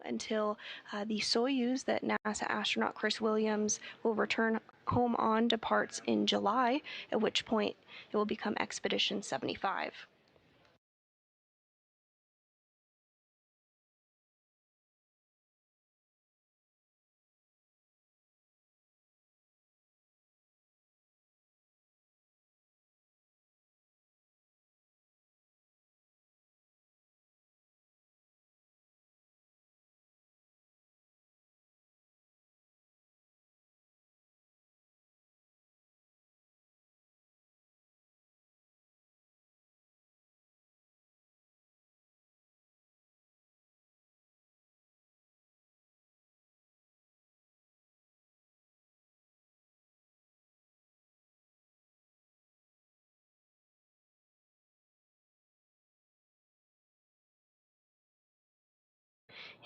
until the Soyuz that NASA astronaut Chris Williams will return home on departs in July, at which point it will become Expedition 75.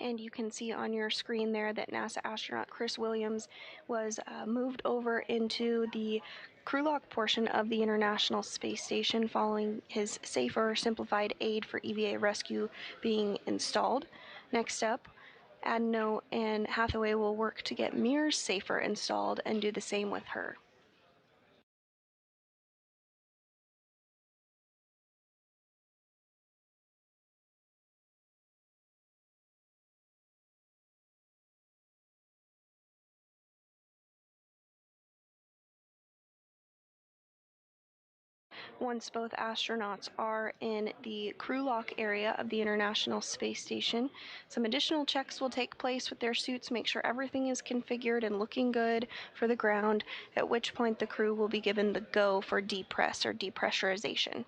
And you can see on your screen there that NASA astronaut Chris Williams was moved over into the crew lock portion of the International Space Station following his safer, simplified aid for EVA rescue being installed. Next up, Adno and Hathaway will work to get Meir's safer installed and do the same with her. Once both astronauts are in the crew lock area of the International Space Station, some additional checks will take place with their suits, make sure everything is configured and looking good for the ground, at which point the crew will be given the go for depress or depressurization.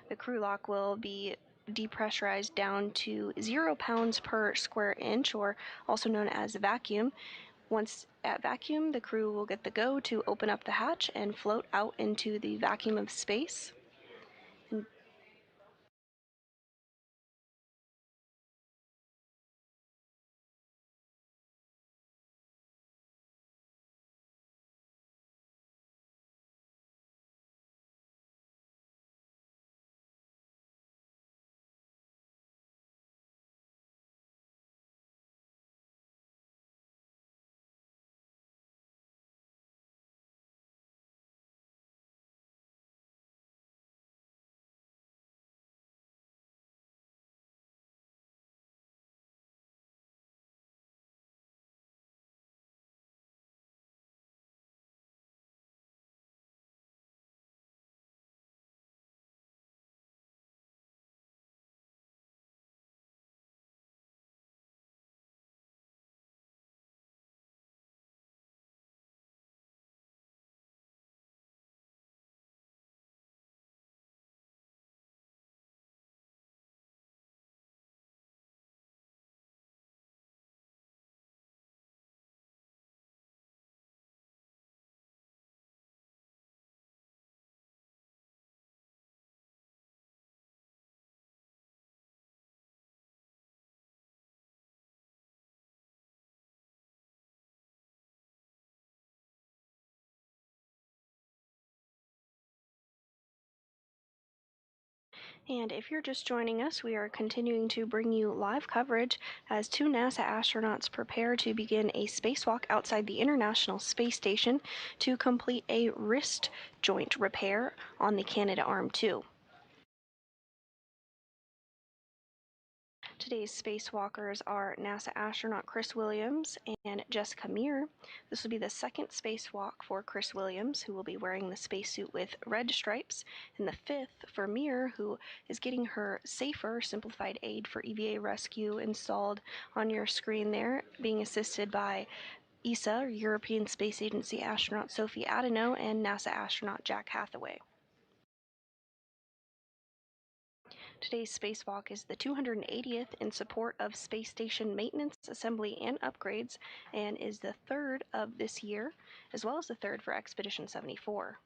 The crew lock will be depressurized down to 0 pounds per square inch, or also known as vacuum. Once at vacuum, the crew will get the go to open up the hatch and float out into the vacuum of space. And if you're just joining us, we are continuing to bring you live coverage as 2 NASA astronauts prepare to begin a spacewalk outside the International Space Station to complete a wrist joint repair on the Canadarm2. Today's spacewalkers are NASA astronaut Chris Williams and Jessica Meir. This will be the second spacewalk for Chris Williams, who will be wearing the spacesuit with red stripes, and the fifth for Meir, who is getting her safer, simplified aid for EVA rescue installed on your screen there, being assisted by ESA, or European Space Agency astronaut Sophie Adano, and NASA astronaut Jack Hathaway. Today's spacewalk is the 280th in support of space station maintenance, assembly, and upgrades, and is the third of this year, as well as the third for Expedition 74.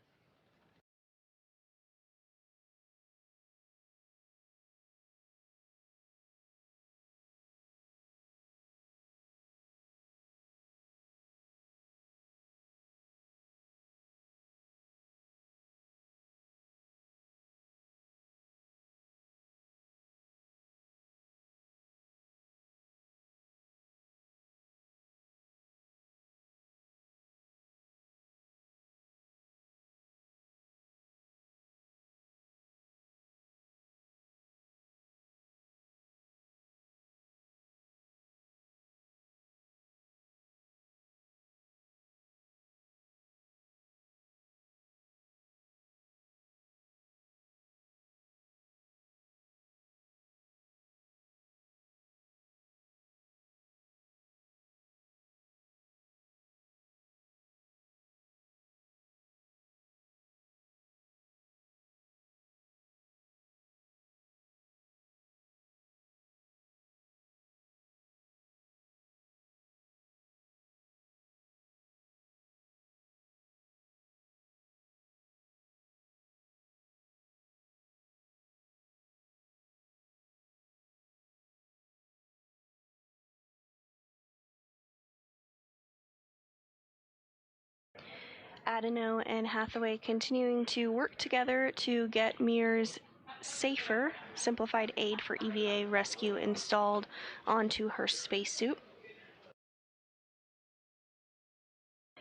Adeno and Hathaway continuing to work together to get Meir's safer, simplified aid for EVA rescue installed onto her spacesuit.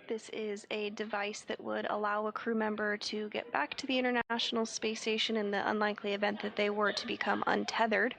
This is a device that would allow a crew member to get back to the International Space Station in the unlikely event that they were to become untethered.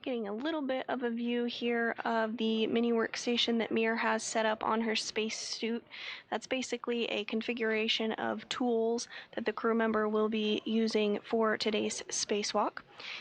Getting a little bit of a view here of the mini workstation that Meir has set up on her spacesuit. That's basically a configuration of tools that the crew member will be using for today's spacewalk.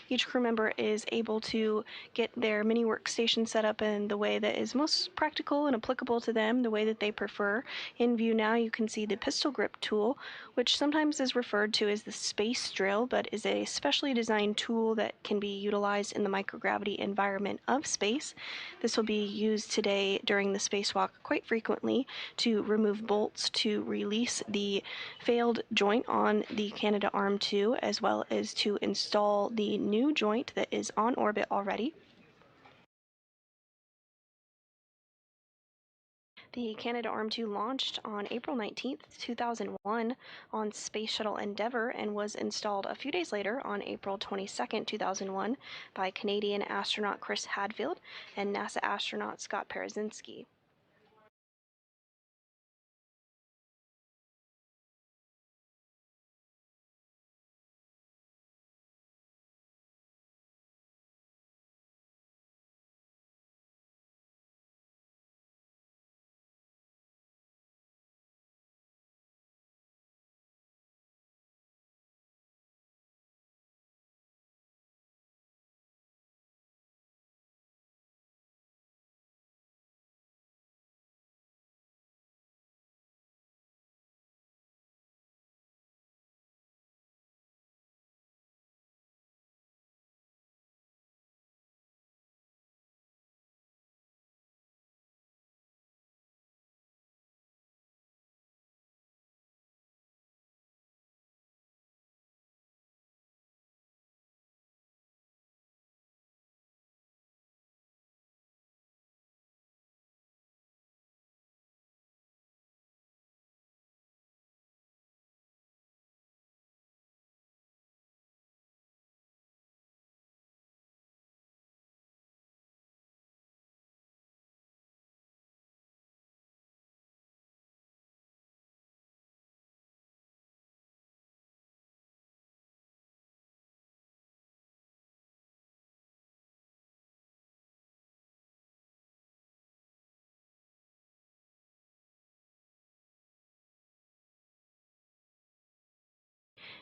Each crew member is able to get their mini workstation set up in the way that is most practical and applicable to them, the way that they prefer. In view now, you can see the pistol grip tool, which sometimes is referred to as the space drill, but is a specially designed tool that can be utilized in the microgravity environment of space. This will be used today during the spacewalk quite frequently to remove bolts to release the failed joint on the Canadarm2, as well as to install the new joint that is on orbit already. The Canadarm2 launched on April 19, 2001 on Space Shuttle Endeavour and was installed a few days later on April 22, 2001 by Canadian astronaut Chris Hadfield and NASA astronaut Scott Parazynski.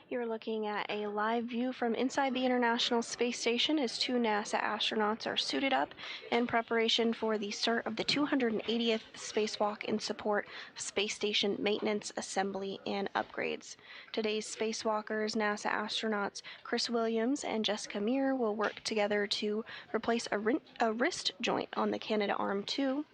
You're looking at a live view from inside the International Space Station as two NASA astronauts are suited up in preparation for the start of the 280th spacewalk in support of space station maintenance, assembly, and upgrades. Today's spacewalkers, NASA astronauts Chris Williams and Jessica Meir, will work together to replace a wrist joint on the Canadarm2.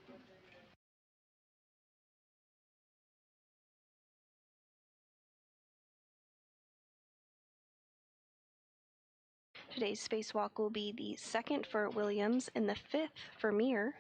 Today's spacewalk will be the second for Williams and the fifth for Meir.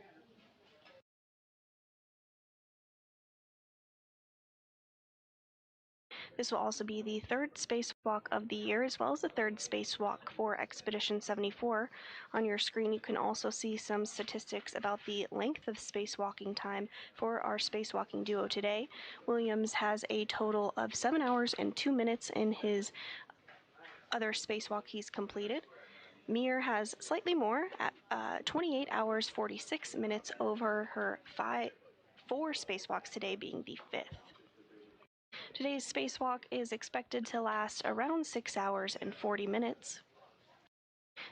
This will also be the third spacewalk of the year, as well as the third spacewalk for Expedition 74. On your screen, you can also see some statistics about the length of spacewalking time for our spacewalking duo today. Williams has a total of 7 hours and 2 minutes in his other spacewalk he's completed. Meir has slightly more at 28 hours 46 minutes over her four spacewalks today, being the fifth. Today's spacewalk is expected to last around 6 hours and 40 minutes.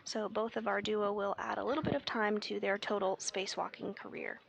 So both of our duo will add a little bit of time to their total spacewalking career.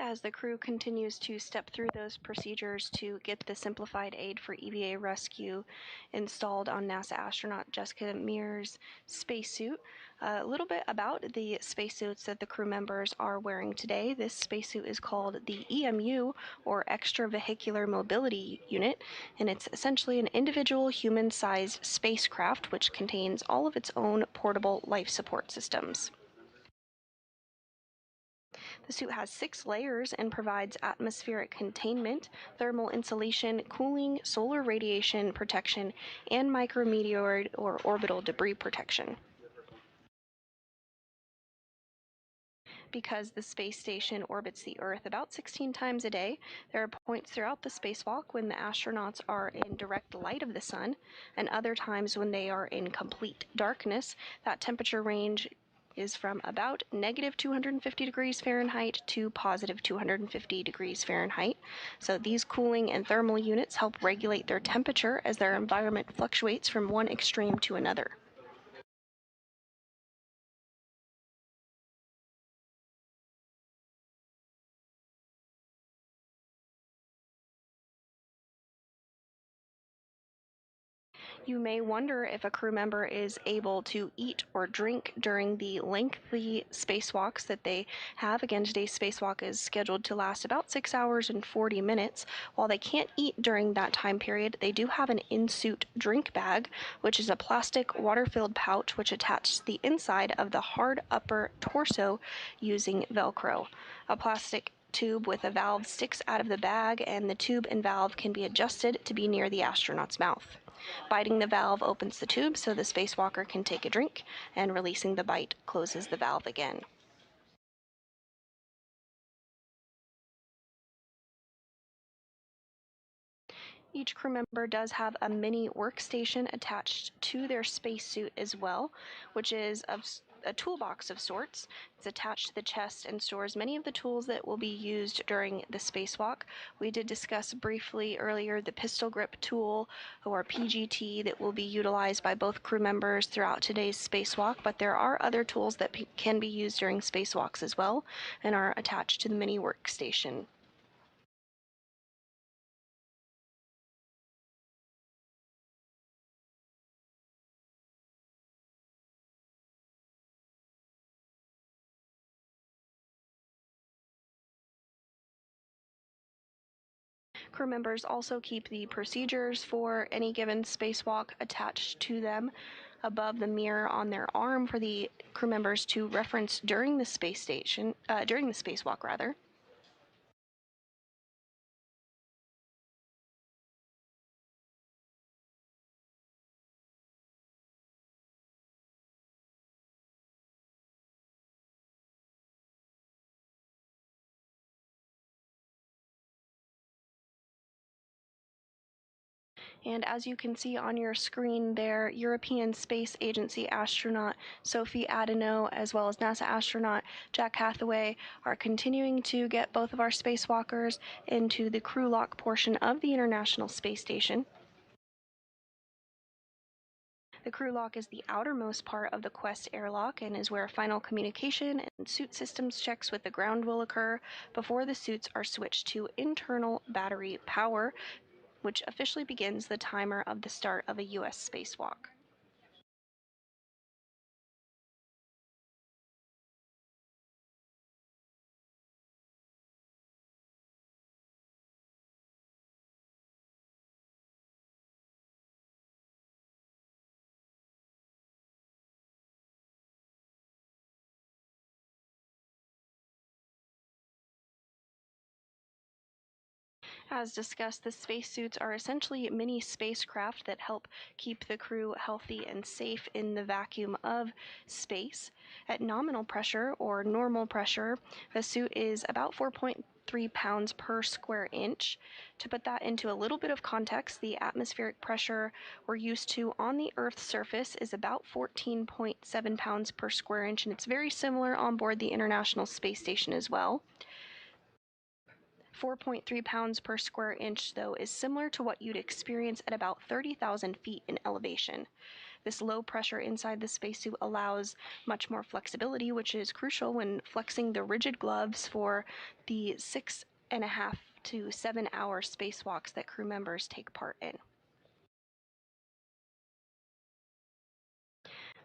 As the crew continues to step through those procedures to get the simplified aid for EVA rescue installed on NASA astronaut Jessica Meir's spacesuit, a little bit about the spacesuits that the crew members are wearing today. This spacesuit is called the EMU, or Extravehicular Mobility Unit, and it's essentially an individual human-sized spacecraft which contains all of its own portable life support systems. The suit has 6 layers and provides atmospheric containment, thermal insulation, cooling, solar radiation protection, and micrometeoroid or orbital debris protection. Because the space station orbits the Earth about 16 times a day, there are points throughout the spacewalk when the astronauts are in direct light of the sun, and other times when they are in complete darkness. That temperature range is from about negative 250 degrees Fahrenheit to positive 250 degrees Fahrenheit. So these cooling and thermal units help regulate their temperature as their environment fluctuates from one extreme to another. You may wonder if a crew member is able to eat or drink during the lengthy spacewalks that they have. Again, today's spacewalk is scheduled to last about 6 hours and 40 minutes. While they can't eat during that time period, they do have an in-suit drink bag, which is a plastic water-filled pouch which attaches the inside of the hard upper torso using Velcro. A plastic tube with a valve sticks out of the bag, and the tube and valve can be adjusted to be near the astronaut's mouth. Biting the valve opens the tube so the spacewalker can take a drink, and releasing the bite closes the valve again. Each crew member does have a mini workstation attached to their spacesuit as well, which is a toolbox of sorts. It's attached to the chest and stores many of the tools that will be used during the spacewalk. We did discuss briefly earlier the pistol grip tool, or PGT, that will be utilized by both crew members throughout today's spacewalk, but there are other tools that can be used during spacewalks as well and are attached to the mini workstation. Crew members also keep the procedures for any given spacewalk attached to them above the mirror on their arm for the crew members to reference during the spacewalk rather. And as you can see on your screen there, European Space Agency astronaut Sophie Adeno, as well as NASA astronaut Jack Hathaway, are continuing to get both of our spacewalkers into the crew lock portion of the International Space Station. The crew lock is the outermost part of the Quest airlock and is where final communication and suit systems checks with the ground will occur before the suits are switched to internal battery power, which officially begins the timer of the start of a U.S. spacewalk. As discussed, the spacesuits are essentially mini spacecraft that help keep the crew healthy and safe in the vacuum of space. At nominal pressure, or normal pressure, the suit is about 4.3 pounds per square inch. To put that into a little bit of context, the atmospheric pressure we're used to on the Earth's surface is about 14.7 pounds per square inch, and it's very similar on board the International Space Station as well. 4.3 pounds per square inch, though, is similar to what you'd experience at about 30,000 feet in elevation. This low pressure inside the spacesuit allows much more flexibility, which is crucial when flexing the rigid gloves for the 6.5 to 7 hour spacewalks that crew members take part in.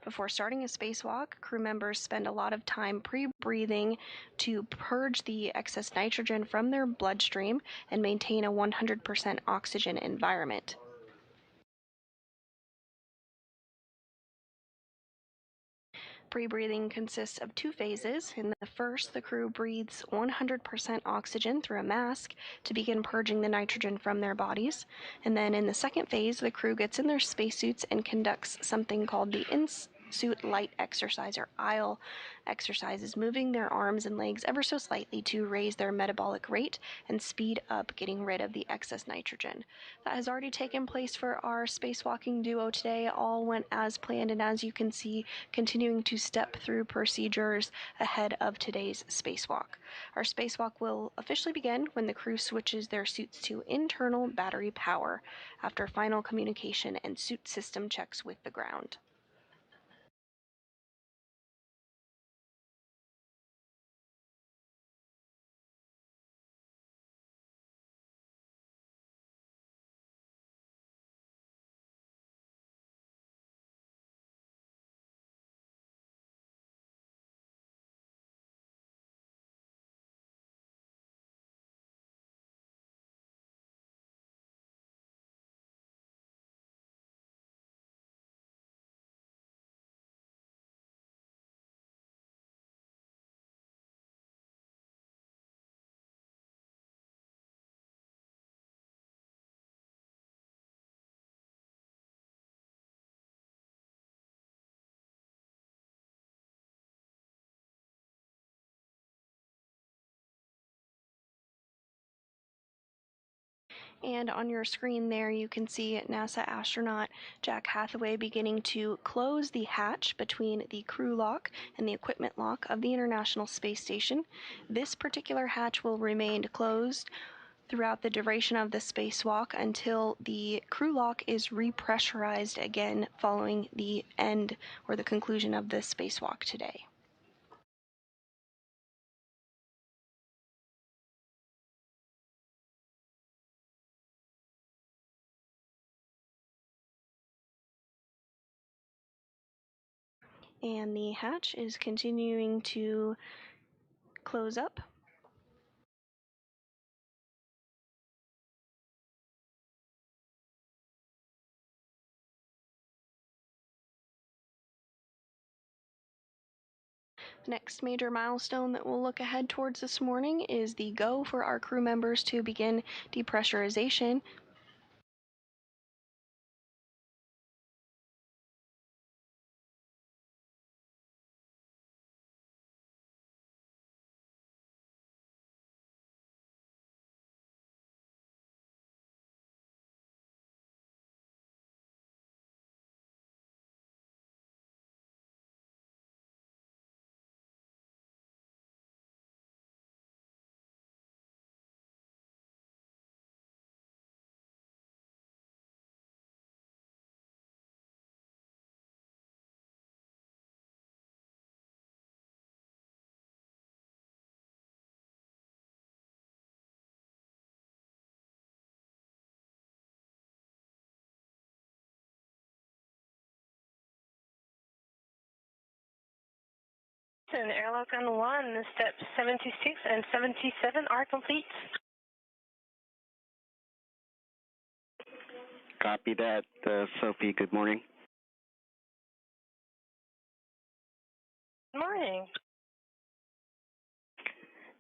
Before starting a spacewalk, crew members spend a lot of time pre-breathing to purge the excess nitrogen from their bloodstream and maintain a 100% oxygen environment. Pre-breathing consists of two phases. In the first, the crew breathes 100% oxygen through a mask to begin purging the nitrogen from their bodies. And then in the second phase, the crew gets in their spacesuits and conducts something called the in-suit light exercise, or aisle exercises, moving their arms and legs ever so slightly to raise their metabolic rate and speed up getting rid of the excess nitrogen. That has already taken place for our spacewalking duo today. All went as planned, and as you can see, continuing to step through procedures ahead of today's spacewalk. Our spacewalk will officially begin when the crew switches their suits to internal battery power after final communication and suit system checks with the ground. And on your screen there, you can see NASA astronaut Jack Hathaway beginning to close the hatch between the crew lock and the equipment lock of the International Space Station. This particular hatch will remain closed throughout the duration of the spacewalk until the crew lock is repressurized again following the end or the conclusion of the spacewalk today. And the hatch is continuing to close up. The next major milestone that we'll look ahead towards this morning is the go for our crew members to begin depressurization. And airlock on 1, steps 76 and 77 are complete. Copy that, Sophie. Good morning. Good morning.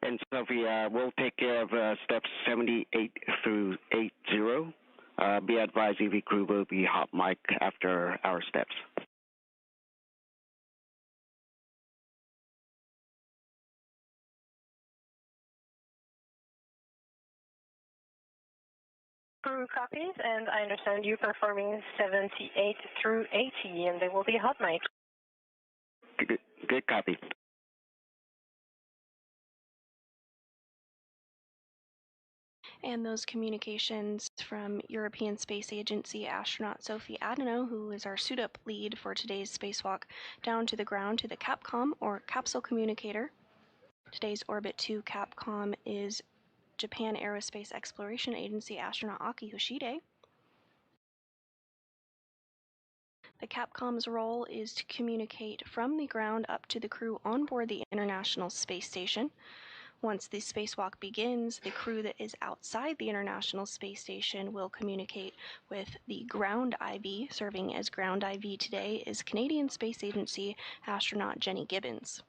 And Sophie, we'll take care of steps 78 through 80. Be advised, EV crew will be hot mic after our steps. Crew copies, and I understand you performing 78 through 80, and they will be hot mic. Good copy. And those communications from European Space Agency astronaut Sophie Adano, who is our suit-up lead for today's spacewalk, down to the ground to the Capcom, or capsule communicator. Today's Orbit 2 Capcom is Japan Aerospace Exploration Agency astronaut Aki Hoshide. The Capcom's role is to communicate from the ground up to the crew on board the International Space Station. Once the spacewalk begins, the crew that is outside the International Space Station will communicate with the ground IV. Serving as ground IV today is Canadian Space Agency astronaut Jenny Gibbons.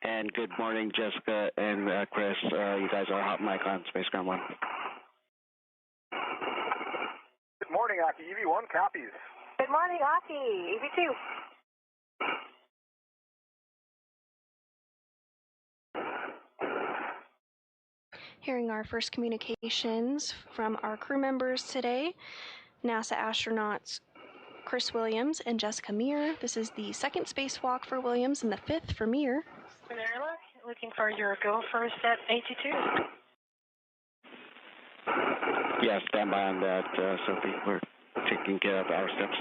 And good morning, Jessica and Chris. You guys are hot mic on Space Ground 1. Good morning, Aki. EV1 copies. Good morning, Aki. EV2. Hearing our first communications from our crew members today, NASA astronauts Chris Williams and Jessica Meir. This is the second spacewalk for Williams and the fifth for Meir. Looking for your go for step 82. Yeah, stand by on that, Sophie. We're taking care of our steps.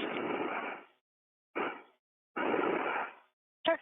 Sure.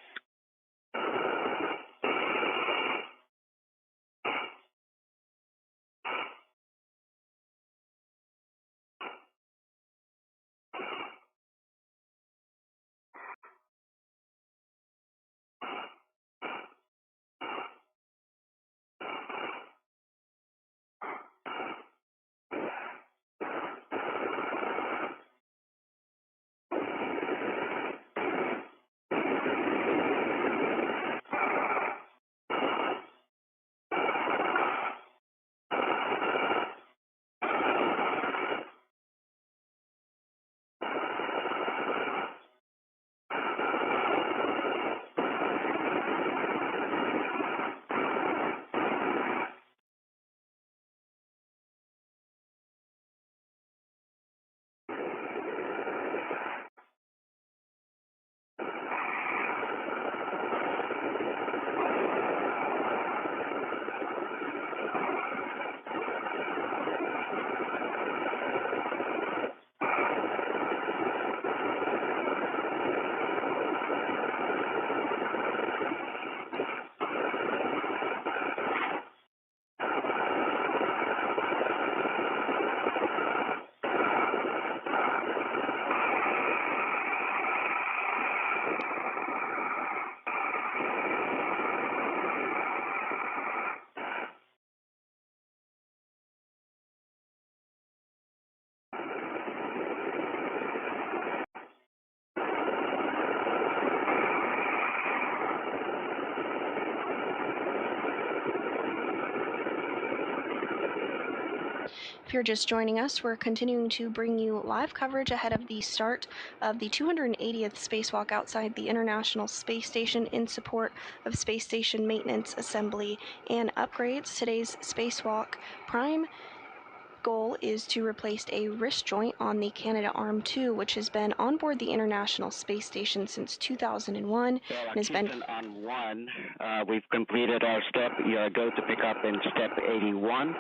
If you're just joining us, we're continuing to bring you live coverage ahead of the start of the 280th spacewalk outside the International Space Station in support of space station maintenance, assembly, and upgrades. Today's spacewalk prime goal is to replace a wrist joint on the Canadarm2, which has been on board the International Space Station since 2001 and has been on 1. We've completed our step. Your go to pick up in step 81,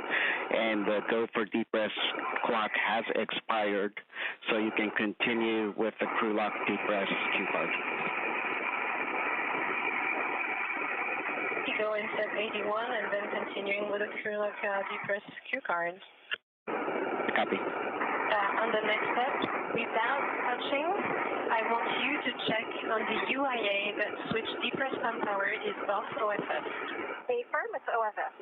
and the go for deep rest clock has expired, so you can continue with the crew lock deep rest cue card. You go in step 81 and then continuing with the crew lock deep rest cue card. Copy. On the next step, without touching, I want you to check on the UIA that switch deep rest pump power is off OFS. Affirm, it's OFS.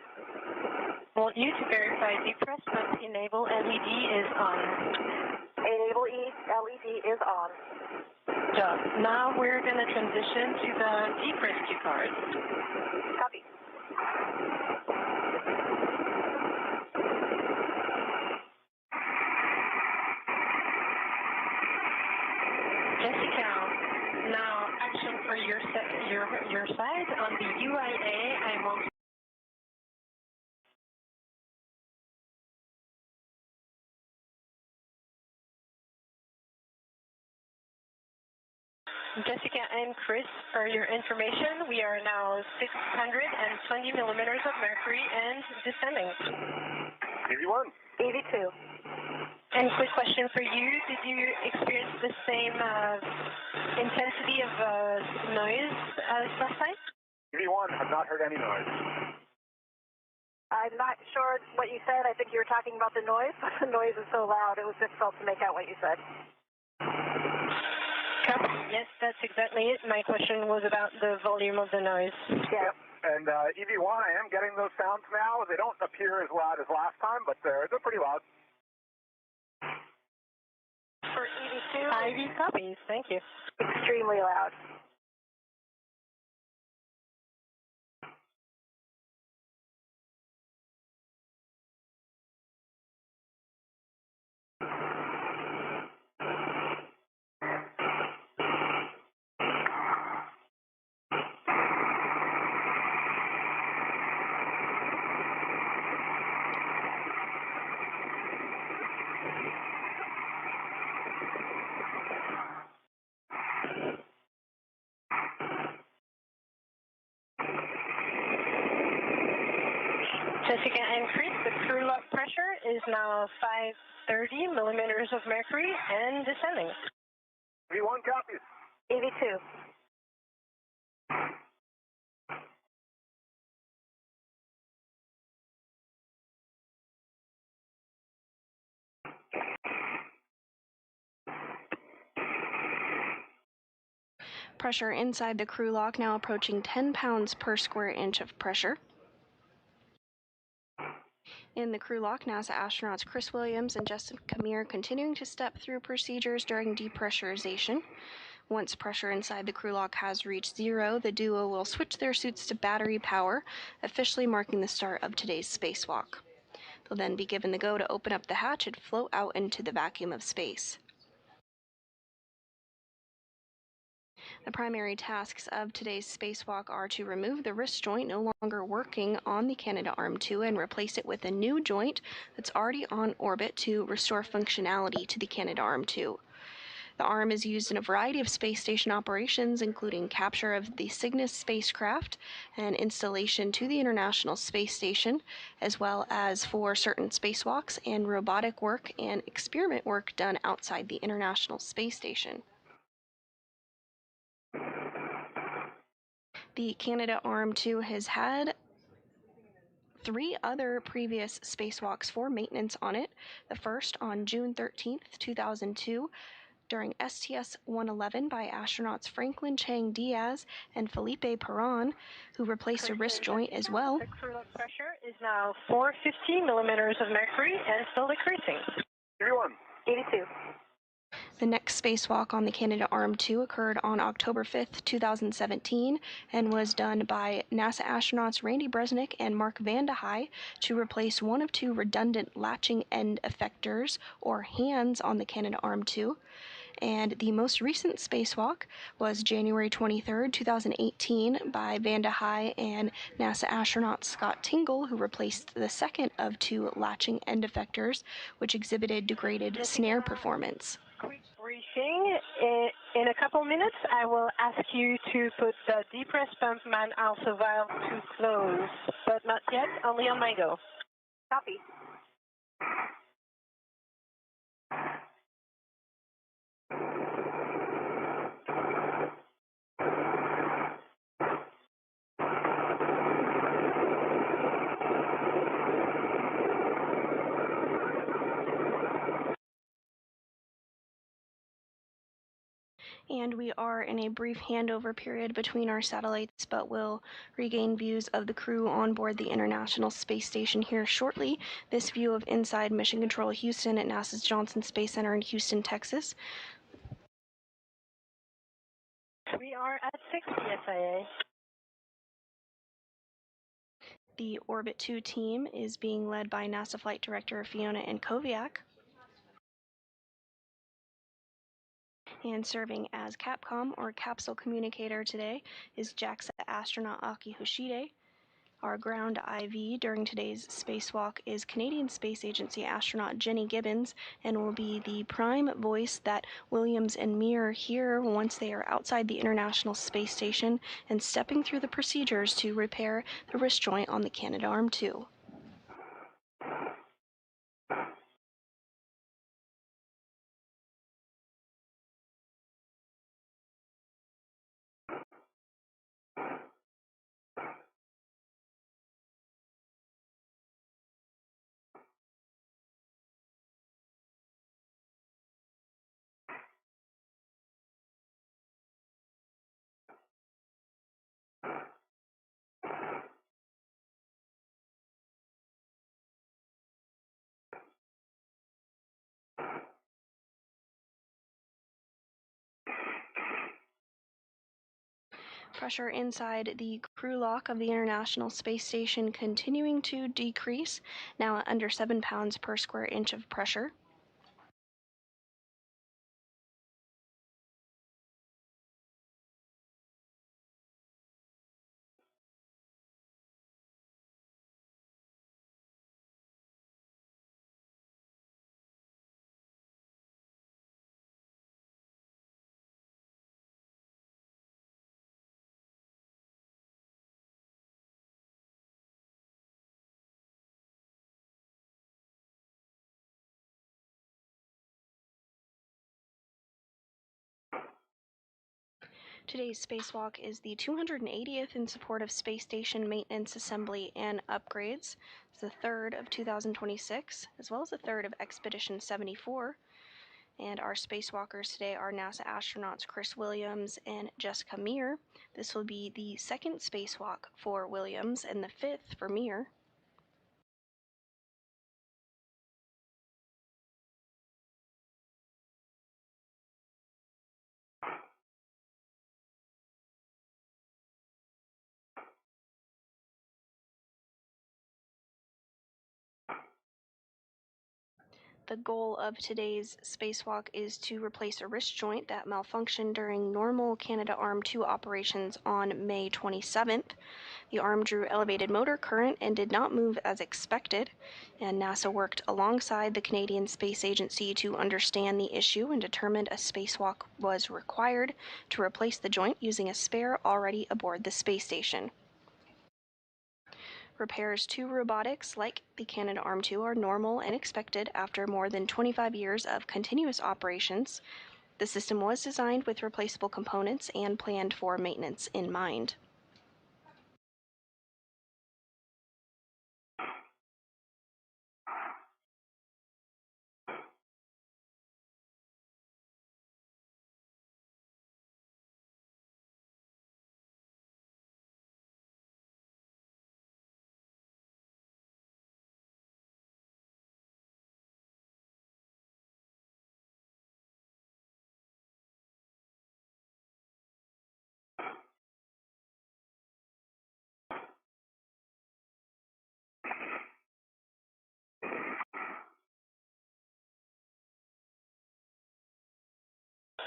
I want you to verify deep rest pump enable LED is on. Enable LED is on. So now we're going to transition to the deep rest cue card. Copy. Jessica, now action for your your side. On the UIA, I want Jessica and Chris, for your information, we are now 620 millimeters of mercury and descending. EV1. EV2. And quick question for you, did you experience the same intensity of noise as last time? EV1, have not heard any noise. I'm not sure what you said. I think you were talking about the noise. The noise is so loud, it was difficult to make out what you said. Yes, that's exactly it. My question was about the volume of the noise. Yeah. And EV1, I am getting those sounds now. They don't appear as loud as last time, but they're pretty loud. For EV2? IV copies, thank you. Extremely loud. Jessica and Chris, the crew lock pressure is now 530 millimeters of mercury and descending. EV1 copies. EV2. Pressure inside the crew lock now approaching 10 pounds per square inch of pressure. In the crew lock, NASA astronauts Chris Williams and Jessica Meir continuing to step through procedures during depressurization. Once pressure inside the crew lock has reached zero, the duo will switch their suits to battery power, officially marking the start of today's spacewalk. They'll then be given the go to open up the hatch and float out into the vacuum of space. The primary tasks of today's spacewalk are to remove the wrist joint no longer working on the Canadarm2 and replace it with a new joint that's already on orbit to restore functionality to the Canadarm2. The arm is used in a variety of space station operations, including capture of the Cygnus spacecraft and installation to the International Space Station, as well as for certain spacewalks and robotic work and experiment work done outside the International Space Station. The Canadarm2 has had 3 other previous spacewalks for maintenance on it. The first on June 13th, 2002, during STS-111 by astronauts Franklin Chang Diaz and Felipe Perron, who replaced a wrist joint as well. The crew lock pressure is now 450 millimeters of mercury and still decreasing. EV1. EV2. The next spacewalk on the Canadarm2 occurred on October 5th, 2017, and was done by NASA astronauts Randy Bresnik and Mark Vande Hei to replace one of 2 redundant latching end effectors, or hands, on the Canadarm2. And the most recent spacewalk was January 23rd, 2018, by Vande Hei and NASA astronaut Scott Tingle, who replaced the second of 2 latching end effectors, which exhibited degraded snare performance. Quick briefing. In a couple minutes, I will ask you to put the depress pump man alpha valve to close, but not yet, only on my go. Copy. And we are in a brief handover period between our satellites, but will regain views of the crew on board the International Space Station here shortly. This view of inside Mission Control Houston at NASA's Johnson Space Center in Houston, Texas. We are at 6 PSIA. The Orbit 2 team is being led by NASA Flight Director Fiona Ankoviak. And serving as Capcom, or capsule communicator today, is JAXA astronaut Aki Hoshide. Our ground IV during today's spacewalk is Canadian Space Agency astronaut Jenny Gibbons, and will be the prime voice that Williams and Meir hear once they are outside the International Space Station and stepping through the procedures to repair the wrist joint on the Canadarm2. Pressure inside the crew lock of the International Space Station continuing to decrease, now at under 7 pounds per square inch of pressure. Today's spacewalk is the 280th in support of space station maintenance, assembly, and upgrades. It's the third of 2026, as well as the third of Expedition 74. And our spacewalkers today are NASA astronauts Chris Williams and Jessica Meir. This will be the second spacewalk for Williams and the fifth for Meir. The goal of today's spacewalk is to replace a wrist joint that malfunctioned during normal Canadarm2 operations on May 27th. The arm drew elevated motor current and did not move as expected, and NASA worked alongside the Canadian Space Agency to understand the issue and determined a spacewalk was required to replace the joint using a spare already aboard the space station. Repairs to robotics like the Canadarm2 are normal and expected after more than 25 years of continuous operations. The system was designed with replaceable components and planned for maintenance in mind.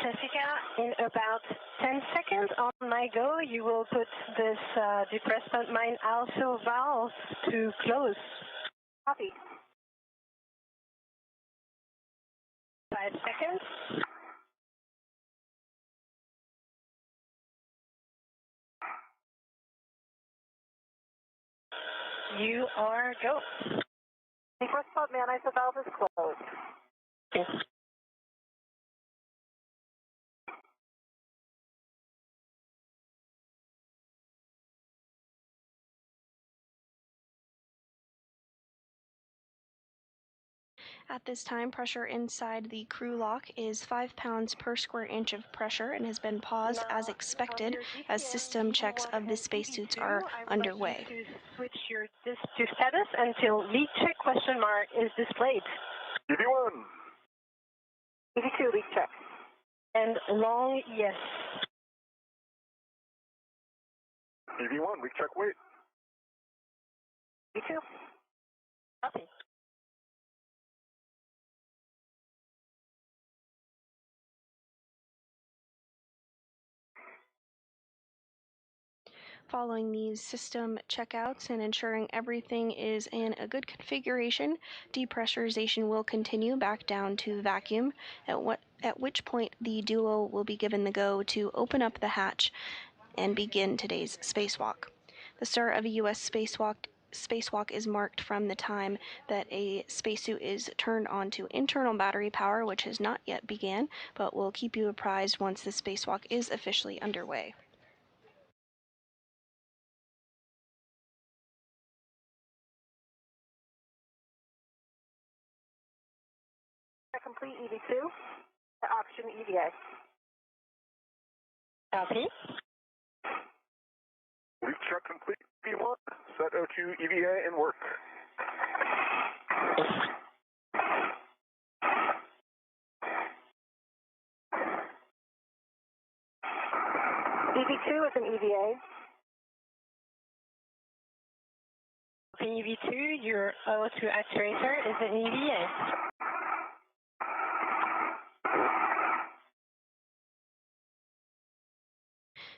Jessica, in about 10 seconds on my go, you will put this depressant mine also valve to close. Copy. 5 seconds. You are go. Depressant man, I said valve is closed. Yes. At this time, pressure inside the crew lock is 5 pounds per square inch of pressure and has been paused as expected as system checks of the spacesuits are underway. To switch your disk to status until leak check question mark is displayed. EV1. EV2, leak check. And long yes. EV1, leak check, wait. EV2. Copy. Following these system checkouts and ensuring everything is in a good configuration, depressurization will continue back down to vacuum, at which point the duo will be given the go to open up the hatch and begin today's spacewalk. The start of a U.S. spacewalk is marked from the time that a spacesuit is turned on to internal battery power, which has not yet began, but we'll keep you apprised once the spacewalk is officially underway. Complete EV2 to option EVA. Copy. We've checked complete EV1, set O2 EVA and work. EV2 is an EVA. EV2, your O2 actuator is an EVA.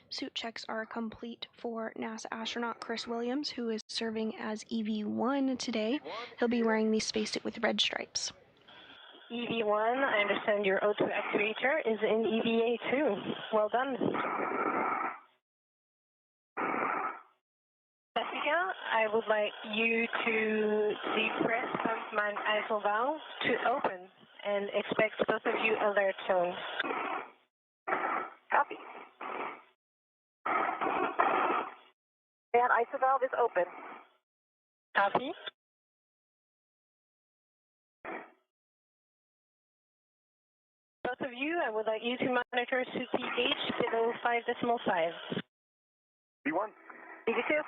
Suit checks are complete for NASA astronaut Chris Williams, who is serving as EV1 today. He'll be wearing the spacesuit with red stripes. EV1, I understand your O2 actuator is in EVA too. Well done. Jessica, I would like you to depress Pumpman ISO valve to open and expect both of you alert tones. Copy. And ISO valve is open. Copy. Both of you, I would like you to monitor suit pH below 5.5. B1. EV2.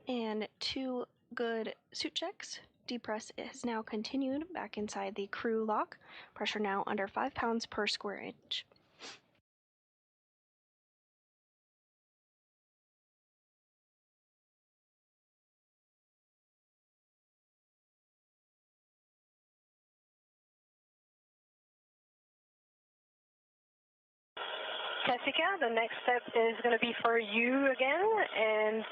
And 2 good suit checks. Depress has now continued back inside the crew lock. Pressure now under 5 pounds per square inch. Jessica, the next step is going to be for you again, and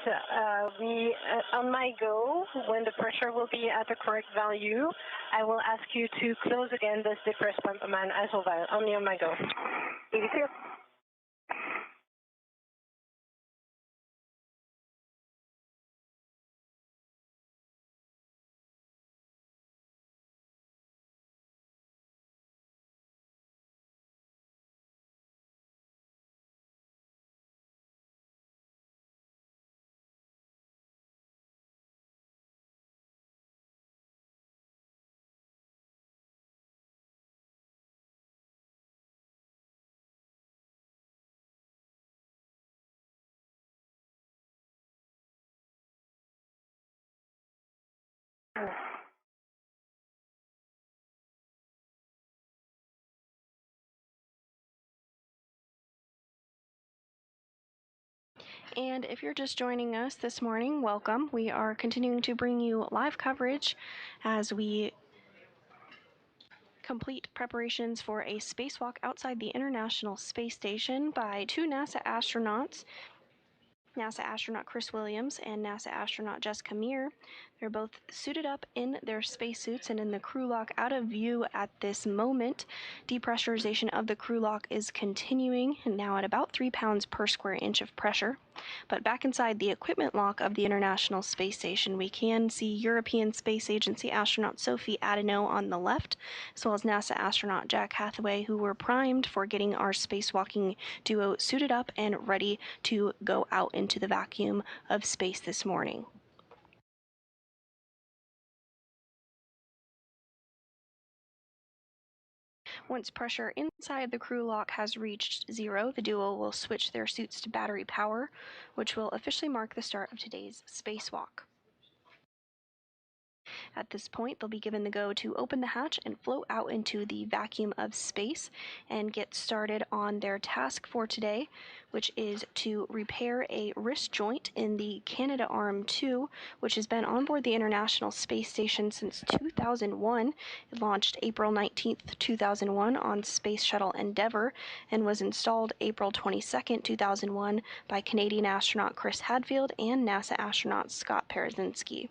on my go, when the pressure will be at the correct value, I will ask you to close again this depressed Pumpman ISO valve, only on my go. EV2. And if you're just joining us this morning, welcome. We are continuing to bring you live coverage as we complete preparations for a spacewalk outside the International Space Station by 2 NASA astronauts, NASA astronaut Chris Williams and NASA astronaut Jessica Meir. They're both suited up in their spacesuits and in the crew lock out of view at this moment. Depressurization of the crew lock is continuing, and now at about 3 pounds per square inch of pressure. But back inside the equipment lock of the International Space Station, we can see European Space Agency astronaut Sophie Adeneau on the left, as well as NASA astronaut Jack Hathaway, who were primed for getting our spacewalking duo suited up and ready to go out into the vacuum of space this morning. Once pressure inside the crew lock has reached 0, the duo will switch their suits to battery power, which will officially mark the start of today's spacewalk. At this point, they'll be given the go to open the hatch and float out into the vacuum of space and get started on their task for today, which is to repair a wrist joint in the Canadarm2, which has been on board the International Space Station since 2001. It launched April 19th, 2001 on Space Shuttle Endeavour and was installed April 22nd, 2001 by Canadian astronaut Chris Hadfield and NASA astronaut Scott Parazynski.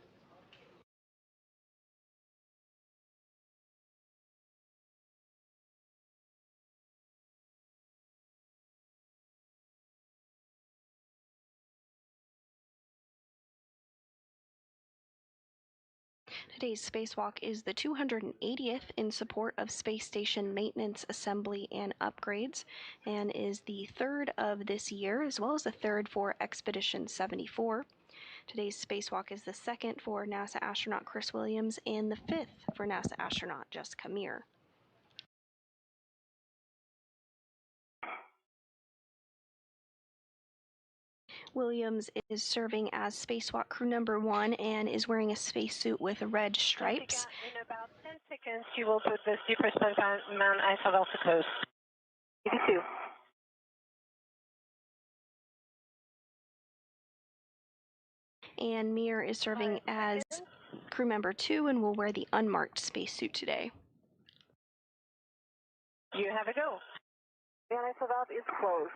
Today's spacewalk is the 280th in support of space station maintenance, assembly, and upgrades, and is the third of this year, as well as the third for Expedition 74. Today's spacewalk is the second for NASA astronaut Chris Williams and the fifth for NASA astronaut Jessica Meir. Williams is serving as spacewalk crew number 1 and is wearing a spacesuit with red stripes. Jessica, in about 10 seconds, you will put the super man ISS close. 82. And Meir is serving as crew member 2 and will wear the unmarked spacesuit today. You have a go. The ISS is closed.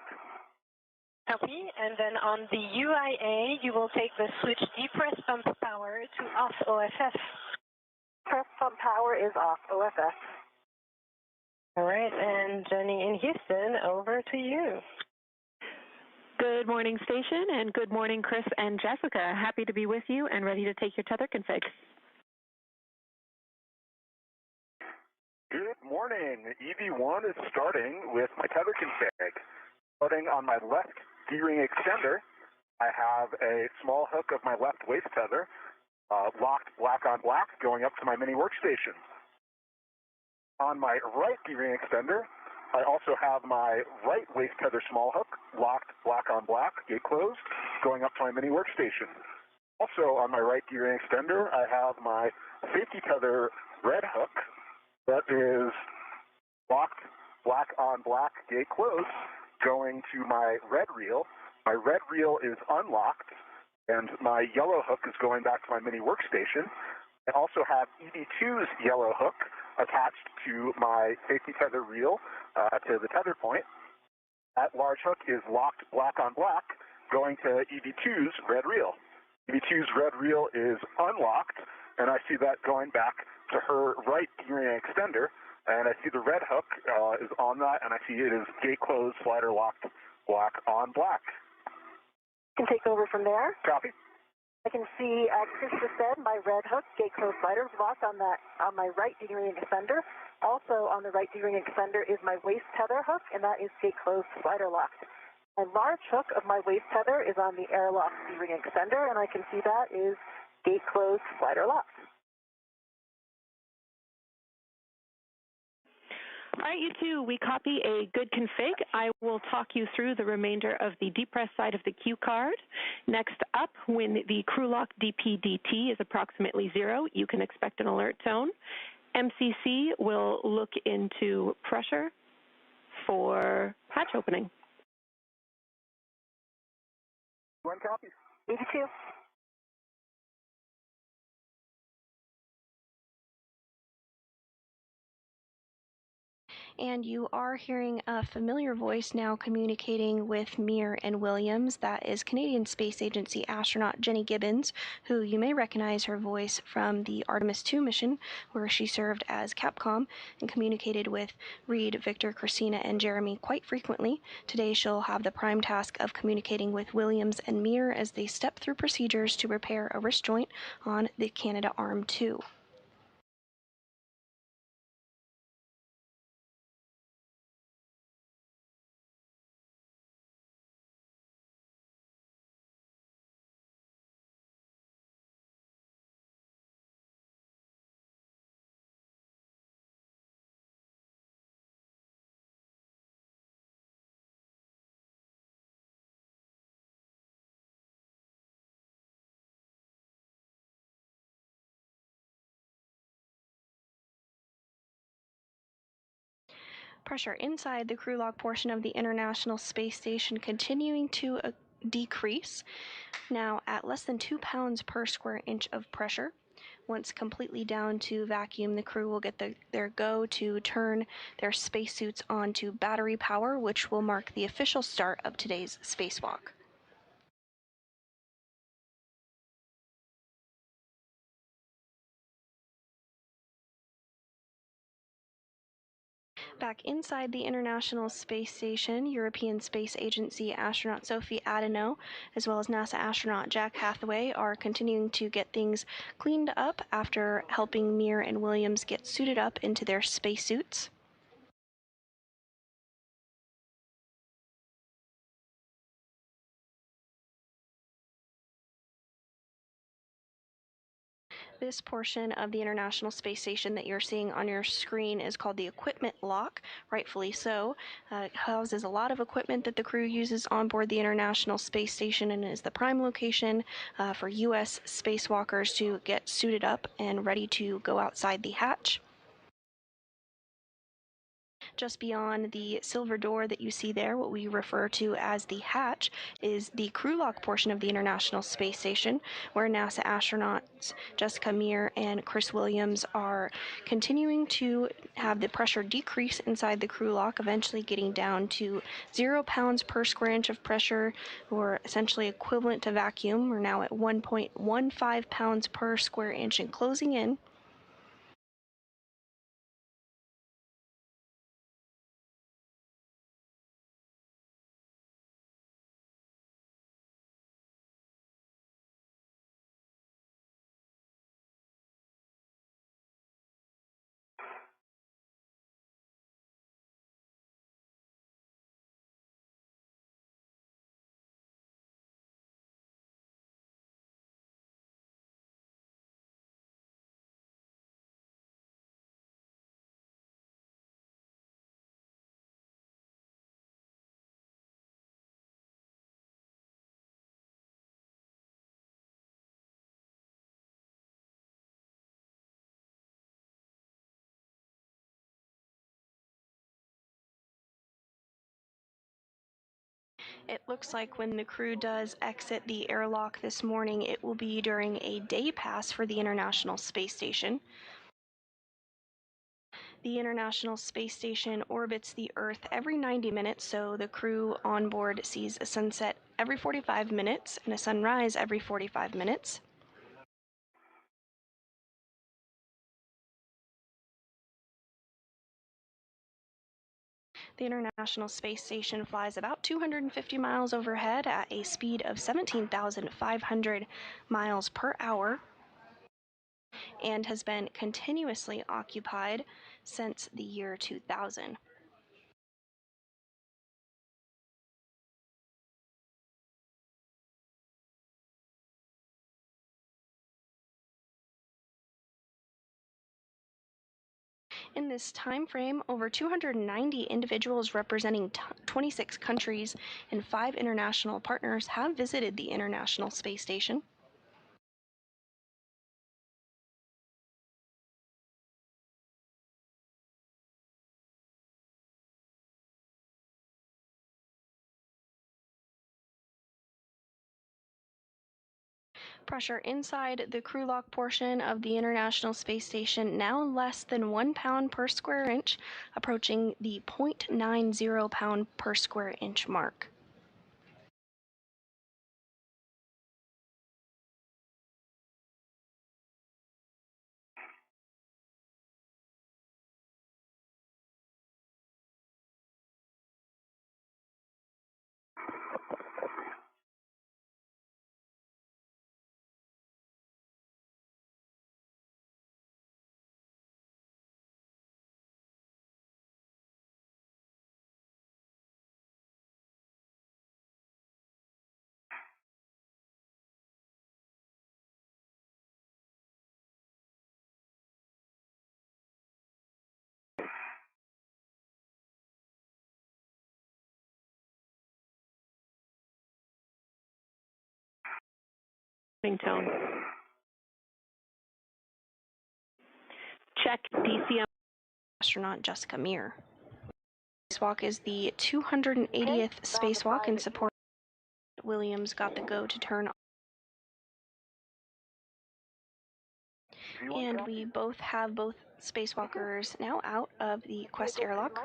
Copy. And then on the UIA, you will take the switch depress pump power to off OFF. Press pump power is off OFF. All right, and Jenny in Houston, over to you. Good morning, station, and good morning, Chris and Jessica. Happy to be with you and ready to take your tether config. Good morning. EV1 is starting with my tether config. Starting on my left D-ring extender, I have a small hook of my left waist tether locked black on black going up to my mini workstation. On my right D-ring extender, I also have my right waist tether small hook locked black on black, gate closed, going up to my mini workstation. Also on my right D-ring extender, I have my safety tether red hook that is locked black on black, gate closed, going to my red reel. My red reel is unlocked, and my yellow hook is going back to my mini workstation. I also have EV2's yellow hook attached to my safety tether reel to the tether point. That large hook is locked black on black, going to EV2's red reel. EV2's red reel is unlocked, and I see that going back to her right D-ring extender, and I see the red hook is on that, and I see it is gate closed, slider locked, black on black. Can take over from there. Copy. I can see, Chris just said, my red hook, gate closed slider is locked on my right D-ring extender. Also on the right D-ring extender is my waist tether hook, and that is gate closed, slider locked. My large hook of my waist tether is on the airlock D-ring extender, and I can see that is gate closed, slider locked. All right, you two, we copy a good config. I will talk you through the remainder of the depress side of the cue card. Next up, when the crew lock DPDT is approximately 0, you can expect an alert tone. MCC will look into pressure for hatch opening. One copy. 82. And you are hearing a familiar voice now communicating with Meir and Williams. That is Canadian Space Agency astronaut Jenny Gibbons, who you may recognize her voice from the Artemis II mission, where she served as Capcom and communicated with Reed, Victor, Christina, and Jeremy quite frequently. Today she'll have the prime task of communicating with Williams and Meir as they step through procedures to repair a wrist joint on the Canadarm2. Pressure inside the crew lock portion of the International Space Station continuing to decrease, now at less than 2 pounds per square inch of pressure. Once completely down to vacuum, the crew will get their go to turn their spacesuits on to battery power, which will mark the official start of today's spacewalk. Back inside the International Space Station, European Space Agency astronaut Sophie Adeneau, as well as NASA astronaut Jack Hathaway, are continuing to get things cleaned up after helping Meir and Williams get suited up into their spacesuits. This portion of the International Space Station that you're seeing on your screen is called the equipment lock, rightfully so. It houses a lot of equipment that the crew uses on board the International Space Station and is the prime location for U.S. spacewalkers to get suited up and ready to go outside the hatch. Just beyond the silver door that you see there, what we refer to as the hatch, is the crew lock portion of the International Space Station, where NASA astronauts Jessica Meir and Chris Williams are continuing to have the pressure decrease inside the crew lock, eventually getting down to 0 pounds per square inch of pressure, or essentially equivalent to vacuum. We're now at 1.15 pounds per square inch and closing in. It looks like when the crew does exit the airlock this morning, it will be during a day pass for the International Space Station. The International Space Station orbits the Earth every 90 minutes, so the crew on board sees a sunset every 45 minutes and a sunrise every 45 minutes. The International Space Station flies about 250 miles overhead at a speed of 17,500 miles per hour and has been continuously occupied since the year 2000. In this time frame, over 290 individuals representing 26 countries and 5 international partners have visited the International Space Station. Pressure inside the crew lock portion of the International Space Station now less than 1 pound per square inch, approaching the 0.90 pound per square inch mark. Tone. Check DCM. Astronaut Jessica Meir. spacewalk is the 280th spacewalk in support. Williams got the go to turn on. And we both have both spacewalkers now out of the Quest airlock.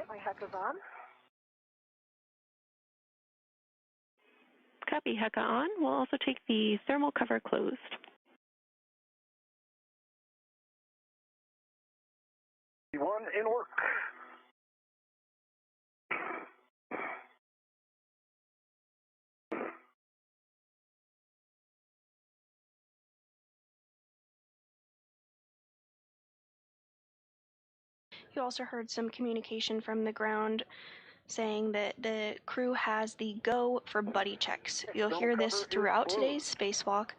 Copy, Heka on. We'll also take the thermal cover closed. One in work. You also heard some communication from the ground saying that the crew has the go for buddy checks. You'll hear this throughout today's spacewalk,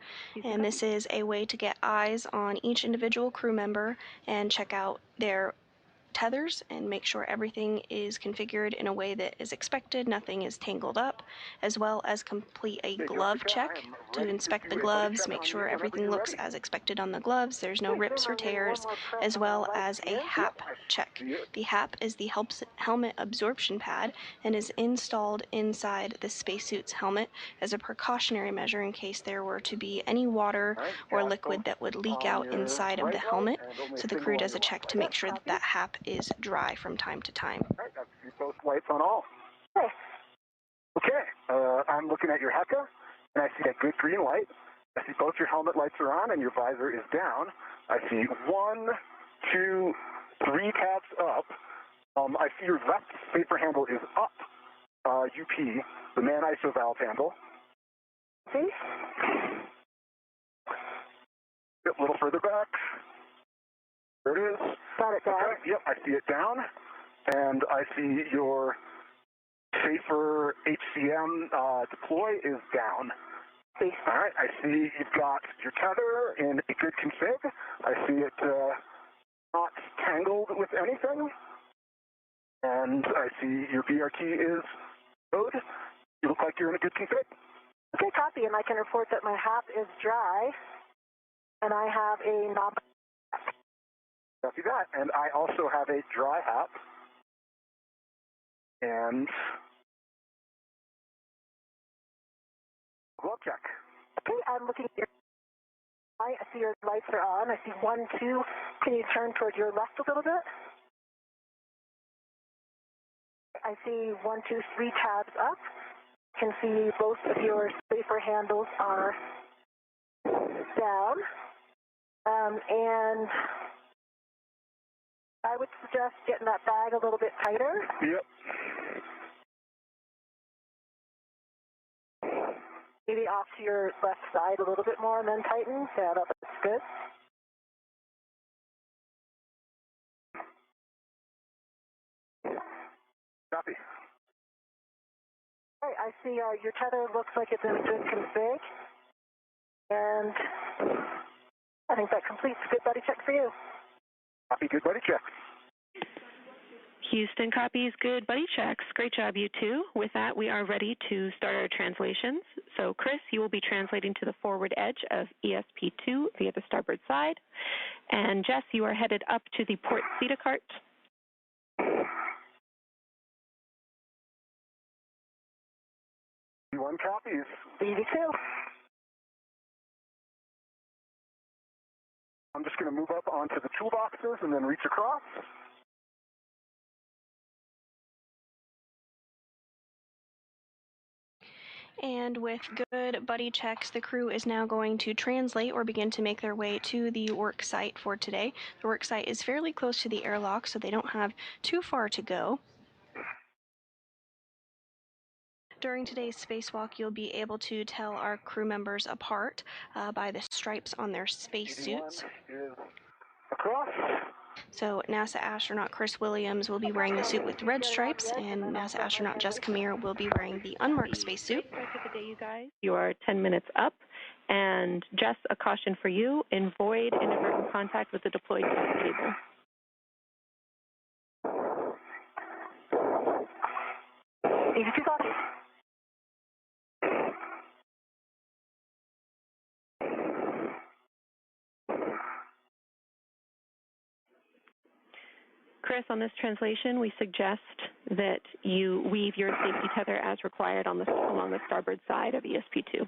and this is a way to get eyes on each individual crew member and check out their tethers and make sure everything is configured in a way that is expected, nothing is tangled up, as well as complete a glove check to inspect the gloves, make sure everything looks as expected on the gloves, there's no rips or tears, as well as a HAP check. The HAP is the helmet absorption pad and is installed inside the spacesuit's helmet as a precautionary measure in case there were to be any water or liquid that would leak out inside of the helmet. So the crew does a check to make sure that that HAP is dry from time to time. All right, I see both lights on all. Okay, I'm looking at your Heka, and I see a good green light. I see both your helmet lights are on and your visor is down. I see 1, 2, 3 tabs up. I see your left paper handle is up, UP, the man ISO valve handle. See? A little further back. There it is. Got it, Dad. Okay, yep, I see it down. And I see your safer HCM deploy is down. See. All right, I see you've got your tether in a good config. I see it not tangled with anything. And I see your VR key is good. You look like you're in a good config. Okay, copy, and I can report that my HAP is dry, and I have a knob. Copy that. And I also have a dry HAP. And glove check. Okay, I'm looking at your. I see your lights are on. I see 1, 2. Can you turn toward your left a little bit? I see 1, 2, 3 tabs up. Can see both of your safer handles are down. And I would suggest getting that bag a little bit tighter. Yep. Maybe off to your left side a little bit more and then tighten. Yeah, that's good. Copy. All right, I see your tether looks like it's in a good config. And I think that completes a good buddy check for you. Copy, good buddy check. Houston copies good buddy checks. Great job, you two. With that, we are ready to start our translations. So, Chris, you will be translating to the forward edge of ESP2 via the starboard side. And Jess, you are headed up to the port CETA cart. One copies. Easy too. I'm just going to move up onto the toolboxes and then reach across. And with good buddy checks, the crew is now going to translate or begin to make their way to the work site for today. The work site is fairly close to the airlock, so they don't have too far to go. During today's spacewalk, you'll be able to tell our crew members apart by the stripes on their spacesuits. Across. So NASA astronaut Chris Williams will be wearing the suit with red stripes, and NASA astronaut Jessica Meir will be wearing the unmarked spacesuit. You are 10 minutes up, and Jess, a caution for you, avoid inadvertent contact with the deployed cable. Easy to copy. Chris, on this translation, we suggest that you weave your safety tether as required on along the starboard side of ESP2.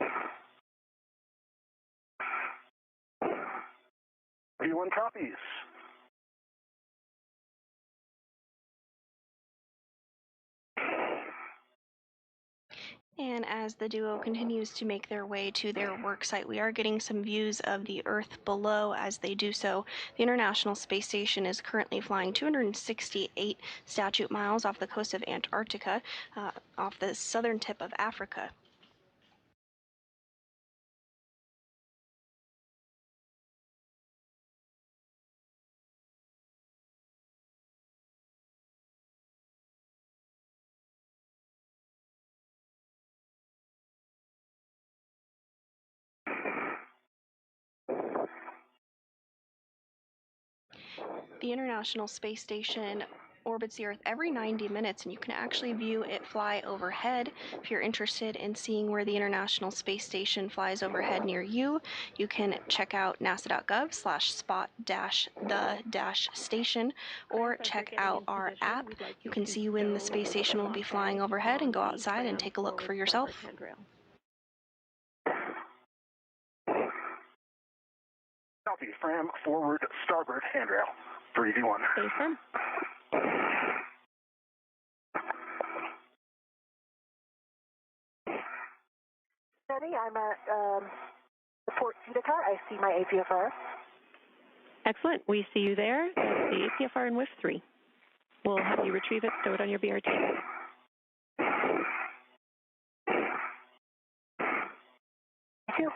V1 copies. And as the duo continues to make their way to their work site, we are getting some views of the Earth below as they do so. The International Space Station is currently flying 268 statute miles off the coast of Antarctica, off the southern tip of Africa. The International Space Station orbits the Earth every 90 minutes, and you can actually view it fly overhead. If you're interested in seeing where the International Space Station flies overhead near you, you can check out nasa.gov/spot-the-station or check out our app. You can see when the space station will be flying overhead and go outside and take a look for yourself. Copy. Fram forward starboard handrail for EV1. Stay firm. Steady, I'm at the port Utica. I see my APFR. Excellent. We see you there. That's the APFR in WIF 3. We'll have you retrieve it, stow it on your BRT. Thank you.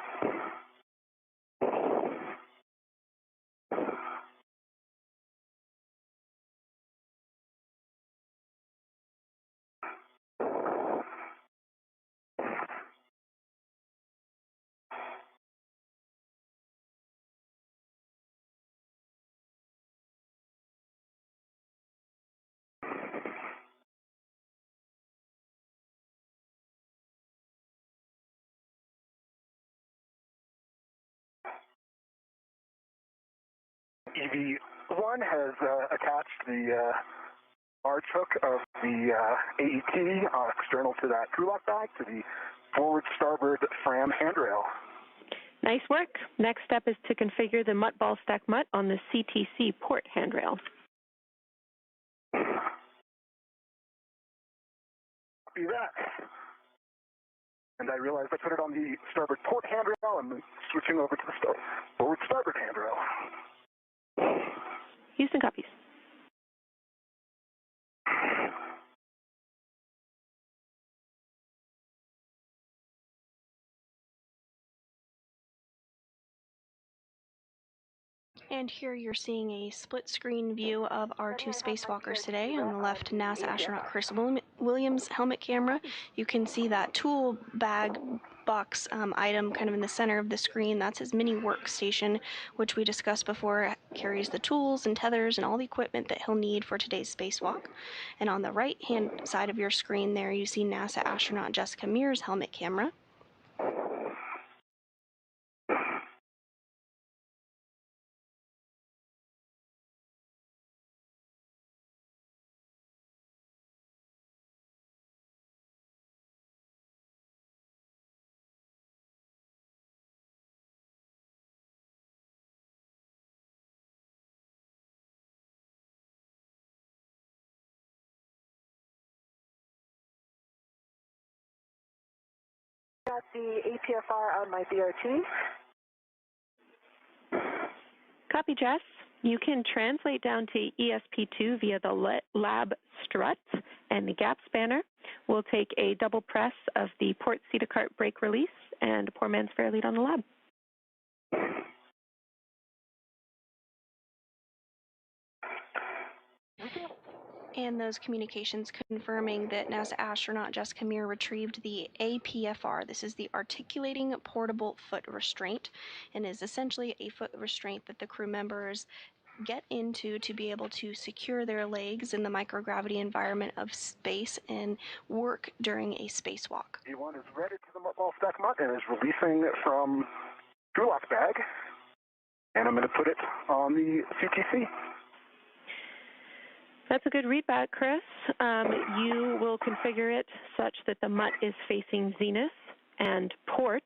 EV1 has attached the large hook of the AET external to that crew lock bag to the forward starboard Fram handrail. Nice work. Next step is to configure the mutt ball stack mutt on the CTC port handrail. Copy that. And I realized I put it on the starboard port handrail. I'm switching over to the forward starboard handrail. Houston copies. And here you're seeing a split screen view of our two spacewalkers today. On the left, NASA astronaut Chris Williams' helmet camera. You can see that tool bag box item kind of in the center of the screen. That's his mini workstation, which we discussed before. It carries the tools and tethers and all the equipment that he'll need for today's spacewalk. And on the right hand side of your screen there, you see NASA astronaut Jessica Meir's helmet camera. Got the APFR on my BRT. Copy, Jess. You can translate down to ESP2 via the lab strut and the gap spanner. We'll take a double press of the port Cedar-Cart brake release and poor man's fair lead on the lab. And those communications confirming that NASA astronaut Jessica Meir retrieved the APFR. This is the Articulating Portable Foot Restraint, and is essentially a foot restraint that the crew members get into to be able to secure their legs in the microgravity environment of space and work during a spacewalk. E1 is ready to the ball stack mutt and is releasing from crew lock bag, and I'm going to put it on the CTC. That's a good readback, Chris. You will configure it such that the MUT is facing zenith and port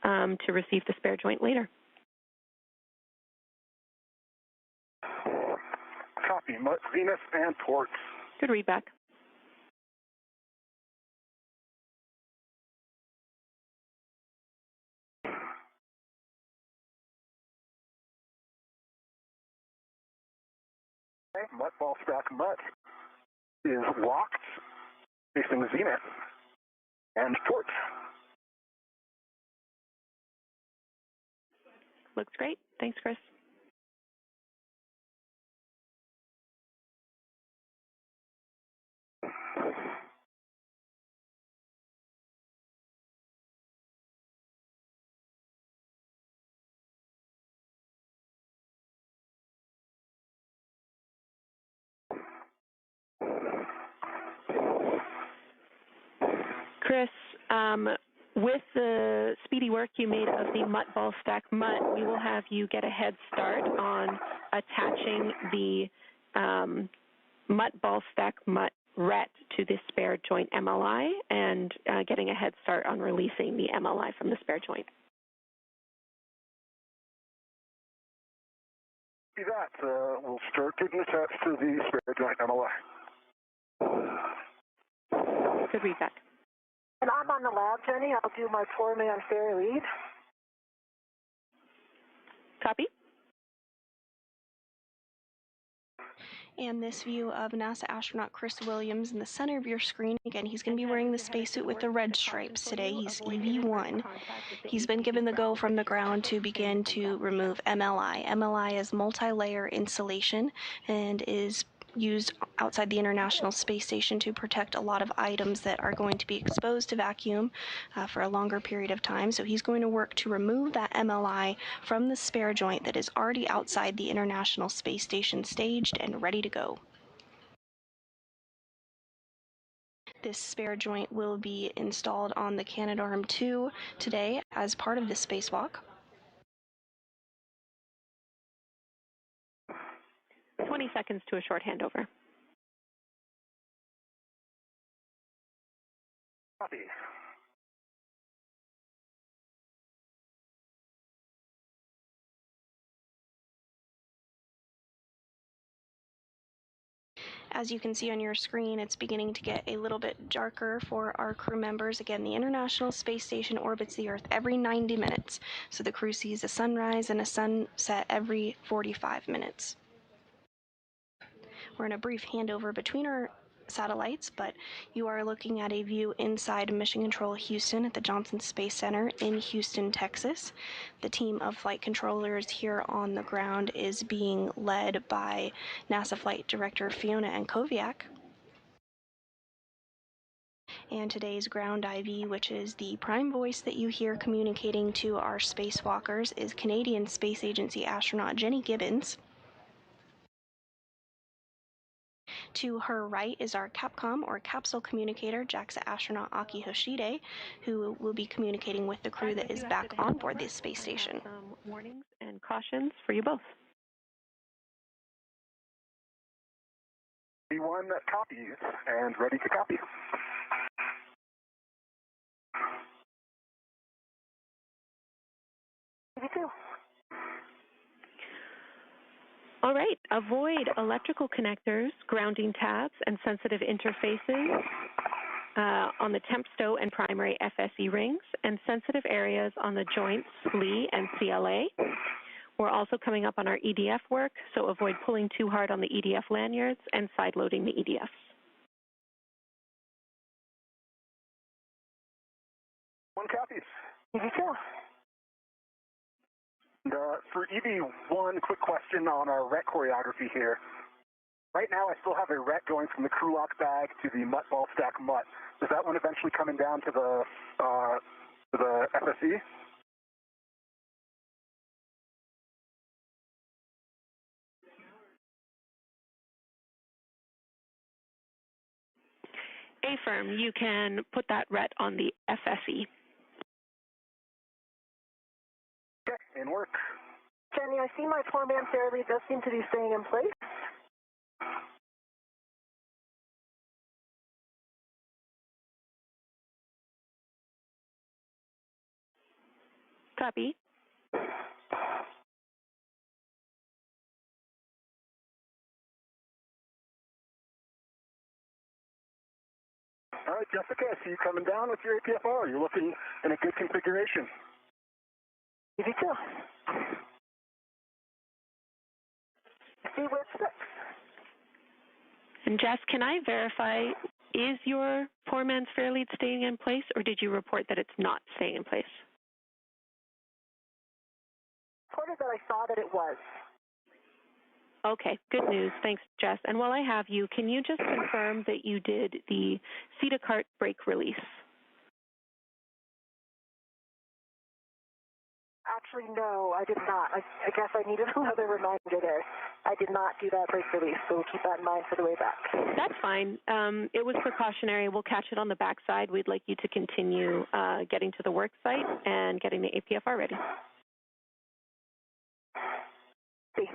to receive the spare joint later. Copy. MUT, zenith, and port. Good readback. Okay, MUT ball stack MUT is locked, facing zenith, and port. Looks great. Thanks, Chris. Chris, with the speedy work you made of the MUT ball stack MUT, we will have you get a head start on attaching the MUT ball stack MUT RET to the spare joint MLI and getting a head start on releasing the MLI from the spare joint. See that, we'll start getting attached to the spare joint MLI. Good readback. And I'm on the lab, Jenny. I'll do my 4-man ferry lead. Copy. And this view of NASA astronaut Chris Williams in the center of your screen. Again, he's going to be wearing the spacesuit with the red stripes today. He's EV1. He's been given the go from the ground to begin to remove MLI. MLI is multi-layer insulation and is used outside the International Space Station to protect a lot of items that are going to be exposed to vacuum for a longer period of time. So he's going to work to remove that MLI from the spare joint that is already outside the International Space Station, staged and ready to go. This spare joint will be installed on the Canadarm2 today as part of the spacewalk. 20 seconds to a short handover. Copy. As you can see on your screen, it's beginning to get a little bit darker for our crew members. Again, the International Space Station orbits the Earth every 90 minutes, so the crew sees a sunrise and a sunset every 45 minutes. We're in a brief handover between our satellites, but you are looking at a view inside Mission Control Houston at the Johnson Space Center in Houston, Texas. The team of flight controllers here on the ground is being led by NASA Flight Director Fiona Ankoviak. And today's ground IV, which is the prime voice that you hear communicating to our spacewalkers, is Canadian Space Agency astronaut Jenny Gibbons. To her right is our Capcom, or capsule communicator, JAXA astronaut Aki Hoshide, who will be communicating with the crew that is back on board this space station. Some warnings and cautions for you both. V1 copies and ready to copy. V2. All right, avoid electrical connectors, grounding tabs, and sensitive interfaces on the temp stow and primary FSE rings, and sensitive areas on the joints SLE and CLA. We're also coming up on our EDF work, so avoid pulling too hard on the EDF lanyards and side-loading the EDFs. One copies. V2. And, for EV1, quick question on our RET choreography here. Right now, I still have a RET going from the crew lock bag to the MUT ball stack MUT. Is that one eventually coming down to the FSE? A-firm, you can put that RET on the FSE. Okay, in work. Jenny, I see my 4-man ferry lead does seem to be staying in place. Copy. All right, Jessica, I see you coming down with your APFR. You're looking in a good configuration. You too. See where it sticks. And Jess, can I verify, is your poor man's fair lead staying in place, or did you report that it's not staying in place? Reported that I saw that it was. Okay, good news. Thanks, Jess. And while I have you, can you just confirm that you did the CETA cart brake release? Actually, no, I did not. I guess I needed another reminder there. I did not do that brake release, so keep that in mind for the way back. That's fine. It was precautionary. We'll catch it on the backside. We'd like you to continue getting to the work site and getting the APFR ready. See.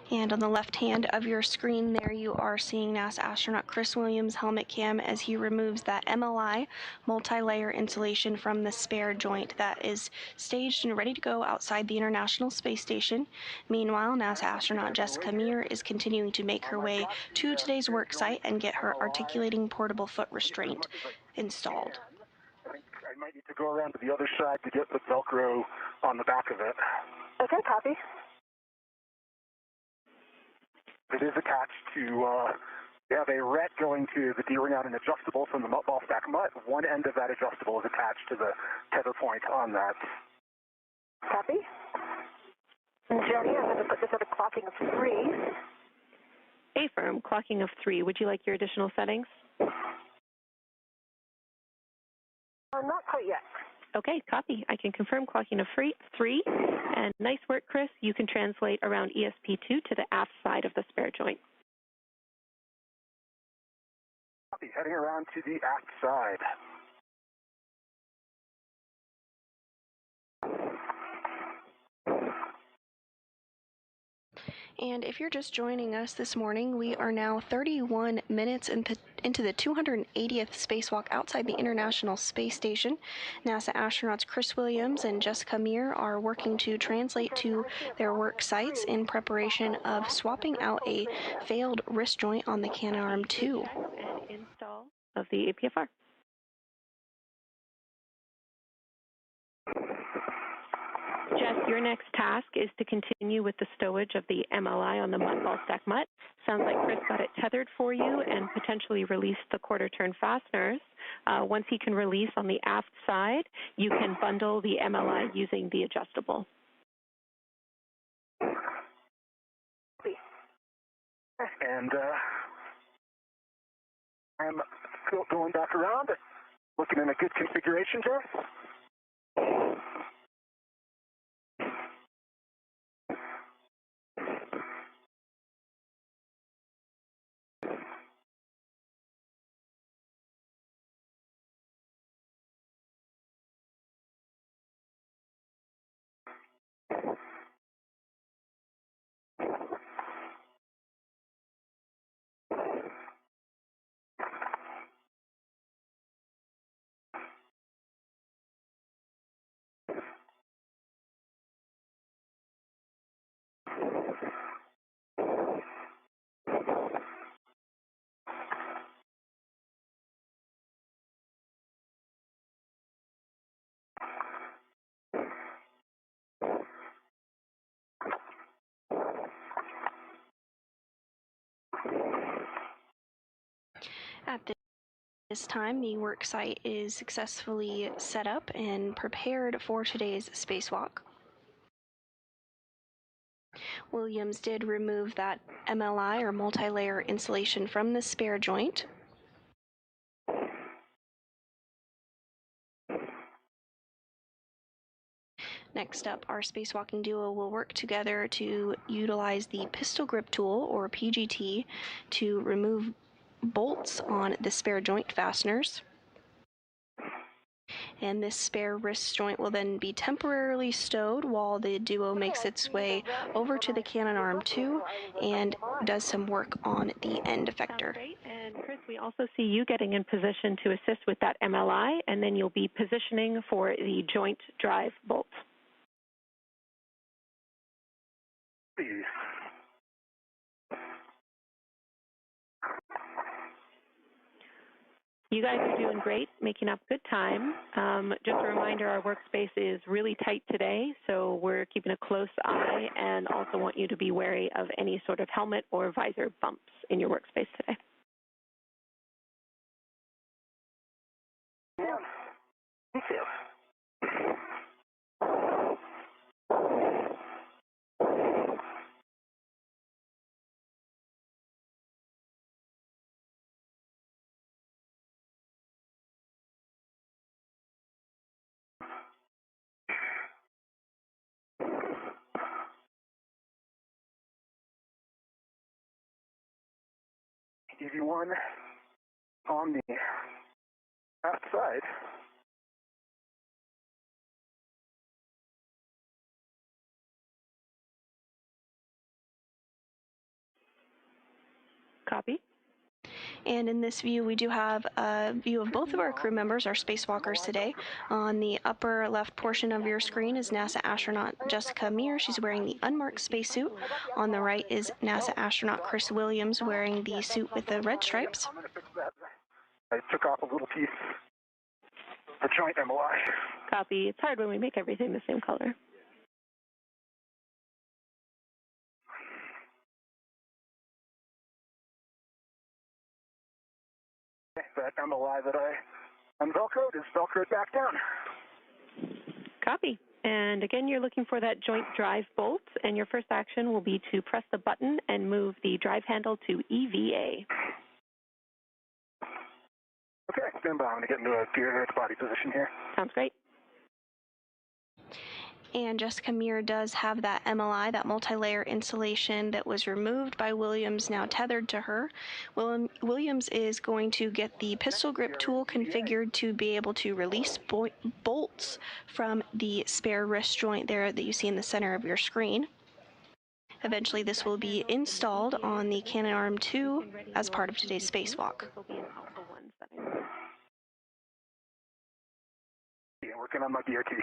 And on the left hand of your screen there, you are seeing NASA astronaut Chris Williams' helmet cam as he removes that MLI multi-layer insulation from the spare joint that is staged and ready to go outside the International Space Station. Meanwhile, NASA astronaut Jessica Meir is continuing to make her way to today's work site and get her articulating portable foot restraint installed. I think I might need to go around to the other side to get the Velcro on the back of it. Okay, copy. It is attached to, we have a ret going to the D-ring on an adjustable from the ball stack mutt. One end of that adjustable is attached to the tether point on that. Copy. And Jenny, I'm going to put this at a clocking of 3. Affirm, clocking of 3. Would you like your additional settings? Not quite yet. Okay, copy. I can confirm clocking of 3. And nice work, Chris. You can translate around ESP2 to the aft side of the spare joint. Copy. Heading around to the aft side. And if you're just joining us this morning, we are now 31 minutes into the 280th spacewalk outside the International Space Station. NASA astronauts Chris Williams and Jessica Meir are working to translate to their work sites in preparation of swapping out a failed wrist joint on the Canadarm2. And install of the APFR. Jess, your next task is to continue with the stowage of the MLI on the ball stack mutt. Sounds like Chris got it tethered for you and potentially released the quarter-turn fasteners. Once he can release on the aft side, you can bundle the MLI using the adjustable. And I'm going back around, looking in a good configuration, Jess. At this time, the work site is successfully set up and prepared for today's spacewalk. Williams did remove that MLI or multi-layer insulation from the spare joint. Next up, our spacewalking duo will work together to utilize the pistol grip tool, or PGT, to remove bolts on the spare joint fasteners. And this spare wrist joint will then be temporarily stowed while the duo makes its way over to the Canadarm2 and does some work on the end effector. And Chris, We also see you getting in position to assist with that MLI, and then you'll be positioning for the joint drive bolt. You guys are doing great, making up good time. Just a reminder, our workspace is really tight today, so we're keeping a close eye and also want you to be wary of any sort of helmet or visor bumps in your workspace today. Me too. EV1 on the aft side. Copy. And in this view, we do have a view of both of our crew members, our spacewalkers today. On the upper left portion of your screen is NASA astronaut Jessica Meir. She's wearing the unmarked spacesuit. On the right is NASA astronaut Chris Williams wearing the suit with the red stripes. I took off a little piece, the joint MOI. Copy. It's hard when we make everything the same color. That MOI that I unvelcroed is velcroed back down. Copy. And again, you're looking for that joint drive bolt, and your first action will be to press the button and move the drive handle to EVA. Okay, stand by. I'm going to get into a gear body position here. Sounds great. And Jessica Meir does have that MLI, that multi-layer insulation that was removed by Williams, now tethered to her. Williams is going to get the pistol grip tool configured to be able to release bolts from the spare wrist joint there that you see in the center of your screen. Eventually, this will be installed on the Canadarm2 as part of today's spacewalk. Yeah, working on my BRT.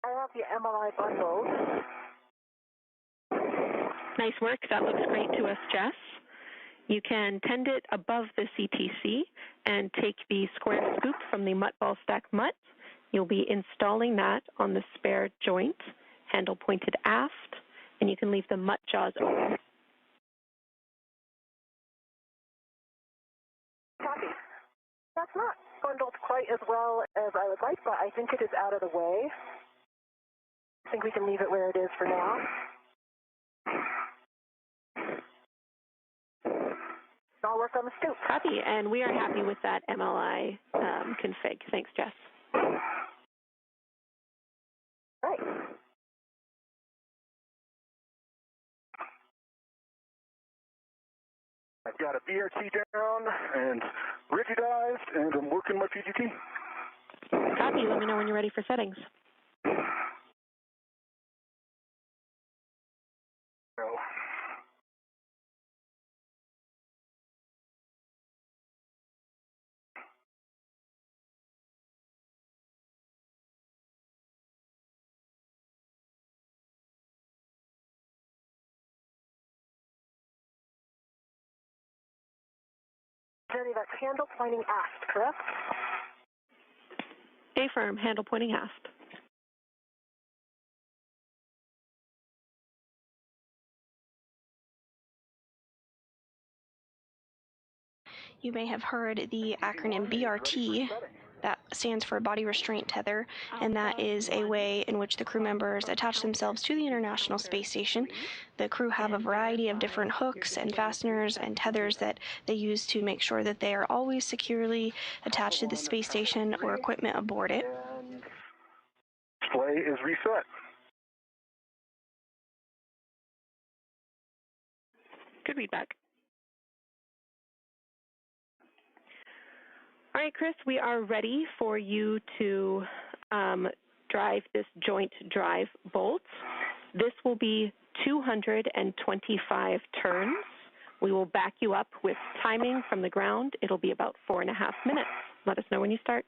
I have the MLI bundled. Nice work. That looks great to us, Jess. You can tend it above the CTC and take the square scoop from the mutt ball stack mutt. You'll be installing that on the spare joint, handle pointed aft, and you can leave the mutt jaws open. Copy. That's not bundled quite as well as I would like, but I think it is out of the way. I think we can leave it where it is for now. I'll work on the scoop. Copy, and we are happy with that MLI config. Thanks, Jess. Right. I've got a BRT down and rigidized, and I'm working my PGT. Copy. Let me know when you're ready for settings. So, Jenny, that's handle pointing aft, correct? Affirm, handle pointing aft. You may have heard the acronym BRT. That stands for Body Restraint Tether, and that is a way in which the crew members attach themselves to the International Space Station. The crew have a variety of different hooks and fasteners and tethers that they use to make sure that they are always securely attached to the space station or equipment aboard it. And display is reset. Good feedback. All right, Chris, we are ready for you to drive this joint drive bolt. This will be 225 turns. We will back you up with timing from the ground. It'll be about 4.5 minutes. Let us know when you start.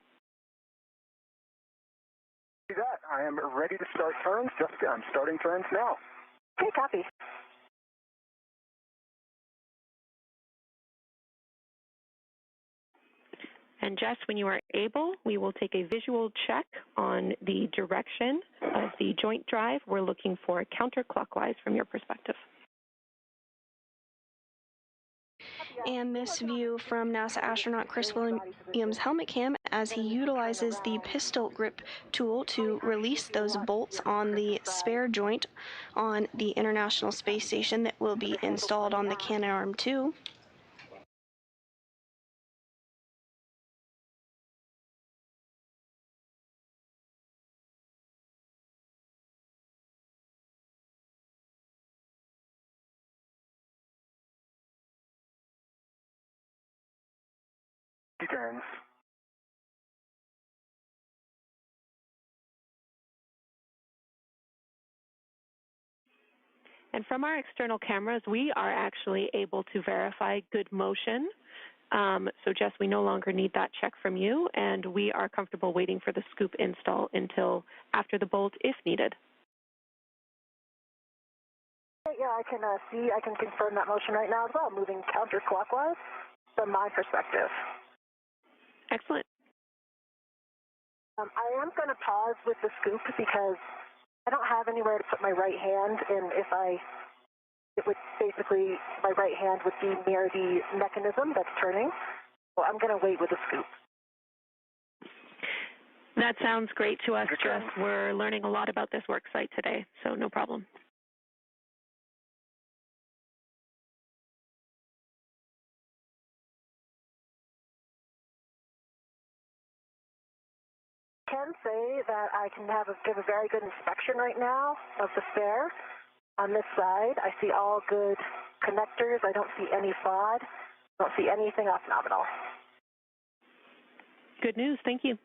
Do that. I am ready to start turns. Jessica, I'm starting turns now. Okay, copy. And Jess, when you are able, we will take a visual check on the direction of the joint drive. We're looking for counterclockwise from your perspective. And this view from NASA astronaut Chris Williams' helmet cam as he utilizes the pistol grip tool to release those bolts on the spare joint on the International Space Station that will be installed on the Canadarm2. Turns. And from our external cameras, we are actually able to verify good motion. So Jess, we no longer need that check from you, and we are comfortable waiting for the scoop install until after the bolt if needed. Yeah, I can confirm that motion right now as well, moving counterclockwise from my perspective. Excellent. I am going to pause with the scoop because I don't have anywhere to put my right hand, and it would basically, my right hand would be near the mechanism that's turning. So I'm going to wait with the scoop. That sounds great to us, Jess. We're learning a lot about this work site today, so no problem. I can say that I can give a very good inspection right now of the spare. On this side, I see all good connectors. I don't see any fraud. I don't see anything off nominal. Good news. Thank you.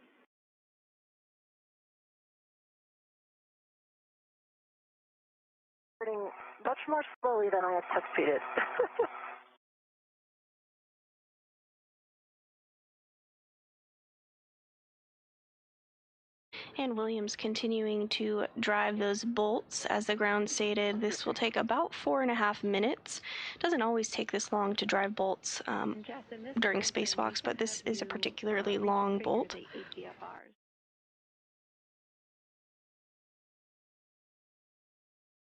Turning much more slowly than I anticipated. And Williams continuing to drive those bolts. As the ground stated, this will take about 4.5 minutes. Doesn't always take this long to drive bolts during spacewalks, but this is a particularly long bolt.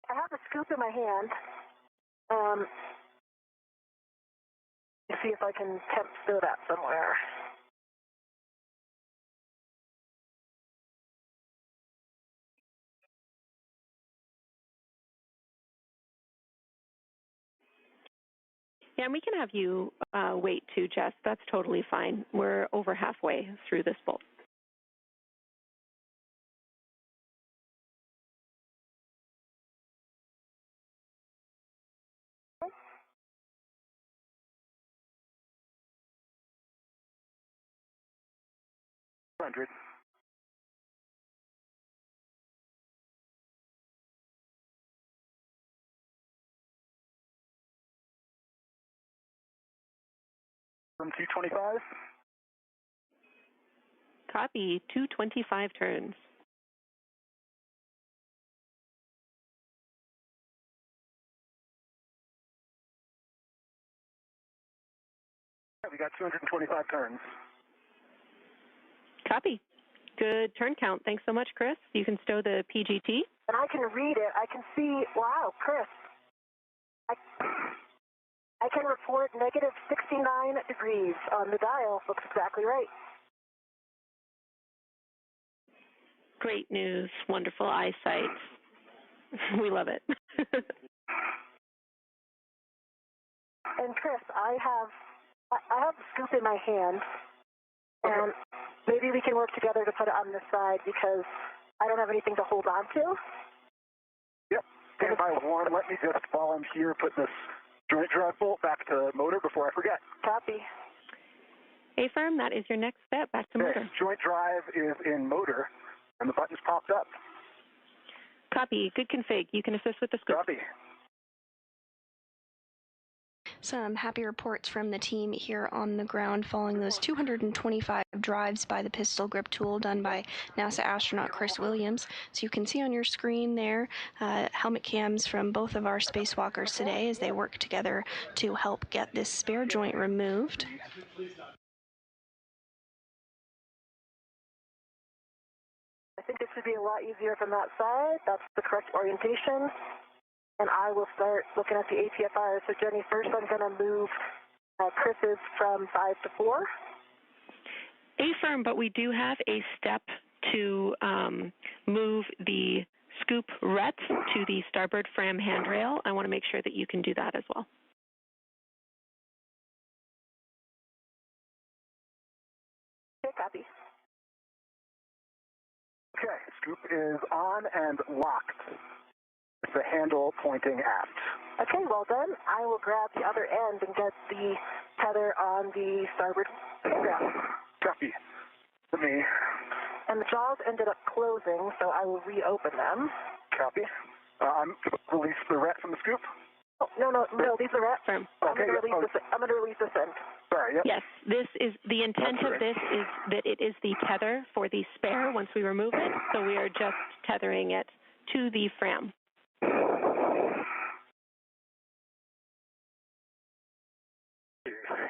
I have a scoop in my hand. Let's see if I can fill that somewhere. Yeah, and we can have you wait too, Jess. That's totally fine. We're over halfway through this bolt. From 225. Copy. 225 turns. We got 225 turns. Copy. Good turn count. Thanks so much, Chris. You can stow the PGT. And I can read it. I can see, wow, Chris. I can report negative 69 degrees on the dial. Looks exactly right. Great news. Wonderful eyesight. We love it. And Chris, I have the scoop in my hand, and maybe we can work together to put it on this side because I don't have anything to hold on to. Yep. Stand by one. Let me just volunteer put this joint drive bolt back to motor before I forget. Copy. A-firm, that is your next step. Back to motor. Joint drive is in motor, and the button's popped up. Copy. Good config. You can assist with the scoop. Copy. Some happy reports from the team here on the ground following those 225 drives by the pistol grip tool done by NASA astronaut Chris Williams. So you can see on your screen there helmet cams from both of our spacewalkers today as they work together to help get this spare joint removed. I think this would be a lot easier from that side. That's the correct orientation. And I will start looking at the ATFR. So Jenny, first I'm going to move Chris's from 5 to 4. A-firm, but we do have a step to move the scoop ret to the starboard fram handrail. I want to make sure that you can do that as well. Okay, copy. Okay, scoop is on and locked. It's the handle pointing aft. Okay, well done. I will grab the other end and get the tether on the starboard handrail. Copy. Let me. And the jaws ended up closing, so I will reopen them. Copy. I'm release the ret from the scoop. Oh, no, these are ret. Firm. I'm going to release this end. Sorry. Yep. Yes, this is the intent of this is that it is the tether for the spare once we remove it. So we are just tethering it to the fram.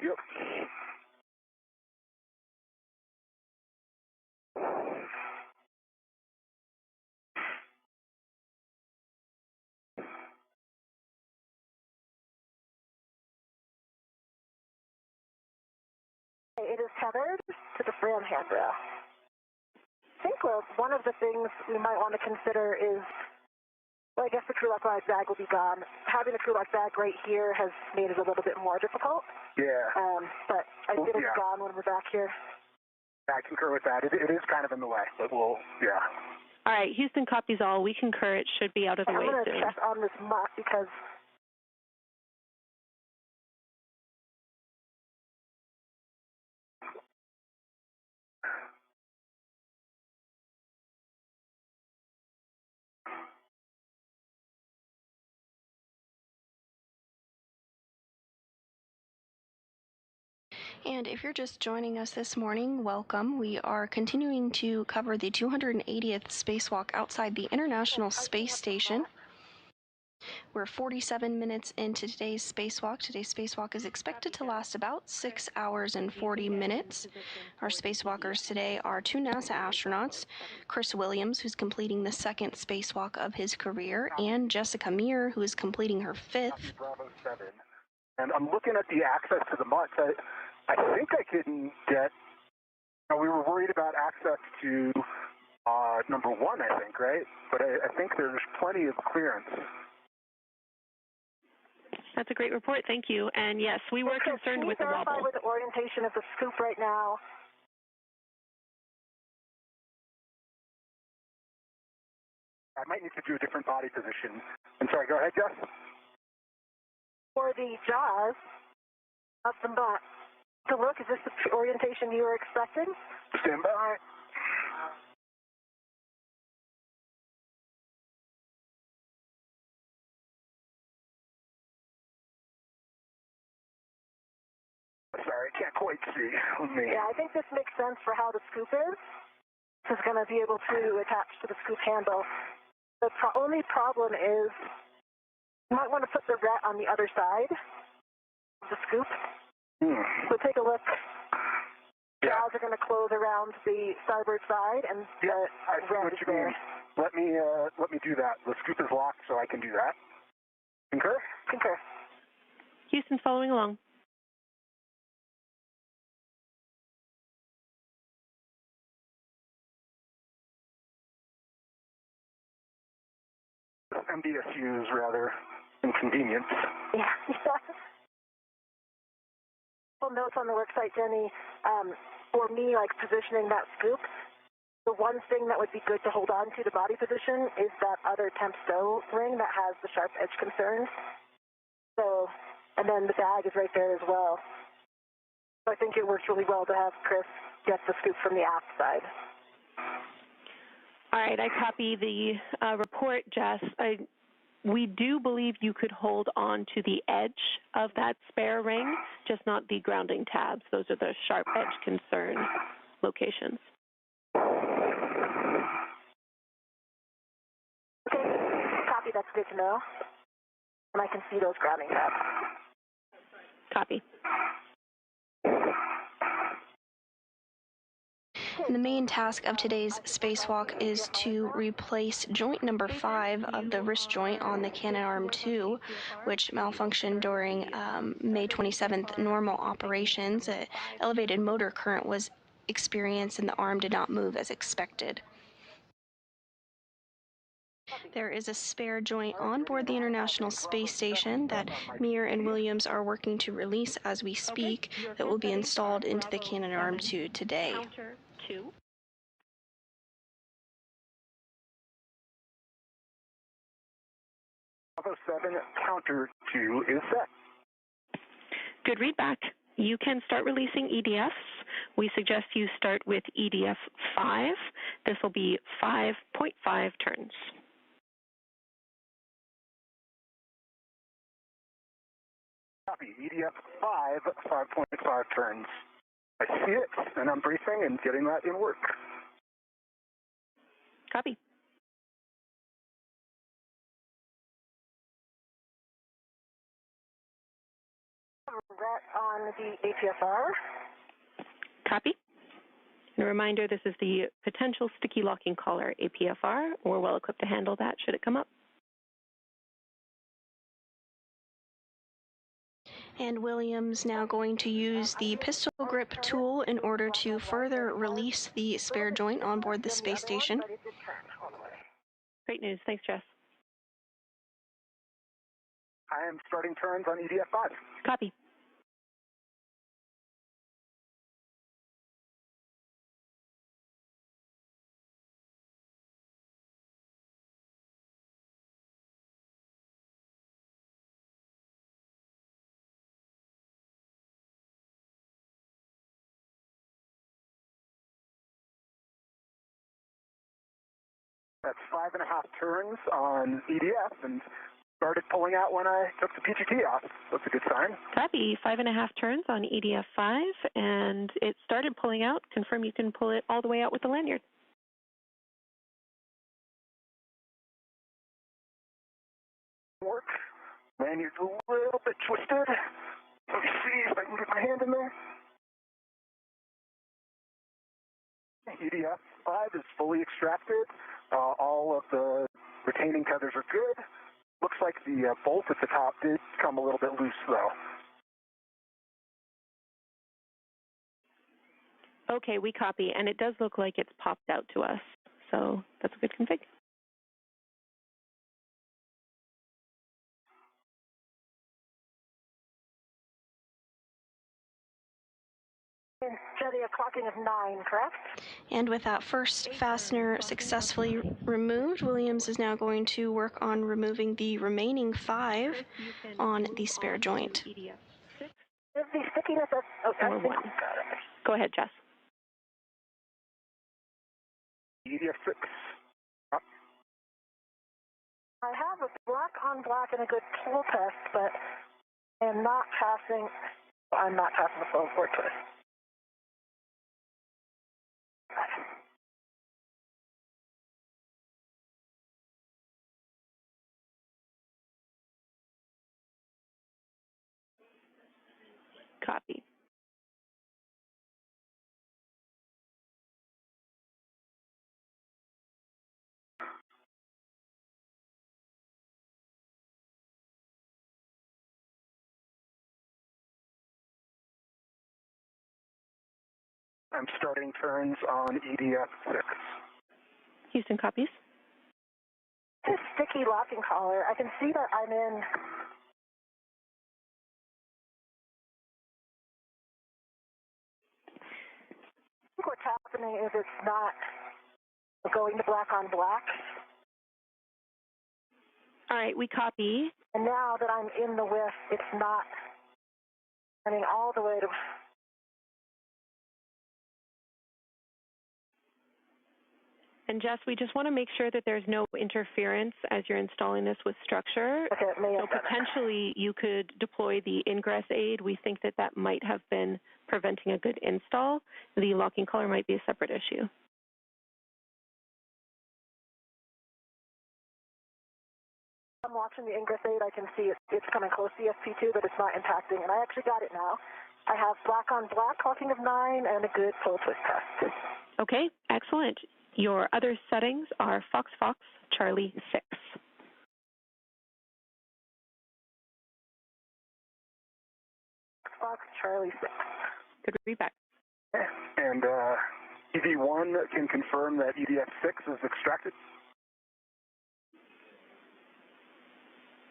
Yep. It is tethered to the fram handrail. I think one of the things we might want to consider is, well, I guess the crew lock bag will be gone. Having the crew lock bag right here has made it a little bit more difficult. Yeah. But I think it's gone when we're back here. I concur with that. It is kind of in the way, but we'll, yeah. All right, Houston copies all. We concur. It should be out of the way soon. I'm going to check on this mutt because And if you're just joining us this morning, welcome. We are continuing to cover the 280th spacewalk outside the International Space Station. We're 47 minutes into today's spacewalk. Today's spacewalk is expected to last about 6 hours and 40 minutes. Our spacewalkers today are two NASA astronauts, Chris Williams, who's completing the second spacewalk of his career, and Jessica Meir, who is completing her fifth. Bravo 7. And I'm looking at the access to the mutts. I think I can get, we were worried about access to number 1, I think, right? But I think there's plenty of clearance. That's a great report. Thank you. And yes, we were concerned with the wobble. Can you verify with the orientation of the scoop right now? I might need to do a different body position. I'm sorry, go ahead, Jess. For the jaws of the butt. So look, is this the orientation you were expecting? Stand by. Sorry, I can't quite see. Yeah, I think this makes sense for how the scoop is. This is going to be able to attach to the scoop handle. The only problem is you might want to put the ret on the other side of the scoop. So take a look. Jaws are going to close around the starboard side, and I see what you mean. Let me do that. The scoop is locked, so I can do that. Concur? Concur. Houston's following along. MDSU is rather inconvenient. Yeah. Well, notes on the worksite, Jenny. For me, like positioning that scoop, the one thing that would be good to hold on to the body position is that other temp stow ring that has the sharp edge concerns. So, and then the bag is right there as well. So I think it works really well to have Chris get the scoop from the aft side. All right, I copy the report, Jess. We do believe you could hold on to the edge of that spare ring, just not the grounding tabs. Those are the sharp edge concern locations. Okay, copy, that's good to know. And I can see those grounding tabs. Copy. And the main task of today's spacewalk is to replace joint number 5 of the wrist joint on the Canadarm2, which malfunctioned during May 27th normal operations. An elevated motor current was experienced and the arm did not move as expected. There is a spare joint on board the International Space Station that Meir and Williams are working to release as we speak that will be installed into the Canadarm2 today. Counter 2. Bravo 7 counter 2 is set. Good readback. You can start releasing EDFs. We suggest you start with EDF 5. This will be 5.5 turns. Copy. EDF 5.5 turns. I see it, and I'm briefing and getting that in work. Copy. On the APSR. Copy. And a reminder, this is the potential sticky locking collar APFR. We're well equipped to handle that should it come up. And Williams now going to use the pistol grip tool in order to further release the spare joint on board the space station. Great news. Thanks, Jess. I am starting turns on EDF 5. Copy. That's 5.5 turns on EDF and started pulling out when I took the PGT off. That's a good sign. Copy. 5.5 turns on EDF 5, and it started pulling out. Confirm you can pull it all the way out with the lanyard. Work. Lanyard's a little bit twisted. Let me see if I can get my hand in there. EDF 5 is fully extracted. All of the retaining tethers are good. Looks like the bolt at the top did come a little bit loose, though. Okay, we copy, and it does look like it's popped out to us. So that's a good config. Jenny, a clocking of 9, correct? And with that first fastener successfully removed, Williams is now going to work on removing the remaining 5 on the spare joint. Is the stickiness of... Oh, I think we got it. Go ahead, Jess. EDF 6. I have a black on black and a good pull test, but I'm not passing the phone port test. Copy. I'm starting turns on EDF 6. Houston copies. This sticky locking collar, I can see that I'm in. I think what's happening is it's not going to black on black. All right, we copy. And now that I'm in the whiff, it's not running all the way to. And Jess, we just want to make sure that there's no interference as you're installing this with structure. Okay, it may So have done it. potentially you could deploy the ingress aid. We think that that might have been preventing a good install. The locking collar might be a separate issue. I'm watching the ingress aid. I can see it's coming close to ESP2, but it's not impacting. And I actually got it now. I have black on black locking of 9 and a good pull twist test. Okay, excellent. Your other settings are Fox Fox Charlie 6. Fox Charlie 6. Good readback. And EV1 can confirm that EDF 6 is extracted.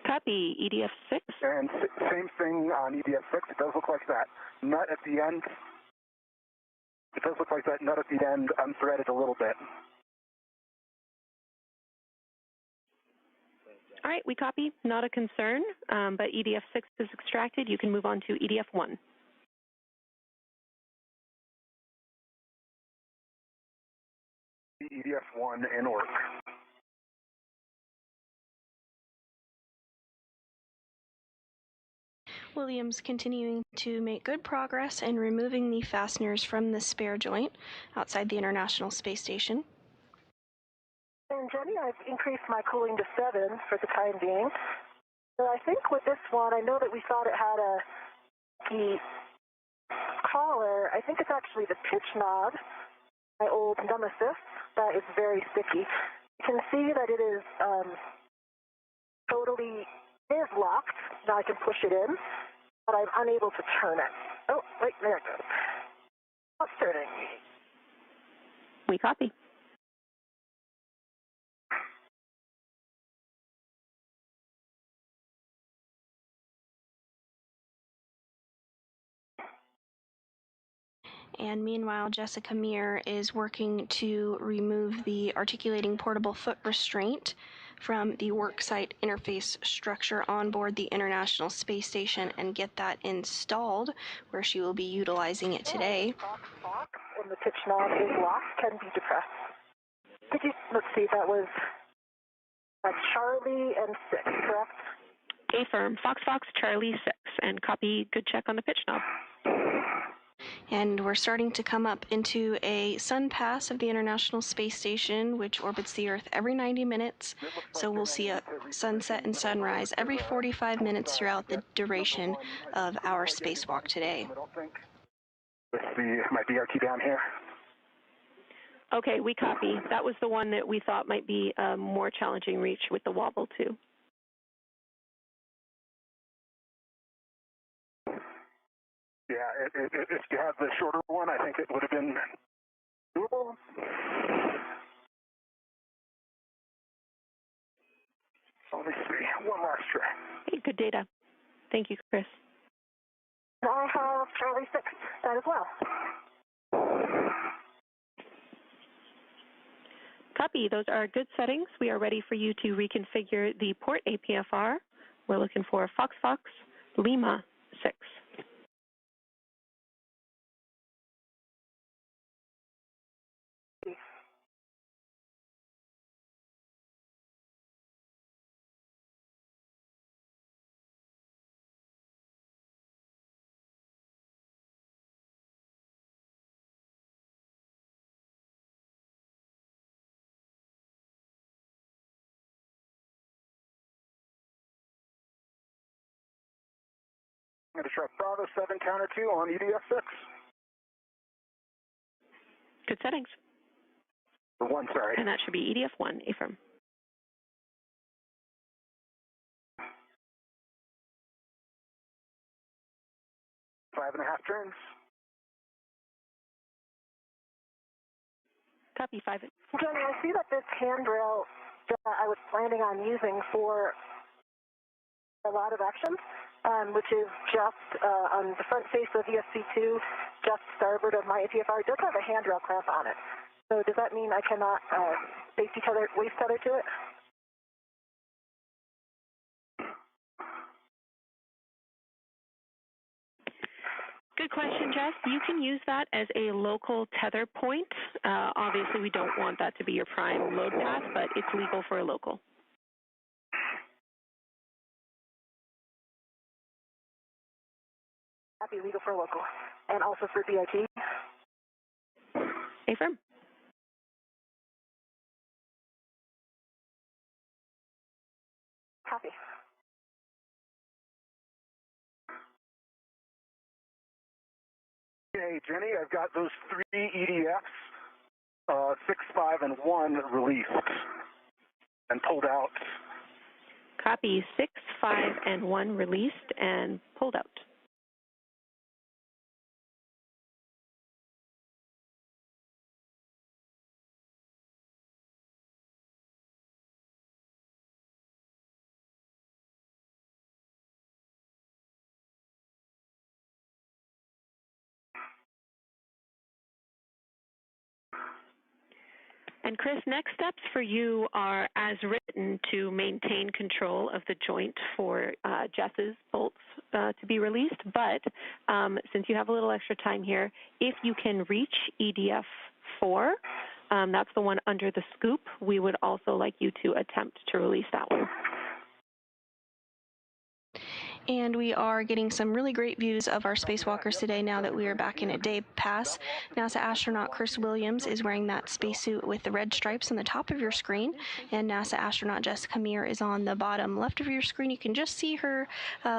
Copy, EDF 6. And same thing on EDF 6. It does look like that nut at the end. It does look like that nut at the end unthreaded a little bit. All right, we copy. Not a concern, but EDF 6 is extracted. You can move on to EDF 1. EDF 1 in work. Williams continuing to make good progress in removing the fasteners from the spare joint outside the International Space Station. And Jenny, I've increased my cooling to 7 for the time being. But I think with this one, I know that we thought it had a key collar. I think it's actually the pitch knob, my old nemesis, that is very sticky. You can see that it is locked. Now I can push it in, but I'm unable to turn it. Oh, wait, there it goes. It's turning. We copy. And meanwhile, Jessica Meir is working to remove the articulating portable foot restraint from the worksite interface structure on board the International Space Station and get that installed, where she will be utilizing it today. When the pitch knob is locked, can be depressed. Did you, let's see, that was Charlie and 6, correct? Affirm, Fox Fox Charlie 6, and copy, good check on the pitch knob. And we're starting to come up into a sun pass of the International Space Station, which orbits the Earth every 90 minutes. So we'll see a sunset and sunrise every 45 minutes throughout the duration of our spacewalk today. With my BRT down here. Okay, we copy. That was the one that we thought might be a more challenging reach with the wobble, too. Yeah, if you had the shorter one, I think it would have been doable. So let me see. One last try. Hey, good data. Thank you, Chris. I have Charlie 6, that as well. Copy. Those are good settings. We are ready for you to reconfigure the port APFR. We're looking for Fox Fox Lima 6. I'm going to try Bravo 7 counter 2 on EDF 6. Good settings. Or 1, sorry. And that should be EDF 1, Affirm. Five and a half turns. Copy 5. Johnny, I see that this handrail that I was planning on using for a lot of actions, which is just on the front face of ESP2, just starboard of my ATFR, does have a handrail clamp on it. So does that mean I cannot waist tether to it? Good question, Jess. You can use that as a local tether point. Obviously, we don't want that to be your prime load path, but it's legal for a local. That'd be legal for a local. And also for BIT? Affirm. Copy. Okay, Jenny, I've got those 3 EDFs, 6, 5, and 1 released and pulled out. Copy 6, 5, and 1 released and pulled out. And Chris, next steps for you are, as written, to maintain control of the joint for Jess's bolts to be released. But since you have a little extra time here, if you can reach EDF 4, that's the one under the scoop, we would also like you to attempt to release that one. And we are getting some really great views of our spacewalkers today now that we are back in a day pass. NASA astronaut Chris Williams is wearing that spacesuit with the red stripes on the top of your screen, and NASA astronaut Jessica Meir is on the bottom left of your screen. You can just see her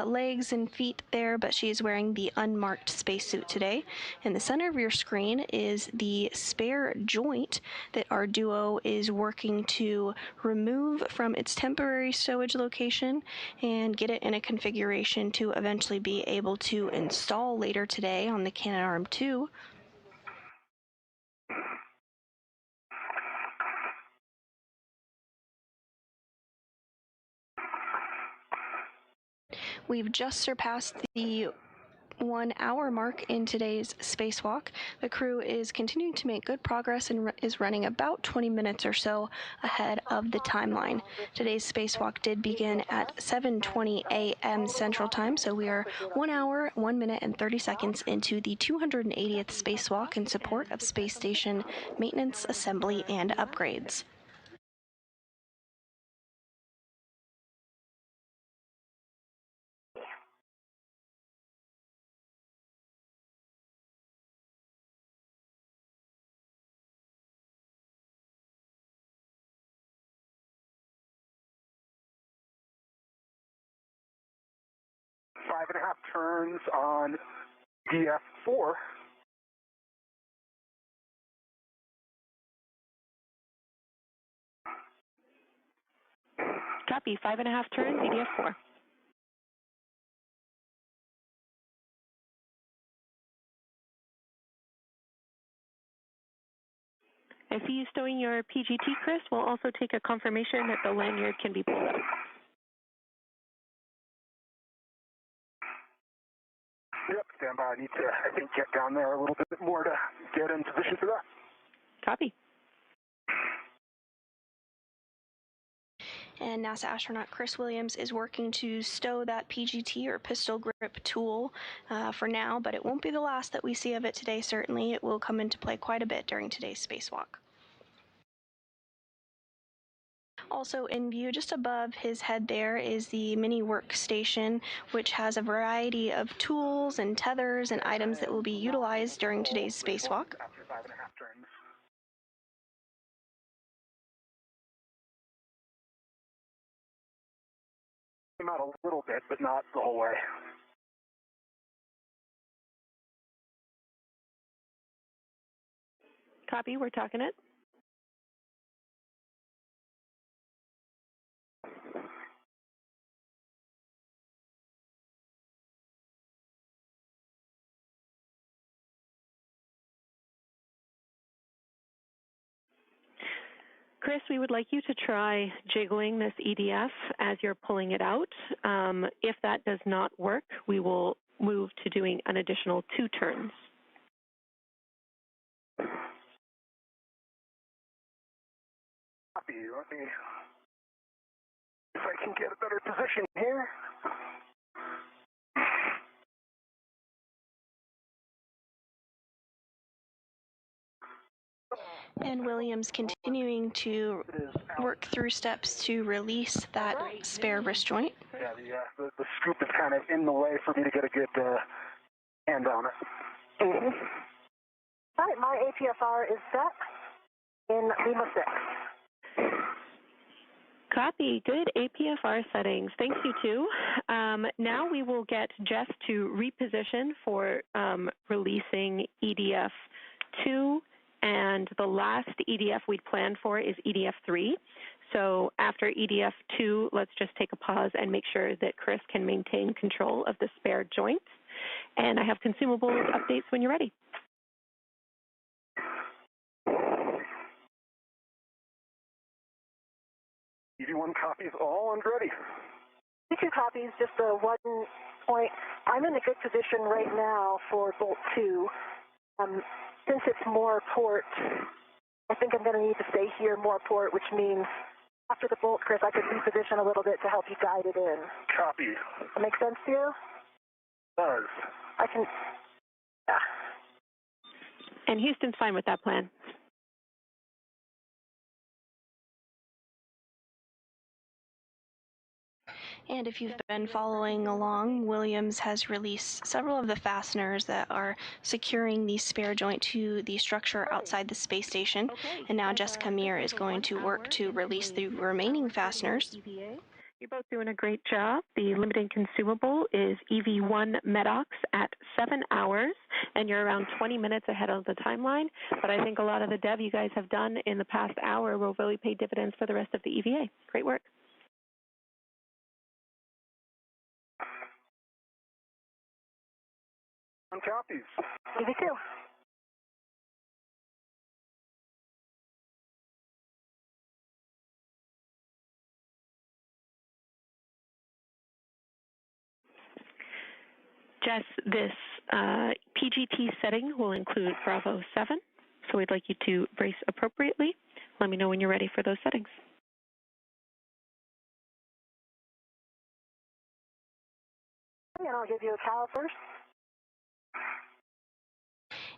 legs and feet there, but she is wearing the unmarked spacesuit today. In the center of your screen is the spare joint that our duo is working to remove from its temporary stowage location and get it in a configuration to eventually be able to install later today on the Canadarm2. We've just surpassed the 1 hour mark in today's spacewalk. The crew is continuing to make good progress and is running about 20 minutes or so ahead of the timeline. Today's spacewalk did begin at 7:20 a.m. Central Time, so we are 1 hour, 1 minute, and 30 seconds into the 280th spacewalk in support of space station maintenance, assembly, and upgrades. Five and a half turns on DF4. Copy 5.5 turns, EDF 4. I see you stowing your PGT, Chris. We'll also take a confirmation that the lanyard can be pulled out. Yep, stand by. I need to, I think, get down there a little bit more to get in position for that. Copy. And NASA astronaut Chris Williams is working to stow that PGT or pistol grip tool for now, but it won't be the last that we see of it today, certainly. It will come into play quite a bit during today's spacewalk. Also in view just above his head there is the mini workstation, which has a variety of tools and tethers and items that will be utilized during today's spacewalk. After 5.5 turns. Came out a little bit, but not the whole way. Copy, we're talking it. Chris, we would like you to try jiggling this EDF as you're pulling it out. If that does not work, we will move to doing an additional 2 turns. Copy. Let me, if I can get a better position here. And Williams continuing to work through steps to release that spare wrist joint. Yeah, the scoop is kind of in the way for me to get a good hand on it. Mm-hmm. All right, my APFR is set in Lima 6. Copy. Good APFR settings. Thank you, too. Now we will get Jess to reposition for releasing EDF 2, and the last EDF we'd planned for is EDF 3. So after EDF 2, let's just take a pause and make sure that Chris can maintain control of the spare joint. And I have consumables updates when you're ready. ED1 copies all and ready. ED2 copies, just a 1 point. I'm in a good position right now for bolt 2. Since it's more port, I think I'm going to need to stay here more port, which means after the bolt, Chris, I could reposition a little bit to help you guide it in. Copy. That make sense to you? Does. I can, yeah. And Houston's fine with that plan. And if you've been following along, Williams has released several of the fasteners that are securing the spare joint to the structure outside the space station. And now Jessica Meir is going to work to release the remaining fasteners. You're both doing a great job. The limiting consumable is EV1 MEDOX at 7 hours, and you're around 20 minutes ahead of the timeline. But I think a lot of the dev you guys have done in the past hour will really pay dividends for the rest of the EVA. Great work. On copies. EV2. Jess, this PGT setting will include Bravo 7, so we'd like you to brace appropriately. Let me know when you're ready for those settings. And I'll give you a calipers.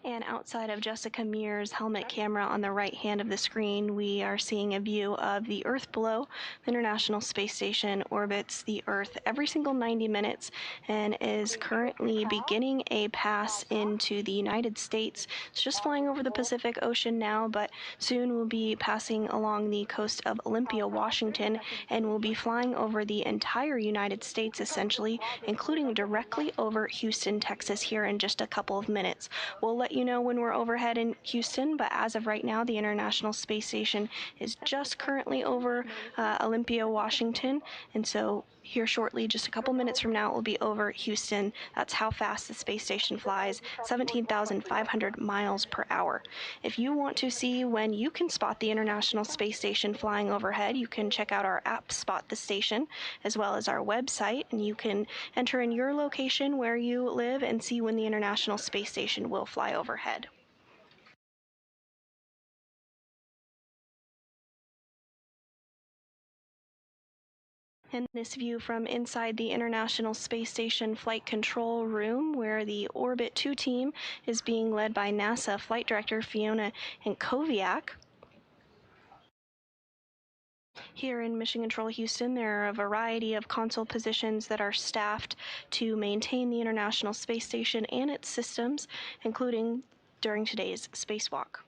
And outside of Jessica Meir's helmet camera on the right hand of the screen, we are seeing a view of the Earth below. The International Space Station orbits the Earth every single 90 minutes and is currently beginning a pass into the United States. It's just flying over the Pacific Ocean now, but soon will be passing along the coast of Olympia, Washington, and will be flying over the entire United States, essentially, including directly over Houston, Texas, here in just a couple of minutes. We'll let you know when we're overhead in Houston, but as of right now, the International Space Station is just currently over Olympia, Washington, and so here shortly, just a couple minutes from now, it will be over Houston. That's how fast the space station flies, 17,500 miles per hour. If you want to see when you can spot the International Space Station flying overhead, you can check out our app, Spot the Station, as well as our website, and you can enter in your location where you live and see when the International Space Station will fly overhead. And this view from inside the International Space Station Flight Control Room, where the Orbit 2 team is being led by NASA Flight Director Fiona Koviak. Here in Mission Control Houston, there are a variety of console positions that are staffed to maintain the International Space Station and its systems, including during today's spacewalk.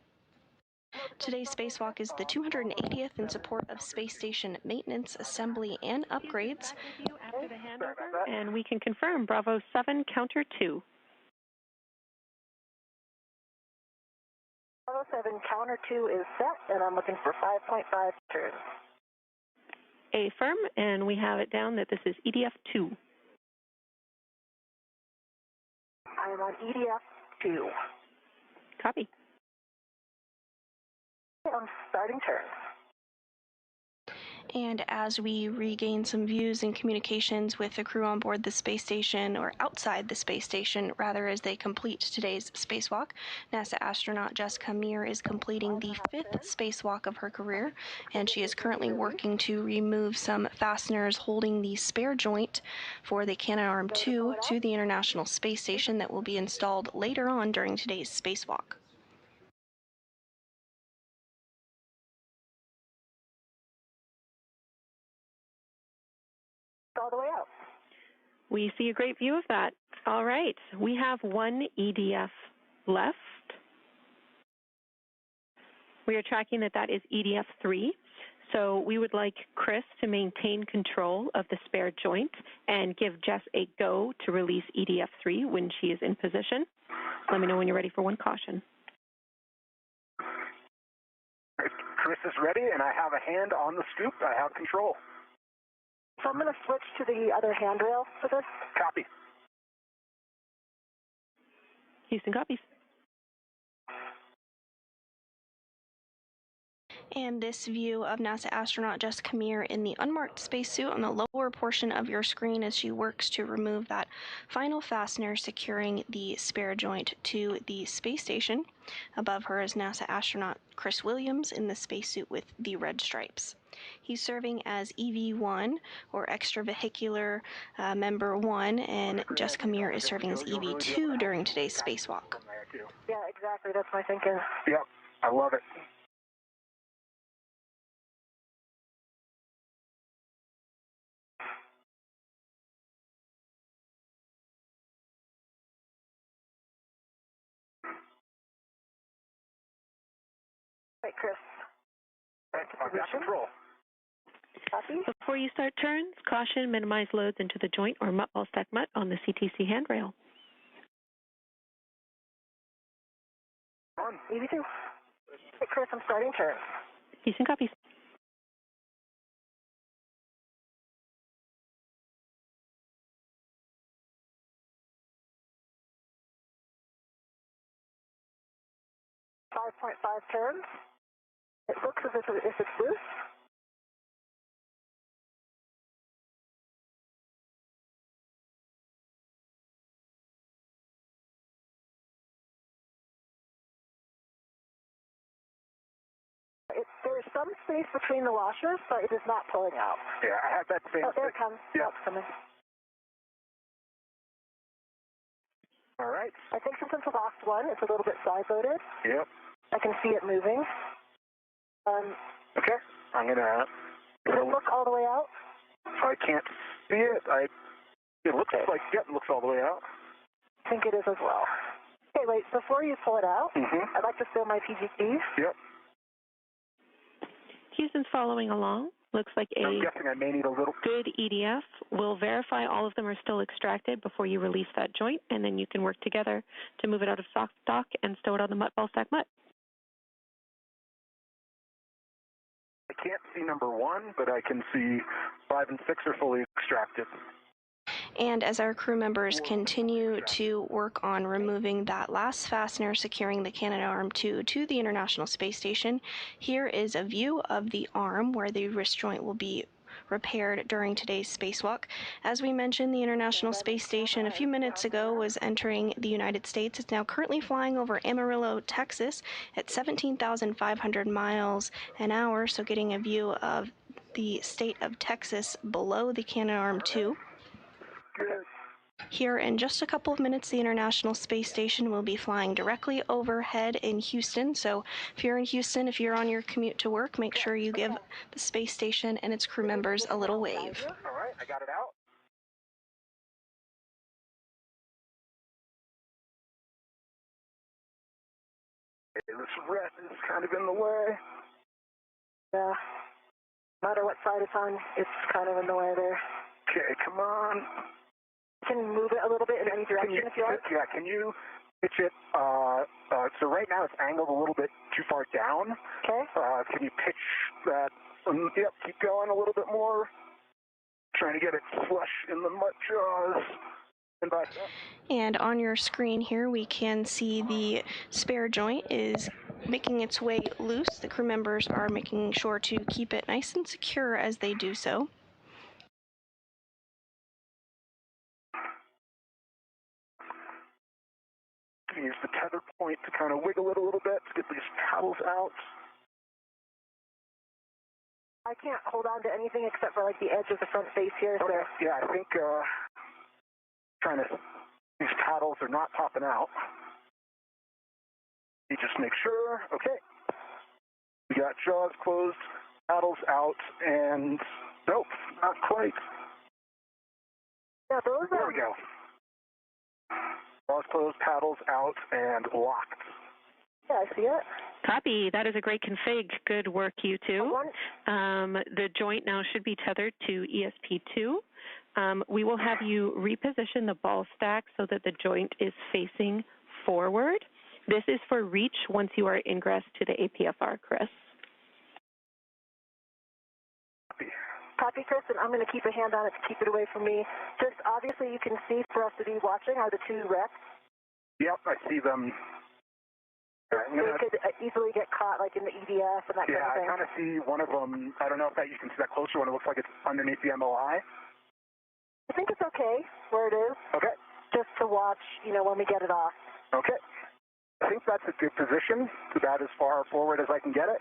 Today's spacewalk is the 280th in support of space station maintenance, assembly, and upgrades. After the handover, and we can confirm Bravo 7, counter 2. Bravo 7, counter 2 is set, and I'm looking for 5.5 turns. Affirm, and we have it down that this is EDF 2. I am on EDF 2. Copy. I'm starting turn. And as we regain some views and communications with the crew on board the space station, or outside the space station, rather, as they complete today's spacewalk, NASA astronaut Jessica Meir is completing the 5th spacewalk of her career, and she is currently working to remove some fasteners holding the spare joint for the Canadarm2 to the International Space Station that will be installed later on during today's spacewalk. All the way out. We see a great view of that. All right, we have one EDF left. We are tracking that is EDF 3. So we would like Chris to maintain control of the spare joint and give Jess a go to release EDF 3 when she is in position. Let me know when you're ready for one caution. Chris is ready, and I have a hand on the scoop. I have control. So I'm going to switch to the other handrail for this. Copy. Houston copies. And this view of NASA astronaut Jessica Meir in the unmarked spacesuit on the lower portion of your screen as she works to remove that final fastener securing the spare joint to the space station. Above her is NASA astronaut Chris Williams in the spacesuit with the red stripes. He's serving as EV1, or extravehicular member 1, and Jessica Meir is serving as EV2 during today's spacewalk. Yeah, exactly. That's my thinking. Yep, I love it. Right, Chris. I've got control. Copy. Before you start turns, caution, minimize loads into the joint or mutt ball stack mutt on the CTC handrail. On. EV2. Hey, Chris, I'm starting turn. Houston copies. .5 turns. It looks as if it's loose. There's some space between the washers, but it is not pulling out. Yeah, I have that same. Oh, there it comes. Yeah. Oh, it's coming. All right. I think since it's the last one, it's a little bit side-loaded. Yep. I can see it moving. Okay. I'm gonna. Does it look all the way out? I can't see it. It looks like it looks all the way out. I think it is as well. Okay, wait. Before you pull it out, I'd like to fill my PGPs. Yep. Houston's following along. Looks like I'm guessing I may need a little. good EDF. We'll verify all of them are still extracted before you release that joint, and then you can work together to move it out of stock and stow it on the mutt ball stack mutt. I can't see number 1, but I can see 5 and 6 are fully extracted. And as our crew members continue to work on removing that last fastener securing the Canadarm2 to the International Space Station, here is a view of the arm where the wrist joint will be repaired during today's spacewalk. As we mentioned, the International Space Station a few minutes ago was entering the United States. It's now currently flying over Amarillo, Texas at 17,500 miles an hour, so getting a view of the state of Texas below the Canadarm2. Here in just a couple of minutes, the International Space Station will be flying directly overhead in Houston. So if you're in Houston, if you're on your commute to work, make sure you give the space station and its crew members a little wave. All right, I got it out. This red is kind of in the way. Yeah. No matter what side it's on, it's kind of in the way there. Okay, come on. You can move it a little bit in any direction if you like. Yeah, can you pitch it? So right now it's angled a little bit too far down. Okay. Can you pitch that? Yep, keep going a little bit more. Trying to get it flush in the mutt jaws. And on your screen here, we can see the spare joint is making its way loose. The crew members are making sure to keep it nice and secure as they do so. Use the tether point to kind of wiggle it a little bit to get these paddles out. I can't hold on to anything except for like the edge of the front face here. Okay. Yeah, I think these paddles are not popping out. You just make sure. Okay. We got jaws closed, paddles out, and nope, not quite. Yeah, those There we go. Jaws closed, paddles out, and locked. Yeah, I see it. Copy. That is a great config. Good work, you two. The joint now should be tethered to ESP2. We will have you reposition the ball stack so that the joint is facing forward. This is for reach once you are ingress to the APFR, Chris. Copy, Chris, and I'm going to keep a hand on it to keep it away from me. Just obviously you can see for us to be watching are the two wrecks. Yep, I see them. They could easily get caught like in the EDF and that kind of thing. Yeah, I kind of see one of them. I don't know if you can see that closer one. It looks like it's underneath the MOI. I think it's okay where it is. Okay. Just to watch, when we get it off. Okay. I think that's a good position. About as far forward as I can get it.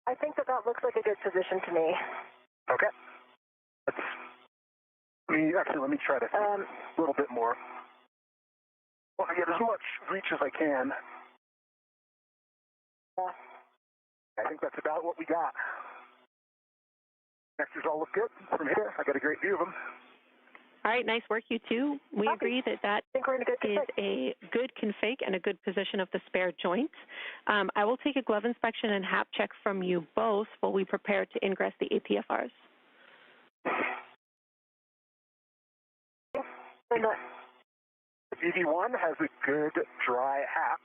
I think that looks like a good position to me. Okay. Let me try to see a little bit more. Well, I get as much reach as I can. Yeah. I think that's about what we got. Vectors all look good from here. I got a great view of them. All right, nice work, you two. We agree that is a good config and a good position of the spare joint. I will take a glove inspection and HAP check from you both while we prepare to ingress the APFRs. BD1 has a good dry HAP.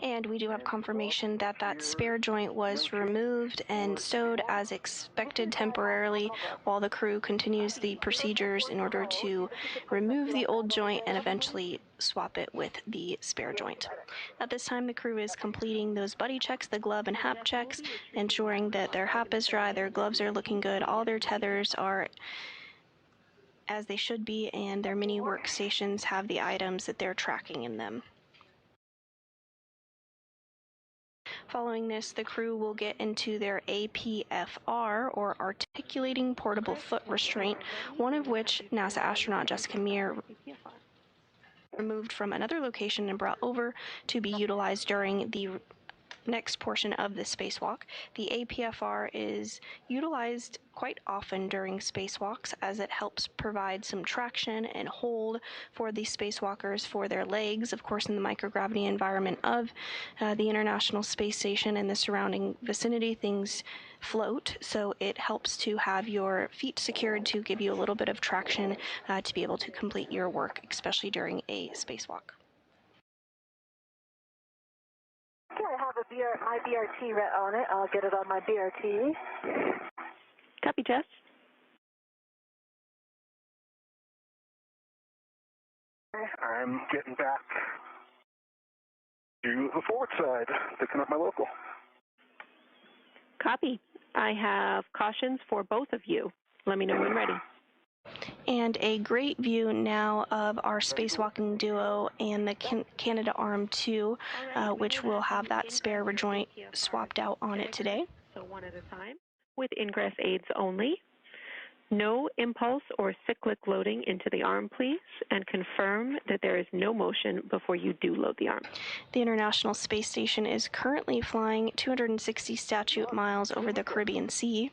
And we do have confirmation that that spare joint was removed and stowed as expected temporarily while the crew continues the procedures in order to remove the old joint and eventually swap it with the spare joint. At this time, the crew is completing those buddy checks, the glove and HAP checks, ensuring that their HAP is dry, their gloves are looking good, all their tethers are as they should be, and their mini workstations have the items that they're tracking in them. Following this, the crew will get into their APFR, or Articulating Portable Foot Restraint, one of which NASA astronaut Jessica Meir removed from another location and brought over to be utilized during the next portion of the spacewalk. The APFR is utilized quite often during spacewalks as it helps provide some traction and hold for the spacewalkers for their legs. Of course, in the microgravity environment of the International Space Station and the surrounding vicinity, things float, so it helps to have your feet secured to give you a little bit of traction to be able to complete your work, especially during a spacewalk. I have my BRT on it. I'll get it on my BRT. Copy, Jess. I'm getting back to the forward side, picking up my local. Copy. I have cautions for both of you. Let me know when ready. And a great view now of our spacewalking duo and the Canadarm2, which will have that spare joint swapped out on it today. So one at a time, with ingress aids only. No impulse or cyclic loading into the arm, please, and confirm that there is no motion before you do load the arm. The International Space Station is currently flying 260 statute miles over the Caribbean Sea.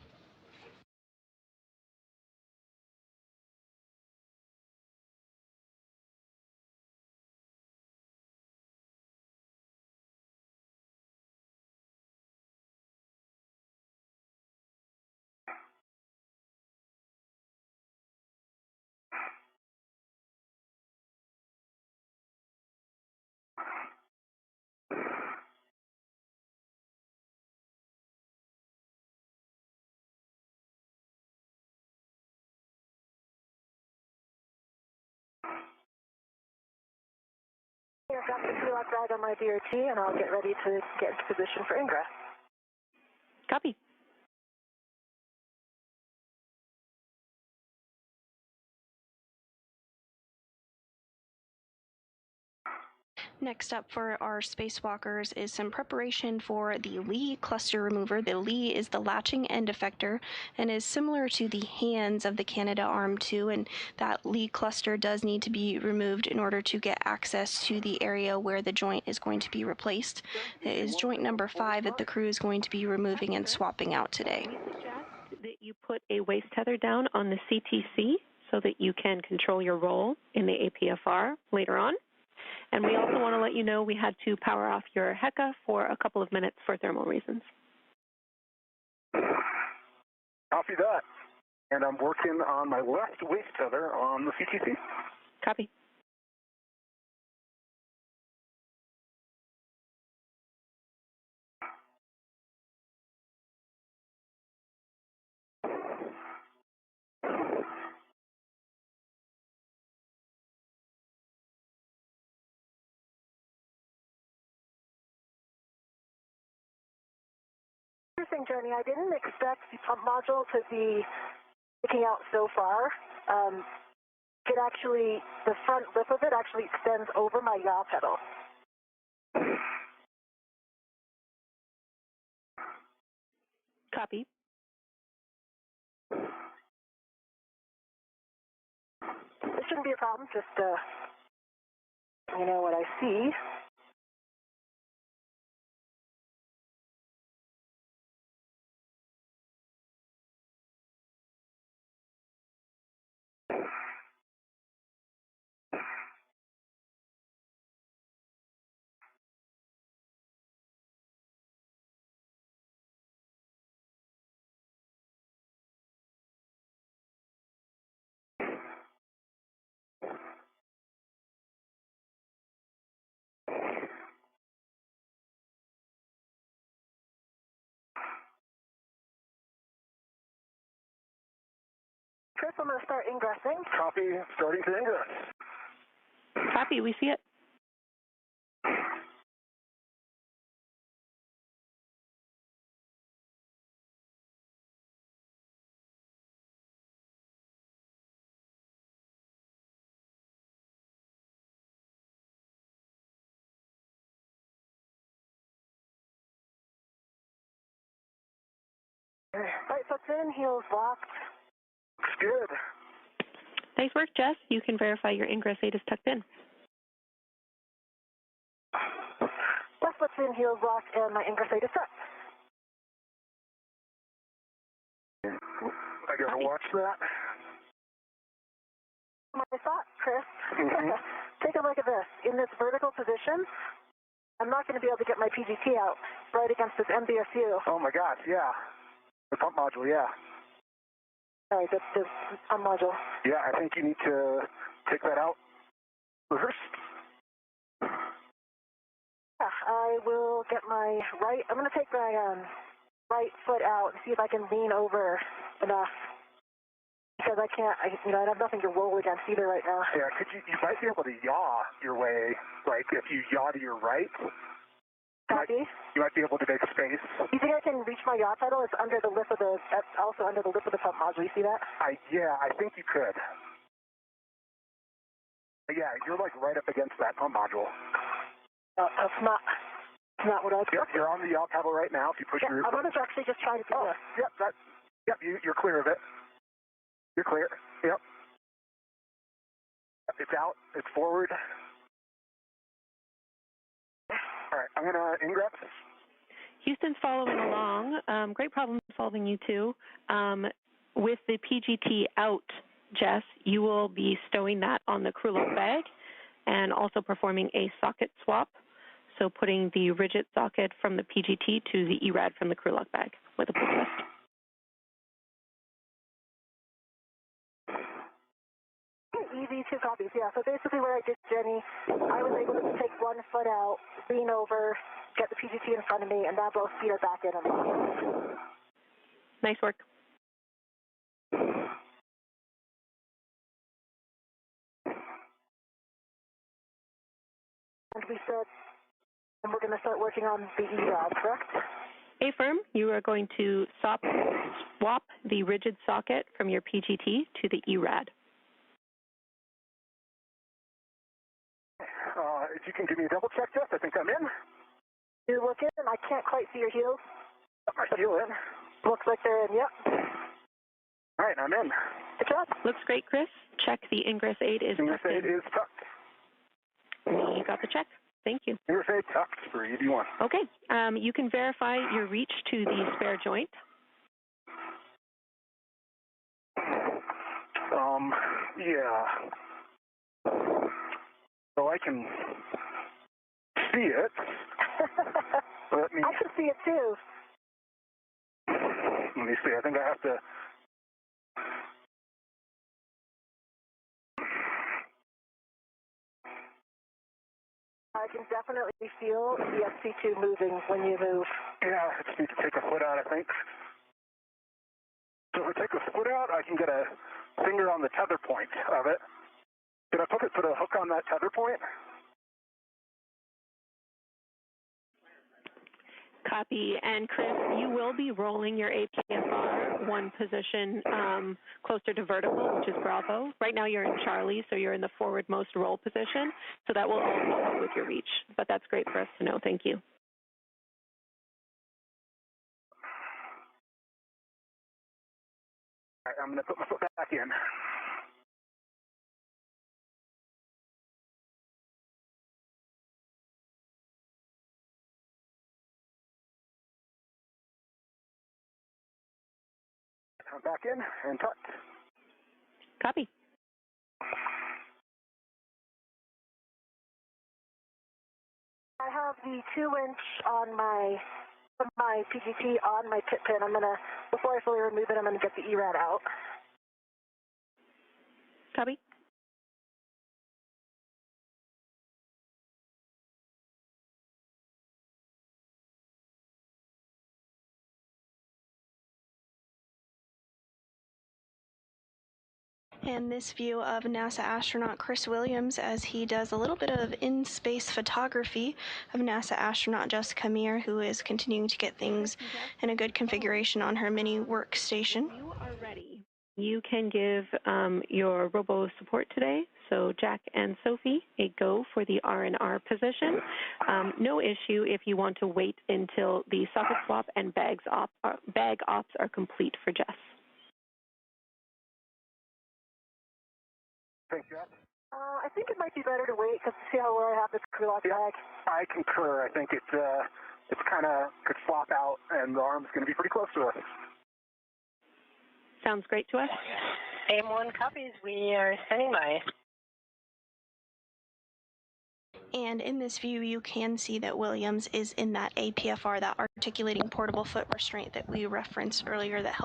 I've got the pre-lock bag on my DRT, and I'll get ready to get into position for ingress. Copy. Next up for our spacewalkers is some preparation for the Lee cluster remover. The Lee is the latching end effector and is similar to the hands of the Canadarm2, and that Lee cluster does need to be removed in order to get access to the area where the joint is going to be replaced. It is joint number 5 that the crew is going to be removing and swapping out today. We suggest that you put a waist tether down on the CTC so that you can control your role in the APFR later on. And we also want to let you know we had to power off your HECA for a couple of minutes for thermal reasons. Copy that. And I'm working on my left waist tether on the CTC. Copy. Interesting, Jenny. I didn't expect the pump module to be sticking out so far. It actually, the front lip of it actually extends over my yaw pedal. Copy. This shouldn't be a problem, just, you know what I see. Chris, I'm going to start ingressing. Copy, starting to ingress. Copy. We see it. Right foot's in, heels locked. Looks good. Nice work, Jess. You can verify your ingress 8 is tucked in. Left foot's in, heels locked, and my ingress 8 is set. I gotta watch that. My thought, Chris, Mm-hmm. take a look at this. In this vertical position, I'm not going to be able to get my PGT out right against this MBSU. Oh my gosh, yeah. The pump module, yeah. Sorry, that's the module. Yeah, I think you need to take that out first. Yeah, I will get my right, I'm going to take my right foot out and see if I can lean over enough. Because I can't, I have nothing to roll against either right now. Yeah, you might be able to yaw your way, like if you yaw to your right. Copy. You might be able to make space. You think I can reach my yaw pedal? It's under the lip of the, that's also under the lip of the pump module. You see that? Yeah, I think you could. Yeah, you're like right up against that pump module. That's not what I Yep, you're on the yaw pedal right now. If you push your... I'm going to actually just try to do this. Yep, you're clear of it. You're clear. Yep. It's out. It's forward. All right, I'm going to ingress. Houston's following along. Great problem solving, you two. With the PGT out, Jess, you will be stowing that on the crew lock bag and also performing a socket swap. So putting the rigid socket from the PGT to the ERAD from the crew lock bag with a pull twist. Easy, 2 copies, yeah. So basically what I did, Jenny, I was able to take 1 foot out, lean over, get the PGT in front of me, and now both feet are back in and locked. Nice work. And we said, and we're going to start working on the ERAD, correct? Affirm, you are going to swap the rigid socket from your PGT to the ERAD. If you can give me a double check, Jess, I think I'm in. You're looking, and I can't quite see your heels. I feel in. Looks like they're in, yep. All right, I'm in. Good job. Looks great, Chris. Check the ingress aid is Ingress tucked aid is tucked. You got the check. Thank you. Ingress aid tucked for EV1. Okay. You can verify your reach to the spare joint. Yeah. So I can see it. Let me. I can see it too. Let me see. I think I have to. I can definitely feel the SC2 moving when you move. Yeah, I just need to take a foot out, I think. So if I take a foot out, I can get a finger on the tether point of it. Did I put a hook on that tether point? Copy. And Chris, you will be rolling your APFR one position closer to vertical, which is Bravo. Right now you're in Charlie, so you're in the forwardmost roll position. So that will also help with your reach. But that's great for us to know. Thank you. All right, I'm going to put my foot back in. I'm back in and tucked. Copy. I have the 2-inch on my PGT on my pit pin. I'm going to, before I fully remove it, I'm going to get the ERAD out. Copy. And this view of NASA astronaut Chris Williams as he does a little bit of in-space photography of NASA astronaut Jessica Meir, who is continuing to get things in a good configuration on her mini workstation. You are ready. You can give your robo support today, so Jack and Sophie, a go for the R&R position. No issue if you want to wait until the socket swap and bag ops are complete for Jess. Thanks, Jeff. I think it might be better to wait because to see how well I have this crew lock bag. I concur. I think it's kind of could flop out, and the arm's going to be pretty close to us. Sounds great to us. AM1 copies. We are standing by. And in this view, you can see that Williams is in that APFR, that articulating portable foot restraint that we referenced earlier that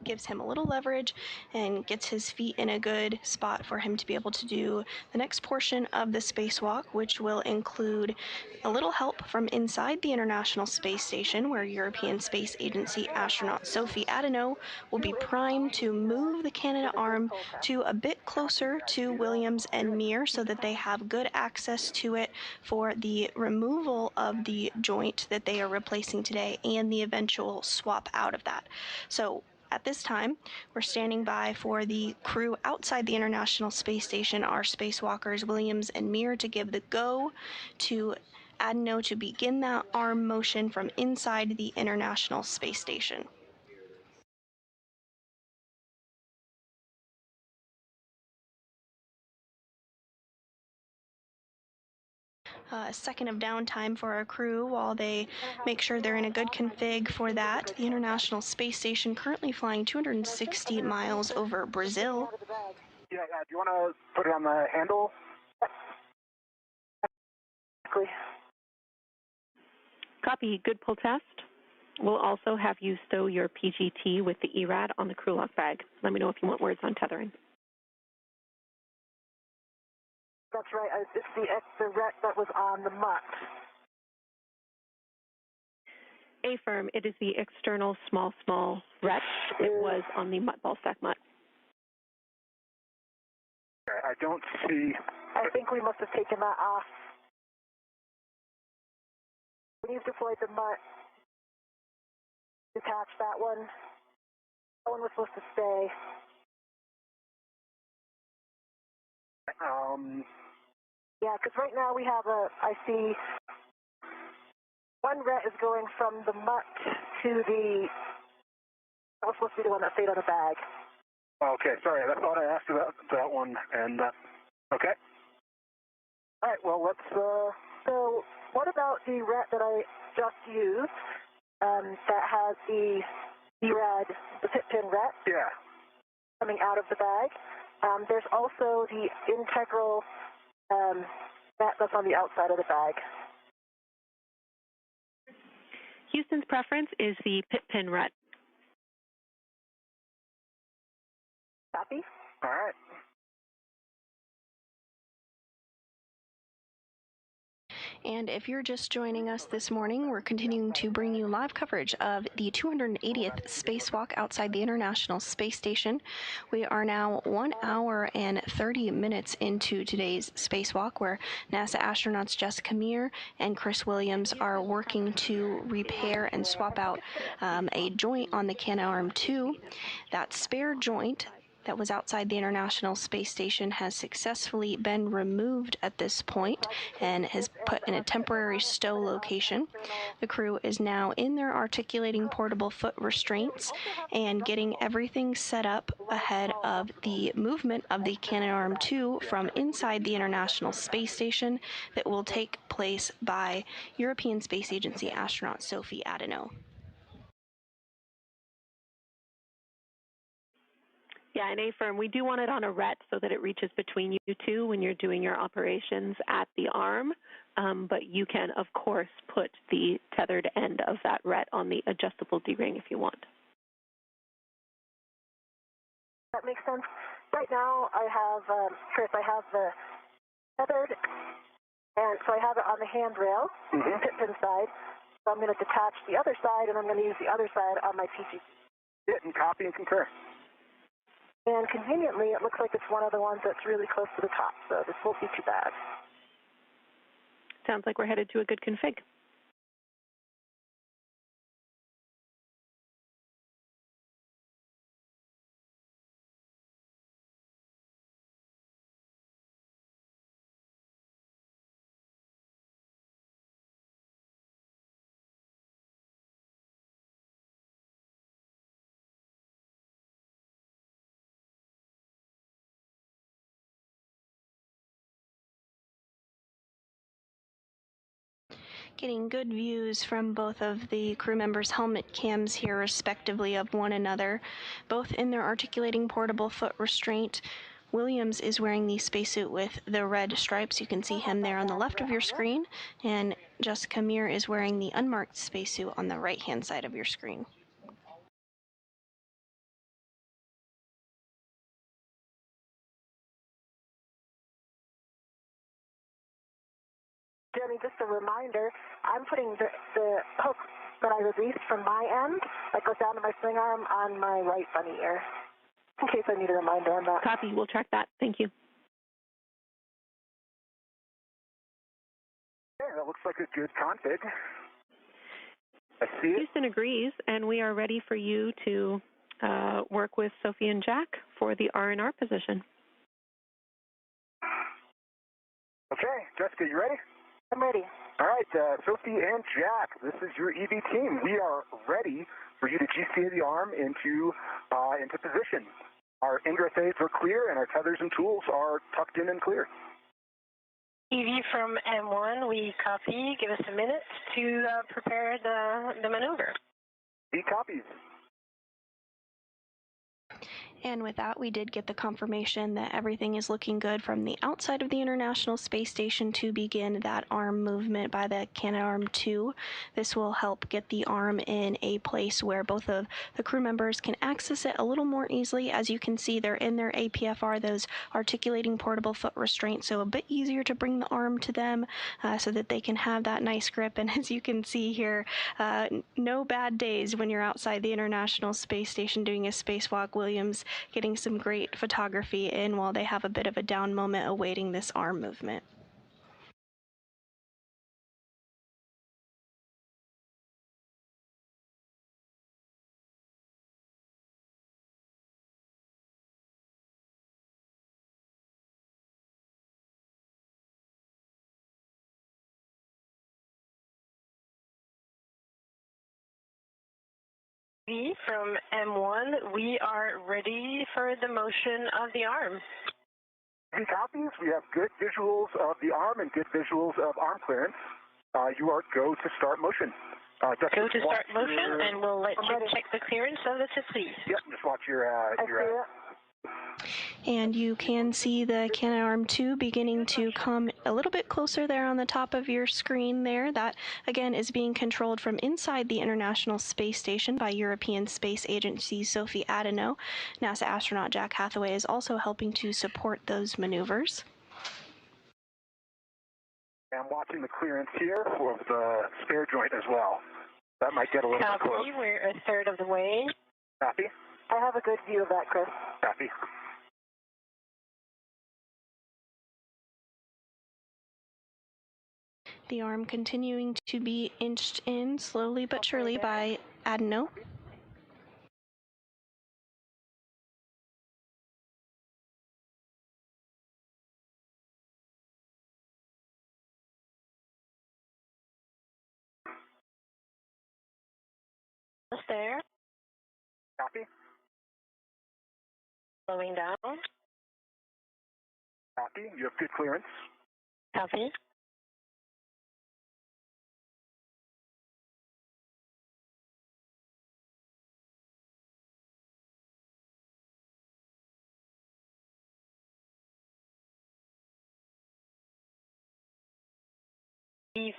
gives him a little leverage and gets his feet in a good spot for him to be able to do the next portion of the spacewalk, which will include a little help from inside the International Space Station, where European Space Agency astronaut Sophie Adeno will be primed to move the Canadarm to a bit closer to Williams and Meir so that they have good access to it for the removal of the joint that they are replacing today and the eventual swap out of that. So at this time, we're standing by for the crew outside the International Space Station, our spacewalkers Williams and Meir, to give the go to Adeno to begin that arm motion from inside the International Space Station. A second of downtime for our crew while they make sure they're in a good config for that. The International Space Station currently flying 260 miles over Brazil. Yeah, do you want to put it on the handle? Copy. Good pull test. We'll also have you stow your PGT with the ERAD on the crew lock bag. Let me know if you want words on tethering. That's right. It's the ret that was on the mutt. Affirm. It is the external small ret. It was on the mutt ball stack mutt. I don't see. I think we must have taken that off. You've deployed the MUT. Detach that one. That one was supposed to stay. Yeah, because right now we have I see one ret is going from the MUT to that was supposed to be the one that stayed on the bag. Okay, sorry, I thought I asked about that one, and, okay. All right, well, let's, So, what about the ret that I just used, that has the pit pin ret? Yeah. Coming out of the bag. There's also the integral ret that's on the outside of the bag. Houston's preference is the pit pin ret. Copy? All right. And if you're just joining us this morning, we're continuing to bring you live coverage of the 280th spacewalk outside the International Space Station. We are now 1 hour and 30 minutes into today's spacewalk, where NASA astronauts Jessica Meir and Chris Williams are working to repair and swap out a joint on the Canadarm2. That spare joint that was outside the International Space Station has successfully been removed at this point and has put in a temporary stow location. The crew is now in their articulating portable foot restraints and getting everything set up ahead of the movement of the Canadarm2 from inside the International Space Station that will take place by European Space Agency astronaut Sophie Adenau. Yeah, and A-firm, we do want it on a ret so that it reaches between you two when you're doing your operations at the arm, but you can, of course, put the tethered end of that ret on the adjustable D-ring if you want. That makes sense. Right now, I have, Chris, I have the tethered, and so I have it on the handrail, pit pin side. So I'm going to detach the other side, and I'm going to use the other side on my PG. Hit and copy and concur. And conveniently, it looks like it's one of the ones that's really close to the top, so this won't be too bad. Sounds like we're headed to a good config. Getting good views from both of the crew members' helmet cams here, respectively, of one another, both in their articulating portable foot restraint. Williams is wearing the spacesuit with the red stripes. You can see him there on the left of your screen, and Jessica Meir is wearing the unmarked spacesuit on the right-hand side of your screen. Jenny, just a reminder, I'm putting the hook that I released from my end that goes down to my swing arm on my right bunny ear, in case I need a reminder on that. Copy. We'll track that. Thank you. Okay, that looks like a good config. I see it. Houston agrees, and we are ready for you to work with Sophie and Jack for the R&R position. Okay, Jessica, you ready? I'm ready. All right, Sophie and Jack, this is your EV team. We are ready for you to GC the arm into position. Our ingress aids are clear, and our tethers and tools are tucked in and clear. EV from M1, we copy. Give us a minute to prepare the maneuver. He copies. And with that, we did get the confirmation that everything is looking good from the outside of the International Space Station to begin that arm movement by the Canadarm2. This will help get the arm in a place where both of the crew members can access it a little more easily. As you can see, they're in their APFR, those articulating portable foot restraints, so a bit easier to bring the arm to them so that they can have that nice grip. And as you can see here, no bad days when you're outside the International Space Station doing a spacewalk. Williams getting some great photography in while they have a bit of a down moment awaiting this arm movement. V from M1, we are ready for the motion of the arm. Any copies? We have good visuals of the arm and good visuals of arm clearance. You are go to start motion. Go to start motion, and we'll let you check the clearance of the please. Yep, just watch your And you can see the Canadarm2 beginning to come a little bit closer there on the top of your screen there. That, again, is being controlled from inside the International Space Station by European Space Agency Sophie Adenau. NASA astronaut Jack Hathaway is also helping to support those maneuvers. I'm watching the clearance here of the spare joint as well. That might get a little bit close. We're a third of the way. Copy. I have a good view of that, Chris. Copy. The arm continuing to be inched in slowly but surely by Adenau. There. Copy. Slowing down. Copy. You have good clearance. Copy.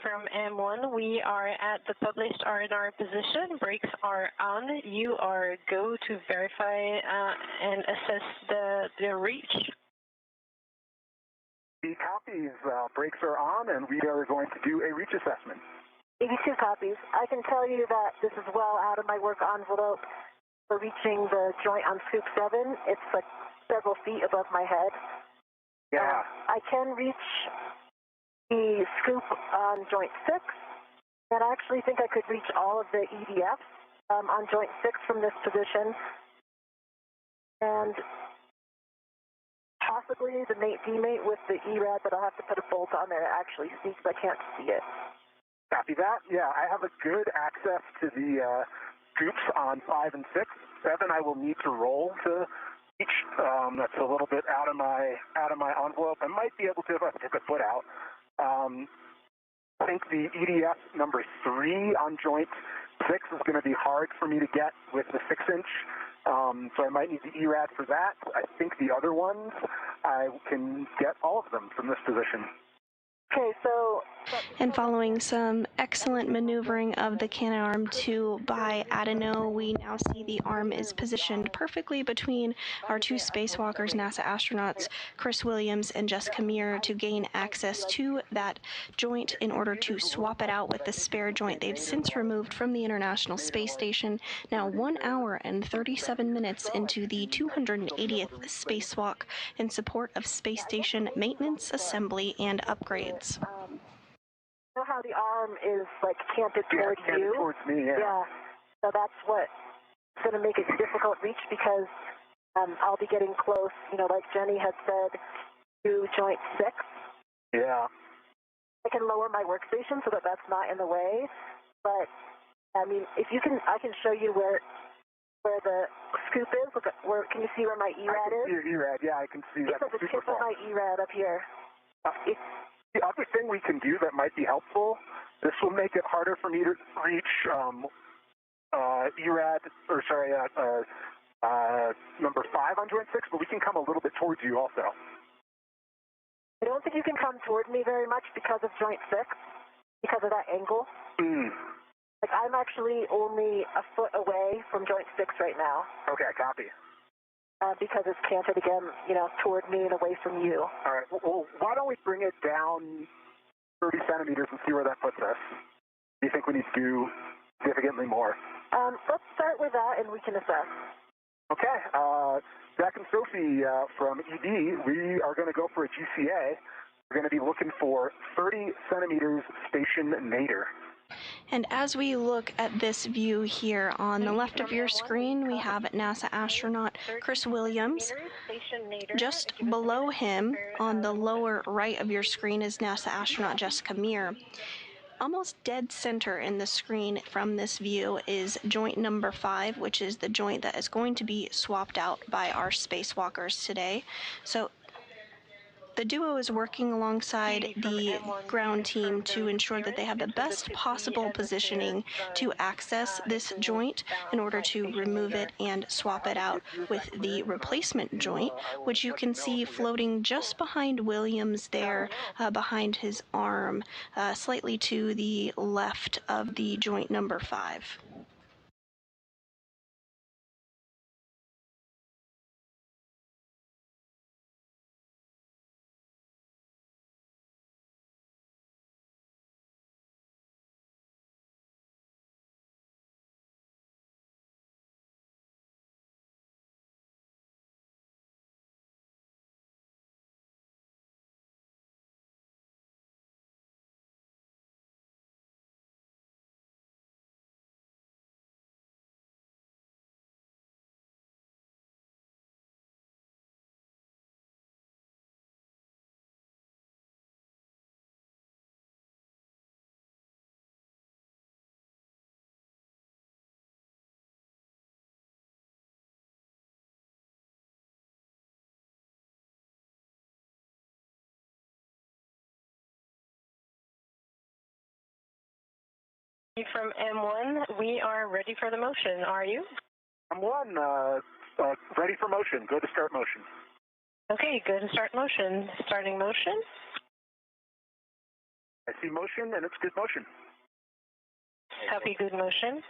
From M1, we are at the published R&R position. Brakes are on. You are go to verify and assess the reach. The copies, brakes are on, and we are going to do a reach assessment. 82 copies. I can tell you that this is well out of my work envelope for reaching the joint on scoop 7. It's like several feet above my head. Yeah. I can reach the scoop on joint 6, and I actually think I could reach all of the EDFs on joint 6 from this position, and possibly the mate-demate with the ERAD, but I'll have to put a bolt on there to actually see because I can't see it. Copy that. Yeah, I have a good access to the scoops on 5 and 6. 7 I will need to roll to reach. That's a little bit out of my envelope. I might be able to if I took a foot out. I think the EDF number 3 on joint 6 is going to be hard for me to get with the 6-inch, so I might need the ERAD for that. I think the other ones, I can get all of them from this position. Okay, so... And following some excellent maneuvering of the Canadarm2 by Adenau, we now see the arm is positioned perfectly between our two spacewalkers, NASA astronauts Chris Williams and Jessica Meir, to gain access to that joint in order to swap it out with the spare joint they've since removed from the International Space Station, now 1 hour and 37 minutes into the 280th spacewalk in support of space station maintenance, assembly, and upgrades. You know how the arm is like canted towards you? Towards me, yeah. So that's what's going to make it difficult reach because I'll be getting close, like Jenny had said, to joint 6. Yeah. I can lower my workstation so that that's not in the way, but I mean, if you can, I can show you where the scoop is. Look, can you see where my ERAD is? Your ERAD, yeah, I can see that. It's at the tip of my ERAD up here. The other thing we can do that might be helpful, this will make it harder for me to reach ERAD, number 5 on joint 6, but we can come a little bit towards you also. I don't think you can come toward me very much because of joint 6, because of that angle. Like, I'm actually only a foot away from joint 6 right now. Okay, copy. Because it's canted again, toward me and away from you. All right. Well, why don't we bring it down 30 centimeters and see where that puts us? Do you think we need to do significantly more? Let's start with that, and we can assess. Okay. Jack and Sophie from ED, we are going to go for a GCA. We're going to be looking for 30 centimeters station nadir. And as we look at this view here on the left of your screen, we have NASA astronaut Chris Williams. Just below him, on the lower right of your screen, is NASA astronaut Jessica Meir. almost dead center in the screen from this view is joint number 5, which is the joint that is going to be swapped out by our spacewalkers today. So the duo is working alongside the ground team to ensure that they have the best possible positioning to access this joint in order to remove it and swap it out with the replacement joint, which you can see floating just behind Williams there, behind his arm, slightly to the left of the joint number 5. From M1, we are ready for the motion. Are you? M1, ready for motion. Go to start motion. Okay, go to start motion. Starting motion. I see motion, and it's good motion. Copy, good motion.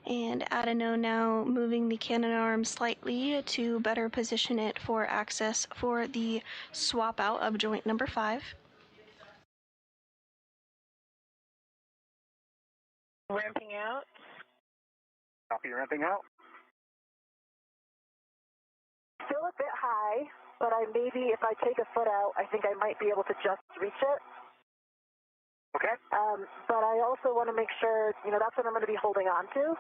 And Adeno now moving the Canadarm slightly to better position it for access for the swap out of joint number 5. Ramping out. Copy, ramping out. Still a bit high, but maybe if I take a foot out, I think I might be able to just reach it. Okay. But I also want to make sure, that's what I'm going to be holding on to.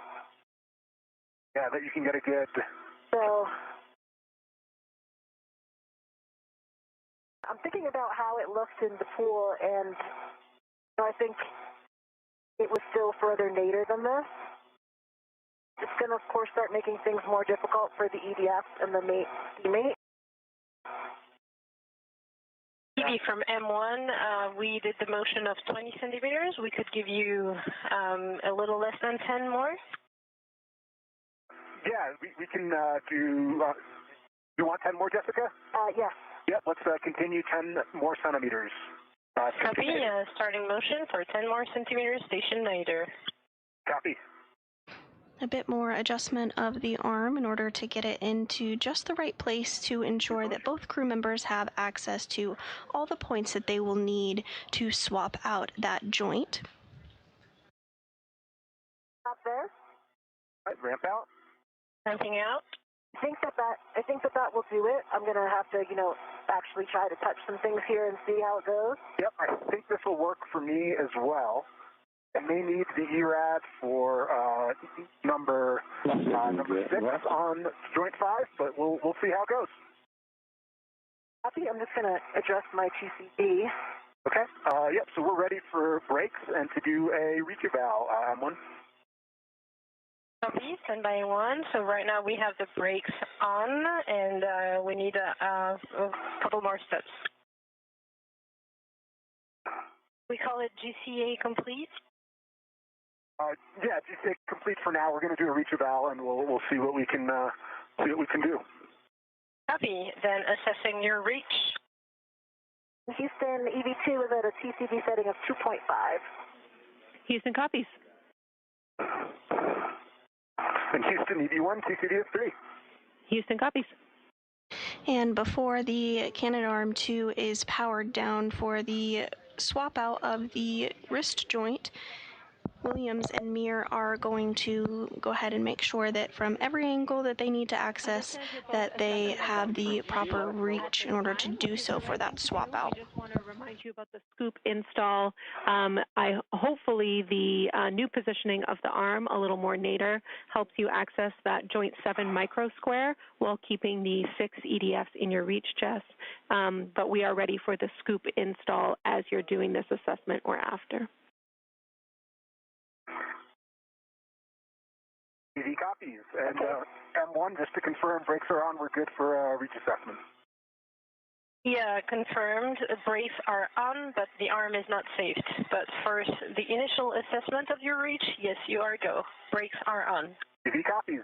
Yeah, that you can get a good... So I'm thinking about how it looks in the pool, and I think it was still further nadir than this. It's going to, of course, start making things more difficult for the EDF and the teammate. From M1, we did the motion of 20 centimeters. We could give you a little less than 10 more. Yeah, we can do... you want 10 more, Jessica? Yes. Yep, let's continue 10 more centimeters. Copy, starting motion for 10 more centimeters, station nadir. Copy. A bit more adjustment of the arm in order to get it into just the right place to ensure that both crew members have access to all the points that they will need to swap out that joint. Up there. Right, ramp out. Ramping out. I think that will do it. I'm going to have to, actually try to touch some things here and see how it goes. Yep, I think this will work for me as well. I may need the ERAD for number 6 on joint 5, but we'll see how it goes. Copy. I'm just going to adjust my TCP. Okay. Yep. So we're ready for brakes and to do a reach eval. M1. Copy. Standby 1. So right now we have the brakes on, and we need a couple more steps. We call it GCA complete. Yeah, GCA complete for now. We're going to do a reach eval, and we'll see what we can do. Copy. Then assessing your reach. Houston, EV2 is at a TCD setting of 2.5. Houston copies. And Houston, EV1, TCD of 3. Houston copies. And before the Canadarm2 is powered down for the swap out of the wrist joint, Williams and Meir are going to go ahead and make sure that from every angle that they need to access, that they have the proper reach in order to do so for that swap out. I just want to remind you about the scoop install. Hopefully the new positioning of the arm, a little more nadir, helps you access that joint 7 micro square while keeping the 6 EDFs in your reach chest. But we are ready for the scoop install as you're doing this assessment or after. copies. And M1, just to confirm, brakes are on. We're good for reach assessment. Yeah, confirmed. Brakes are on, but the arm is not saved. But first, the initial assessment of your reach, yes, you are go. Brakes are on. TV copies.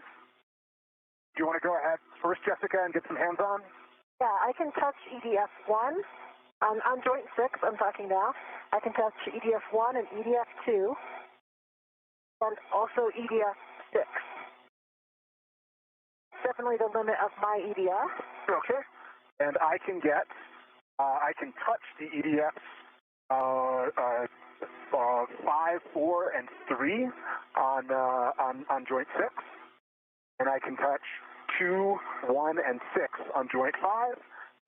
Do you want to go ahead first, Jessica, and get some hands-on? Yeah, I can touch EDF1. On joint 6, I'm talking now. I can touch EDF1 and EDF2, and also EDF6. Definitely the limit of my EDF. Okay. And I can touch the EDFs 5, 4, and 3 on joint 6, and I can touch 2, 1, and 6 on joint 5,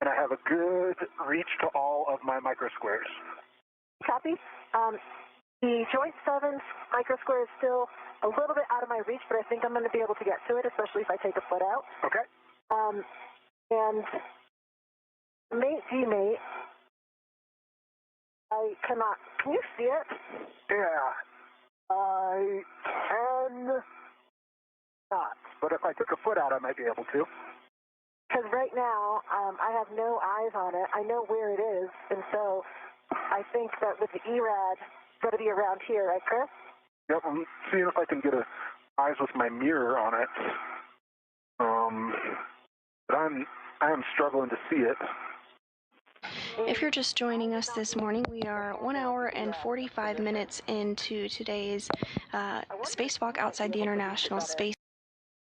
and I have a good reach to all of my microsquares. Copy. The joint 7 microsquare is still a little bit out of my reach, but I think I'm going to be able to get to it, especially if I take a foot out. Okay. And mate, demate, I cannot. Can you see it? Yeah, I can not. But if I took a foot out, I might be able to. Because right now, I have no eyes on it. I know where it is, and so I think that with the ERAD, it's going to be around here, right, Chris? Yep, I'm seeing if I can get eyes with my mirror on it. But I am struggling to see it. If you're just joining us this morning, we are 1 hour and 45 minutes into today's spacewalk outside the International Space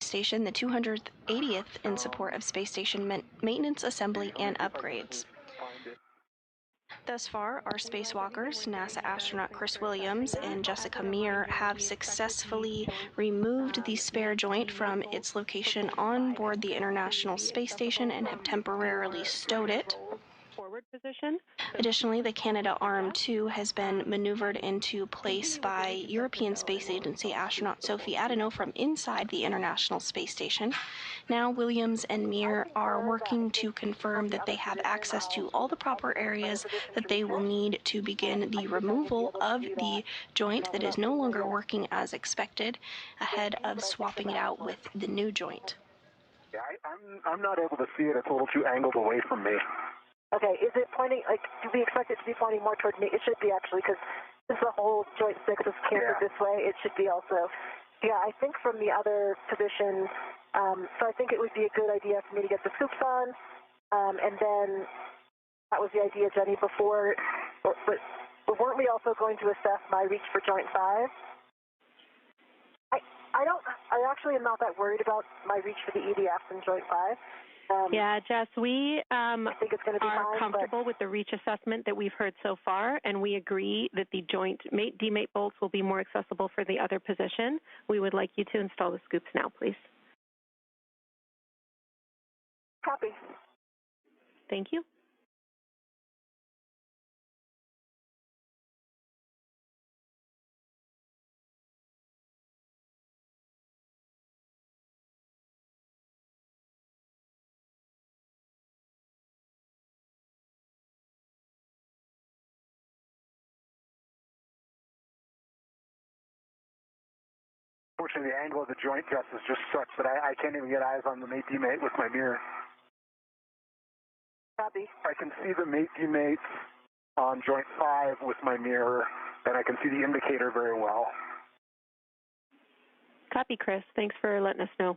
Station, the 280th in support of space station maintenance, assembly, and upgrades. Thus far, our spacewalkers, NASA astronaut Chris Williams and Jessica Meir, have successfully removed the spare joint from its location on board the International Space Station and have temporarily stowed it. Forward position. Additionally, the Canadarm2 has been maneuvered into place by European Space Agency astronaut Sophie Adano from inside the International Space Station. Now, Williams and Meir are working to confirm that they have access to all the proper areas that they will need to begin the removal of the joint that is no longer working as expected, ahead of swapping it out with the new joint. Yeah, I'm not able to see it. It's a little too angled away from me. Okay, is it pointing, like, do we expect it to be pointing more toward me? It should be, actually, because since the whole joint 6 is canted this way, it should be also. Yeah, I think from the other position, so I think it would be a good idea for me to get the scoops on, and then that was the idea, Jenny, before, but weren't we also going to assess my reach for joint 5? I actually am not that worried about my reach for the EDFs in joint 5. Yeah, Jess, we I think it's going to be are fine, comfortable with the reach assessment that we've heard so far, and we agree that the joint demate bolts will be more accessible for the other position. We would like you to install the scoops now, please. Copy. Thank you. Unfortunately, the angle of the joint, Jess, is just such that I can't even get eyes on the mate demate with my mirror. Copy. I can see the mate demate on joint 5 with my mirror, and I can see the indicator very well. Copy, Chris. Thanks for letting us know.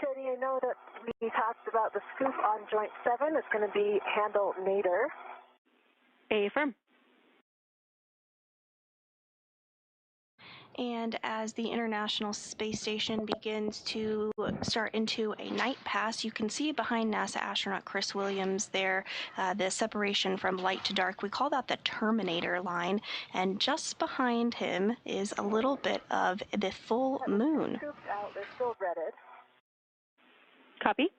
Jenny, I know that we talked about the scoop on joint 7. It's going to be handle nadir. Affirm. And as the International Space Station begins to start into a night pass, you can see behind NASA astronaut Chris Williams there the separation from light to dark. We call that the Terminator line. And just behind him is a little bit of the full moon. Scooped out. They're still redded. Copy.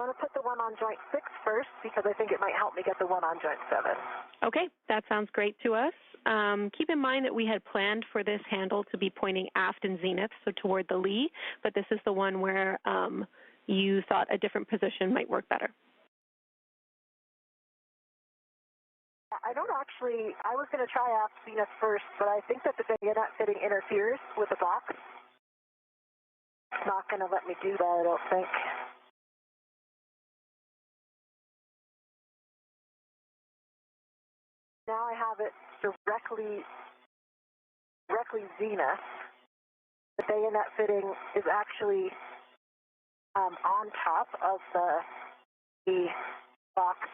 I'm going to put the one on joint 6 first because I think it might help me get the one on joint 7. Okay, that sounds great to us. Keep in mind that we had planned for this handle to be pointing aft in zenith, so toward the lee, but this is the one where you thought a different position might work better? I don't actually, I was going to try aft Venus first, but I think that the bayonet fitting interferes with the box. It's not going to let me do that, I don't think. Now I have it directly zenith. The bayonet fitting is actually on top of the box.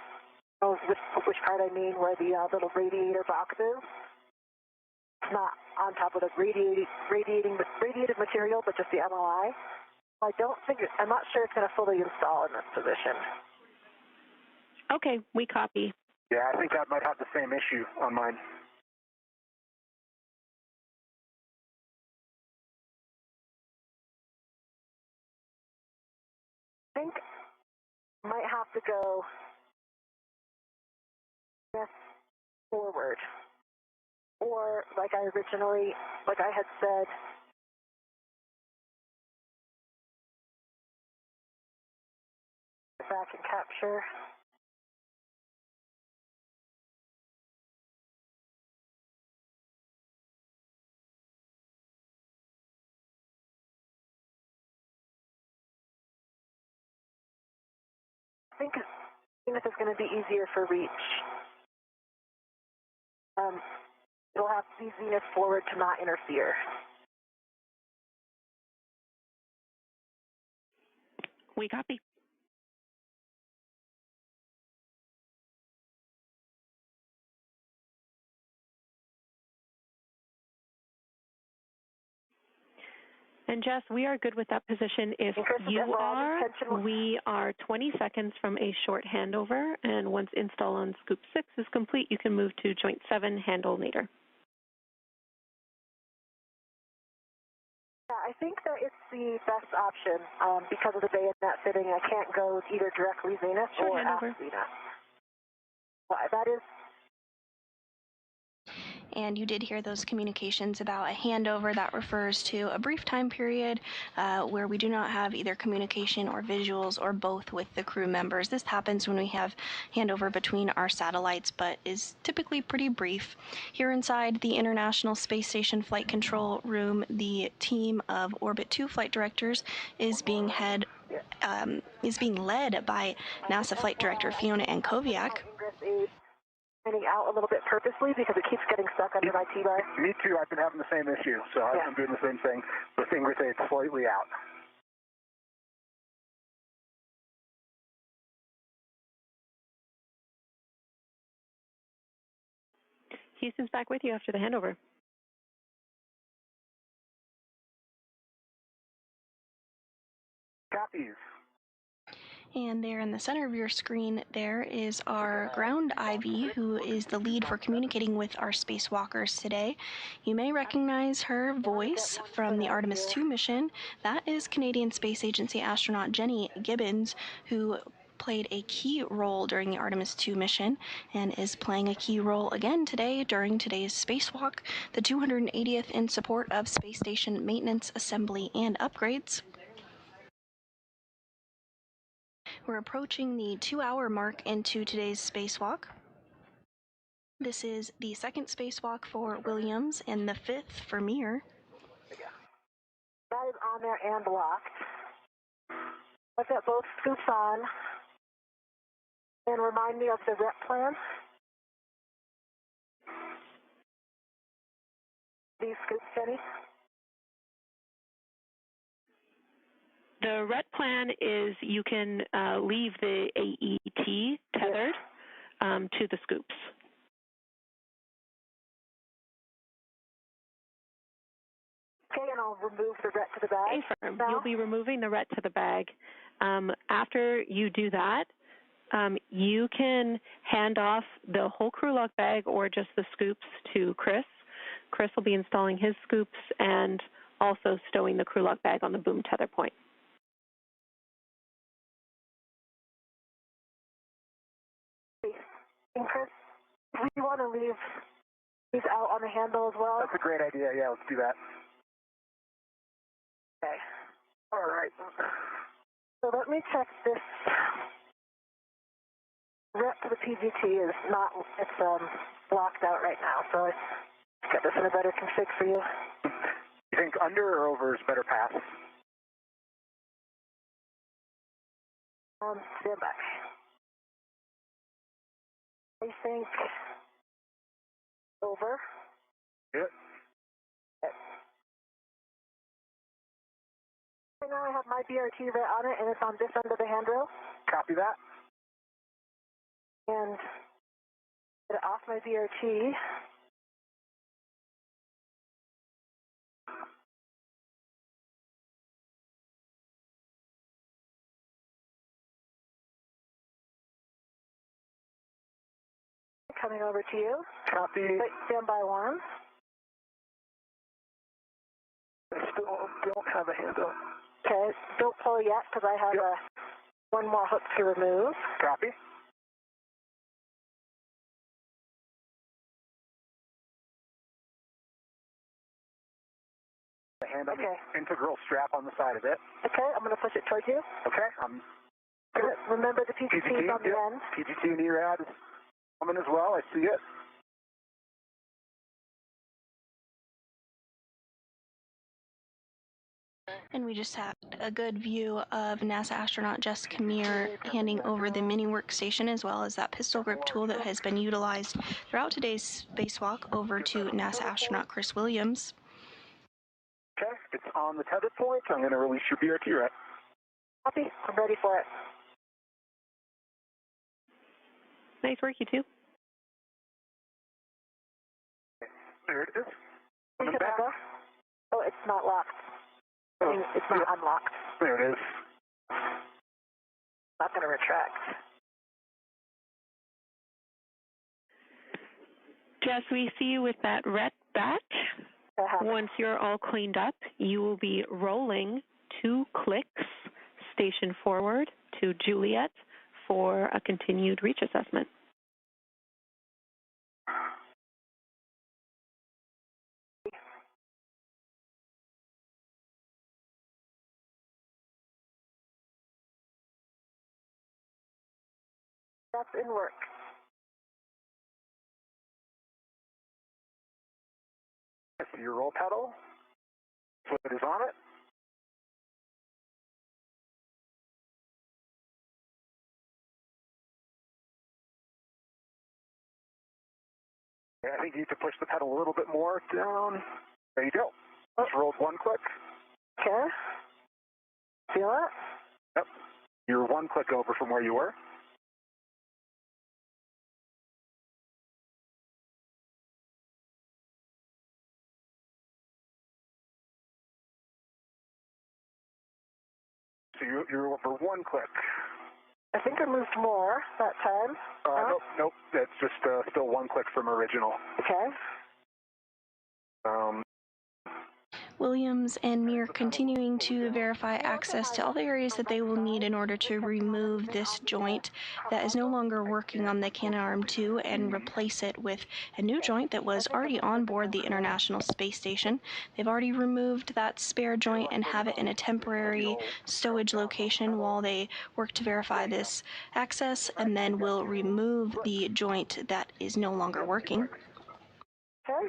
Oh, which part I mean, where the little radiator box is. It's not on top of the radiated material, but just the MLI. I don't think I'm not sure it's going to fully install in this position. Okay, we copy. Yeah, I think that might have the same issue on mine. I think I might have to go forward, or like I had said, back and capture. I think Zenith is going to be easier for reach. It'll have to be Zenith forward to not interfere. We copy. And Jess, we are good with that position. If you are, we are 20 seconds from a short handover, and once install on Scoop 6 is complete, you can move to Joint 7, handle later. Yeah, I think that it's the best option because of the bayonet fitting. I can't go either directly Zenith or aft Zenith. Well, that is. And you did hear those communications about a handover. That refers to a brief time period where we do not have either communication or visuals or both with the crew members. This happens when we have handover between our satellites, but is typically pretty brief. Here inside the International Space Station Flight Control Room, the team of Orbit 2 flight directors is being led by NASA Flight Director Fiona Ankoviak. Out a little bit purposely because it keeps getting stuck under my T-bar. Me too. I've been having the same issue, so I'm doing the same thing. The fingers say it's slightly out. Houston's back with you after the handover. Copies. And there in the center of your screen, there is our ground IV, who is the lead for communicating with our spacewalkers today. You may recognize her voice from the Artemis 2 mission. That is Canadian Space Agency astronaut Jenny Gibbons, who played a key role during the Artemis 2 mission and is playing a key role again today during today's spacewalk, the 280th in support of space station maintenance, assembly, and upgrades. We're approaching the 2-hour mark into today's spacewalk. This is the second spacewalk for Williams and the 5th for Meir. That is on there and locked. Let's get both scoops on. And remind me of the rep plan. These scoops, Jenny? The RET plan is you can leave the AET tethered to the scoops. Okay, and I'll remove the RET to the bag. Affirm. You'll be removing the RET to the bag. After you do that, you can hand off the whole crew lock bag or just the scoops to Chris. Chris will be installing his scoops and also stowing the crew lock bag on the boom tether point. And Chris, do you want to leave these out on the handle as well? That's a great idea. Yeah, let's do that. Okay. All right. So let me check this. Rep to the PGT is not, it's blocked out right now, so let's get this in a better config for you. You think under or over is better pass? Stand by. I think over. Yep. Right now I have my BRT right on it, and it's on this end of the handrail. Copy that. And get it off my BRT. Coming over to you. Copy. Wait, stand by one. I still don't have a handle. Okay, don't pull yet because I have one more hook to remove. Copy. The hand on the integral strap on the side of it. Okay, I'm going to push it towards you. Okay, Remember the PGT is on the end. PGT and ERAD is coming as well. I see it. And we just had a good view of NASA astronaut Jessica Meir handing over the mini workstation as well as that pistol grip tool that has been utilized throughout today's spacewalk over to NASA astronaut Chris Williams. Okay, it's on the tether point. I'm going to release your BRT right. Copy. I'm ready for it. Nice work, you two. There it is. Please Coming hit back. echo. Oh, it's not locked. I mean, it's not unlocked. There it is. Not going to retract. Jess, we see you with that red batch. Once you're all cleaned up, you will be rolling 2 clicks station forward to Juliet for a continued reach assessment. That's in work. I see your roll pedal. Foot is on it. I think you need to push the pedal a little bit more down. There you go. Just rolled 1 click. Okay. Feel it? Yep. You're 1 click over from where you were. So you're over 1 click. I think I moved more that time. Nope. It's just still 1 click from original. Okay. Williams and Meir continuing to verify access to all the areas that they will need in order to remove this joint that is no longer working on the Canadarm2 and replace it with a new joint that was already on board the International Space Station. They've already removed that spare joint and have it in a temporary stowage location while they work to verify this access, and then will remove the joint that is no longer working. Okay.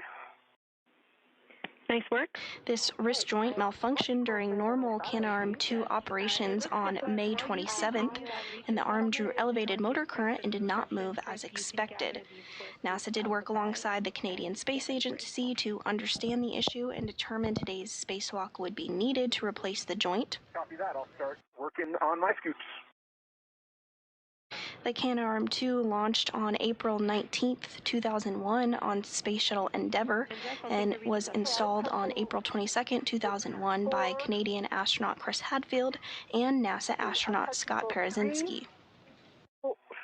Nice work. This wrist joint malfunctioned during normal Canadarm2 operations on May 27th, and the arm drew elevated motor current and did not move as expected. NASA did work alongside the Canadian Space Agency to understand the issue and determine today's spacewalk would be needed to replace the joint. Copy that. I'll start working on my scoops. The Canadarm2 launched on April 19, 2001 on Space Shuttle Endeavour and was installed on April 22, 2001 by Canadian astronaut Chris Hadfield and NASA astronaut Scott Parazynski.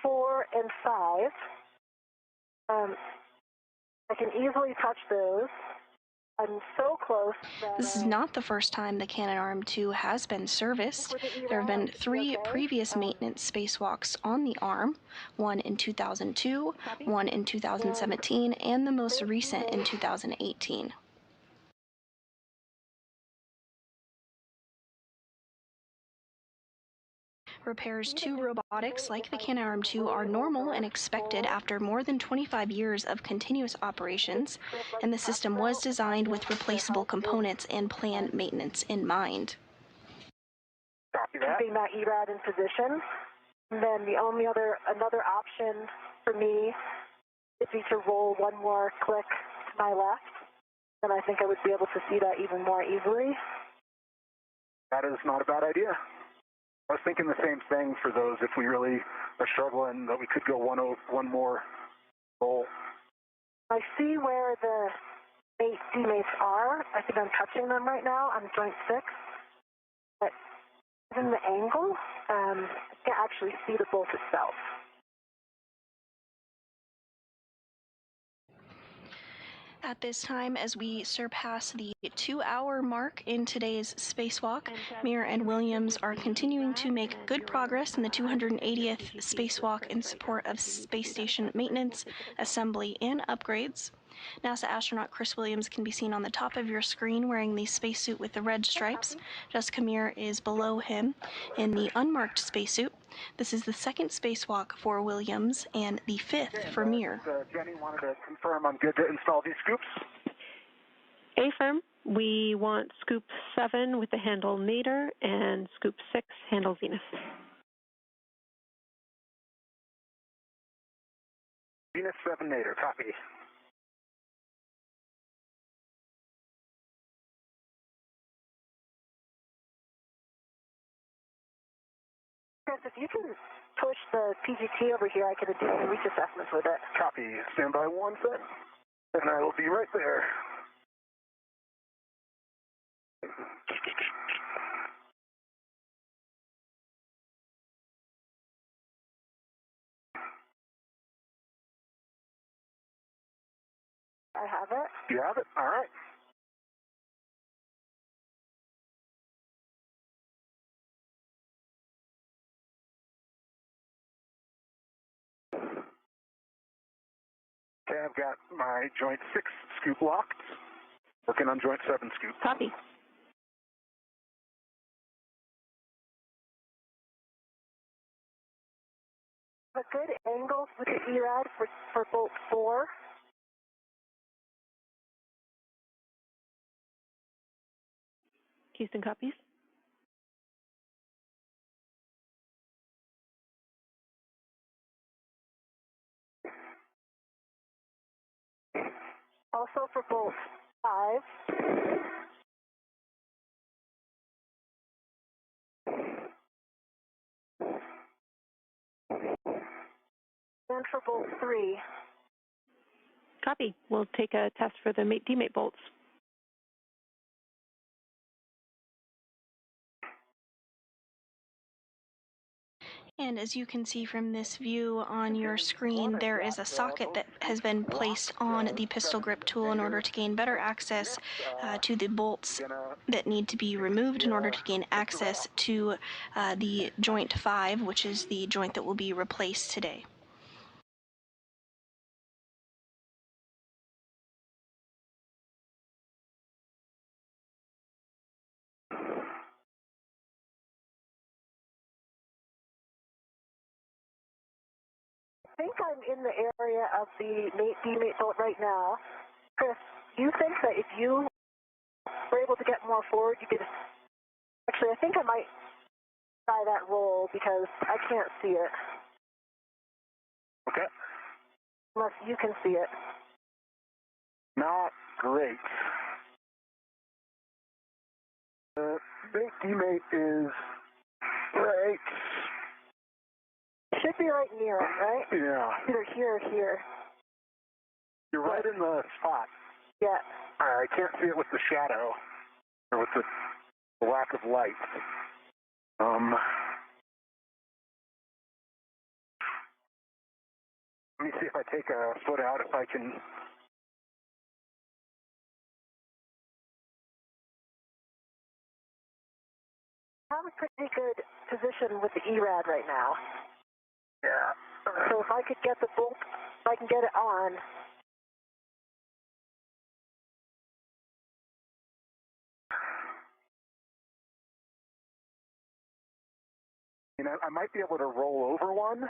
4 and 5. I can easily touch those. I'm so close that, This is not the first time the Canadarm2 has been serviced. There have been 3 previous maintenance spacewalks on the arm, one in 2002, one in 2017, and the most recent in 2018. Repairs to robotics like the Canadarm2 are normal and expected after more than 25 years of continuous operations, and the system was designed with replaceable components and planned maintenance in mind. Keeping that ERAD in position. And then the only another option for me would be to roll one more click to my left. Then I think I would be able to see that even more easily. That is not a bad idea. I was thinking the same thing for those if we really are struggling that we could go one more roll. I see where the teammates are. I think I'm touching them right now on joint 6. But given the angle, I can't actually see the bolt itself. At this time, as we surpass the 2-hour mark in today's spacewalk, Meir and Williams are continuing to make good progress in the 280th spacewalk in support of space station maintenance, assembly, and upgrades. NASA astronaut Chris Williams can be seen on the top of your screen wearing the spacesuit with the red stripes. Jessica Meir is below him in the unmarked spacesuit. This is the 2nd spacewalk for Williams and the 5th for Meir. Jenny wanted to confirm I'm good to install these scoops. Affirm. We want scoop 7 with the handle Nadir and scoop 6 handle Venus. Venus 7 Nadir, copy. Chris, if you can push the PGT over here, I can do some reach assessments with it. Copy. Stand by 1 sec, and I will be right there. I have it. You have it? All right. Okay, I've got my joint 6 scoop locked. Working on joint 7 scoop. Copy. A good angle with the ERAD for bolt 4. Houston copies. Also for bolt 5. And for bolt 3. Copy. We'll take a test for the mate-demate bolts. And as you can see from this view on your screen, there is a socket that has been placed on the pistol grip tool in order to gain better access to the bolts that need to be removed in order to gain access to the joint 5, which is the joint that will be replaced today. I think I'm in the area of the mate-demate bolt right now. Chris, do you think that if you were able to get more forward, you could... Actually, I think I might try that roll because I can't see it. Okay. Unless you can see it. Not great. The mate-demate is right. Should be right near it, right? Yeah. Either here or here. You're right in the spot. Yeah. I can't see it with the shadow, or with the lack of light. Let me see if I take a foot out, if I can. I have a pretty good position with the ERAD right now. Yeah. So if I could get the bolt, if I can get it on. You know, I might be able to roll over one.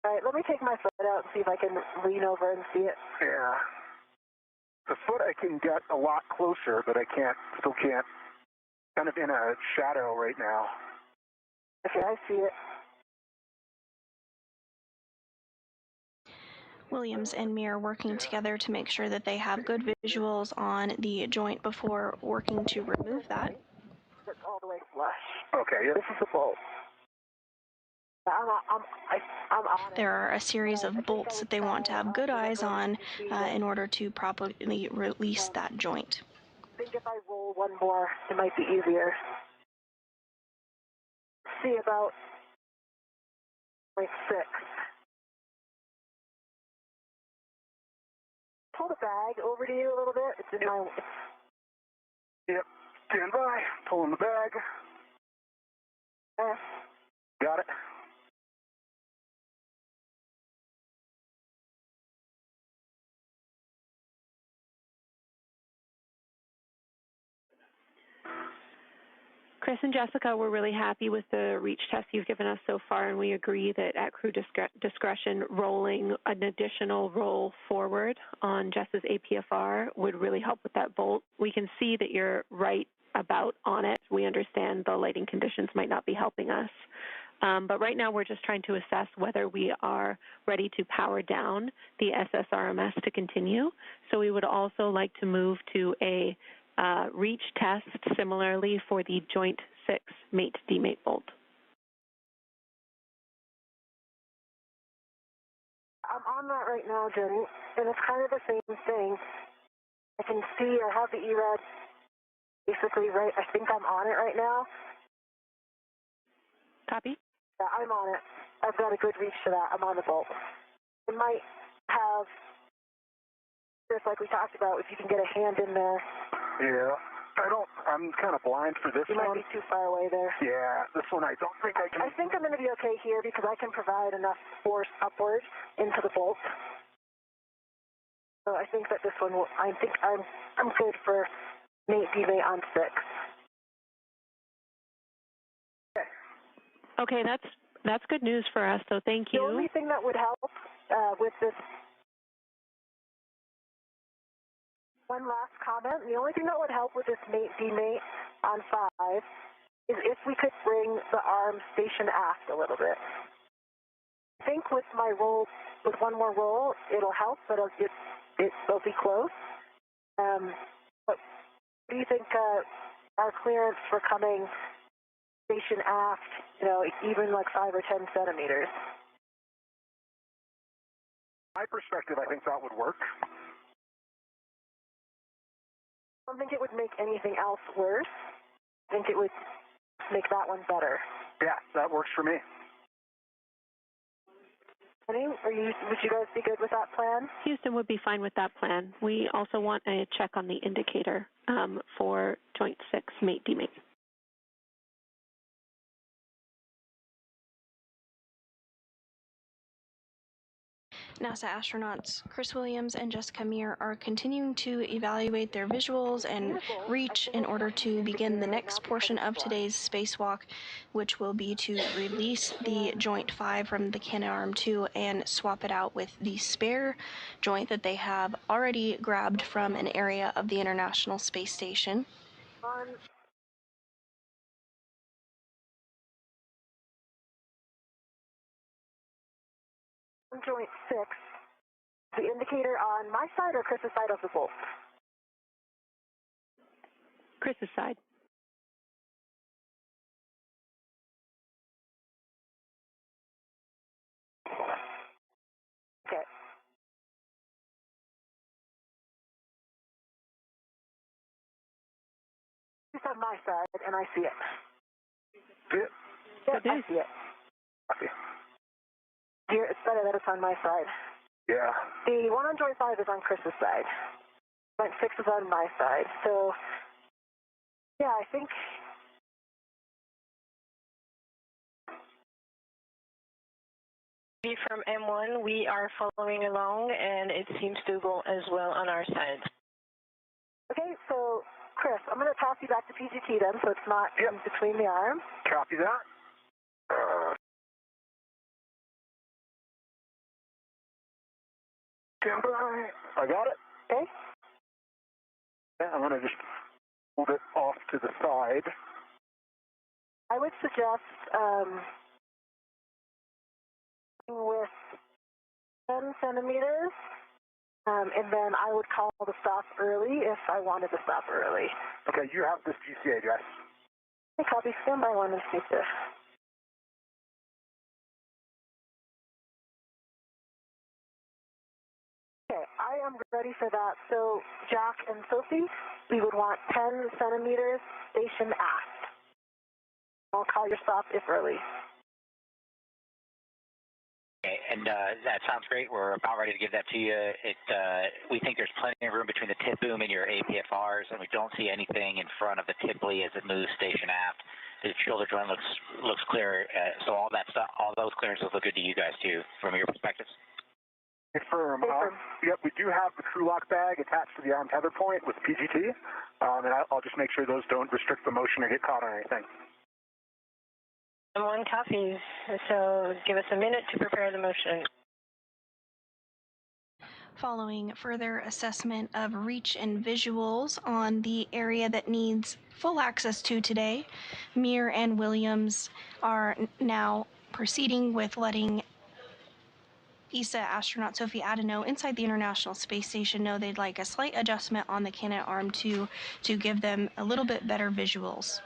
All right, let me take my foot out and see if I can lean over and see it. Yeah. The foot I can get a lot closer, but I still can't. Kind of in a shadow right now. Okay, I see it. Williams and Meir working together to make sure that they have good visuals on the joint before working to remove that. It's all the way flush. Okay, yeah. This is the bolt. I'm on it. There are a series of bolts that they want to have good eyes on in order to properly release that joint. I think if I roll one more, it might be easier. See about 0.6. Pull the bag over to you a little bit. It's in my. Yep. Stand by. Pulling the bag. Got it. Chris and Jessica, we're really happy with the reach test you've given us so far, and we agree that at crew discretion, rolling an additional roll forward on Jess's APFR would really help with that bolt. We can see that you're right about on it. We understand the lighting conditions might not be helping us. But right now we're just trying to assess whether we are ready to power down the SSRMS to continue. So we would also like to move to a reach test similarly for the joint 6 mate-demate bolt. I'm on that right now, Jenny, and it's kind of the same thing. I can see I have the ERAD basically right. I think I'm on it right now. Copy? Yeah, I'm on it. I've got a good reach to that. I'm on the bolt. It might have, just like we talked about, if you can get a hand in there. Yeah. I'm kind of blind for this You one. might be too far away there. Yeah, this one I don't think I can. I think I'm going to be okay here because I can provide enough force upward into the bolt. So I think that this one will, I think I'm good for mate demate on 6. Okay, that's good news for us, so thank you. The only thing that would help with this, one last comment, the only thing that would help with this mate demate on 5 is if we could bring the arm station aft a little bit. I think with my roll, with one more roll, it'll help, but it'll be close. But what do you think our clearance for coming station aft, even like 5 or 10 centimeters? My perspective, I think that would work. I don't think it would make anything else worse. I think it would make that one better. Yeah, that works for me. Would you guys be good with that plan? Houston would be fine with that plan. We also want a check on the indicator for joint 6 mate-demate. NASA astronauts Chris Williams and Jessica Meir are continuing to evaluate their visuals and reach in order to begin the next portion of today's spacewalk, which will be to release the joint 5 from the Canadarm2 and swap it out with the spare joint that they have already grabbed from an area of the International Space Station. Joint 6, the indicator on my side or Chris's side of the bolt? Chris's side. Okay. It's on my side, and I see it. See it? Yep, I see it. Okay. Here, it's better that it's on my side. Yeah. The one on joint 5 is on Chris's side. Joint 6 is on my side. So, yeah, I think... From M1, we are following along, and it seems to go as well on our side. Okay, so, Chris, I'm going to toss you back to PGT then, so it's not in between the arms. Copy that. Stand by. I got it. Okay. Yeah, I'm going to just move it off to the side. I would suggest with 10 centimeters, and then I would call the stop early if I wanted to stop early. Okay, you have this GCA address. Okay, copy. Stand by 1 and speak to. Okay, I am ready for that. So, Jack and Sophie, we would want 10 centimeters station aft. I'll call your stop if early. Okay, and that sounds great. We're about ready to give that to you. We think there's plenty of room between the tip boom and your APFRs, and we don't see anything in front of the tip lead as it moves station aft. The shoulder joint looks clear, so all that stuff, all those clearances look good to you guys too, from your perspectives. Confirm. Yep, we do have the crew lock bag attached to the arm tether point with PGT, and I'll just make sure those don't restrict the motion or get caught on anything. And 1 copies, so give us a minute to prepare the motion. Following further assessment of reach and visuals on the area that needs full access to today, Meir and Williams are now proceeding with letting ESA astronaut Sophie Adano inside the International Space Station know they'd like a slight adjustment on the Canadarm2 to give them a little bit better visuals.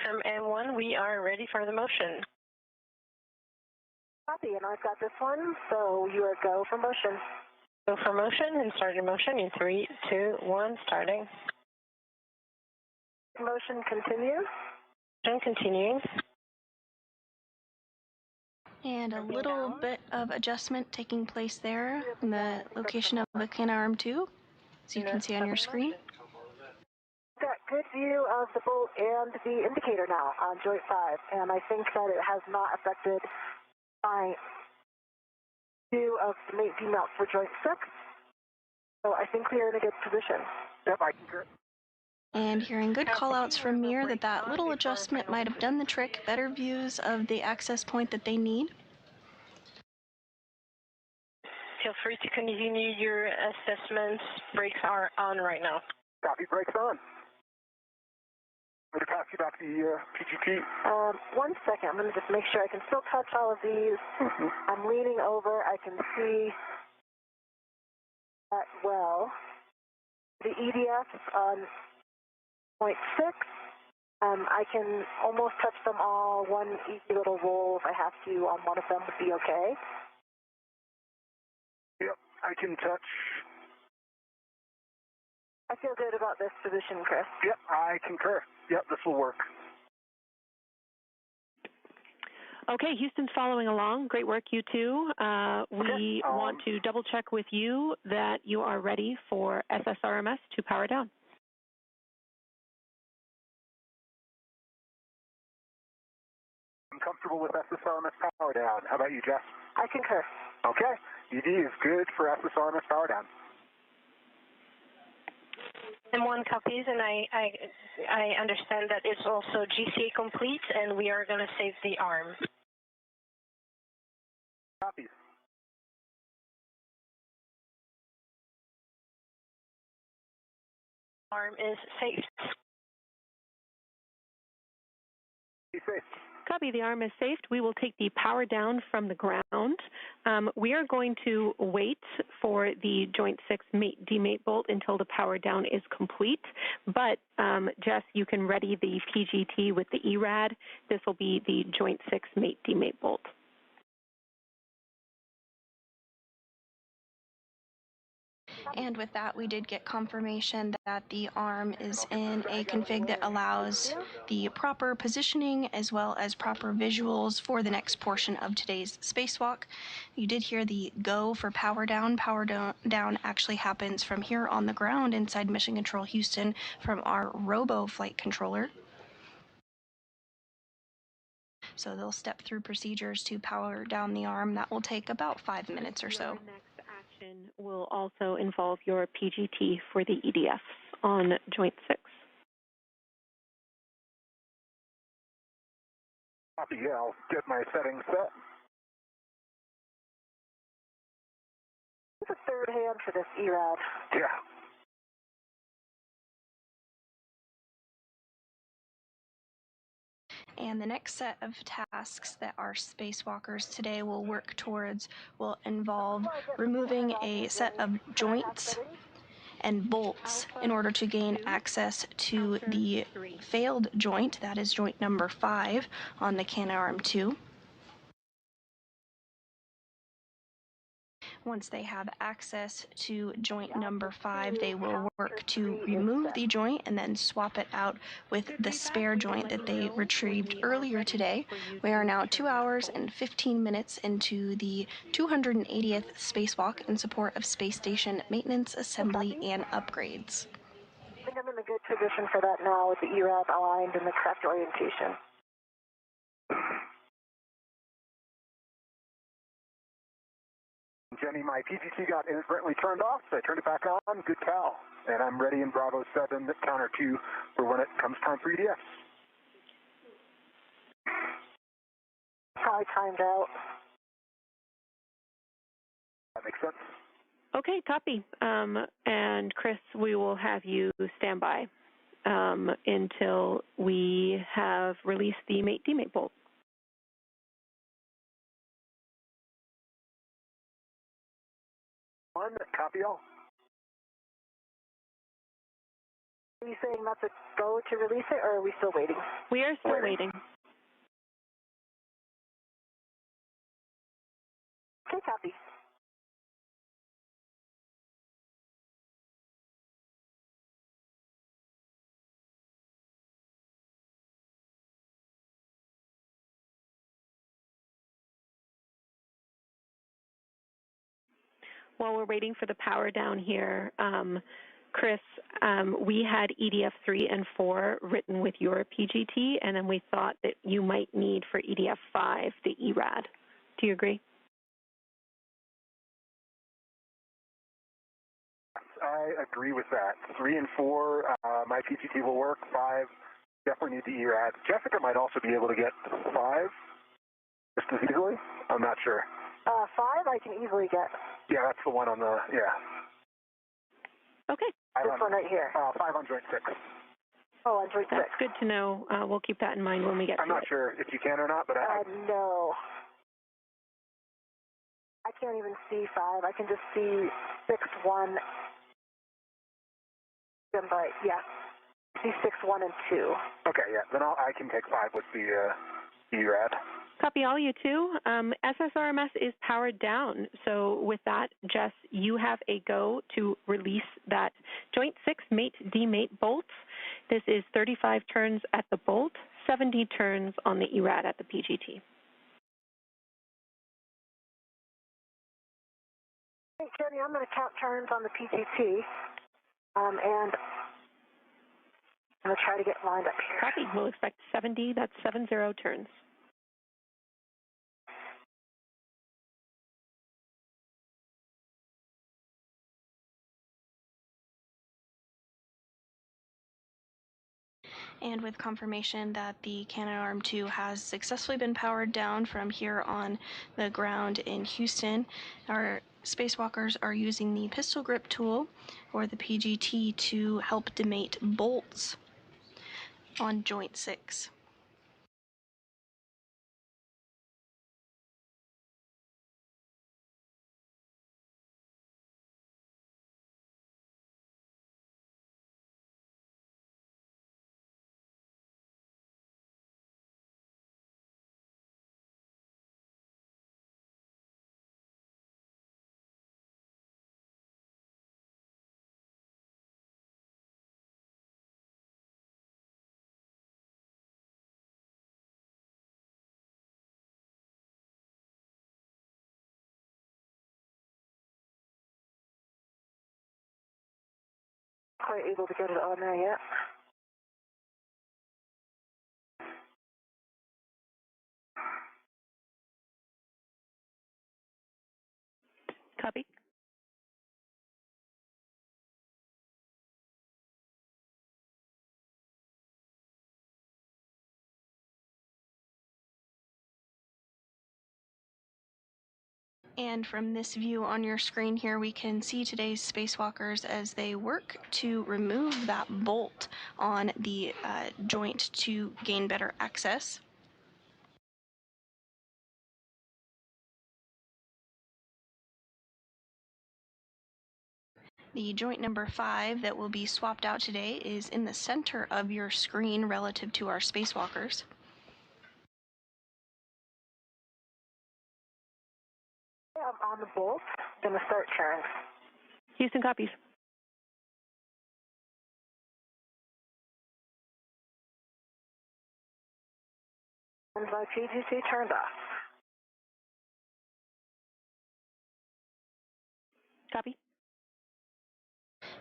From M1, we are ready for the motion. Copy, and I've got this one, so you are go for motion. Go for motion and start your motion in 3, 2, 1, starting. Motion continue. And continuing. And a little bit of adjustment taking place there in the location of the Canadarm2, as you can see on your screen. Got good view of the bolt and the indicator now on joint 5, and I think that it has not affected my view of the mate demount for joint 6. So I think we are in a good position. Yep, I concur. And hearing good call-outs from Meir that little adjustment might have done the trick, better views of the access point that they need. Feel free to continue your assessments. Brakes are on right now. Copy, brakes on. I'm going to pass you back the PGT. 1 second. I'm going to just make sure I can still touch all of these. I'm leaning over. I can see that well. The EDFs on point 6. I can almost touch them all. One easy little roll if I have to on one of them would be okay. Yep, I can touch. I feel good about this position, Chris. Yep, I concur. Yep, this will work. Okay, Houston's following along. Great work, you two. We Okay, want to double check with you that you are ready for SSRMS to power down. I'm comfortable with SSRMS power down. How about you, Jess? I concur. Okay, ED is good for SSRMS power down. M1 copies, and I understand that it's also GCA complete, and we are going to save the arm. Copies. Arm is safe. Be safe. Copy, the arm is safe. We will take the power down from the ground. We are going to wait for the joint 6 mate demate bolt until the power down is complete. But, Jess, you can ready the PGT with the ERAD. This will be the joint 6 mate demate bolt. And with that, we did get confirmation that the arm is in a config that allows the proper positioning as well as proper visuals for the next portion of today's spacewalk. You did hear the go for power down. Power down actually happens from here on the ground inside Mission Control Houston from our robo flight controller. So they'll step through procedures to power down the arm. That will take about 5 minutes or so. Will also involve your PGT for the EDFs on Joint 6. Copy, yeah, I'll get my settings set. It's a third hand for this ERAD. Yeah. And the next set of tasks that our spacewalkers today will work towards will involve removing a set of joints and bolts in order to gain access to the failed joint, that is joint number 5 on the Canadarm2. Once they have access to joint number 5, they will work to remove the joint and then swap it out with the spare joint that they retrieved earlier today. We are now 2 hours and 15 minutes into the 280th spacewalk in support of space station maintenance, assembly, and upgrades. I think I'm in a good position for that now with the ERAD aligned in the correct orientation. Jenny, my PGT got inadvertently turned off, so I turned it back on. Good cow. And I'm ready in Bravo 7, counter 2, for when it comes time for EDF. Probably timed out. That makes sense. Okay, copy. And Chris, we will have you stand by until we have released the mate-demate bolt. One, copy all. Are you saying that's a go to release it, or are we still waiting? We are still waiting. Okay, copy. While we're waiting for the power down here, Chris, we had EDF 3 and 4 written with your PGT, and then we thought that you might need for EDF 5 the ERAD. Do you agree? I agree with that. 3 and 4, my PGT will work. 5, definitely need the ERAD. Jessica might also be able to get 5 just as easily. I'm not sure. 5 I can easily get. Yeah, that's the one on the, yeah. Okay. This one right here. 5 on joint 6. Oh, on joint 6. That's good to know. We'll keep that in mind when we get to it. I'm not sure if you can or not, but no. I can't even see 5. I can just see 6, 1. But, yeah. See 6, 1, and 2. Okay, yeah. Then I can take 5 with the ERAD. Copy all, you two. SSRMS is powered down. So with that, Jess, you have a go to release that Joint 6 mate-demate bolt. This is 35 turns at the bolt, 70 turns on the ERAD at the PGT. Hey, Jenny, I'm going to count turns on the PGT, and I'm going to try to get lined up here. Copy. We'll expect 70. That's 70 turns. And with confirmation that the Canadarm2 has successfully been powered down from here on the ground in Houston, our spacewalkers are using the pistol grip tool, or the PGT, to help demate bolts on Joint 6. quite able to get it on there yet. Copy. And from this view on your screen here, we can see today's spacewalkers as they work to remove that bolt on the joint to gain better access. The joint number 5 that will be swapped out today is in the center of your screen relative to our spacewalkers. I'm on the bolt. I'm going to start turn. Houston copies. And my PGT turned off. Copy.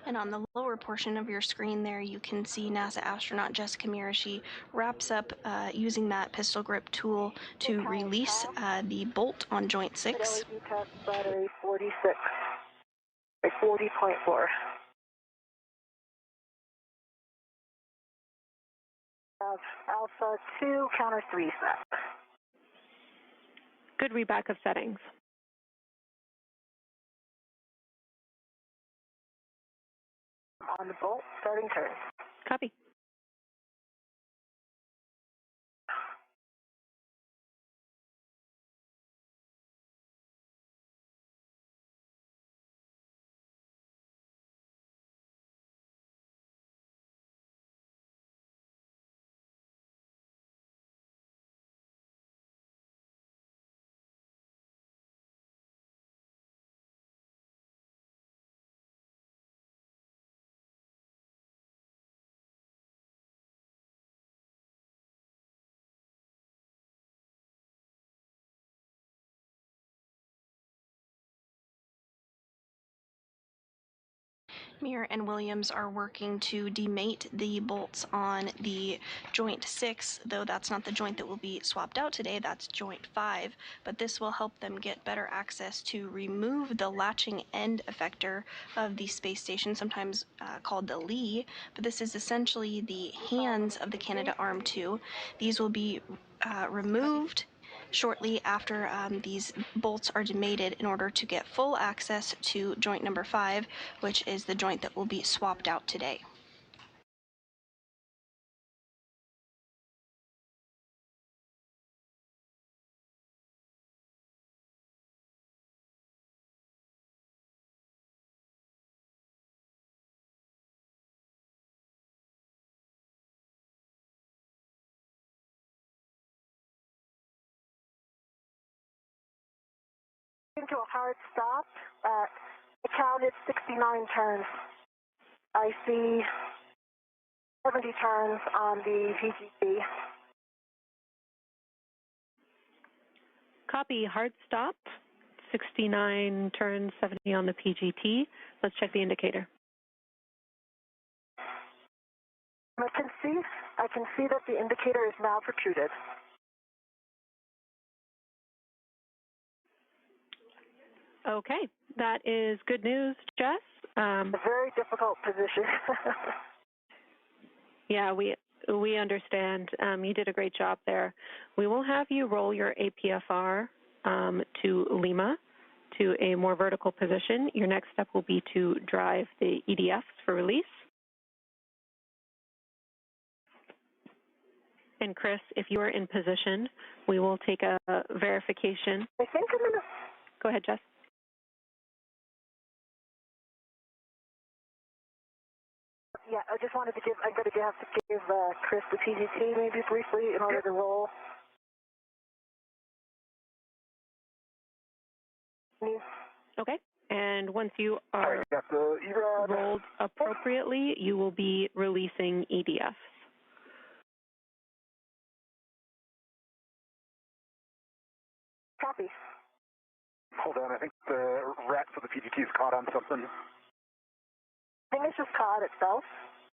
And on the lower portion of your screen there, you can see NASA astronaut Jessica Meir. She wraps up using that pistol grip tool to release the bolt on joint 6. LED test battery 46, 40.4. Alpha 2, counter 3 set. Good readback of settings. On the bolt, starting turn. Copy. Meir and Williams are working to demate the bolts on the joint 6, though that's not the joint that will be swapped out today, that's joint 5, but this will help them get better access to remove the latching end effector of the space station, sometimes called the lee, but this is essentially the hands of the Canadarm2. These will be removed shortly after these bolts are demated in order to get full access to joint number 5, which is the joint that will be swapped out today. Into a hard stop. I counted 69 turns. I see 70 turns on the PGT. Copy. Hard stop. 69 turns, 70 on the PGT. Let's check the indicator. I can see that the indicator is now protruded. Okay, that is good news, Jess. A very difficult position. Yeah, we understand. You did a great job there. We will have you roll your APFR to Lima to a more vertical position. Your next step will be to drive the EDFs for release. And Chris, if you are in position, we will take a verification. I think I'm gonna. Go ahead, Jess. Yeah, I just wanted to give. I'm going to have to give Chris the PGT maybe briefly in order to roll. Okay. And once you are rolled appropriately, you will be releasing EDFs. Copy. Hold on, I think the rat for the PGT is caught on something. Thing device is caught itself.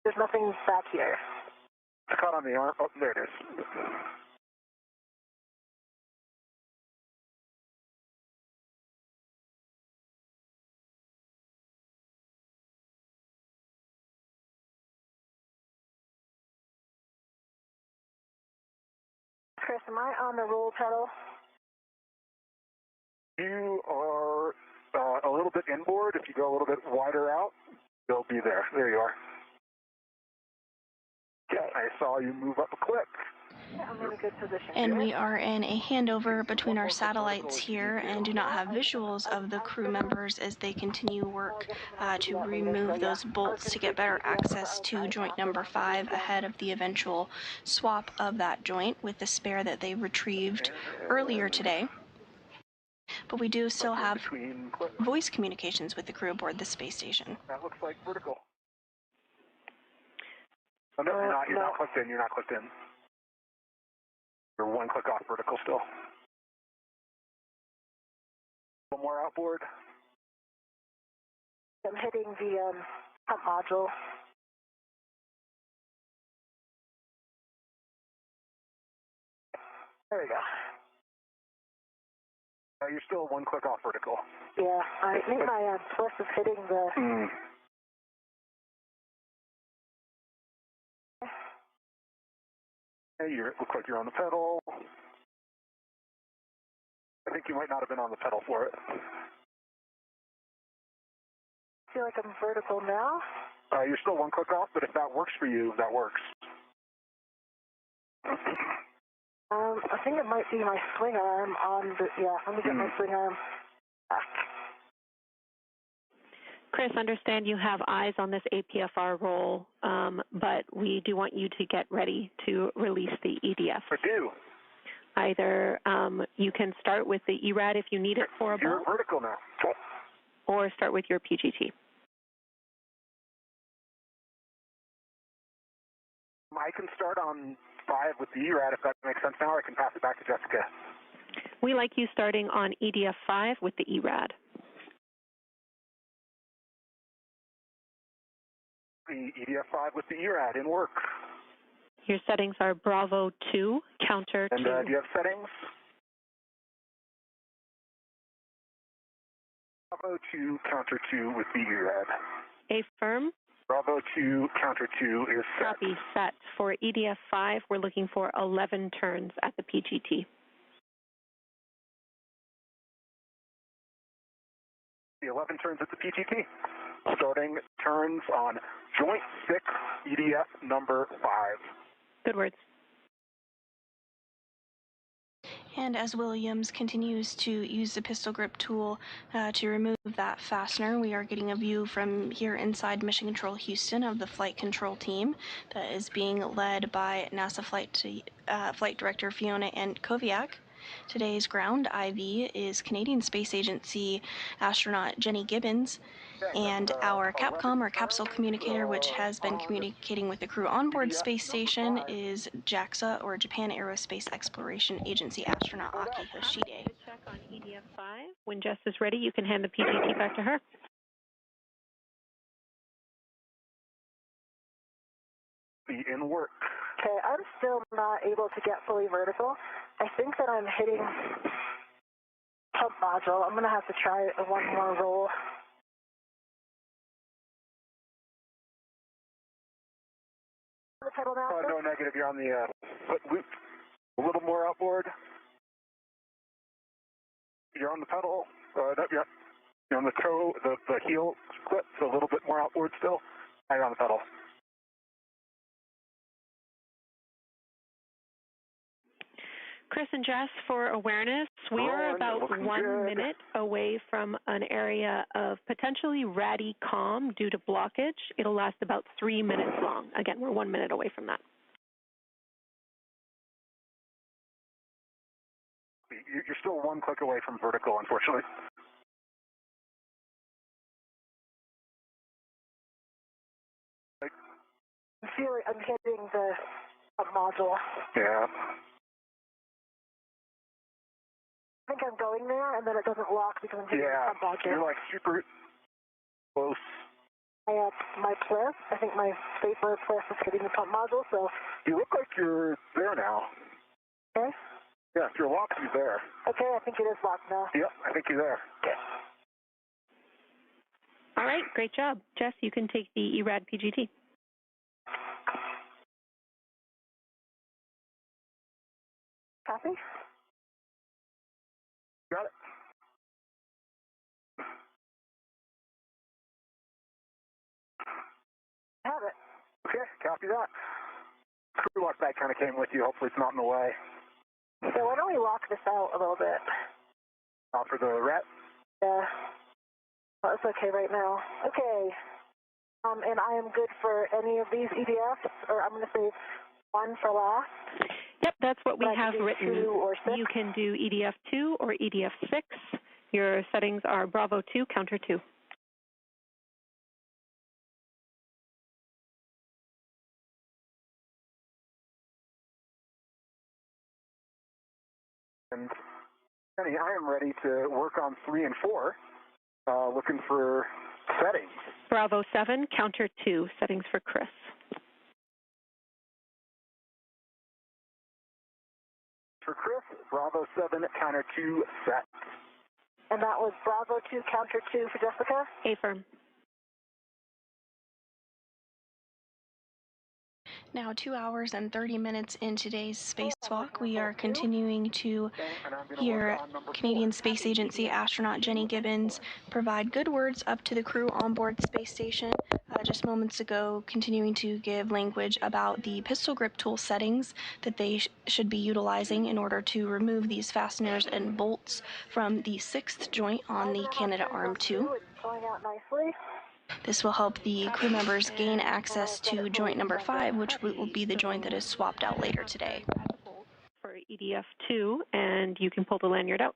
There's nothing back here. It's caught on the arm. Oh, there it is. Chris, am I on the roll pedal? You are a little bit inboard. If you go a little bit wider out, you'll be there. There you are. Okay. I saw you move up a clip. Yeah, I'm in a good position. And we are in a handover between our satellites here and do not have visuals of the crew members as they continue work to remove those bolts to get better access to joint number 5 ahead of the eventual swap of that joint with the spare that they retrieved earlier today. But we do still have voice communications with the crew aboard the space station. That looks like vertical. Oh, no, you're not clicked in. You're not clicked in. You're one click off vertical still. One more outboard. I'm hitting the pump module. There we go. You're still one click off vertical. Yeah, I think my plus is hitting the... Hey, it looks like you're on the pedal. I think you might not have been on the pedal for it. I feel like I'm vertical now. You're still one click off, but if that works for you, that works. I think it might be my swing arm on the... Yeah, let me get my swing arm back. Chris, understand you have eyes on this APFR roll, but we do want you to get ready to release the EDF. I do. Either you can start with the ERAD if you need it for a You're ball, vertical now. or start with your PGT. I can start on 5 with the ERAD if that makes sense now, or I can pass it back to Jessica. We like you starting on EDF 5 with the ERAD. The EDF 5 with the ERAD in work. Your settings are Bravo 2, counter 2. And do you have settings? Bravo 2, counter 2 with the ERAD. Affirm. Bravo 2, counter 2 is set. Copy, set. For EDF 5, we're looking for 11 turns at the PGT. The 11 turns at the PGT. Starting turns on Joint 6, EDF number 5. Good words. And as Williams continues to use the pistol grip tool to remove that fastener, we are getting a view from here inside Mission Control Houston of the flight control team that is being led by NASA Flight Director Fiona and Koviak. Today's ground IV is Canadian Space Agency astronaut Jenny Gibbons, and our Capcom, or capsule communicator, which has been communicating with the crew on board space station, is JAXA, or Japan Aerospace Exploration Agency astronaut Aki Hoshide. Check on EDF 5. When Jess is ready, you can hand the PGT back to her. Be in work. Okay, I'm still not able to get fully vertical. I think that I'm hitting pump module. I'm going to have to try one more roll. The pedal now? No, negative. You're on the foot loop. A little more outboard. You're on the pedal. No, you're on the toe, the heel clip, so a little bit more outboard still. Now you're on the pedal. Chris and Jess, for awareness, we are about 1 minute away from an area of potentially ratty calm due to blockage. It'll last about 3 minutes long. Again, we're 1 minute away from that. You're still one click away from vertical, unfortunately. I'm hitting the module. Yeah. I think I'm going there, and then it doesn't lock because I'm hitting the module. You're like super close. my pliff. I think my vapor pliff is hitting the pump module, so. You look like you're there now. Okay. Yeah, if you're locked, you're there. Okay, I think it is locked now. Yep, I think you're there. Okay. All right, great job. Jess, you can take the ERAD PGT. Copy. Got it. Have it. Okay, copy that. Crew lock bag kind of came with you. Hopefully it's not in the way. So why don't we lock this out a little bit? For the ret? Yeah. Well, it's okay right now. Okay. And I am good for any of these EDFs, or I'm going to say one for last. Yep, that's what we have written. 2 or 6. You can do EDF 2 or EDF 6. Your settings are Bravo 2, counter 2. And Jenny, I am ready to work on 3 and 4, looking for settings. Bravo 7, counter 2, settings for Chris. For Chris, Bravo 7, counter 2, set. And that was Bravo 2, counter 2 for Jessica? Affirm. Now 2 hours and 30 minutes in today's spacewalk, we are continuing to hear Canadian Space Agency astronaut Jenny Gibbons provide good words up to the crew on board the space station. Just moments ago, continuing to give language about the pistol grip tool settings that they should be utilizing in order to remove these fasteners and bolts from the 6th joint on the Canadarm2. It's going out nicely. This will help the crew members gain access to joint number 5, which will be the joint that is swapped out later today. For EDF 2, and you can pull the lanyard out.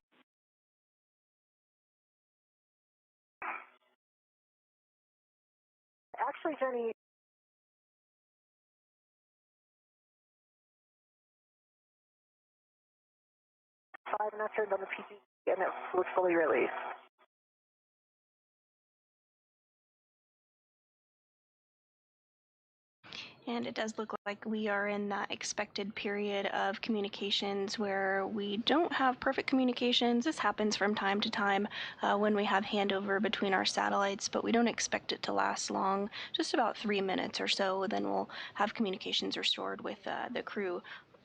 Actually, Jenny, five and I turned on the PG and it was fully released. And it does look like we are in that expected period of communications where we don't have perfect communications. This happens from time to time when we have handover between our satellites, but we don't expect it to last long, just about 3 minutes or so. Then we'll have communications restored with the crew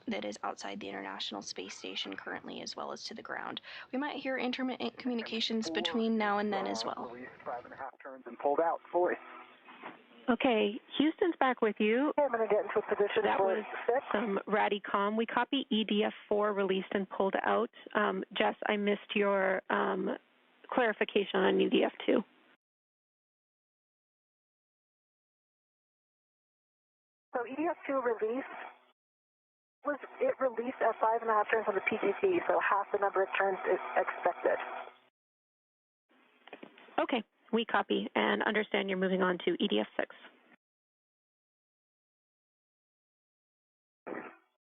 that is outside the International Space Station currently, as well as to the ground. We might hear intermittent communications between now and then as well. Released 5.5 turns and pulled out fully. Okay, Houston's back with you. Okay, I'm going to get into a position That for was 6. some Radicom. We copy EDF 4 released and pulled out. Jess, I missed your clarification on EDF 2. So EDF 2 release, it released at 5.5 turns on the PGT, so half the number of turns is expected. Okay, we copy and understand you're moving on to EDF 6.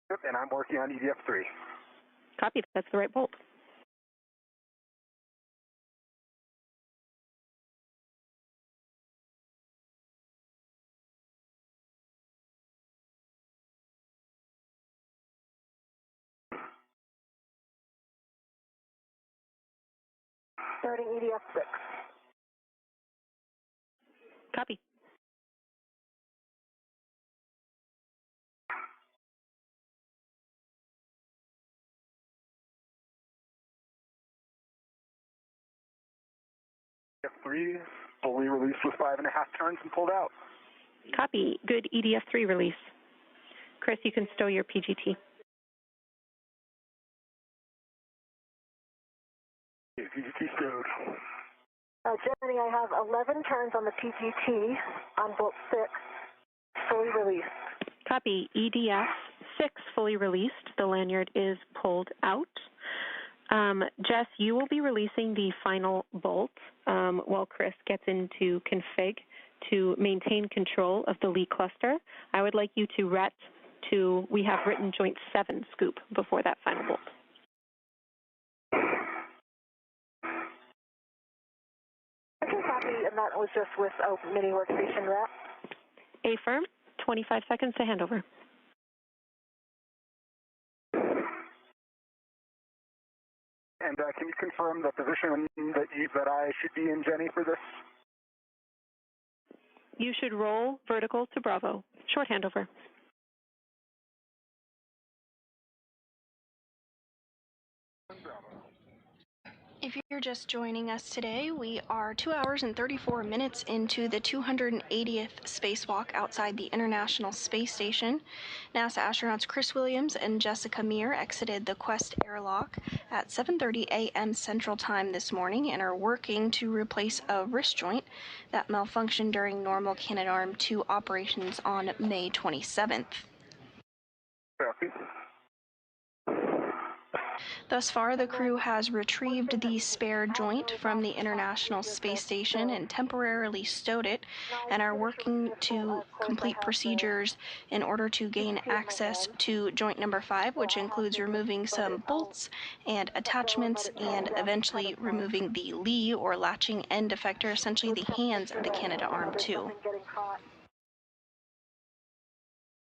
Yep, and I'm working on EDF 3. Copy, that's the right bolt. Starting EDF 6. Copy. EDF 3 fully released with 5.5 turns and pulled out. Copy. Good EDF 3 release. Chris, you can stow your PGT. PGT stowed. Jenny, I have 11 turns on the PGT on bolt 6, fully released. Copy. EDF 6 fully released. The lanyard is pulled out. Jess, you will be releasing the final bolt while Chris gets into config to maintain control of the lead cluster. I would like you to ret to, we have written joint 7 scoop before that final bolt. I can copy, and and that was just with a mini workstation wrap. Affirm. 25 seconds to handover. And can you confirm the position that I should be in, Jenny, for this? You should roll vertical to Bravo. Short handover. If you're just joining us today, we are 2 hours and 34 minutes into the 280th spacewalk outside the International Space Station. NASA astronauts Chris Williams and Jessica Meir exited the Quest airlock at 7:30 a.m. Central Time this morning and are working to replace a wrist joint that malfunctioned during normal Canadarm2 operations on May 27th. Copy. Thus far, the crew has retrieved the spare joint from the International Space Station and temporarily stowed it, and are working to complete procedures in order to gain access to joint number 5, which includes removing some bolts and attachments and eventually removing the lee or latching end effector, essentially the hands of the Canadarm2.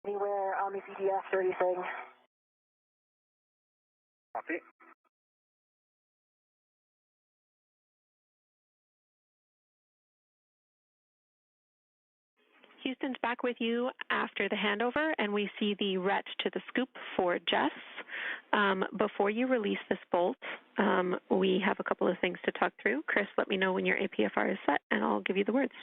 Anywhere on the PDF or anything. Copy. Houston's back with you after the handover, and we see the ret to the scoop for Jess. Before you release this bolt, we have a couple of things to talk through. Chris, let me know when your APFR is set, and I'll give you the words.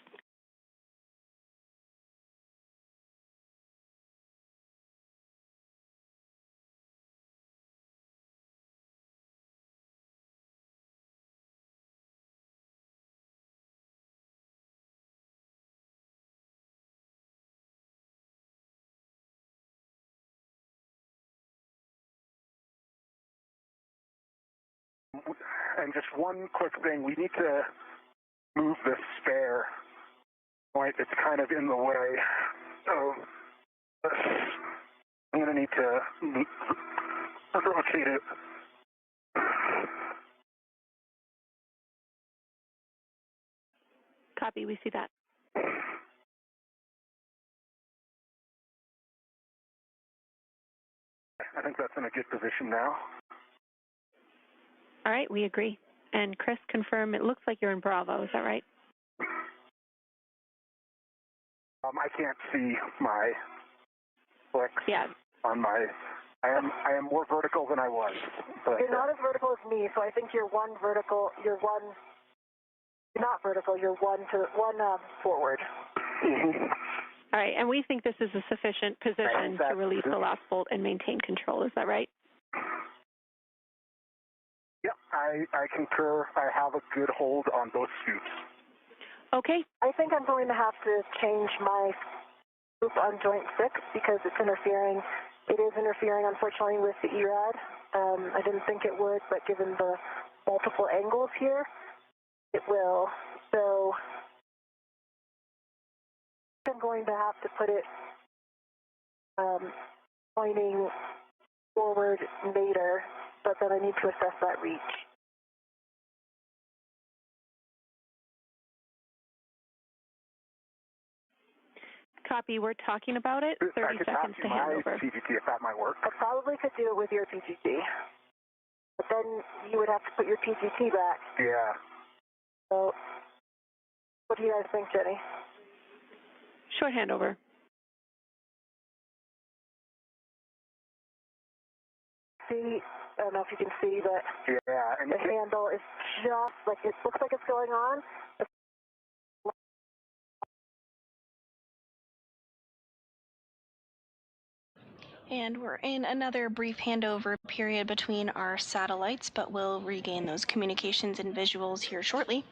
And just one quick thing, we need to move this spare point. It's kind of in the way. So I'm going to need to rotate it. Copy, we see that. I think that's in a good position now. All right, we agree. And Chris, confirm it looks like you're in Bravo, is that right? I can't see my flicks on my. I am more vertical than I was. But you're not as vertical as me, so I think you're one vertical. You're not vertical. You're one forward. Mm-hmm. All right, and we think this is a sufficient position to release the last bolt and maintain control. Is that right? Yep, I concur. I have a good hold on both scoops. Okay. I think I'm going to have to change my scoop on joint 6 because it's interfering. It is interfering, unfortunately, with the ERAD. I didn't think it would, but given the multiple angles here, it will. So I'm going to have to put it pointing forward later, but then I need to assess that reach. Copy, we're talking about it. 30 seconds to hand over. PGT if that might work. I probably could do it with your PGT, but then you would have to put your PGT back. Yeah. So what do you guys think, Jenny? Short handover. See, I don't know if you can see, but and the handle is just like, it looks like it's going on. And we're in another brief handover period between our satellites, but we'll regain those communications and visuals here shortly.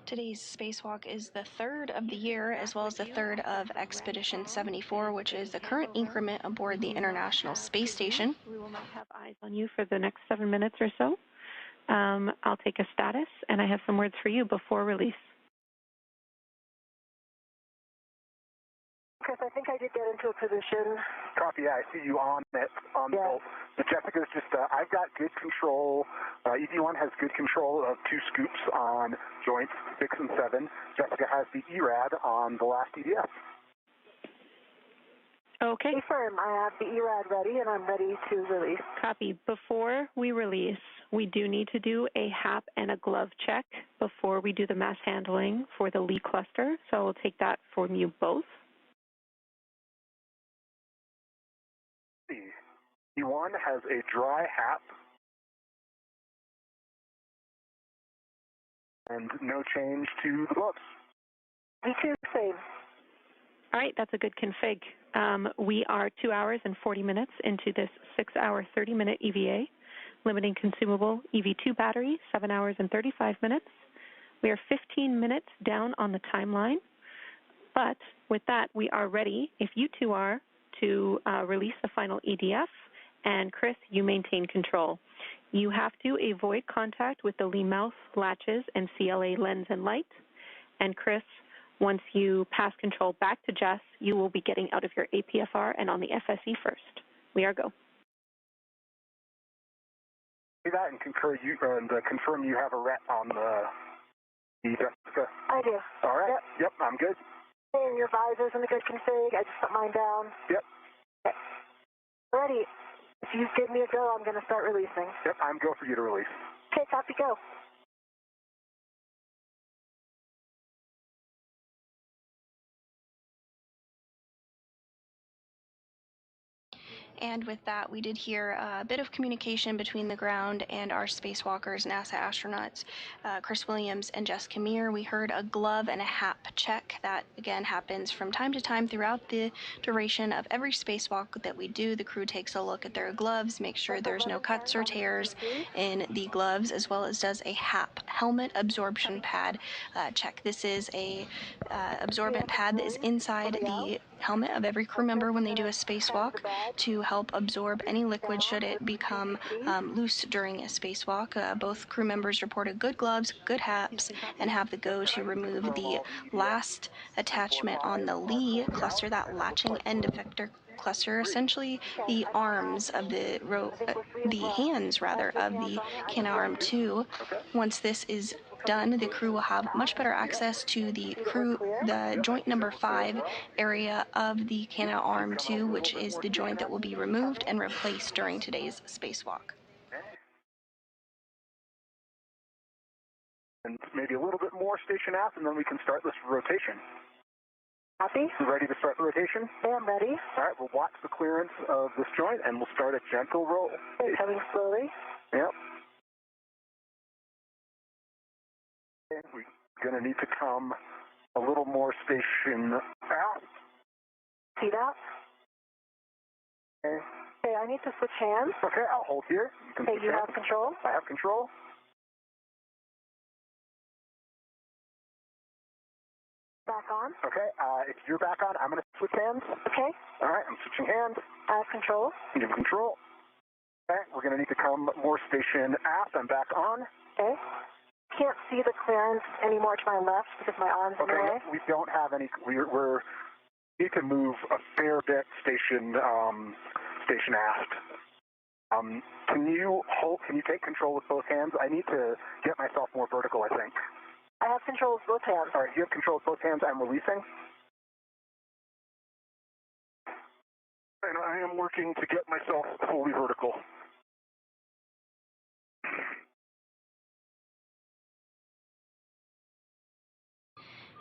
Today's spacewalk is the third of the year, as well as the third of Expedition 74, which is the current increment aboard the International Space Station. We will not have eyes on you for the next 7 minutes or so. I'll take a status, and I have some words for you before release. Chris, I think I did get into a position. Copy, yeah, I see you on it. Yeah. But Jessica's just, I've got good control. EV1 has good control of 2 scoops on joints 6 and 7. Jessica has the ERAD on the last EDF. Okay. Confirm, I have the ERAD ready, and I'm ready to release. Copy. Before we release, we do need to do a HAP and a glove check before we do the mass handling for the Lee cluster, so I will take that from you both. E1 has a dry HAP and no change to the gloves. V2, same. All right, that's a good config. We are 2 hours and 40 minutes into this 6-hour, 30-minute EVA, limiting consumable EV2 battery, 7 hours and 35 minutes. We are 15 minutes down on the timeline, but with that, we are ready, if you two are, to release the final EDF. And Chris, you maintain control. You have to avoid contact with the Lee mouth, latches, and CLA lens and light. And Chris, once you pass control back to Jess, you will be getting out of your APFR and on the FSE first. We are go. Do that and confirm you have a rep on the Jessica. I do. All right. Yep, I'm good. And your visor's in a good config. I just put mine down. Yep. Okay. Ready. If you give me a go, I'm going to start releasing. Yep, I'm go for you to release. Okay, copy, go. And with that, we did hear a bit of communication between the ground and our spacewalkers, NASA astronauts, Chris Williams and Jessica Meir. We heard a glove and a HAP check. That, again, happens from time to time throughout the duration of every spacewalk that we do. The crew takes a look at their gloves, make sure there's no cuts or tears in the gloves, as well as does a HAP, helmet absorption pad check. This is a absorbent pad that is inside the helmet of every crew member when they do a spacewalk to help absorb any liquid should it become loose during a spacewalk. Both crew members reported good gloves, good HAPs, and have the go to remove the last attachment on the Lee cluster, that latching end effector cluster, essentially the arms of the hands rather of the Canadarm2. Once this is done, the crew will have much better access to the joint number 5 area of the Canadarm2, which is the joint that will be removed and replaced during today's spacewalk. And maybe a little bit more station aft, and then we can start this rotation. Copy. Ready to start the rotation? Yeah, I'm ready. All right, we'll watch the clearance of this joint, and we'll start a gentle roll. Okay, coming slowly. Yep. We're going to need to come a little more station out. See that? Okay. Okay, I need to switch hands. Okay, I'll hold here. Okay, you have control? I have control. Back on. Okay, if you're back on, I'm going to switch hands. Okay. All right, I'm switching hands. I have control. You have control. Okay, we're going to need to come more station aft. I'm back on. Okay. Can't see the clearance anymore to my left because my arm's in the way. We don't have any. We need to move a fair bit station aft. Can you take control with both hands? I need to get myself more vertical, I think. I have control with both hands. All right, you have control with both hands. I'm releasing. And I am working to get myself fully vertical.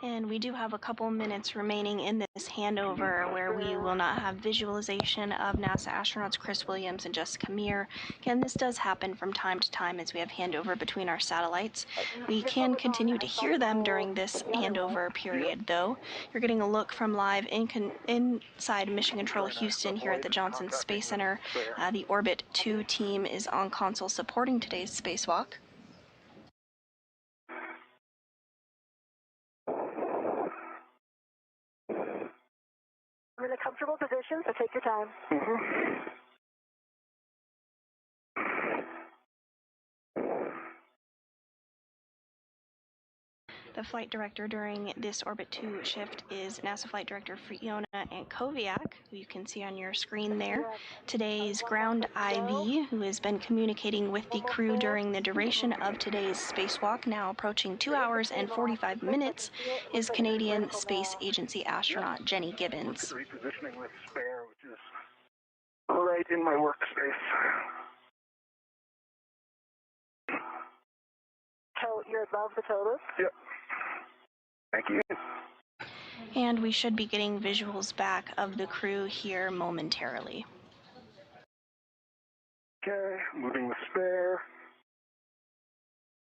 And we do have a couple minutes remaining in this handover where we will not have visualization of NASA astronauts Chris Williams and Jessica Meir. Again, this does happen from time to time as we have handover between our satellites. We can continue to hear them during this handover period, though. You're getting a look from live inside Mission Control Houston here at the Johnson Space Center. The Orbit 2 team is on console supporting today's spacewalk. comfortable position, so take your time. Mm-hmm. The flight director during this Orbit 2 shift is NASA Flight Director Fiona Ankoviak, who you can see on your screen there. Today's ground IV, who has been communicating with the crew during the duration of today's spacewalk, now approaching 2 hours and 45 minutes, is Canadian Space Agency astronaut Jenny Gibbons. Repositioning with spare, which is right in my workspace. So you're above the total? Yep. Thank you. And we should be getting visuals back of the crew here momentarily. Okay, moving the spare.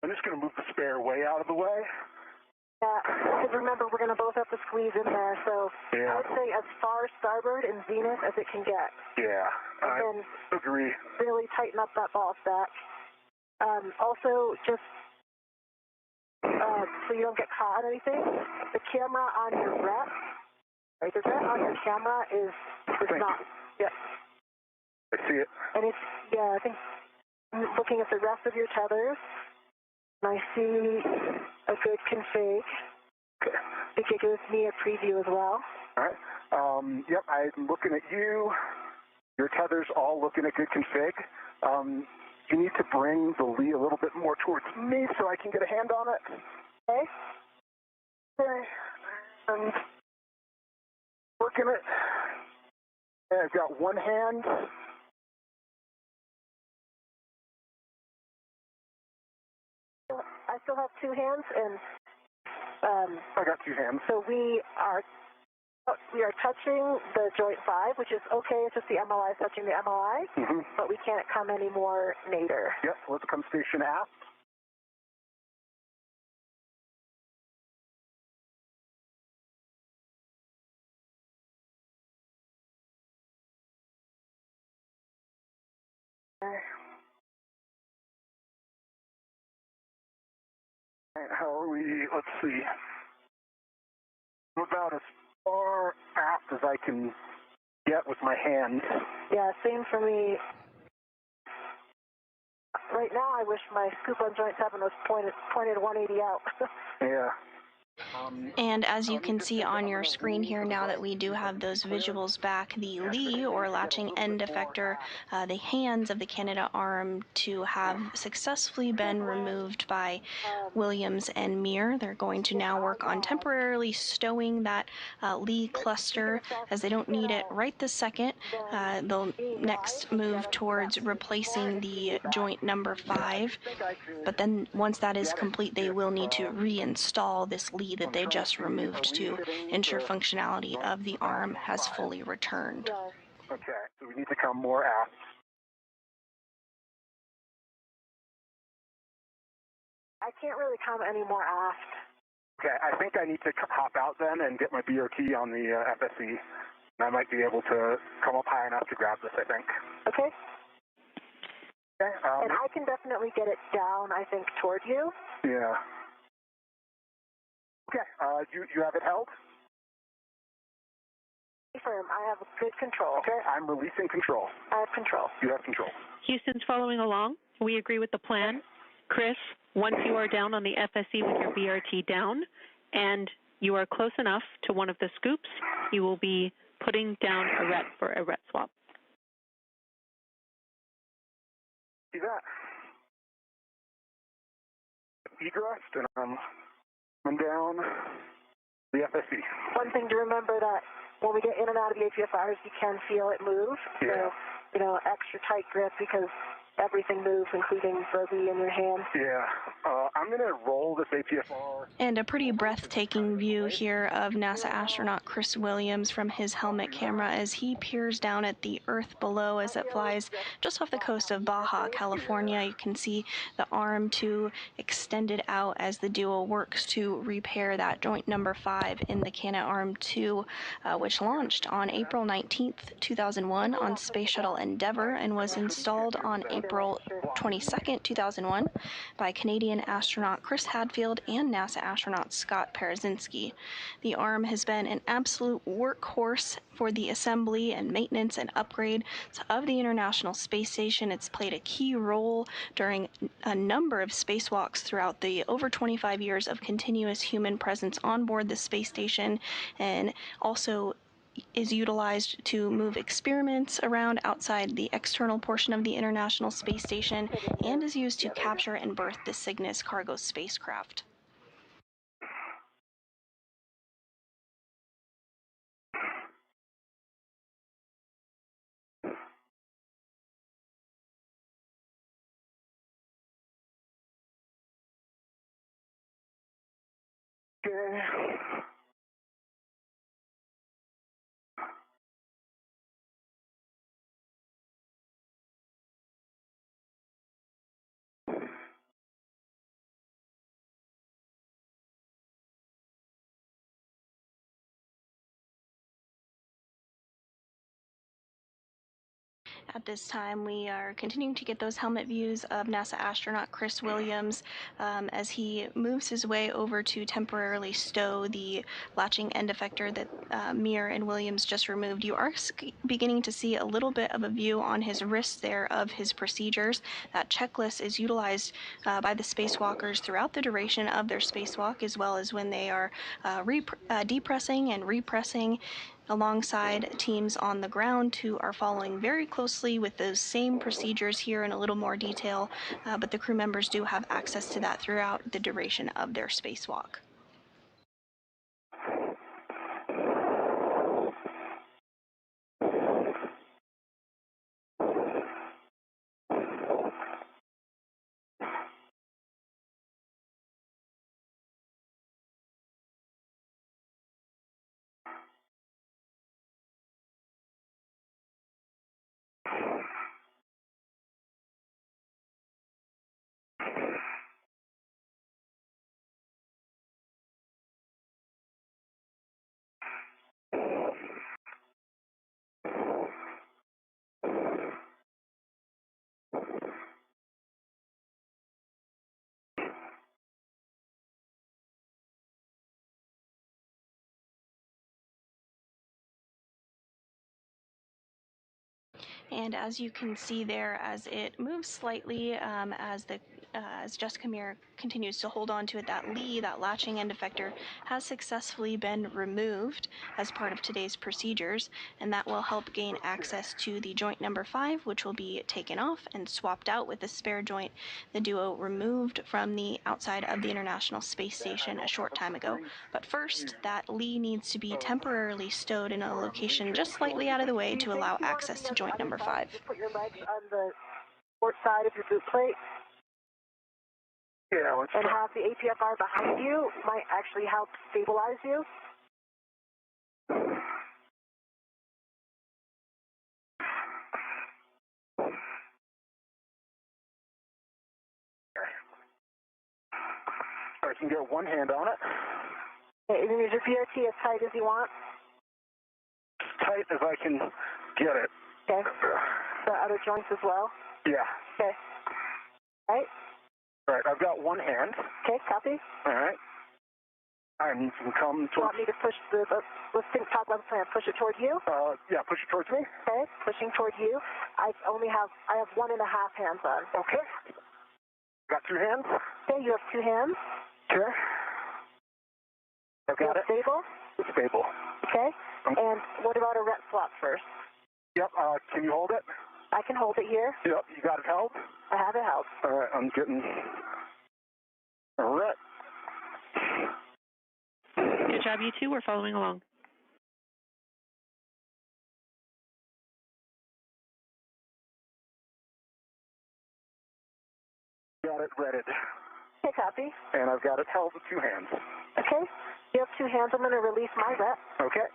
I'm just going to move the spare way out of the way. Yeah, because remember, we're going to both have to squeeze in there, so I would say as far starboard and zenith as it can get. Yeah, I agree. Really tighten up that ball stack. Also, just so you don't get caught on anything, the camera on your rep, right, the rep on your camera is not, yeah. I see it. And it's, yeah, I think looking at the rest of your tethers, I see a good config. Okay. I think it gives me a preview as well. All right. Yep, I'm looking at you. Your tethers all looking at good config. You need to bring the lead a little bit more towards me so I can get a hand on it. Okay. Okay. Working it. And I've got one hand. I still have two hands, and I got two hands. so we are touching the joint 5, which is okay. It's just the MLI touching the MLI, but we can't come any more nadir. Yep, let's come station aft. How are we? Let's see. I'm about as far aft as I can get with my hands. Yeah, same for me. Right now, I wish my scoop on joint 7 was pointed 180 out. Yeah. And as you can see on your screen here, now that we do have those visuals back, the lee or latching end effector, the hands of the Canadarm2 have successfully been removed by Williams and Meir. They're going to now work on temporarily stowing that lee cluster, as they don't need it right this second. They'll next move towards replacing the joint number 5, but then once that is complete, they will need to reinstall this lee that they just removed to ensure functionality of the arm has fully returned. Okay, so we need to come more aft. I can't really come any more aft. Okay, I think I need to hop out then and get my BRT on the FSE. I might be able to come up high enough to grab this, I think. Okay. Okay. And I can definitely get it down, I think, toward you. Yeah. Okay, you have it held? Firm. I have good control. Okay, I'm releasing control. I have control. You have control. Houston's following along. We agree with the plan. Chris, once you are down on the FSE with your BRT down and you are close enough to one of the scoops, you will be putting down a RET for a RET swap. See that? Egressed, and I'm down the FSE. One thing to remember that when we get in and out of the APFRs, you can feel it move. Yeah. So, extra tight grip because everything moves, including Froby in your hand. Yeah. I'm going to roll this APFR. And a pretty breathtaking view here of NASA astronaut Chris Williams from his helmet camera as he peers down at the Earth below as it flies just off the coast of Baja, California. You can see the arm 2 extended out as the duo works to repair that joint number 5 in the Canadarm2, which launched on April 19th, 2001 on Space Shuttle Endeavour and was installed on April April 22nd, 2001, by Canadian astronaut Chris Hadfield and NASA astronaut Scott Parazynski. The arm has been an absolute workhorse for the assembly and maintenance and upgrade of the International Space Station. It's played a key role during a number of spacewalks throughout the over 25 years of continuous human presence on board the space station, and also is utilized to move experiments around outside the external portion of the International Space Station, and is used to capture and berth the Cygnus cargo spacecraft. At this time, we are continuing to get those helmet views of NASA astronaut Chris Williams as he moves his way over to temporarily stow the latching end effector that Meir and Williams just removed. You are beginning to see a little bit of a view on his wrist there of his procedures. That checklist is utilized by the spacewalkers throughout the duration of their spacewalk, as well as when they are depressing and repressing, alongside teams on the ground who are following very closely with those same procedures here in a little more detail, but the crew members do have access to that throughout the duration of their spacewalk. And as you can see there, as it moves slightly, as Jessica Meir continues to hold on to it, that latching end effector has successfully been removed as part of today's procedures, and that will help gain access to the joint number 5, which will be taken off and swapped out with the spare joint the duo removed from the outside of the International Space Station a short time ago. But first, that Lee needs to be temporarily stowed in a location just slightly out of the way to allow access to joint number 5. Just put your legs on the port side of your boot plate. Yeah, and have the APFR behind you might actually help stabilize you. I can get one hand on it. Okay, and is your VRT as tight as you want? As tight as I can get it. Okay. The other joints as well? Yeah. Okay. All right. All right, I've got one hand. Okay, copy. All right. I need to come Do you want me to push let's talk about the plan. Push it toward you? Yeah, push it towards me. Okay, pushing toward you. I have 1.5 hands on. Okay. Got 2 hands. Okay, you have 2 hands. Okay. I've got it. Stable? It's stable. Okay. And what about a rep swap first? Yep, can you hold it? I can hold it here. Yep, you got it held? I have it held. All right, I'm getting a rep. Good job, you two. We're following along. Got it redded. Okay, copy. And I've got it held with 2 hands. Okay. You have 2 hands. I'm going to release my rep. Okay.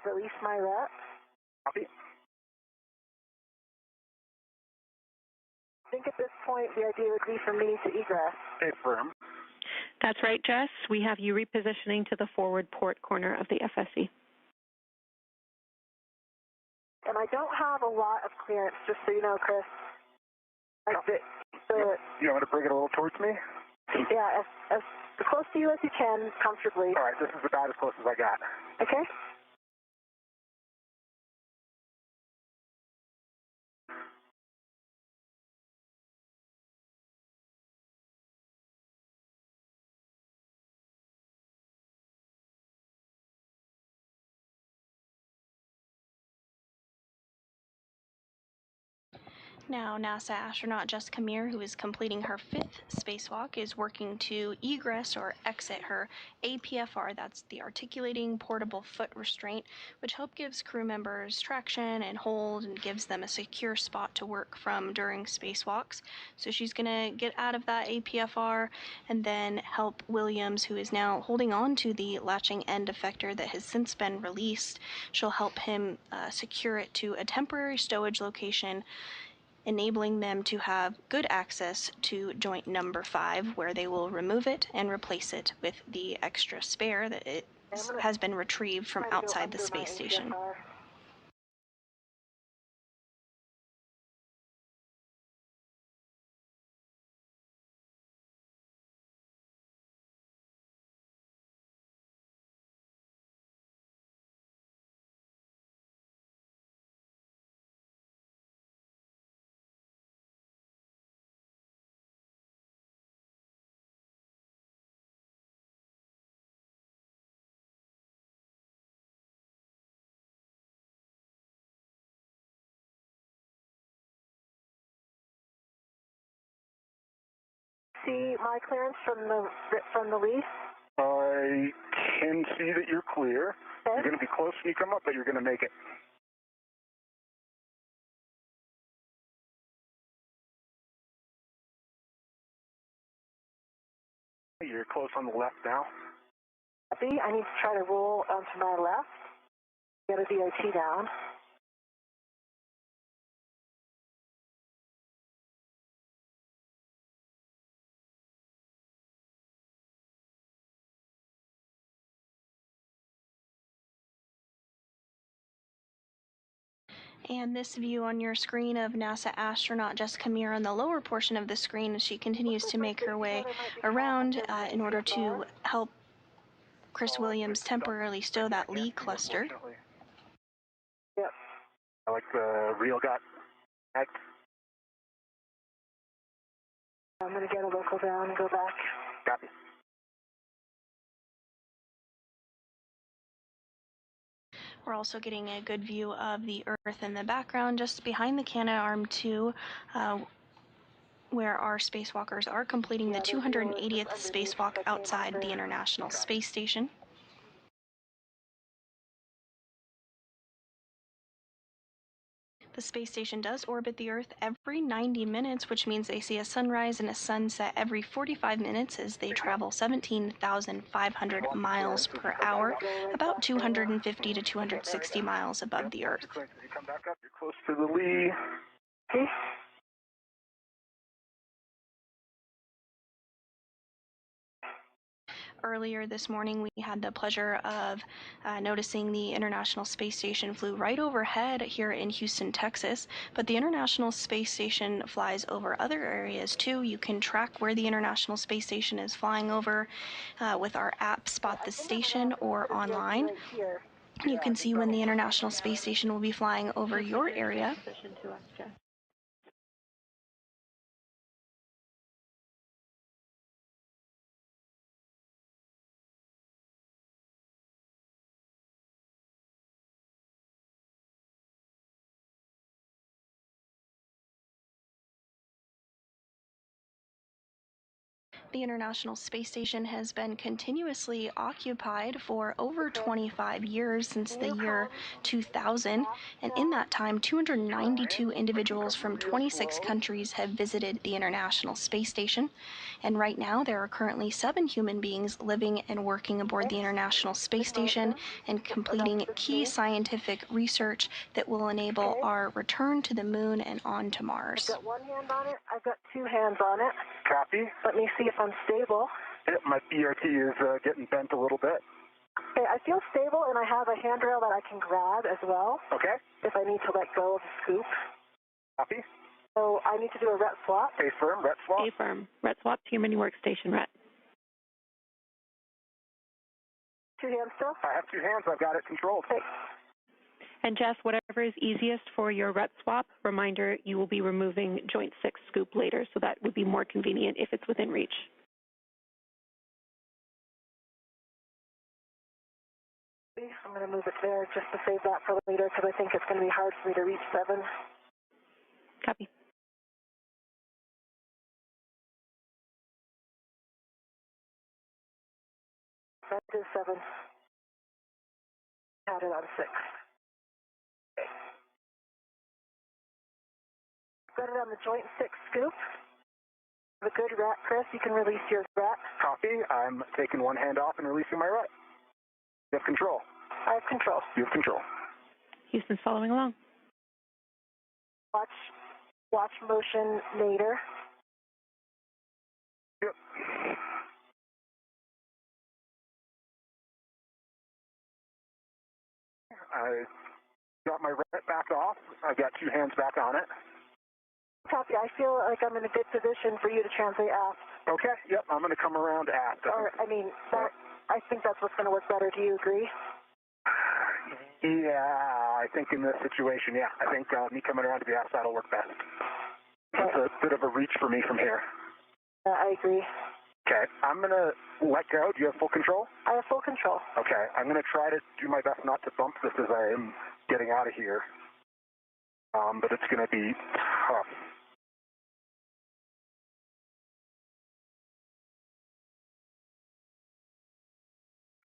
Release my rep. Copy. think at this point the idea would be for me to egress. Affirm. That's right, Jess. We have you repositioning to the forward port corner of the FSE. And I don't have a lot of clearance, just so you know, Chris. You want me to bring it a little towards me? Yeah, as close to you as you can, comfortably. All right, this is about as close as I got. Okay. Now, NASA astronaut Jessica Meir, who is completing her 5th spacewalk, is working to egress or exit her APFR, that's the articulating portable foot restraint, which helps gives crew members traction and hold and gives them a secure spot to work from during spacewalks. So she's going to get out of that APFR and then help Williams, who is now holding on to the latching end effector that has since been released. She'll help him secure it to a temporary stowage location, enabling them to have good access to joint number 5, where they will remove it and replace it with the extra spare that has been retrieved from outside the space station. See my clearance from the lease? I can see that you're clear. Okay. You're going to be close when you come up, but you're going to make it. You're close on the left now. Copy. I need to try to roll onto my left. Get a DOT down. And this view on your screen of NASA astronaut Jessica Meir on the lower portion of the screen as she continues to make her way around in order to help Chris Williams temporarily stow that Lee cluster. Yep. I like the reel got back. I'm going to get a local down and go back. Copy. We're also getting a good view of the Earth in the background just behind the Canadarm2, where our spacewalkers are completing the 280th spacewalk outside the International Space Station. The space station does orbit the Earth every 90 minutes, which means they see a sunrise and a sunset every 45 minutes as they travel 17,500 miles per hour, about 250 to 260 miles above the Earth. You come back up, you're close to the lee. Okay. Earlier this morning, we had the pleasure of noticing the International Space Station flew right overhead here in Houston, Texas. But the International Space Station flies over other areas too. You can track where the International Space Station is flying over with our app Spot the Station or online. You can see when the International Space Station will be flying over your area. The International Space Station has been continuously occupied for over 25 years, since the year 2000, and in that time, 292 individuals from 26 countries have visited the International Space Station. And right now, there are currently 7 human beings living and working aboard the International Space Station and completing key scientific research that will enable our return to the moon and on to Mars. I've got one hand on it. I've got 2 hands on it. Copy. Let me see if I'm stable. My BRT is getting bent a little bit. Okay, I feel stable, and I have a handrail that I can grab as well. Okay. If I need to let go of the scoop. Copy. So I need to do a ret swap. A firm, ret swap. A firm. Ret swap to your mini workstation, Ret. 2 hands still? I have 2 hands. I've got it controlled. Okay. And Jess, whatever is easiest for your ret swap, reminder, you will be removing joint 6 scoop later, so that would be more convenient if it's within reach. I'm going to move it there just to save that for later, because I think it's going to be hard for me to reach 7. Copy. That is 7. Had it on 6. Okay. Got it on the joint 6 scoop. The good rat, Chris. You can release your rat. Copy. I'm taking one hand off and releasing my rat. You have control. I have control. You have control. Houston's following along. Watch motion later. Yep. I got my rat back off. I've got 2 hands back on it. Copy. I feel like I'm in a good position for you to translate aft. Okay. Yep. I'm going to come around aft. Or, I mean, I think that's what's going to work better. Do you agree? Yeah, I think in this situation, yeah. I think me coming around to the aft side will work best. It's a bit of a reach for me from here. I agree. Okay. I'm going to let go. Do you have full control? I have full control. Okay. I'm going to try to do my best not to bump this as I am getting out of here. But it's going to be tough.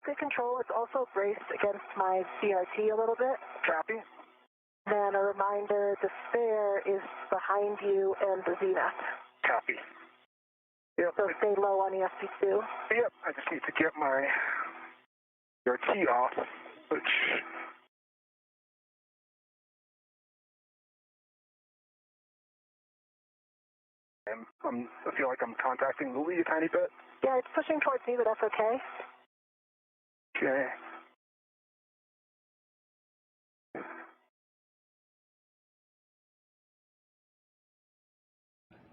Good control. It's also braced against my CRT a little bit. Copy. Then a reminder, the spare is behind you and the zenith. Copy. Yep. So stay low on ESP2. Yep. I just need to get my RT off, which... I feel like I'm contacting the lead a tiny bit. Yeah, it's pushing towards me, but that's okay. Okay.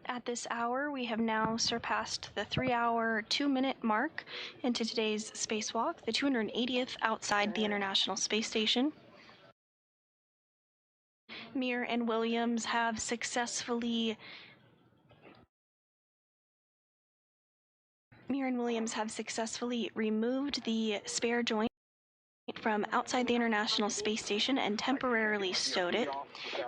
At this hour, we have now surpassed the 3-hour, 2-minute mark into today's spacewalk, the 280th outside the International Space Station. Meir and Williams have successfully removed the spare joint from outside the International Space Station and temporarily stowed it.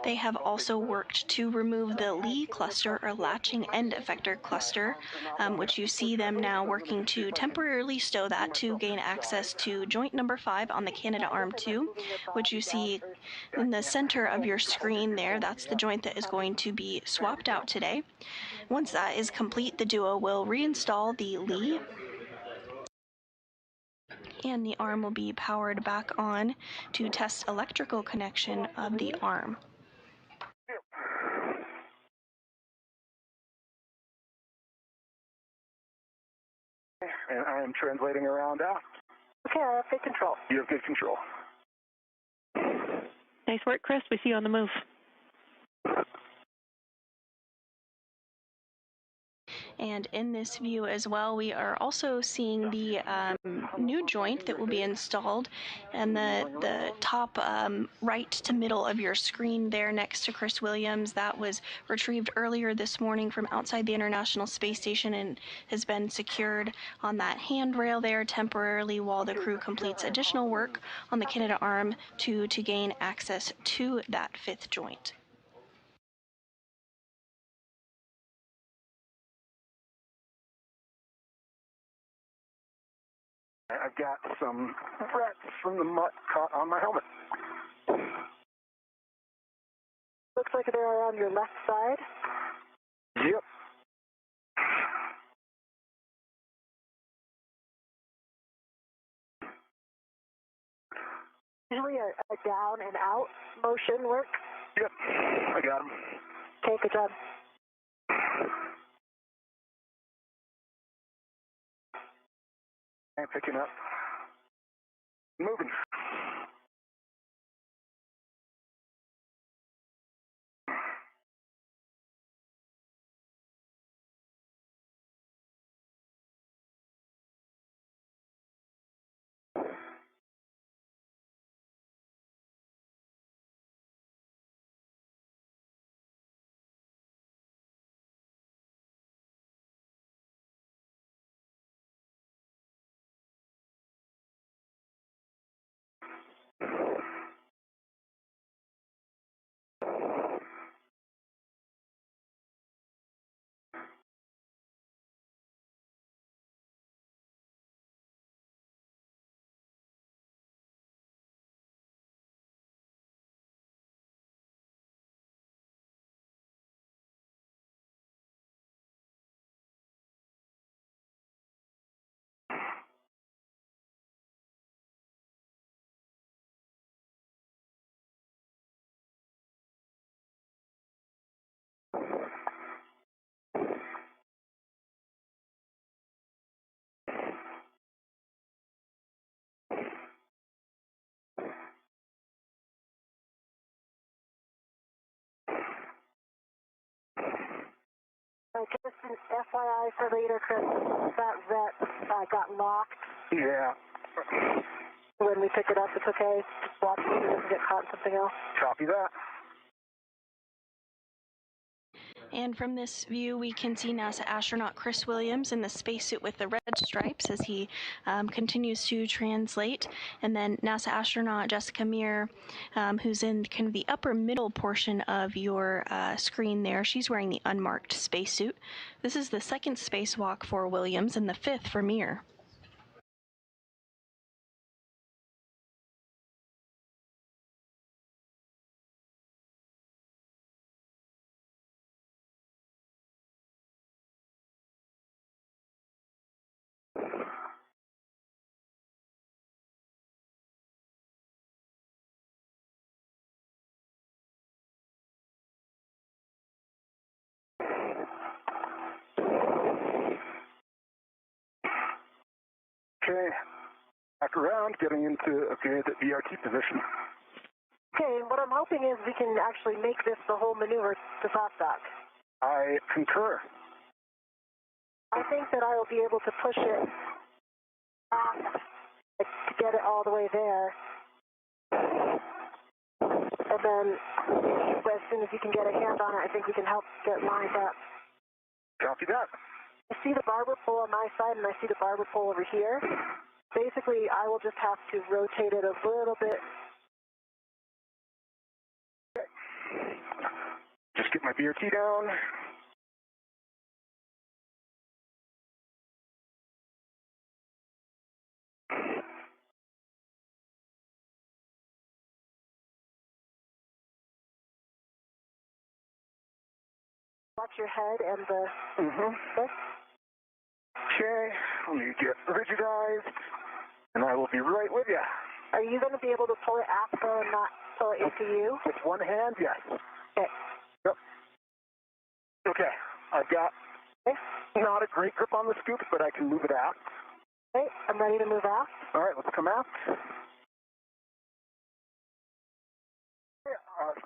They have also worked to remove the Lee cluster, or latching end effector cluster, which you see them now working to temporarily stow that to gain access to joint number 5 on the Canadarm2, which you see in the center of your screen there. That's the joint that is going to be swapped out today. Once that is complete, the duo will reinstall the Lee, and the arm will be powered back on to test electrical connection of the arm. And I am translating around aft. Okay, I have good control. You have good control. Nice work, Chris. We see you on the move. And in this view as well, we are also seeing the new joint that will be installed, and the top right to middle of your screen there next to Chris Williams. That was retrieved earlier this morning from outside the International Space Station and has been secured on that handrail there temporarily while the crew completes additional work on the Canadarm2 to gain access to that 5th joint. I've got some rats from the mutt caught on my helmet. Looks like they're on your left side. Yep. Usually a down and out motion work. Yep, I got him. Okay, good job. I'm picking up. Moving. Just an FYI for later, Chris, that vet got locked. Yeah. When we pick it up, it's okay. Just watch it, it doesn't get caught in something else. Copy that. And from this view, we can see NASA astronaut Chris Williams in the spacesuit with the red stripes as he continues to translate. And then NASA astronaut Jessica Meir, who's in kind of the upper middle portion of your screen there. She's wearing the unmarked spacesuit. This is the second spacewalk for Williams and the fifth for Meir. Okay. Back around, getting into a good VRT position. Okay, and what I'm hoping is we can actually make this the whole maneuver to soft dock. I concur. I think that I will be able to push it off to get it all the way there. And then as soon as you can get a hand on it, I think we can help get lined up. Copy that. I see the barber pole on my side and I see the barber pole over here. Basically, I will just have to rotate it a little bit. Okay. Just get my BRT down. Watch your head and the... Okay, let me get rigidized, and I will be right with you. Are you going to be able to pull it out though and not pull it into you? With one hand, yes. Okay. Yep. Okay, I've got not a great grip on the scoop, but I can move it out. Okay, I'm ready to move out. All right, let's come out.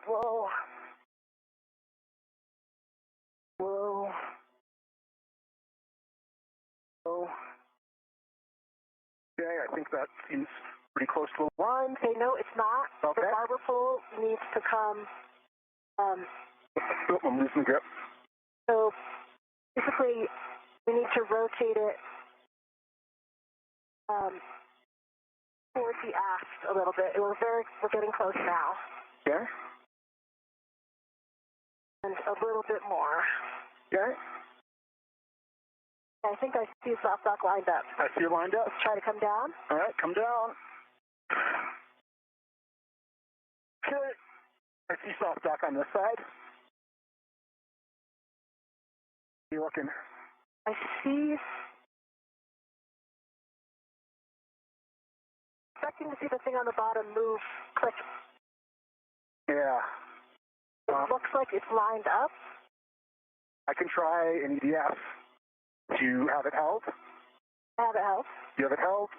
Slow. Slow. Slow. Okay, I think that seems pretty close to a line. Okay, no, it's not. Okay. The barber pole needs to come... Oh, I'm losing the grip. So, basically, we need to rotate it towards the aft a little bit. We're getting close now. Okay. And a little bit more. Okay. I think I see soft dock lined up. I see you lined up. Let's try to come down. All right, come down. Okay. I see soft dock on this side. You looking? I see. Expecting to see the thing on the bottom move, click. Yeah. It looks like it's lined up. I can try an EDF. Do you have it held? I have it held. You have it held?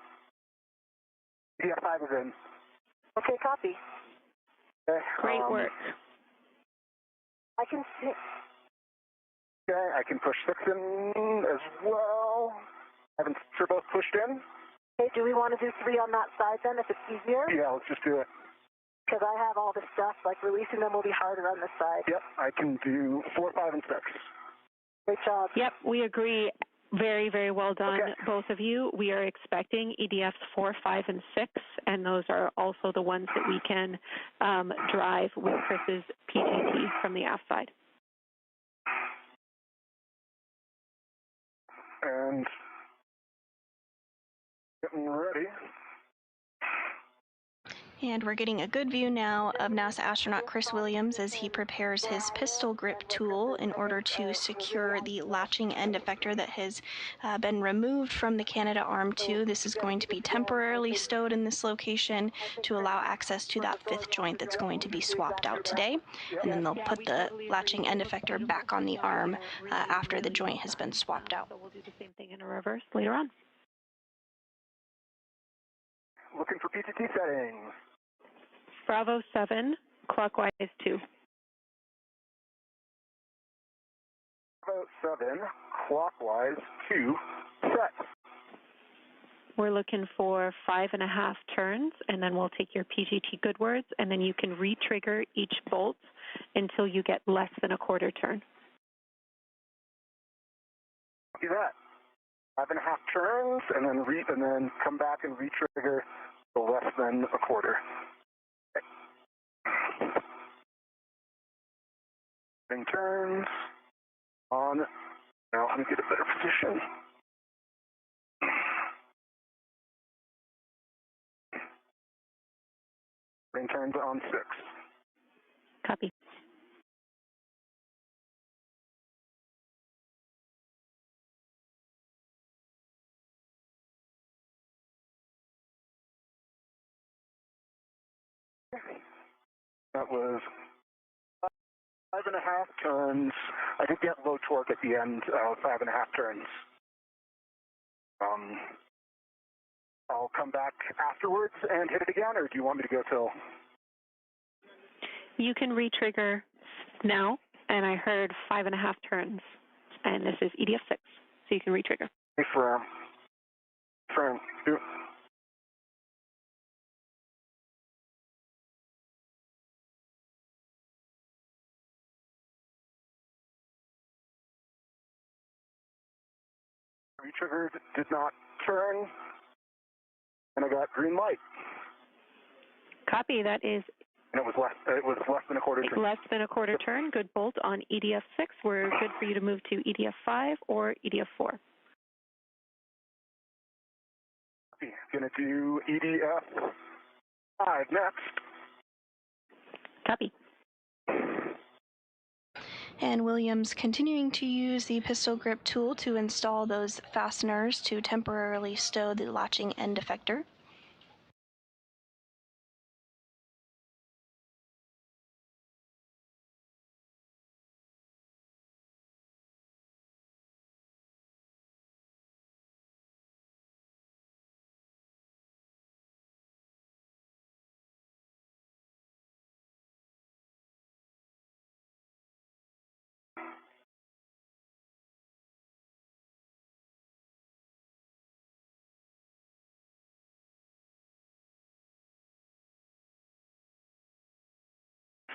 EDF 5 is in. Okay, copy. Okay, Great work. I can see. Okay, I can push 6 in as well. Haven't sure both pushed in? Okay, do we want to do 3 on that side then, if it's easier? Yeah, let's just do it. Because I have all this stuff, like releasing them will be harder on this side. Yep, I can do 4, 5, and 6. Great job. Yep, we agree. Very, very well done, Okay. both of you. We are expecting EDFs 4, 5, and 6, and those are also the ones that we can drive with Chris's PTT from the aft side. And getting ready. And we're getting a good view now of NASA astronaut Chris Williams as he prepares his pistol grip tool in order to secure the latching end effector that has been removed from the Canadarm2. This is going to be temporarily stowed in this location to allow access to that 5th joint that's going to be swapped out today. And then they'll put the latching end effector back on the arm after the joint has been swapped out. So we'll do the same thing in a reverse later on. Looking for PTT settings. Bravo 7, clockwise 2. Bravo 7, clockwise 2, set. We're looking for 5.5 turns, and then we'll take your PTT good words, and then you can re-trigger each bolt until you get less than a quarter turn. Do that. 5.5 turns, and then come back and re-trigger the less than a quarter. Turns on. Now let me get a better position. Turns on 6. Copy. That was 5.5 turns. I did get low torque at the end of 5.5 turns. I'll come back afterwards and hit it again, or do you want me to go till? You can re-trigger now, and I heard 5.5 turns, and this is EDF 6, so you can re-trigger. Firm. Re-triggered, did not turn, and I got green light. Copy. That is And it was less than a quarter turn. less than a quarter turn. Good bolt on EDF 6. We're good for you to move to EDF 5 or EDF 4. Gonna do EDF 5 next. Copy. And Williams continuing to use the pistol grip tool to install those fasteners to temporarily stow the latching end effector.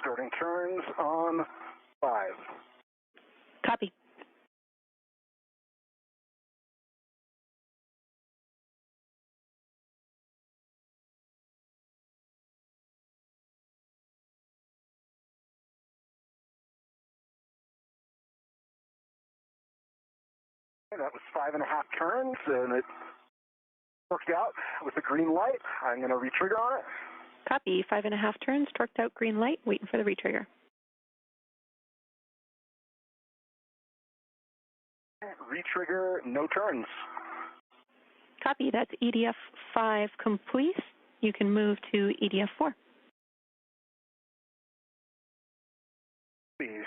Starting turns on 5. Copy. And that was 5.5 turns, and it worked out with a green light. I'm going to retrigger on it. Copy. 5.5 turns, torqued out, green light, waiting for the retrigger. Retrigger, no turns. Copy. That's EDF 5 complete. You can move to EDF 4. Please.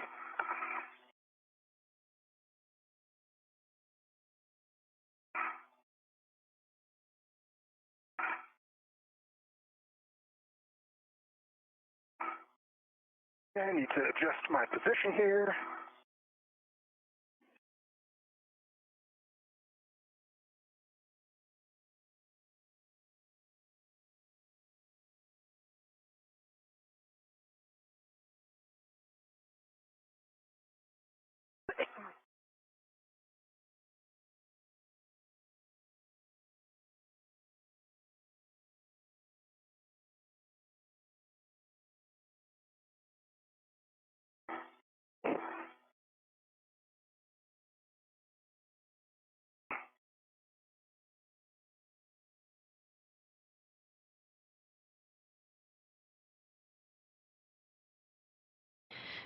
I need to adjust my position here.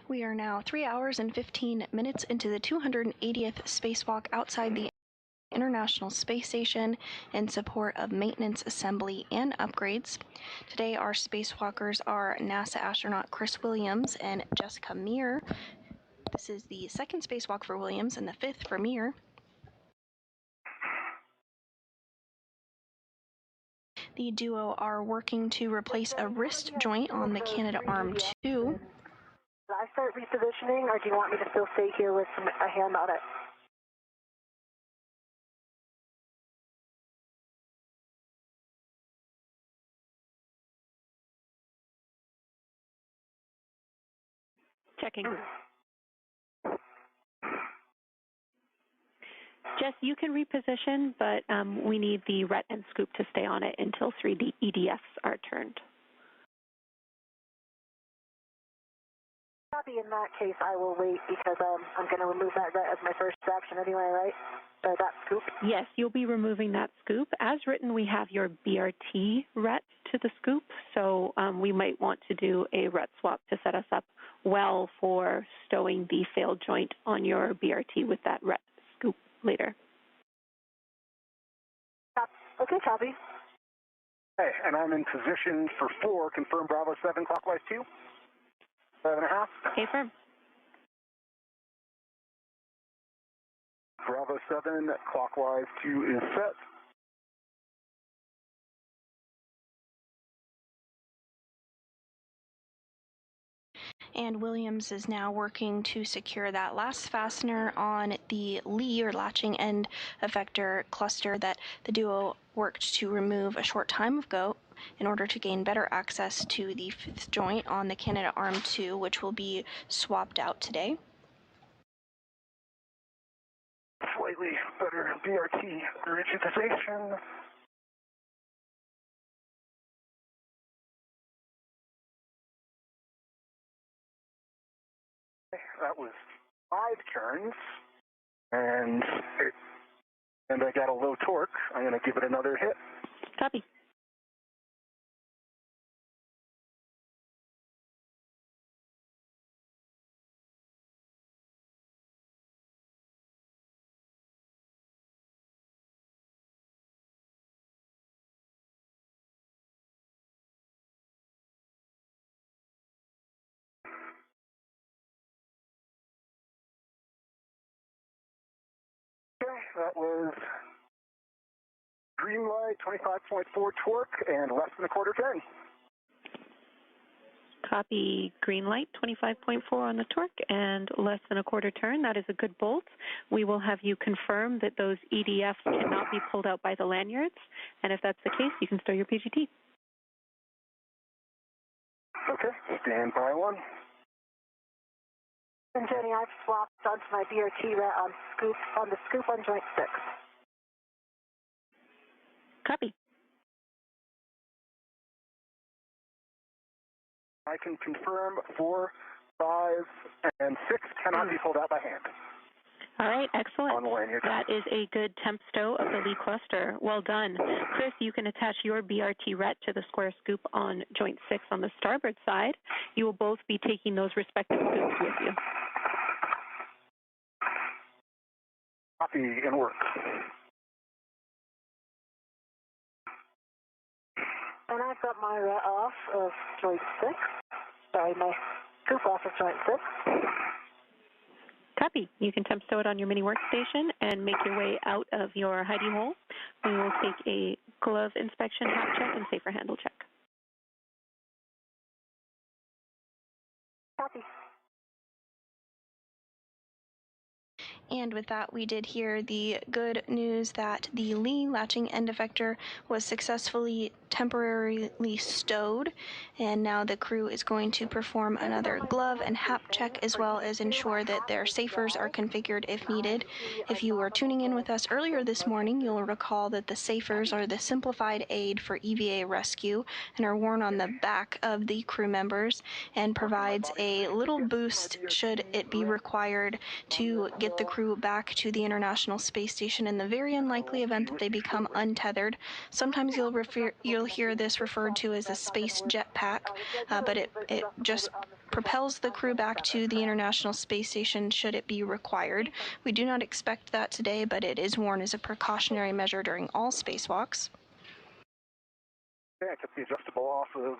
We are now 3 hours and 15 minutes into the 280th spacewalk outside the International Space Station in support of maintenance, assembly, and upgrades. Today, our spacewalkers are NASA astronaut Chris Williams and Jessica Meir. This is the second spacewalk for Williams and the fifth for Meir. The duo are working to replace a wrist joint on the Canadarm2. Should I start repositioning, or do you want me to still stay here with a hand on it? Checking. Jess, you can reposition, but we need the RET and scoop to stay on it until 3D EDFs are turned. Copy. In that case, I will wait because I'm going to remove that RET as my first action anyway, right? Or that scoop? Yes, you'll be removing that scoop. As written, we have your BRT RET to the scoop, so we might want to do a RET swap to set us up well for stowing the failed joint on your BRT with that RET scoop later. Okay, copy. Hey, and I'm in position for 4. Confirm Bravo 7 clockwise 2. 5.5. Okay, firm. Bravo 7 clockwise 2 is set. And Williams is now working to secure that last fastener on the lee or latching end effector cluster that the duo worked to remove a short time ago in order to gain better access to the fifth joint on the Canadarm2, which will be swapped out today. Slightly better BRT rigidization. That was 5 turns, and I got a low torque. I'm going to give it another hit. Copy. Okay, that was green light, 25.4 torque, and less than a quarter turn. Copy. Green light, 25.4 on the torque and less than a quarter turn. That is a good bolt. We will have you confirm that those EDFs cannot be pulled out by the lanyards, and if that's the case, you can stow your PGT. Okay, stand by 1. And Jenny, I've swapped onto my BRT RET on the scoop on joint 6. Copy. I can confirm 4, 5, and 6 cannot be pulled out by hand. All right, excellent. On the lanyard. That is a good temp stow of the Lee cluster. Well done. Chris, you can attach your BRT ret to the square scoop on joint 6 on the starboard side. You will both be taking those respective scoops with you. Copy and work. And I've got my ret off of joint 6. Sorry, my scoop off of joint 6. Copy. You can temp stow it on your mini workstation and make your way out of your hidey hole. We will take a glove inspection, hap check, and safer handle check. Copy. And with that, we did hear the good news that the Lee latching end effector was successfully temporarily stowed, and now the crew is going to perform another glove and hap check, as well as ensure that their safers are configured if needed. If you were tuning in with us earlier this morning, you'll recall that the safers are the simplified aid for EVA rescue and are worn on the back of the crew members and provides a little boost should it be required to get the crew back to the International Space Station in the very unlikely event that they become untethered. Sometimes you'll hear this referred to as a space jetpack, but it just propels the crew back to the International Space Station should it be required. We do not expect that today, but it is worn as a precautionary measure during all spacewalks. Okay, I took the adjustable off of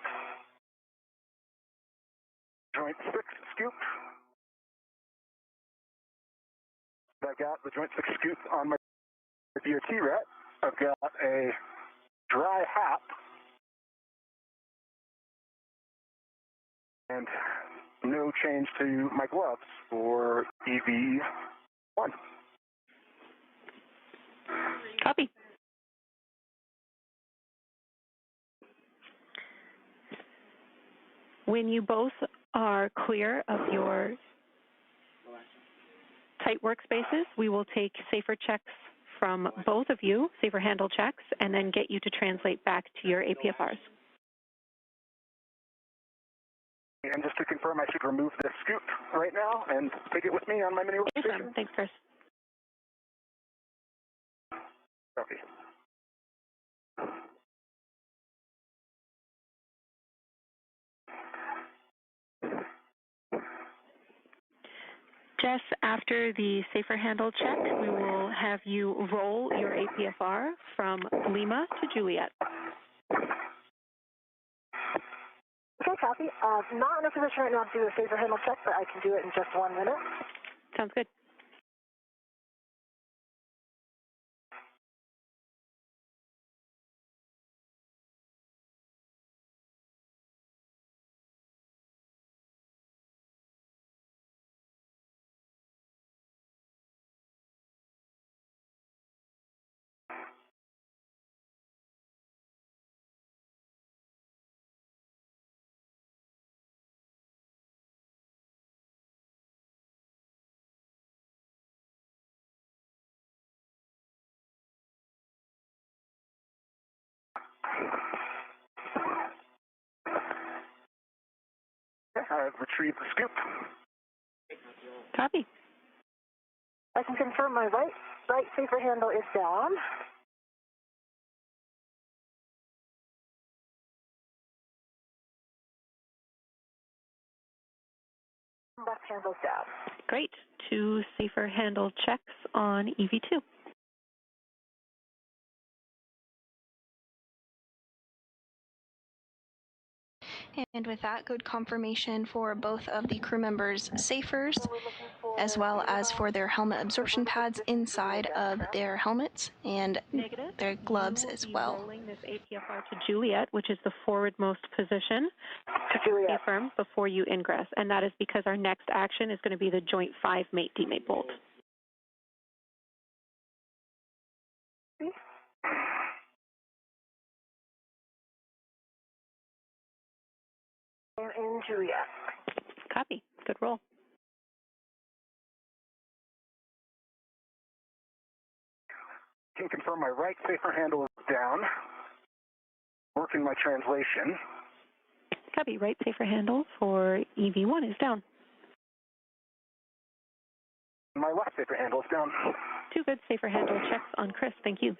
joint 6 scoop. I've got the joint 6 scoop on my BRT ret. I've got a dry hap and no change to my gloves for EV1. Copy. When you both are clear of your tight workspaces, we will take safer checks from both of you, safer handle checks, and then get you to translate back to your APFRs. And just to confirm, I should remove this scoop right now and take it with me on my mini workstation? Thanks, Chris. Okay. Jess, after the safer handle check, we will have you roll your APFR from Lima to Juliet. Okay, copy. Not in a position right now to do a safer handle check, but I can do it in just 1 minute. Sounds good. I've retrieved the scoop. Copy. I can confirm my right safer handle is down. Left handle's down. Great. 2 safer handle checks on EV2. And with that, good confirmation for both of the crew members' safers, as well as for their helmet absorption pads inside of their helmets and their gloves as well. Rolling this APFR to Juliet, which is the forwardmost position, To Juliet. affirm before you ingress, and that is because our next action is going to be the joint 5 mate demate bolt. And in Juliet. Copy. Good roll. Can confirm my right safer handle is down. Working my translation. Copy. Right safer handle for EV1 is down. My left safer handle is down. Two good safer handle checks on Chris. Thank you.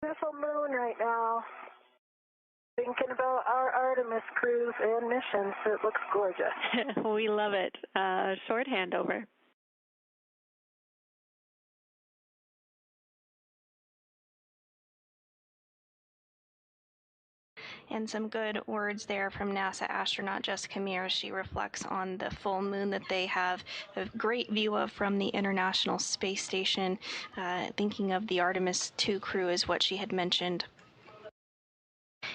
Beautiful moon right now. Thinking about our Artemis cruise and missions. It looks gorgeous. We love it. Short handover. And some good words there from NASA astronaut Jessica Meir. She reflects on the full moon that they have a great view of from the International Space Station. Thinking of the Artemis 2 crew is what she had mentioned.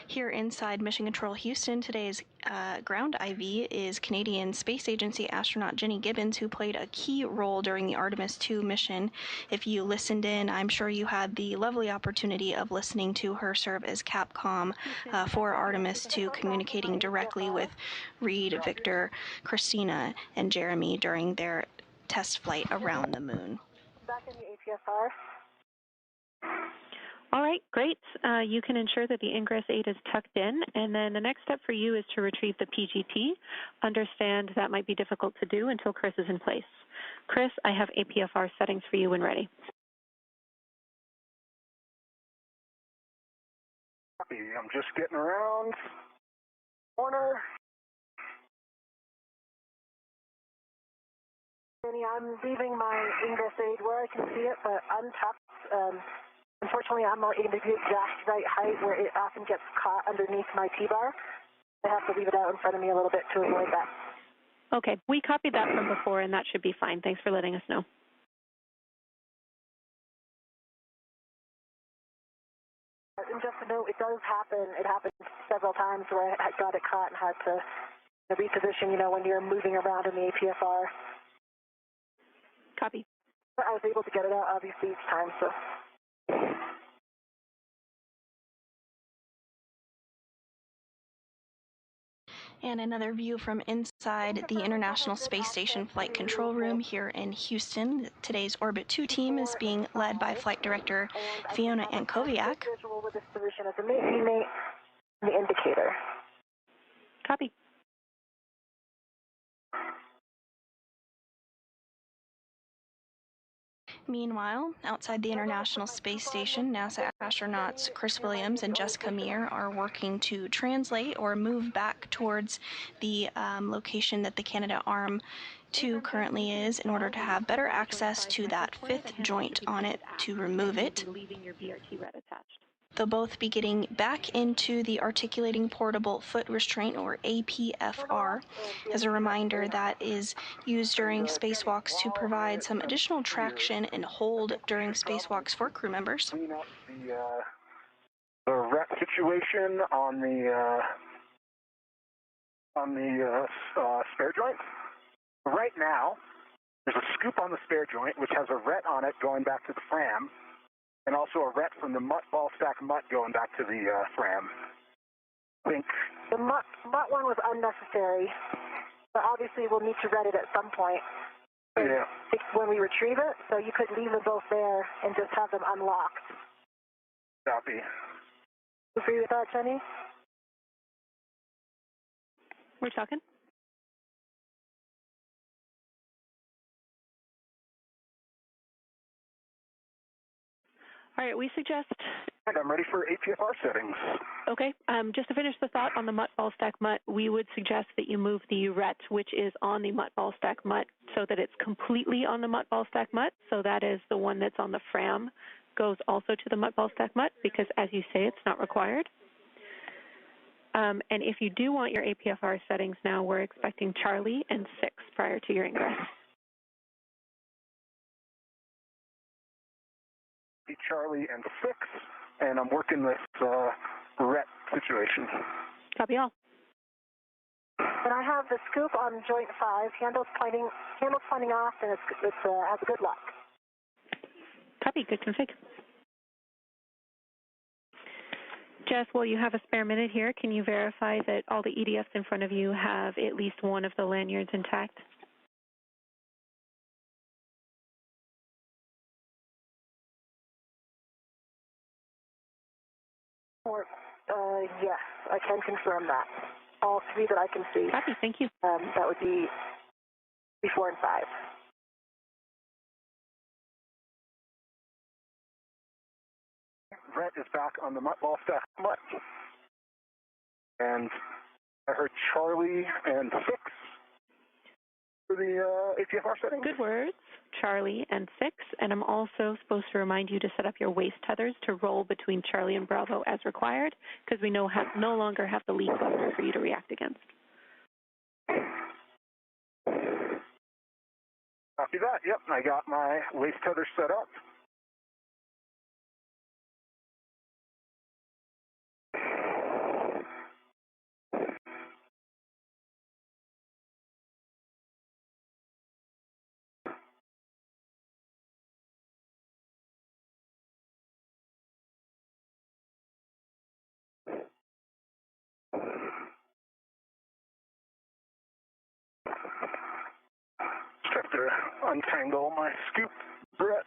Here inside Mission Control Houston, today's ground IV is Canadian Space Agency astronaut Jenny Gibbons, who played a key role during the Artemis 2 mission. If you listened in, I'm sure you had the lovely opportunity of listening to her serve as Capcom for Artemis 2, communicating directly with Reed, Victor, Christina, and Jeremy during their test flight around the moon. Back in the APSR. All right, great. You can ensure that the ingress aid is tucked in, and then the next step for you is to retrieve the PGT. Understand that might be difficult to do until Chris is in place. Chris, I have APFR settings for you when ready. Copy. I'm just getting around. Corner. Jenny, I'm leaving my ingress aid where I can see it, but untucked. Unfortunately, I'm not able to get exact right height where it often gets caught underneath my T-bar. I have to leave it out in front of me a little bit to avoid that. Okay, we copied that from before, and that should be fine. Thanks for letting us know. And just to note, it does happen. It happened several times where I got it caught and had to reposition, when you're moving around in the APFR. Copy. But I was able to get it out, obviously, each time, so... And another view from inside the International Space Station Flight Control Room here in Houston. Today's Orbit 2 team is being led by Flight Director Fiona Ankoviak. Visual with this position as a mate, the indicator. Copy. Meanwhile, outside the International Space Station, NASA astronauts Chris Williams and Jessica Meir are working to translate or move back towards the location that the Canadarm2 currently is in order to have better access to that fifth joint on it to remove it. They'll both be getting back into the Articulating Portable Foot Restraint, or APFR. As a reminder, that is used during spacewalks to provide some additional traction and hold during spacewalks for crew members. Clean up the wreck situation on the spare joint. Right now, there's a scoop on the spare joint which has a ret on it going back to the fram, and also a ret from the ball stack mutt going back to the fram. I think the mutt one was unnecessary, but obviously we'll need to ret it at some point. Yeah. When we retrieve it, so you could leave them both there and just have them unlocked. Copy. Agree with that, Jenny? We're talking. All right, we suggest... I'm ready for APFR settings. Okay, just to finish the thought on the mutt ball stack mutt, we would suggest that you move the ret, which is on the mutt ball stack mutt, so that it's completely on the mutt ball stack mutt. So that is the one that's on the fram goes also to the mutt ball stack mutt, because as you say, it's not required. And if you do want your APFR settings now, we're expecting Charlie and 6 prior to your ingress. Charlie and 6, and I'm working this ret situation. Copy all. And I have the scoop on joint 5, handles pointing off, and it has a good lock. Copy, good config. Jess, while you have a spare minute here, can you verify that all the EDFs in front of you have at least one of the lanyards intact? Or, yes, I can confirm that. All three that I can see. Copy, thank you. That would be 4 and 5. Brett is back on the Muttball staff. And I heard Charlie and 6 for the APFR setting. Good words, Charlie and 6. And I'm also supposed to remind you to set up your waist tethers to roll between Charlie and Bravo as required, because we no longer have the leak cluster for you to react against. Copy that. Yep, I got my waist tether set up. Have to untangle my scoop Brett.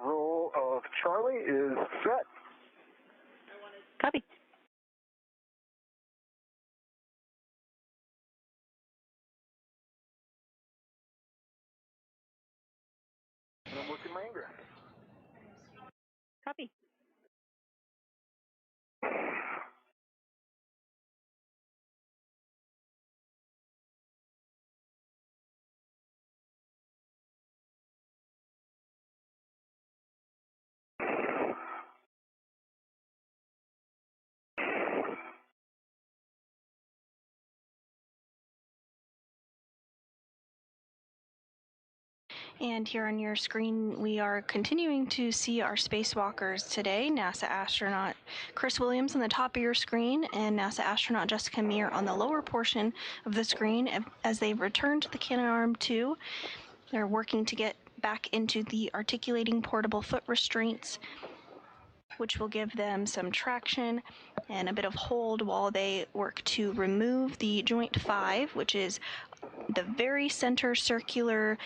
Roll of Charlie is set. Copy. And I'm working my ingress. Copy. And here on your screen, we are continuing to see our spacewalkers today. NASA astronaut Chris Williams on the top of your screen and NASA astronaut Jessica Meir on the lower portion of the screen as they return to the Canadarm2. They're working to get back into the articulating portable foot restraints, which will give them some traction and a bit of hold while they work to remove the joint 5, which is the very center circular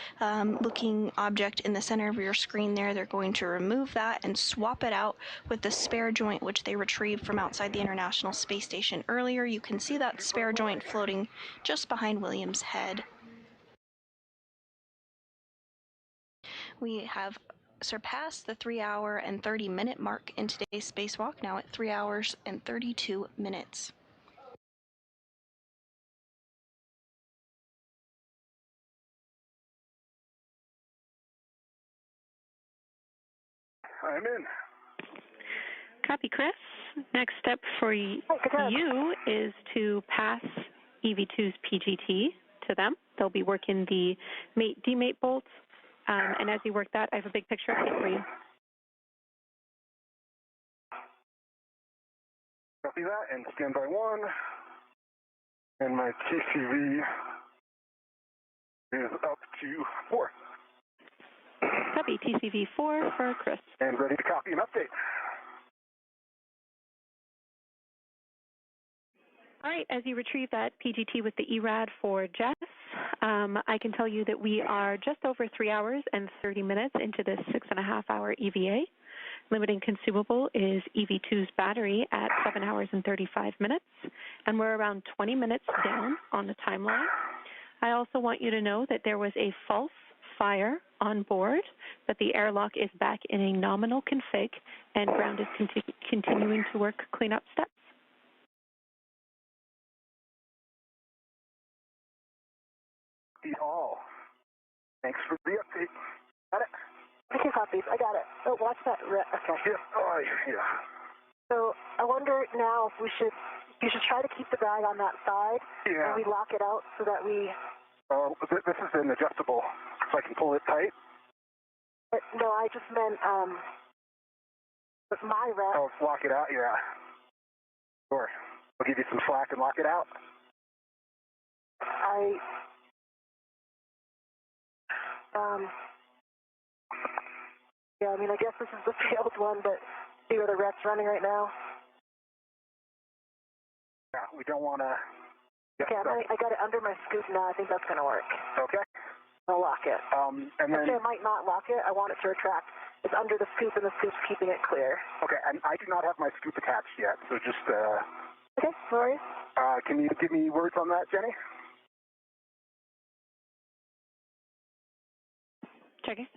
looking object in the center of your screen there. They're going to remove that and swap it out with the spare joint, which they retrieved from outside the International Space Station earlier. You can see that spare joint floating just behind Williams' head. We have surpassed the 3-hour and 30-minute mark in today's spacewalk, now at 3 hours and 32 minutes. I'm in. Copy, Chris. Next step for you is to pass EV2's PGT to them. They'll be working the mate-demate bolts, and as you work that, I have a big picture update for you. Copy that, and standby 1. And my TCV is up to 4. Copy, TCV 4 for Chris. And ready to copy an update. All right, as you retrieve that PGT with the ERAD for Jess, I can tell you that we are just over 3 hours and 30 minutes into this 6.5-hour EVA. Limiting consumable is EV2's battery at 7 hours and 35 minutes, and we're around 20 minutes down on the timeline. I also want you to know that there was a false fire on board, that the airlock is back in a nominal config, and ground is continuing to work cleanup steps. All. Thanks for the update. Got it. 2 copies. I got it. Oh, watch that. Okay. Yeah. Oh, yeah. So I wonder now if you should try to keep the bag on that side. Yeah. And we lock it out so that we... Oh, this is an adjustable, so I can pull it tight? No, I just meant, with my rep. Oh, lock it out? Yeah. Sure. I'll give you some slack and lock it out. Yeah, I mean, I guess this is the failed one, but see where the rep's running right now? Yeah, we don't want to... Okay, I got it under my scoop now. I think that's going to work. Okay. I'll lock it. And then... Actually, I might not lock it. I want it to retract. It's under the scoop, and the scoop's keeping it clear. Okay, and I do not have my scoop attached yet, so just... Okay, no worries. Can you give me words on that, Jenny? Checking.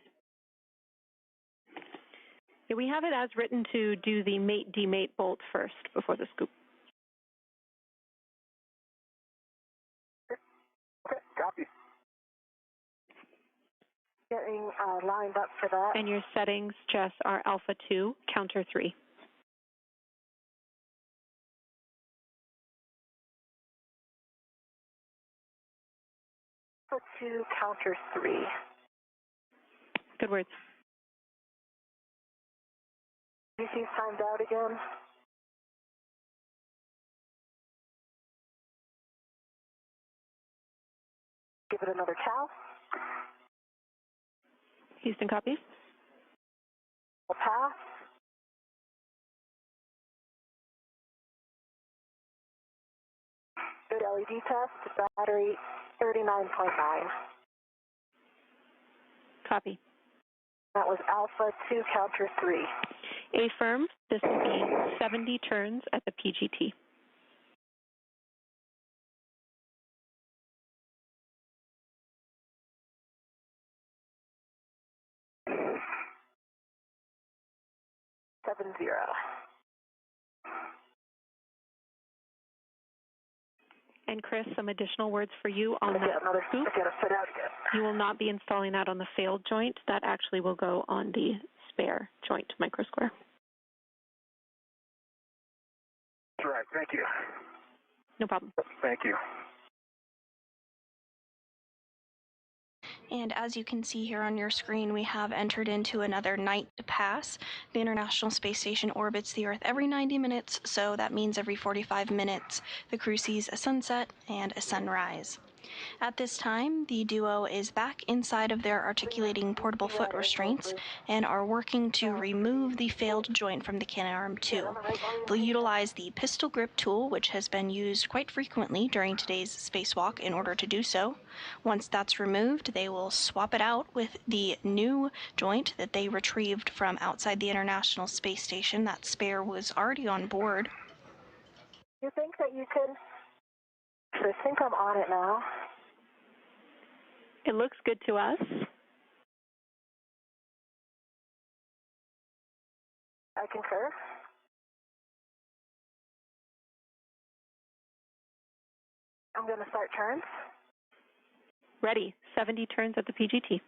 Yeah, we have it as written to do the mate-demate bolt first before the scoop. Okay, copy. Getting lined up for that. And your settings, Jess, are Alpha 2, counter 3. Alpha 2, counter 3. Good words. DC's timed out again. Give it another cow. Houston copies. A pass. Good LED test. Battery 39.9. Copy. That was Alpha 2, counter 3. Affirm, this will be 70 turns at the PGT. Seven zero. And Chris, some additional words for you on that scoop. I gotta sit out again. You will not be installing that on the failed joint. That actually will go on the spare joint microsquare. That's right. Thank you. No problem. Thank you. And as you can see here on your screen, we have entered into another night pass. The International Space Station orbits the Earth every 90 minutes, so that means every 45 minutes the crew sees a sunset and a sunrise. At this time, the duo is back inside of their articulating portable foot restraints and are working to remove the failed joint from the Canadarm2. They'll utilize the pistol grip tool, which has been used quite frequently during today's spacewalk, in order to do so. Once that's removed, they will swap it out with the new joint that they retrieved from outside the International Space Station. That spare was already on board. You think that you can... I think I'm on it now. It looks good to us. I concur. I'm going to start turns. Ready. 70 turns at the PGT.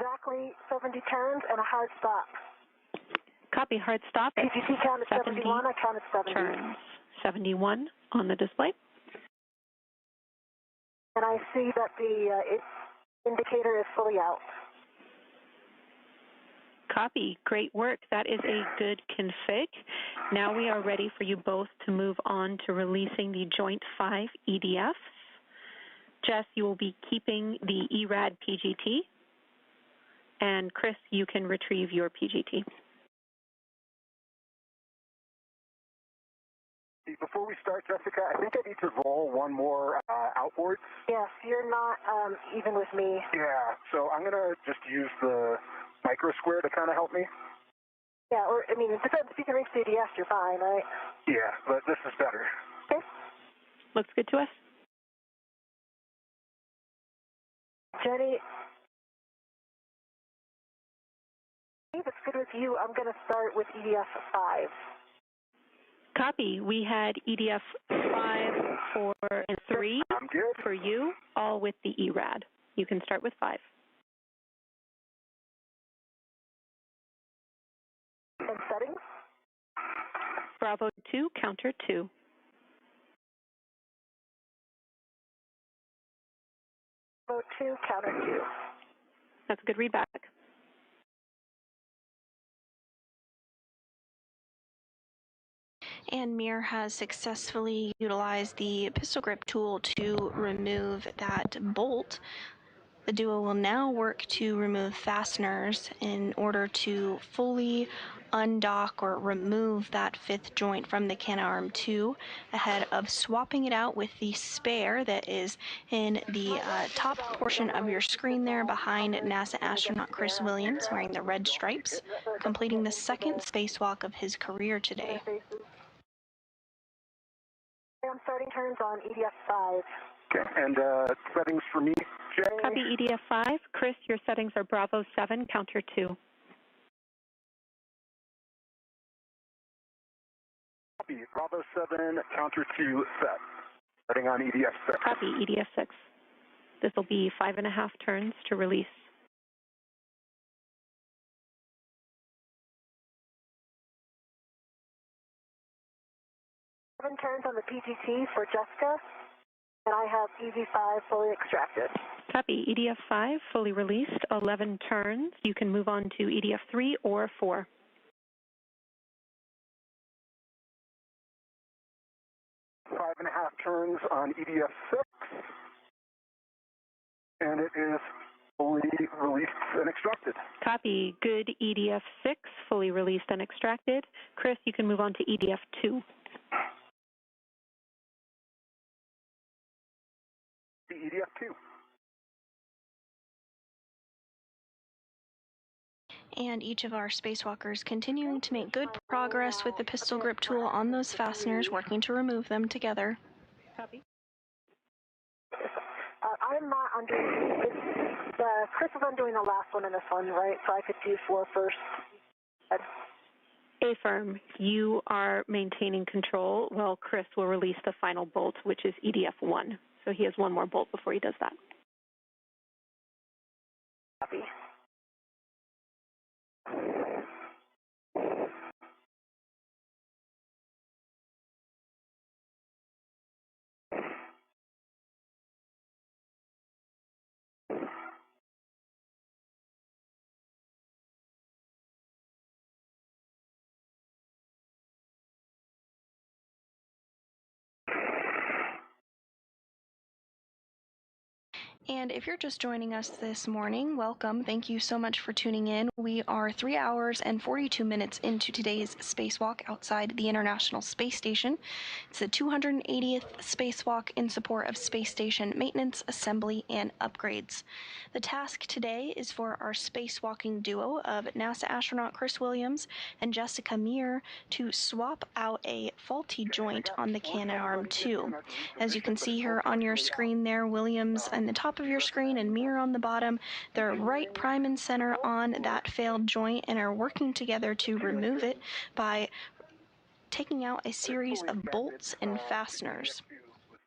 Exactly 70 turns and a hard stop. Copy. Hard stop at PGT counted 71. I counted 70. Turns. 71 on the display. And I see that the indicator is fully out. Copy. Great work. That is a good config. Now we are ready for you both to move on to releasing the Joint 5 EDFs. Jess, you will be keeping the ERAD PGT. And Chris, you can retrieve your PGT. Before we start, Jessica, I think I need to roll one more outboard. Yes, you're not even with me. Yeah, so I'm going to just use the micro square to kind of help me. Yeah, or, I mean, it depends. If you can reach the EDS, you're fine, right? Yeah, but this is better. Okay. Looks good to us. Jenny, if it's good with you, I'm going to start with EDF 5. Copy. We had EDF 5, 4, and 3 I'm good. for you, all with the ERAD. You can start with 5. And settings? Bravo 2, counter 2. Bravo 2, counter 2. That's a good readback. And Meir has successfully utilized the pistol grip tool to remove that bolt. The duo will now work to remove fasteners in order to fully undock or remove that fifth joint from the Canadarm2 ahead of swapping it out with the spare that is in the top portion of your screen there behind NASA astronaut Chris Williams wearing the red stripes, completing the second spacewalk of his career today. I'm starting turns on EDF 5. Okay, and settings for me, Jay? Copy EDF 5. Chris, your settings are Bravo 7, counter 2. Copy, Bravo 7, counter 2 set. Setting on EDF 6. Copy EDF 6. This will be 5.5 turns to release. Turns on the PGT for Jessica, and I have EV5 fully extracted. Copy. EDF 5 fully released, 11 turns. You can move on to EDF 3 or 4. Five and a half turns on EDF 6, and it is fully released and extracted. Copy. Good. EDF 6 fully released and extracted. Chris, you can move on to EDF 2. The EDF 2. And each of our spacewalkers continuing to make good progress with the pistol grip tool on those fasteners, working to remove them together. Copy. I'm not undoing, Chris is undoing the last one in this one, right? So I could do 4 first. Affirm, you are maintaining control while Chris will release the final bolt, which is EDF 1. So he has one more bolt before he does that. Copy. And if you're just joining us this morning, welcome. Thank you so much for tuning in. We are 3 hours and 42 minutes into today's spacewalk outside the International Space Station. It's the 280th spacewalk in support of space station maintenance, assembly, and upgrades. The task today is for our spacewalking duo of NASA astronaut Chris Williams and Jessica Meir to swap out a faulty joint on the Canadarm2. As you can see here on your screen there, Williams on the top of your screen and Meir on the bottom, they're right prime and center on that failed joint and are working together to remove it by taking out a series of bolts and fasteners.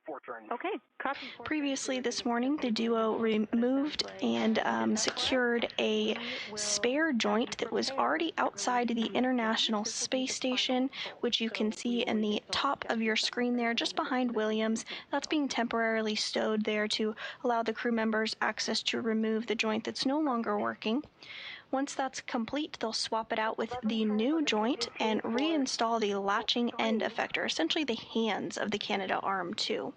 4 turns. Okay, copy. Previously this morning, the duo removed and secured a spare joint that was already outside the International Space Station, which you can see in the top of your screen there, just behind Williams. That's being temporarily stowed there to allow the crew members access to remove the joint that's no longer working. Once that's complete, they'll swap it out with the new joint and reinstall the latching end effector, essentially the hands of the Canadarm2.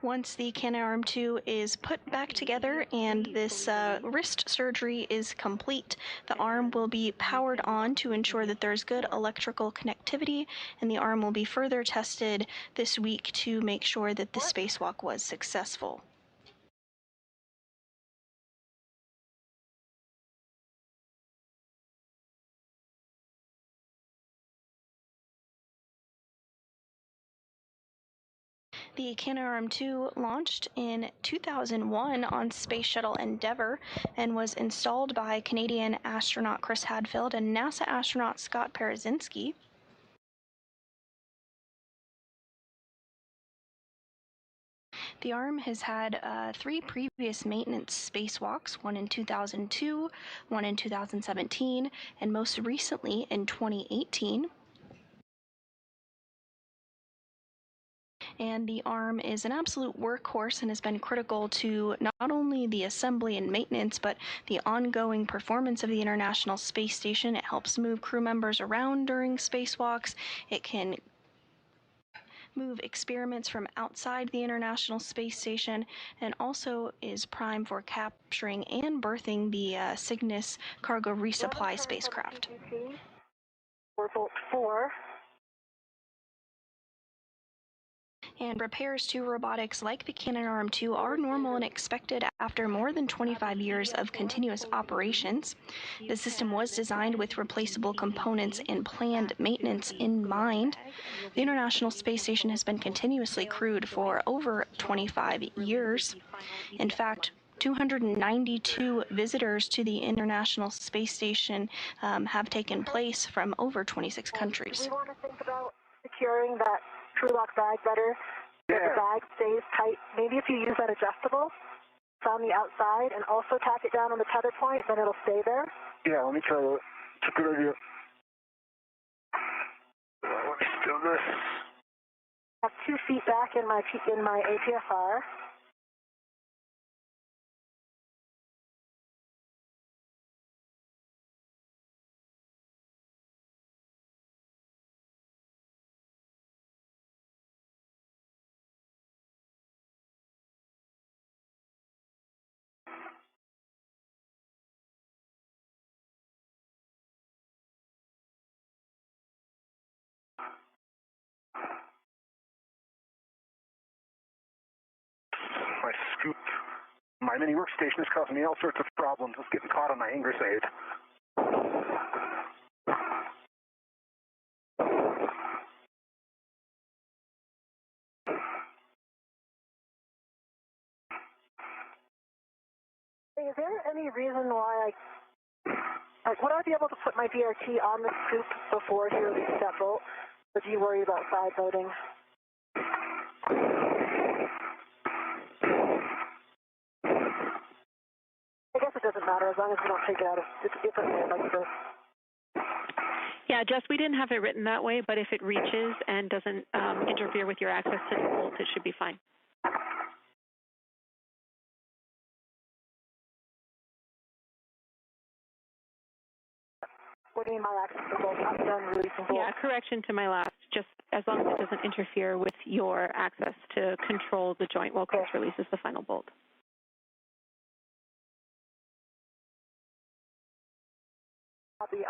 Once the Canadarm2 is put back together and this wrist surgery is complete, the arm will be powered on to ensure that there's good electrical connectivity, and the arm will be further tested this week to make sure that the spacewalk was successful. The Canadarm2 launched in 2001 on Space Shuttle Endeavour and was installed by Canadian astronaut Chris Hadfield and NASA astronaut Scott Parazynski. The arm has had 3 previous maintenance spacewalks, one in 2002, one in 2017, and most recently in 2018. And the arm is an absolute workhorse and has been critical to not only the assembly and maintenance, but the ongoing performance of the International Space Station. It helps move crew members around during spacewalks. It can move experiments from outside the International Space Station, and also is prime for capturing and berthing the Cygnus cargo resupply spacecraft. 4. And repairs to robotics like the Canadarm2 are normal and expected after more than 25 years of continuous operations. The system was designed with replaceable components and planned maintenance in mind. The International Space Station has been continuously crewed for over 25 years. In fact, 292 visitors to the International Space Station have taken place from over 26 countries. Do we want to think about securing that crew lock bag better? So the bag stays tight. Maybe if you use that adjustable, it's on the outside, and also tack it down on the tether point, then it'll stay there. Yeah, let me try that. It's a good idea. Let me do this. I have 2 feet back in my APFR. My scoop. My mini workstation is causing me all sorts of problems. It's getting caught on my Ingress aid. Is there any reason why would I be able to put my DRT on the scoop before he releases that bolt? Or do you worry about side loading? I guess it doesn't matter as long as we don't take it out of it's okay like this. Yeah, Jess, we didn't have it written that way, but if it reaches and doesn't interfere with your access to the bolt, it should be fine. What do you mean my access to the bolt? I'm done releasing bolt. Yeah, correction to my last. Just as long as it doesn't interfere with your access to control the joint while Chris releases the final bolt.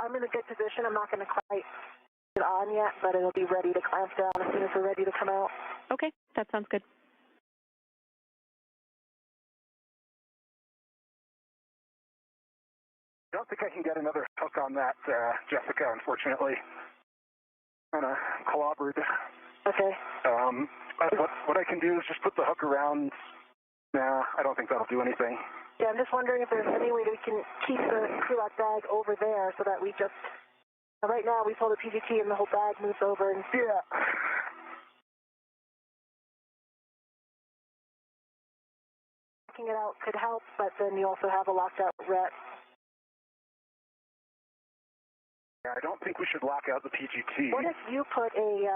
I'm in a good position. I'm not going to quite get it on yet, but it'll be ready to clamp down as soon as we're ready to come out. Okay, that sounds good. I don't think I can get another hook on that, Jessica, unfortunately. Kind of clobbered. Okay. What I can do is just put the hook around. Nah, I don't think that'll do anything. Yeah, I'm just wondering if there's any way that we can keep the crew lock bag over there so that we just... Right now, we pull the PGT and the whole bag moves over. And yeah. Locking it out could help, but then you also have a locked out ret. Yeah, I don't think we should lock out the PGT. What if you put a...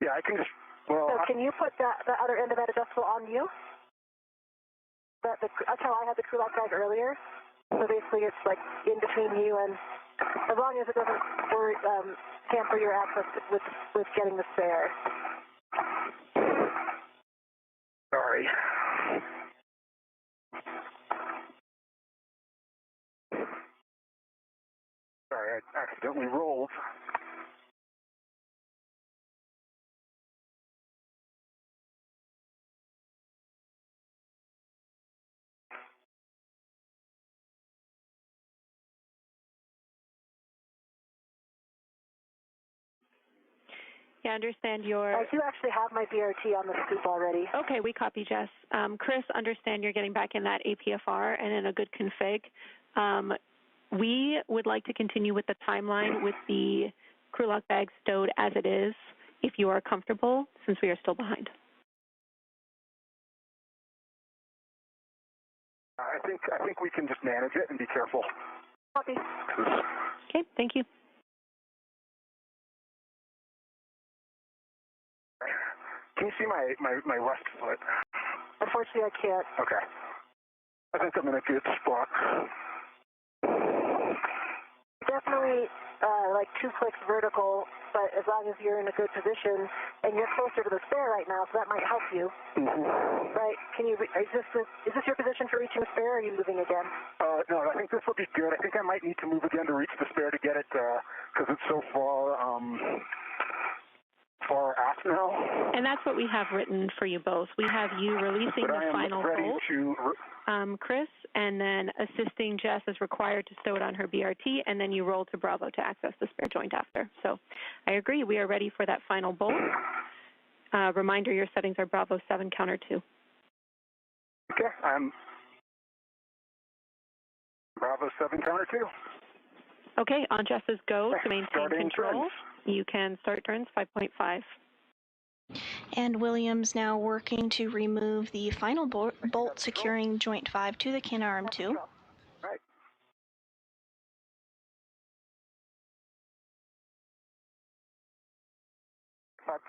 Yeah, I can just... Well, so can you put the other end of that adjustable on you? That's how I had the crew lock bag earlier. So basically it's like in between you and... As long as it doesn't hamper your access with getting the spare. Sorry. Sorry, I accidentally rolled. Yeah, I understand your... I do actually have my BRT on the scoop already. Okay, we copy, Jess. Chris, understand you're getting back in that APFR and in a good config. We would like to continue with the timeline with the crew lock bag stowed as it is, if you are comfortable, since we are still behind. I think we can just manage it and be careful. Copy. Okay, thank you. Can you see my left foot? Unfortunately, I can't. Okay. I think I'm in a good spot. Definitely like 2 clicks vertical, but as long as you're in a good position, and you're closer to the spare right now, so that might help you. Mm-hmm. Right? Can you? Is this your position for reaching the spare, or are you moving again? No, I think this will be good. I think I might need to move again to reach the spare to get it, because it's so far off now. And that's what we have written for you both. We have you releasing the final bolt, Chris, and then assisting Jess as required to stow it on her BRT, and then you roll to Bravo to access the spare joint after. So I agree. We are ready for that final bolt. Reminder, your settings are Bravo 7, counter 2. Okay, I'm Bravo 7, counter 2. Okay, on Jess's go to maintain Starting control, turns. you can start turns 5.5. And Williams now working to remove the final bolt securing joint 5 to the Canadarm2. Right.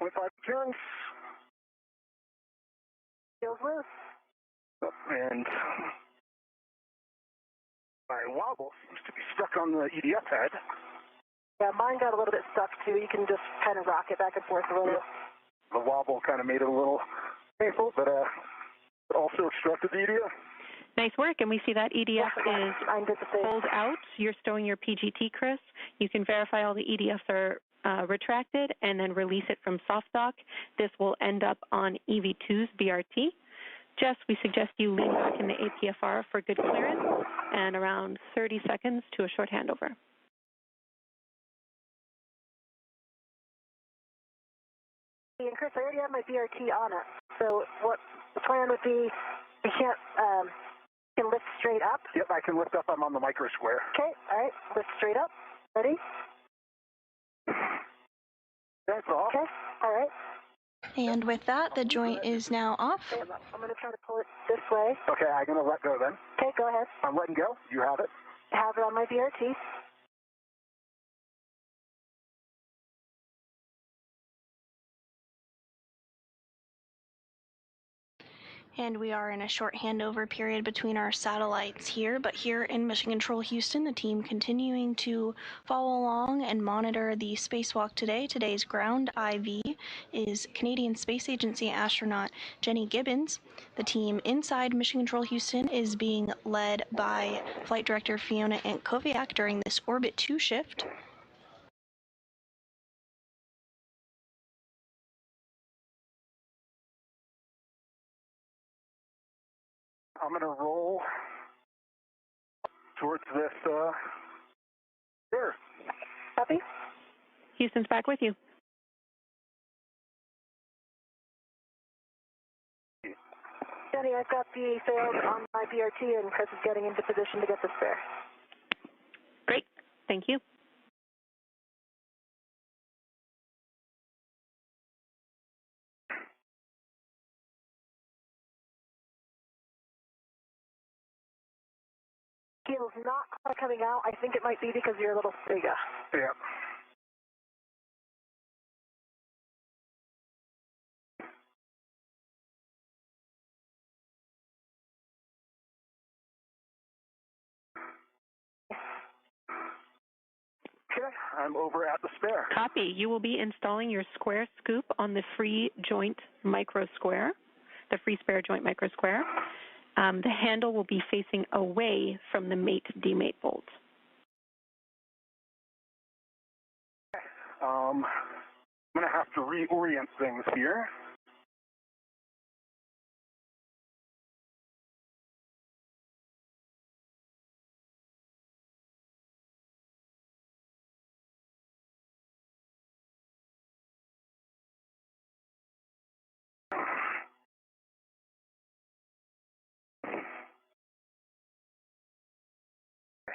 .5 turns. Feels loose. And my wobble seems to be stuck on the EDF head. Yeah, mine got a little bit stuck too. You can just kind of rock it back and forth a little. The wobble kind of made it a little painful, but it also obstructed the EDF. Nice work, and we see that EDF is pulled out. You're stowing your PGT, Chris. You can verify all the EDFs are retracted and then release it from soft dock. This will end up on EV2's BRT. Jess, we suggest you lean back in the APFR for good clearance and around 30 seconds to a short handover. And Chris, I already have my BRT on it. So what the plan would be, you can't, you can lift straight up. Yep, I can lift up. I'm on the micro square. Okay, all right, lift straight up. Ready? That's all. Okay, all right. And with that, the joint is now off. Okay, I'm going to try to pull it this way. Okay, I'm going to let go then. Okay, go ahead. I'm letting go. You have it. I have it on my BRT. And we are in a short handover period between our satellites here, but here in Mission Control Houston, the team continuing to follow along and monitor the spacewalk today. Today's ground IV is Canadian Space Agency astronaut Jenny Gibbons. The team inside Mission Control Houston is being led by Flight Director Fiona Antkowiak during this Orbit 2 shift. I'm going to roll towards this, there. Copy? Houston's back with you. Jenny, I've got the sails on my BRT, and Chris is getting into position to get the spare. Great. Thank you. not quite coming out. I think it might be because you're a little bigger. Yeah. Okay, I'm over at the spare. Copy. You will be installing your square scoop on the free joint micro square, the free spare joint micro square. The handle will be facing away from the mate-demate bolt. I'm going to have to reorient things here.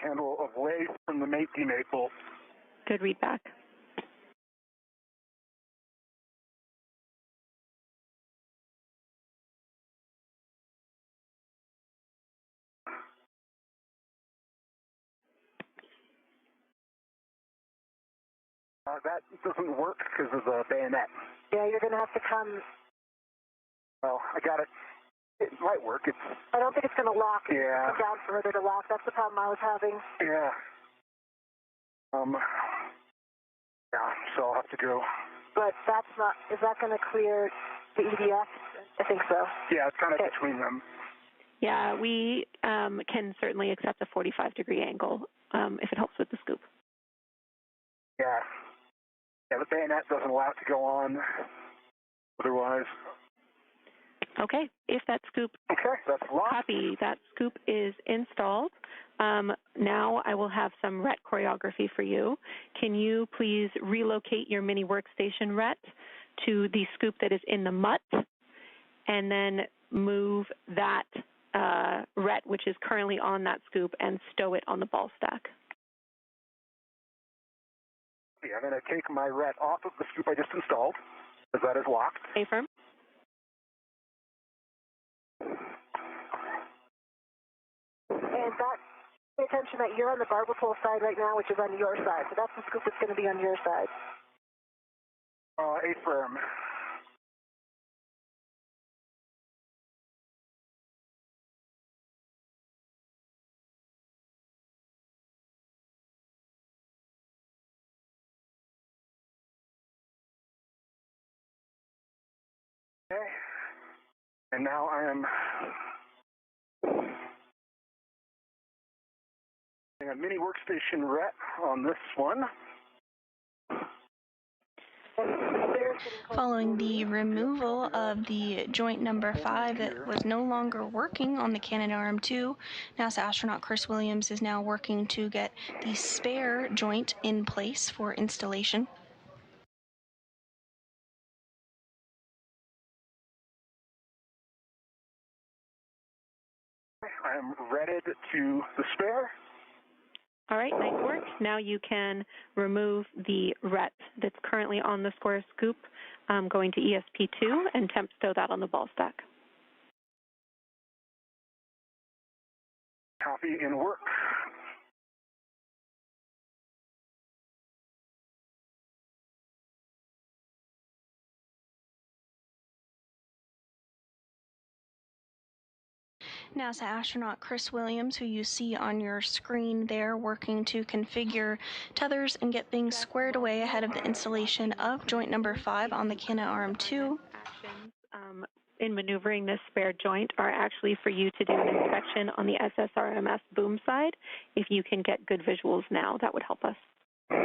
Handle away from the mate-demate bolt. Good read back. That doesn't work because of the bayonet. Yeah, you're going to have to come. Well, I got it. It might work. I don't think it's going to lock. Yeah. Come down further to lock. That's the problem I was having. Yeah. Yeah, so I'll have to go. But that's not, is that going to clear the EDF? I think so. Yeah, it's kind of between them. Yeah, we can certainly accept a 45-degree angle if it helps with the scoop. Yeah. Yeah, the bayonet doesn't allow it to go on otherwise. Okay, if that scoop... Okay, that's locked. Copy. That scoop is installed. Now I will have some RET choreography for you. Can you please relocate your mini workstation RET to the scoop that is in the mutt, and then move that RET, which is currently on that scoop, and stow it on the ball stack. Yeah, I'm going to take my RET off of the scoop I just installed, because that is locked. Stay firm. And that, pay attention that you're on the barber pole side right now, which is on your side. So that's the scoop that's going to be on your side. A firm. Okay. And now I am a mini workstation RET on this one. Following the removal of the joint number 5 that was no longer working on the Canadarm2, NASA astronaut Chris Williams is now working to get the spare joint in place for installation. I am readied to the spare. All right, nice work. Now you can remove the RET that's currently on the square scoop, going to ESP2, and temp stow that on the ball stack. Copy and work. NASA astronaut Chris Williams, who you see on your screen there, working to configure tethers and get things squared away ahead of the installation of joint number 5 on the Canadarm2. Actions in maneuvering this spare joint are actually for you to do an inspection on the SSRMS boom side. If you can get good visuals now, that would help us. Okay,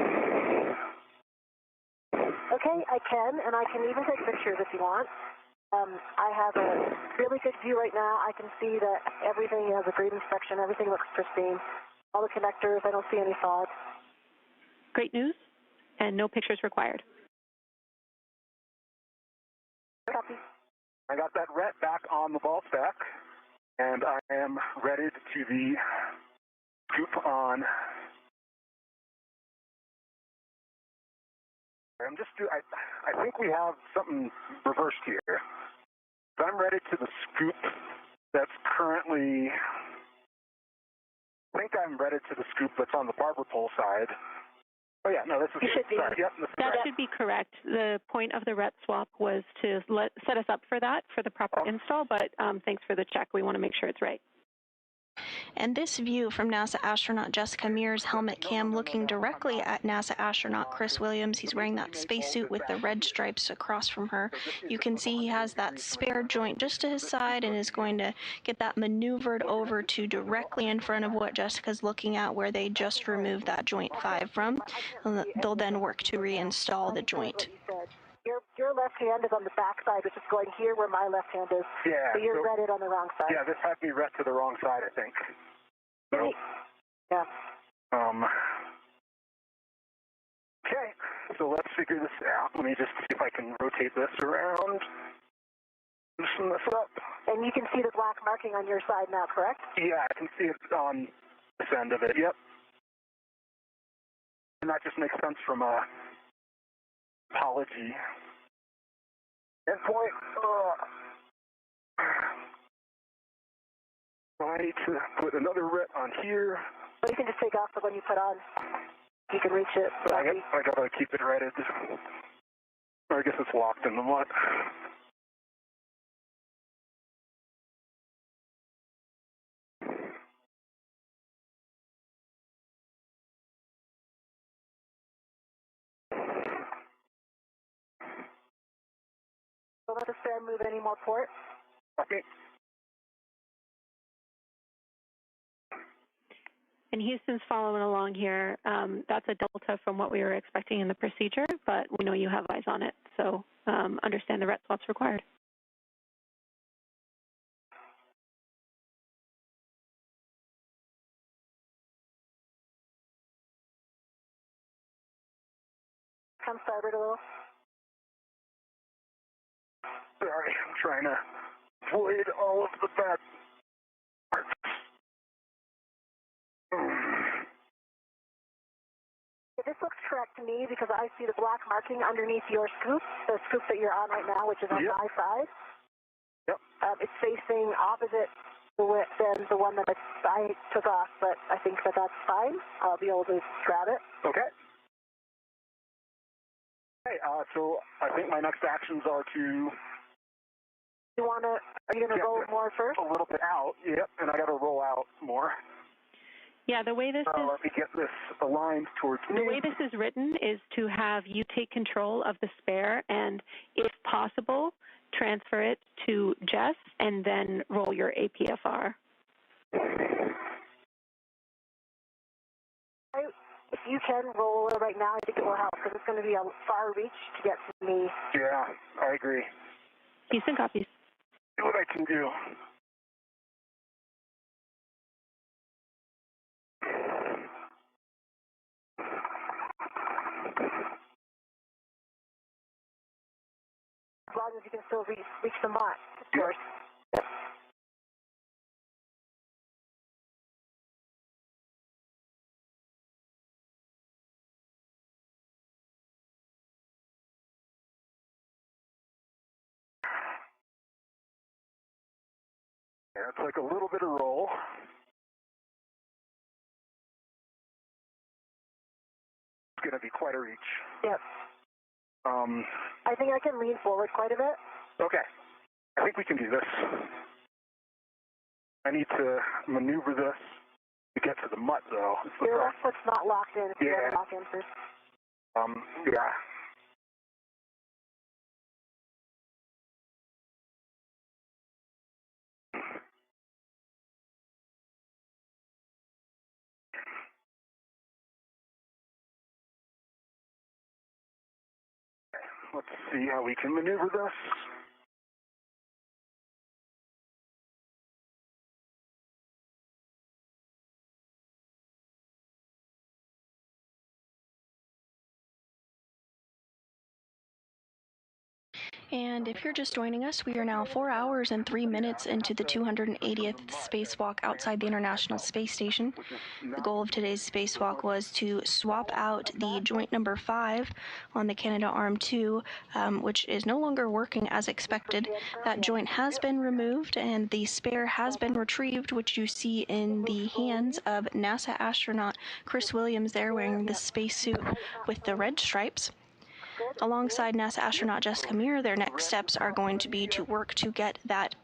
I can, and I can even take pictures if you want. I have a really good view right now. I can see that everything has a great inspection. Everything looks pristine. All the connectors, I don't see any fog. Great news, and no pictures required. Copy. I got that RET back on the ball stack, and I am ready to the scoop on. I think we have something reversed here. I'm ready to the scoop that's currently I think I'm ready to the scoop that's on the barber pole side. Oh, yeah, no, this is good. Sorry. Yep, this is That correct. should be correct. The point of the RET swap was to set us up for that, for the proper install, but thanks for the check. We want to make sure it's right. And this view from NASA astronaut Jessica Meir's helmet cam looking directly at NASA astronaut Chris Williams. He's wearing that spacesuit with the red stripes across from her. You can see he has that spare joint just to his side and is going to get that maneuvered over to directly in front of what Jessica's looking at, where they just removed that joint 5 from. They'll then work to reinstall the joint. Your left hand is on the back side, which is going here where my left hand is. Yeah. So you're read it on the wrong side. Yeah, this had me read to the wrong side, I think. So, yeah. Okay, so let's figure this out. Let me just see if I can rotate this around. Loosen this up. And you can see the black marking on your side now, correct? Yeah, I can see it on this end of it, yep. And that just makes sense from a topology endpoint. So I need to put another RET on here. Well, you can just take off the one you put on. You can reach it. I gotta keep it redded. Or I guess it's locked in the mud. Don't let the spare move any more port. Okay. And Houston's following along here. That's a delta from what we were expecting in the procedure, but we know you have eyes on it, so understand the RET swap's required. Come starboard a little. Sorry, I'm trying to avoid all of the bad parts. This looks correct to me because I see the black marking underneath your scoop, the scoop that you're on right now, which is on my side. Yep. It's facing opposite than the one that I took off, but I think that that's fine. I'll be able to grab it. Okay. Okay, so I think my next actions are to... are you going to roll more first? A little bit out, yep, and I got to roll out more. Yeah, the way this is... Let me get this aligned towards me. The way this is written is to have you take control of the spare and, if possible, transfer it to Jess and then roll your APFR. If you can roll it right now, I think it will help because it's going to be a far reach to get to me. Yeah, I agree. Houston copies. See what I can do. As long as you can still reach the mark, of course. Yeah, it's like a little bit of roll. It's going to be quite a reach. Yep. I think I can lean forward quite a bit. Okay. I think we can do this. I need to maneuver this to get to the mutt, though. Your left foot's not locked in. If you Yeah. want to lock in first. Yeah. Let's see how we can maneuver this. And if you're just joining us, we are now 4 hours and 3 minutes into the 280th spacewalk outside the International Space Station. The goal of today's spacewalk was to swap out the joint number 5 on the Canadarm2, which is no longer working as expected. That joint has been removed and the spare has been retrieved, which you see in the hands of NASA astronaut Chris Williams there wearing the spacesuit with the red stripes. Alongside NASA astronaut Jessica Meir, their next steps are going to be to work to get that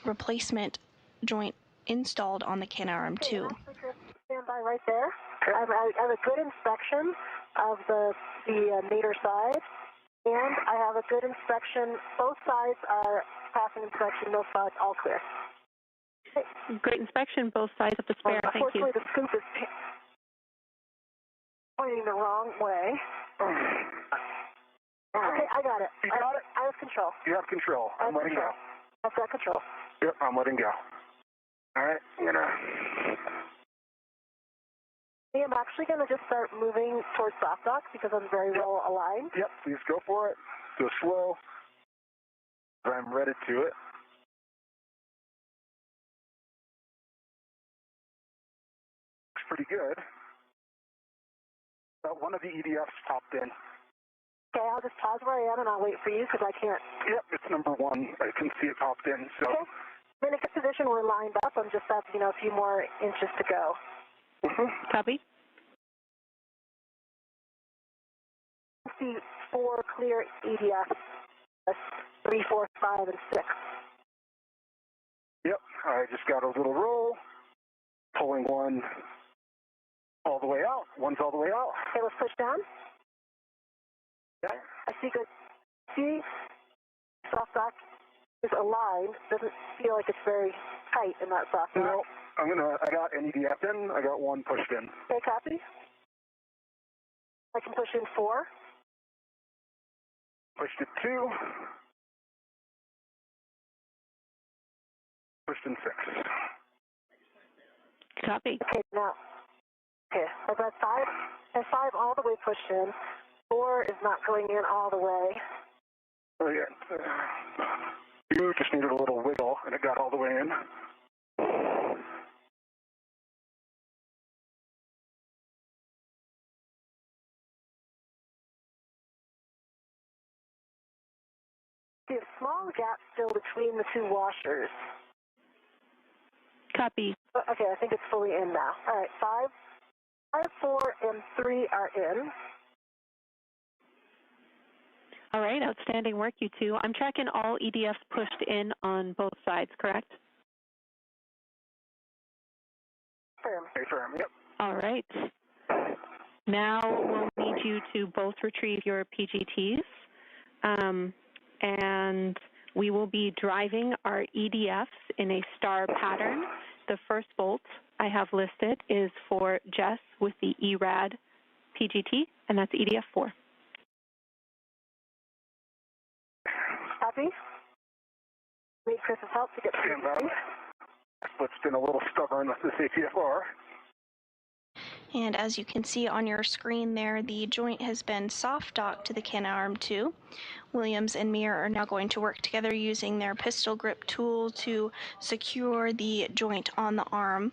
replacement joint installed on the Canadarm2. Stand by right there. I have a good inspection of the mater side, and I have a good inspection. Both sides are passing inspection. Both sides all clear. Great inspection, both sides of the spare. Thank you. Unfortunately, the scoop is pointing the wrong way. Okay, I got it. You got it? I have control. You have control. I'm letting go. I've got control. Yep, I'm letting go. All right, I'm actually going to just start moving towards soft dock because I'm very well aligned. Yep, please go for it. Go slow. I'm ready to it. Looks pretty good. One of the EDFs popped in. Okay, I'll just pause where I am and I'll wait for you because I can't. Yep, it's number 1. I can see it popped in. So. Okay. I'm in a good position. We're lined up. I'm just have a few more inches to go. Copy. I see 4 clear EDFs. 3, 4, 5, and 6. Yep, I just got a little roll. Pulling one all the way out. One's all the way out. Okay, let's push down. Yeah. I see good. See, soft dock is aligned. Doesn't feel like it's very tight in that soft dock. No, I got an EDF in. I got one pushed in. Okay, copy. I can push in 4. Pushed it 2. Pushed in 6. Copy. Okay, now. Okay, I've got 5. And 5 all the way pushed in. 4 is not going in all the way. Oh, yeah. You just needed a little wiggle, and it got all the way in. See a small gap still between the 2 washers. Copy. Okay, I think it's fully in now. All right, 5, 4, and 3 are in. All right, outstanding work, you two. I'm tracking all EDFs pushed in on both sides, correct? Firm. Hey, firm, yep. All right. Now we'll need you to both retrieve your PGTs, and we will be driving our EDFs in a star pattern. The first bolt I have listed is for Jess with the ERAD PGT, and that's EDF 4. Copy. Need Chris's help to get through. It's been a little stubborn with this APFR. And as you can see on your screen there, the joint has been soft docked to the Canadarm2. Williams and Meir are now going to work together using their pistol grip tool to secure the joint on the arm.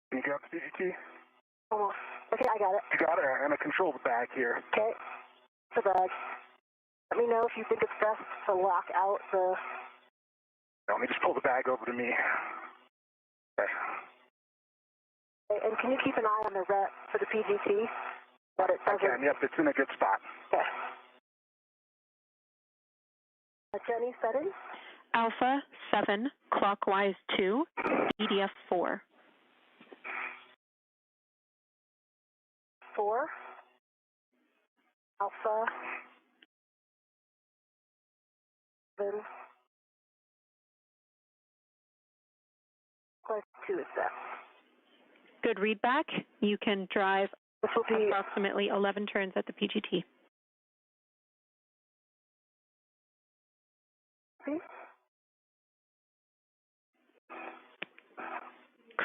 Can you grab the PGT? Almost. Okay, I got it. You got it. I'm going to control the bag here. Okay. The bag. Let me know if you think it's best to lock out the... Let me just pull the bag over to me. Okay. And can you keep an eye on the ret for the PGT? That it doesn't... I can, yep, it's in a good spot. Okay. Jenny, setting? Alpha 7, clockwise 2, EDF 4. 4. Alpha 7. Clockwise 2 is that. Good readback. You can drive This will be approximately 11 turns at the PGT.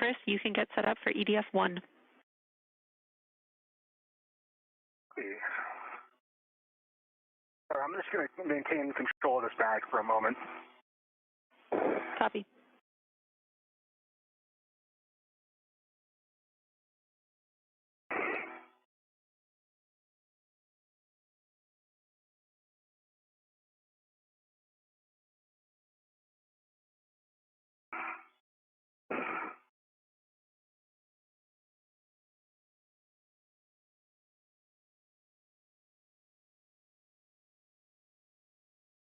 Chris, you can get set up for EDF 1. Okay. All right, I'm just going to maintain control of this bag for a moment. Copy.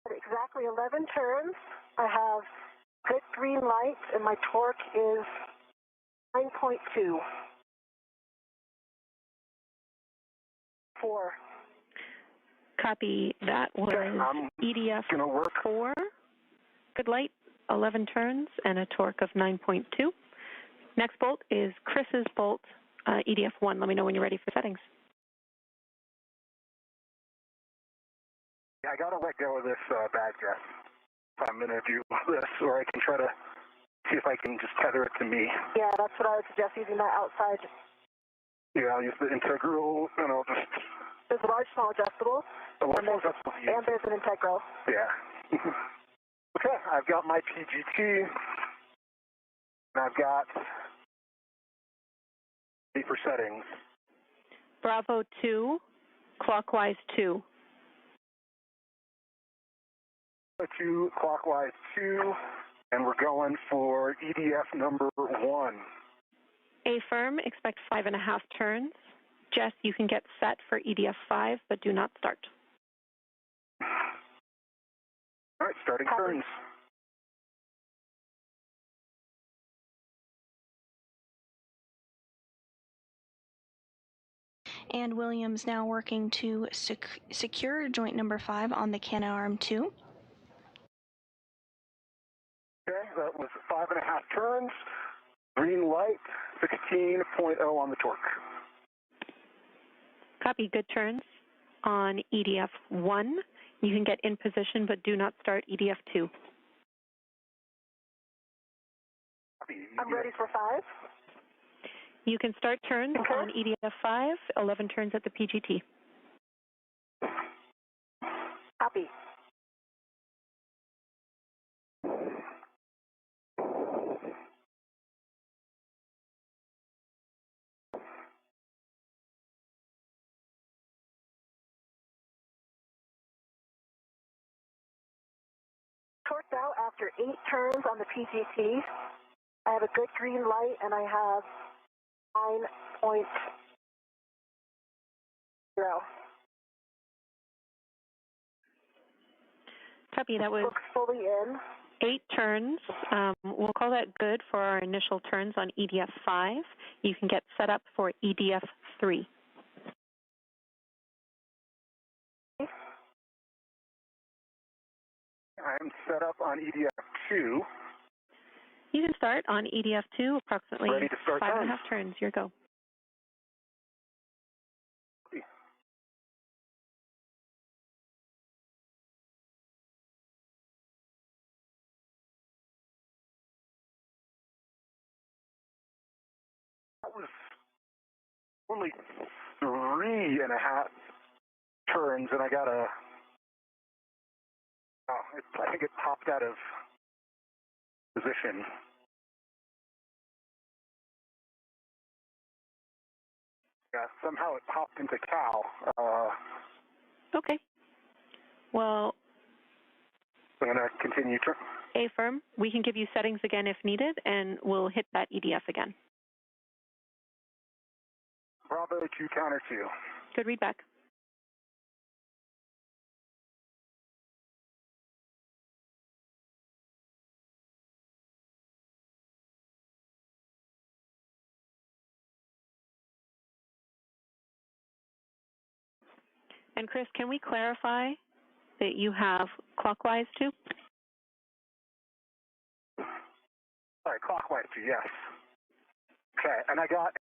At exactly 11 turns, I have good green light, and my torque is 9.2. 4. Copy. That was EDF 4. Good light, 11 turns, and a torque of 9.2. Next bolt is Chris's bolt, EDF 1. Let me know when you're ready for settings. Yeah, I got to let go of this bag, Jess. I'm going to do this, or I can try to see if I can just tether it to me. Yeah, that's what I would suggest, using that outside. Yeah, I'll use the integral, and I'll just... There's a large, small adjustable. And there's an integral. Yeah. Okay, I've got my PGT, and I've got for settings. Bravo 2, clockwise 2. 2, clockwise 2, and we're going for EDF number 1. A firm, expect 5.5 turns. Jess, you can get set for EDF 5, but do not start. All right, starting turns. And Williams now working to secure joint number 5 on the Canadarm2. Okay, that was 5.5 turns. Green light, 16.0 on the torque. Copy. Good turns on EDF 1. You can get in position, but do not start EDF 2. I'm ready for 5. You can start turns on EDF 5, 11 turns at the PGT. Copy. Torqued out after 8 turns on the PGT. I have a good green light, and I have 9.0. Copy. That was Looks fully in. 8 turns. We'll call that good for our initial turns on EDF 5. You can get set up for EDF 3. I'm set up on EDF 2. You can start on EDF 2, approximately Ready to start 5.5 turns. Your go. That was only 3.5 turns, and I got a... I think it popped out of position. Yeah, somehow it popped into cow. Okay. Well, I'm going to continue. A firm, we can give you settings again if needed, and we'll hit that EDF again. Bravo 2, counter 2. Good read back. And Chris, can we clarify that you have clockwise 2? Sorry, clockwise 2, yes. Okay, and I got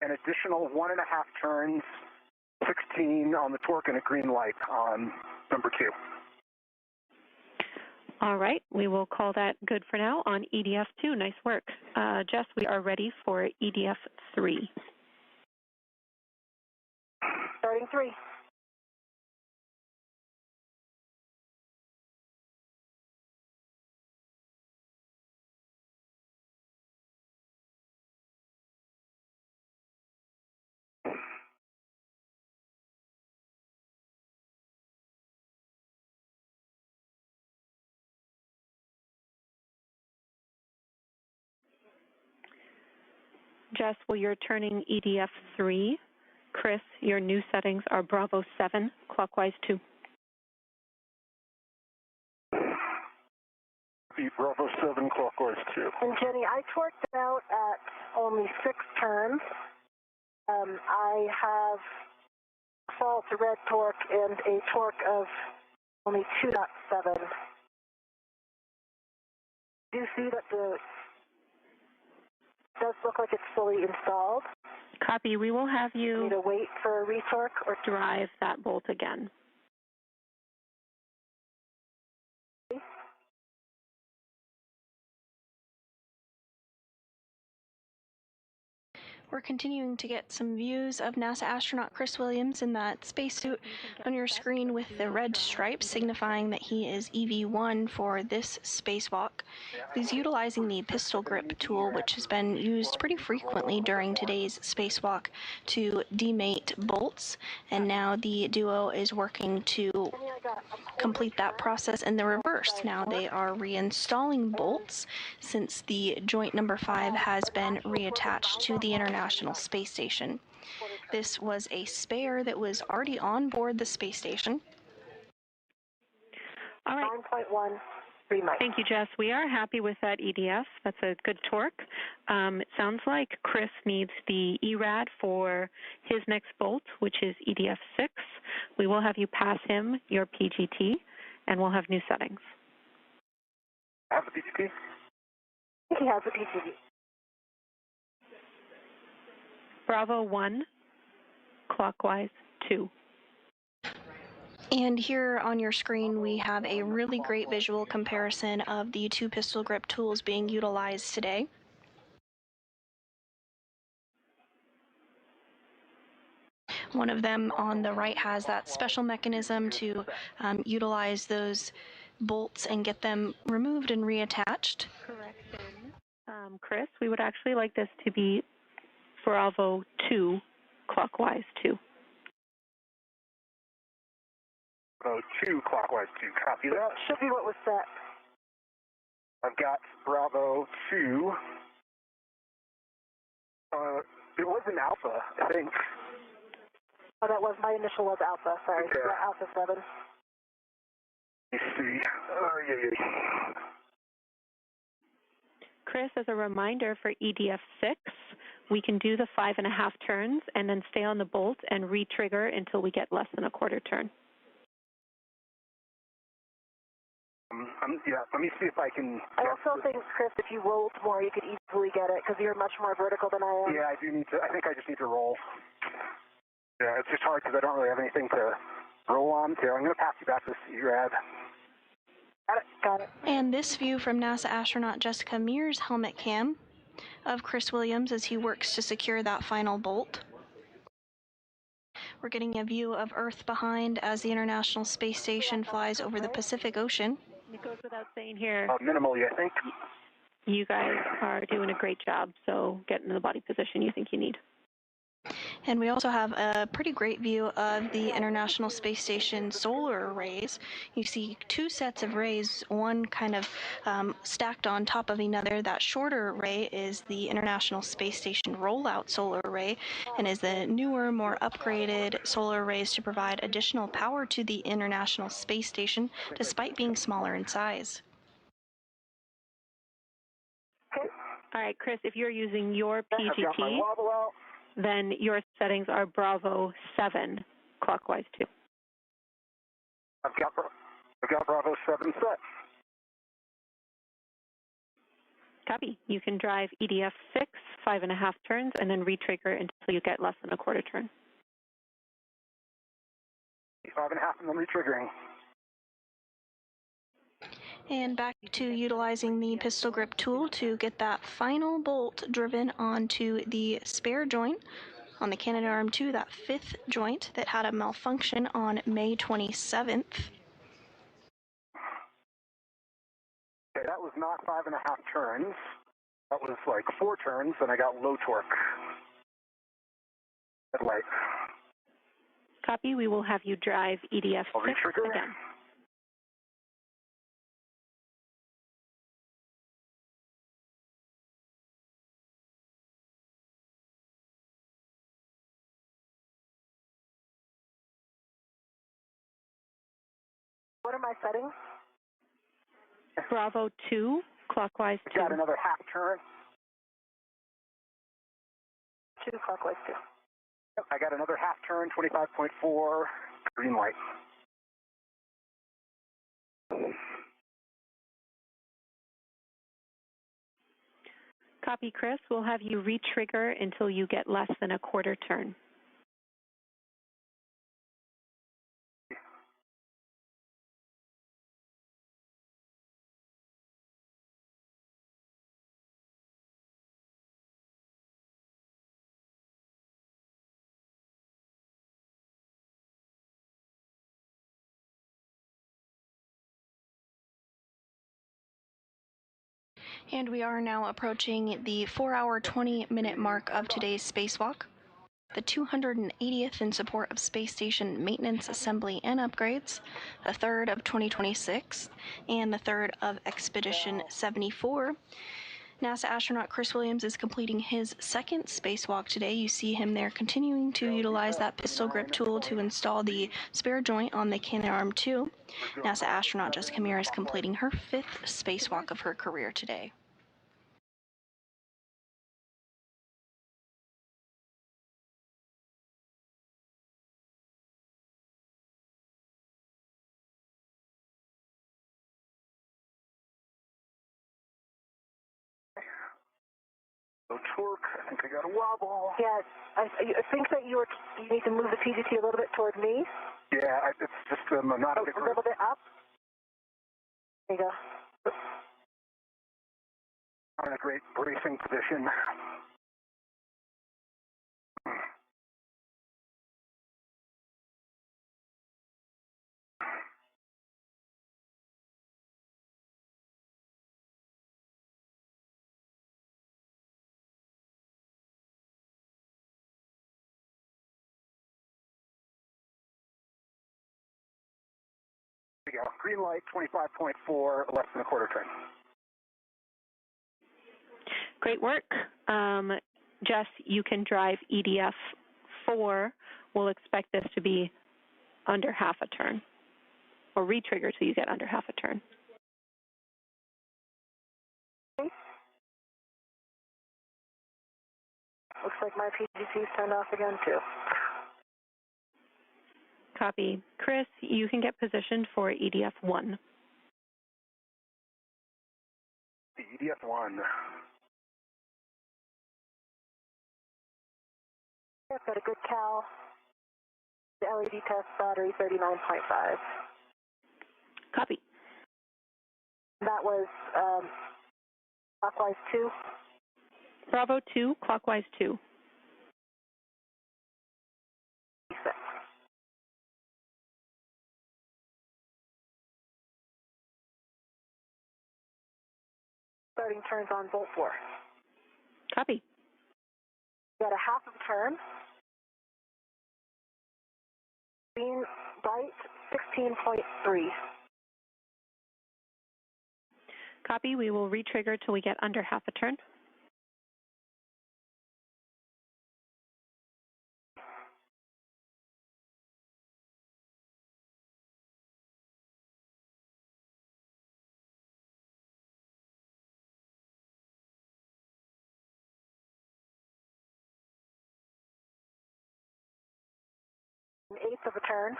an additional 1.5 turns, 16 on the torque, and a green light on number 2. All right, we will call that good for now on EDF2. Nice work. Jess, we are ready for EDF3. Starting 3. Jess, well, you're turning EDF3. Chris, your new settings are Bravo 7, clockwise 2. Bravo 7, clockwise 2. And Jenny, I torqued out at only 6 turns. I have fall to red torque and a torque of only 2.7. Do you see that the does look like it's fully installed? Copy. We will have you Need to wait for a retorque or drive that bolt again. We're continuing to get some views of NASA astronaut Chris Williams in that spacesuit on your screen with the red stripes signifying that he is EV1 for this spacewalk. He's utilizing the pistol grip tool, which has been used pretty frequently during today's spacewalk to demate bolts, and now the duo is working to complete that process in the reverse. Now they are reinstalling bolts since the joint number 5 has been reattached to the International Space Station. This was a spare that was already on board the space station. All right. 9.1. Thank you, Jess. We are happy with that EDF. That's a good torque. It sounds like Chris needs the ERAD for his next bolt, which is EDF6. We will have you pass him your PGT, and we'll have new settings. I have the PGT? I think he has a PGT. Bravo 1, clockwise 2. And here on your screen, we have a really great visual comparison of the 2 pistol grip tools being utilized today. One of them on the right has that special mechanism to utilize those bolts and get them removed and reattached. Correction. Chris, we would actually like this to be Bravo 2, clockwise 2. Bravo 2, clockwise 2. Copy that. Should be what was set. I've got Bravo 2. It was an Alpha, I think. Oh, that was, my initial was Alpha, sorry. Okay. Alpha 7. Let me see. Yeah. Chris, as a reminder for EDF6, we can do the 5.5 turns and then stay on the bolt and re-trigger until we get less than a quarter turn. Yeah, let me see if I can... I also think, Chris, if you rolled more, you could easily get it, because you're much more vertical than I am. Yeah, I do need to... I think I just need to roll. Yeah, it's just hard because I don't really have anything to roll on. So I'm going to pass you back this ERAD. Got it. And this view from NASA astronaut Jessica Meir's helmet cam of Chris Williams as he works to secure that final bolt. We're getting a view of Earth behind as the International Space Station flies over the Pacific Ocean. It goes without saying here, Minimally, I think. you guys are doing a great job, so get into the body position you think you need. And we also have a pretty great view of the International Space Station solar arrays. You see 2 sets of rays, one kind of stacked on top of another. That shorter array is the International Space Station rollout solar array and is the newer, more upgraded solar arrays to provide additional power to the International Space Station despite being smaller in size. All right, Chris, if you're using your I've got my PGT, wobble out. then your settings are Bravo 7, clockwise 2. I've got Bravo 7 set. Copy. You can drive EDF 6, 5.5 turns, and then re-trigger until you get less than a quarter turn. 5.5 and then re-triggering. And back to utilizing the pistol grip tool to get that final bolt driven onto the spare joint on the Canadarm2, that fifth joint that had a malfunction on May 27th. Okay, that was not 5.5 turns. That was like 4 turns, and I got low torque. At light. Copy. We will have you drive EDF 6 again. What are my settings? Bravo 2, clockwise 2. Got another half turn. 2 clockwise 2. Yep, I got another half turn, 25.4, green light. Copy, Chris. We'll have you re-trigger until you get less than a quarter turn. And we are now approaching the 4-hour, 20-minute mark of today's spacewalk, the 280th in support of space station maintenance, assembly, and upgrades, the third of 2026, and the third of Expedition 74. NASA astronaut Chris Williams is completing his second spacewalk today. You see him there continuing to utilize that pistol grip tool to install the spare joint on the Canadarm2. NASA astronaut Jessica Meir is completing her 5th spacewalk of her career today. No torque. I think I got a wobble. Yeah, I think that you need to move the PGT a little bit toward me. Yeah, it's just not a a little bit up. There you go. I'm in a great bracing position. There you go. Green light, 25.4, less than a quarter turn. Great work. Jess, you can drive EDF 4. We'll expect this to be under half a turn, or re-trigger till you get under half a turn. Looks like my PGT's turned off again, too. Copy. Chris, you can get positioned for EDF 1. The EDF 1. I've got a good cal. The LED test battery, 39.5. Copy. That was clockwise 2. Bravo 2, clockwise 2. Starting turns on Volt 4. Copy. Got a half of a turn. Green light, 16.3. Copy. We will re-trigger till we get under half a turn. An eighth of a turn.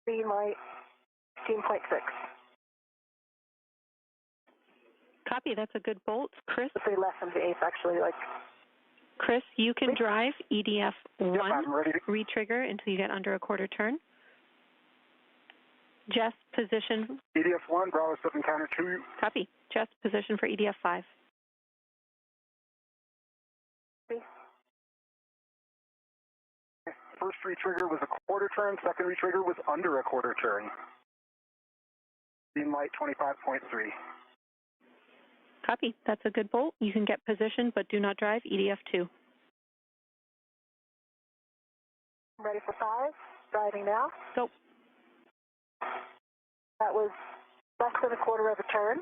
Green light, 16.6. Copy. That's a good bolt. Chris? Let's say less than the eighth, actually. Chris, you can drive EDF 1. Yep, I'm ready to... Re-trigger until you get under a quarter turn. Jess, position. EDF-1, Bravo 7, counter 2. Copy. Jess, position for EDF-5. First retrigger was a quarter turn, second retrigger was under a quarter turn. Beam light 25.3. Copy. That's a good bolt. You can get position, but do not drive EDF-2. Ready for 5. Driving now. Go. That was less than a quarter of a turn.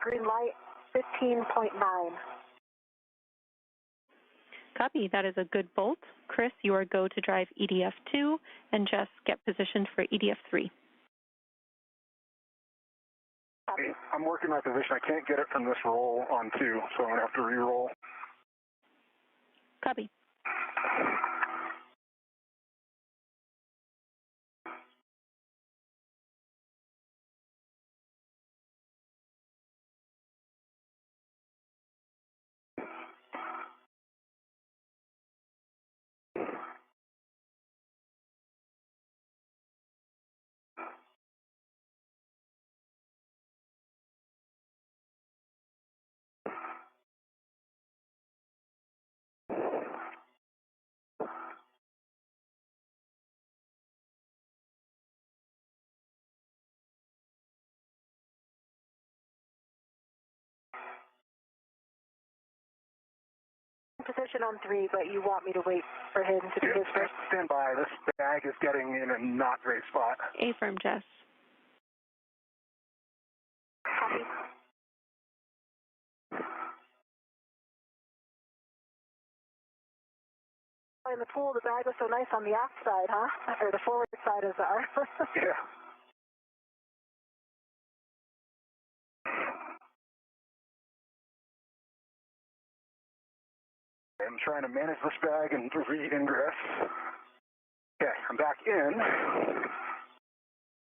Green light 15.9. Copy. That is a good bolt. Chris, you are go to drive EDF-2, and Jess, get positioned for EDF-3. I'm working my position. I can't get it from this roll on 2, so I'm going to have to re-roll. Copy. Position on 3, but you want me to wait for him to do his first? Stand by. This bag is getting in a not great spot. Affirm, Jess. Copy. In the pool, the bag was so nice on the aft side, huh? Or the forward side is our. Yeah. I'm trying to manage this bag and re-ingress. Okay, I'm back in.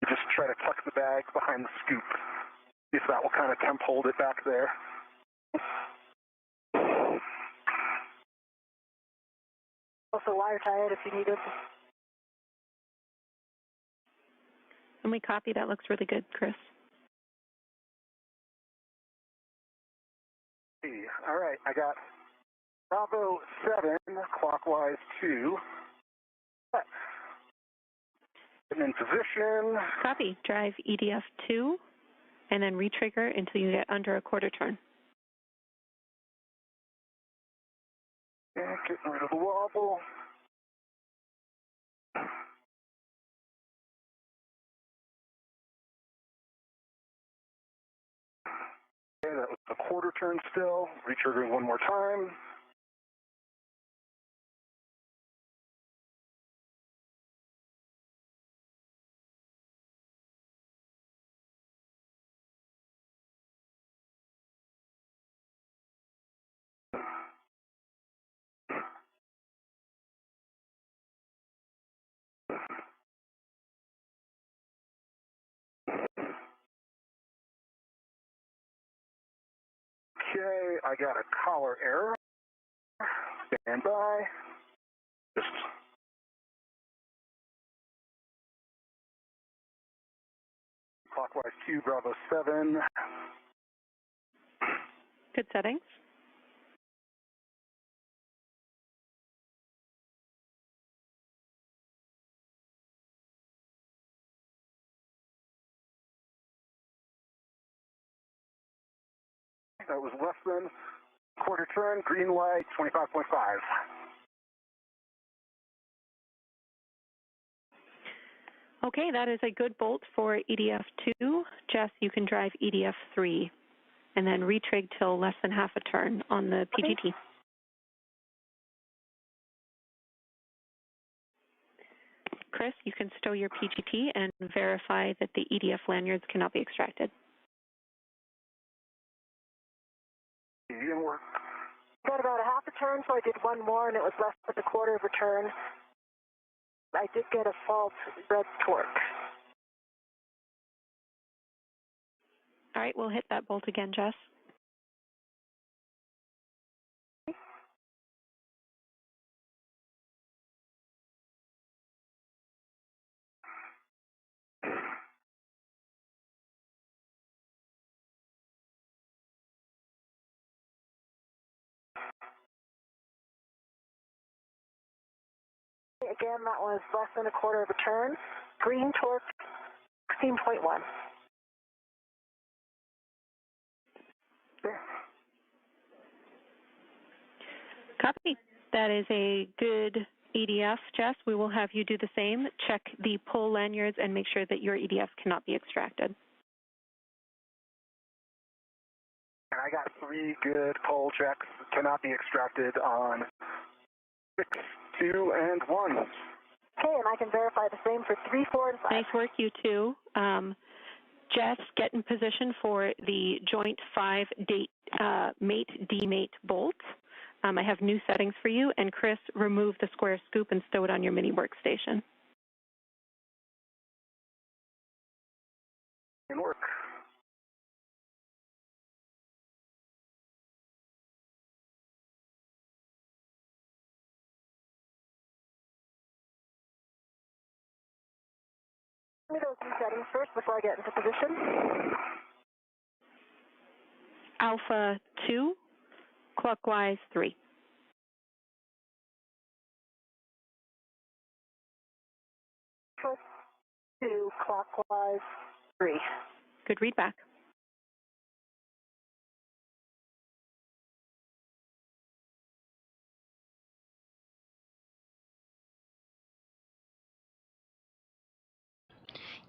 Just try to tuck the bag behind the scoop. See if that will kind of temp hold it back there. Also wire tie it if you need it. And we copy. That looks really good, Chris. All right, I got Bravo 7, clockwise 2. And in position. Copy. Drive EDF-2, and then retrigger until you get under a quarter turn. Yeah, getting rid of the wobble. Okay, that was a quarter turn still. Retriggering one more time. Okay, I got a collar error. Stand by. Just clockwise 2, Bravo 7. Good settings. That was less than quarter turn, green light, 25.5. Okay, that is a good bolt for EDF-2. Jess, you can drive EDF-3, and then retrig till less than half a turn on the PGT. Okay. Chris, you can stow your PGT and verify that the EDF lanyards cannot be extracted. Didn't work. Got about a half a turn, so I did one more, and it was less than a quarter of a turn. I did get a false red torque. All right, we'll hit that bolt again, Jess. again, that was less than a quarter of a turn. Green torque, 16.1. Copy. That is a good EDF, Jess. We will have you do the same. Check the pull lanyards and make sure that your EDF cannot be extracted. And I got 3 good pull checks, cannot be extracted on 6, 2, and 1. Okay, and I can verify the same for 3, 4, and 5. Nice work, you two. Jess, get in position for the joint 5 mate demate bolt. I have new settings for you, and Chris, remove the square scoop and stow it on your mini workstation. Good work. Let me go through settings first before I get into position. Alpha 2, clockwise 3. Alpha 2, clockwise 3. Good readback.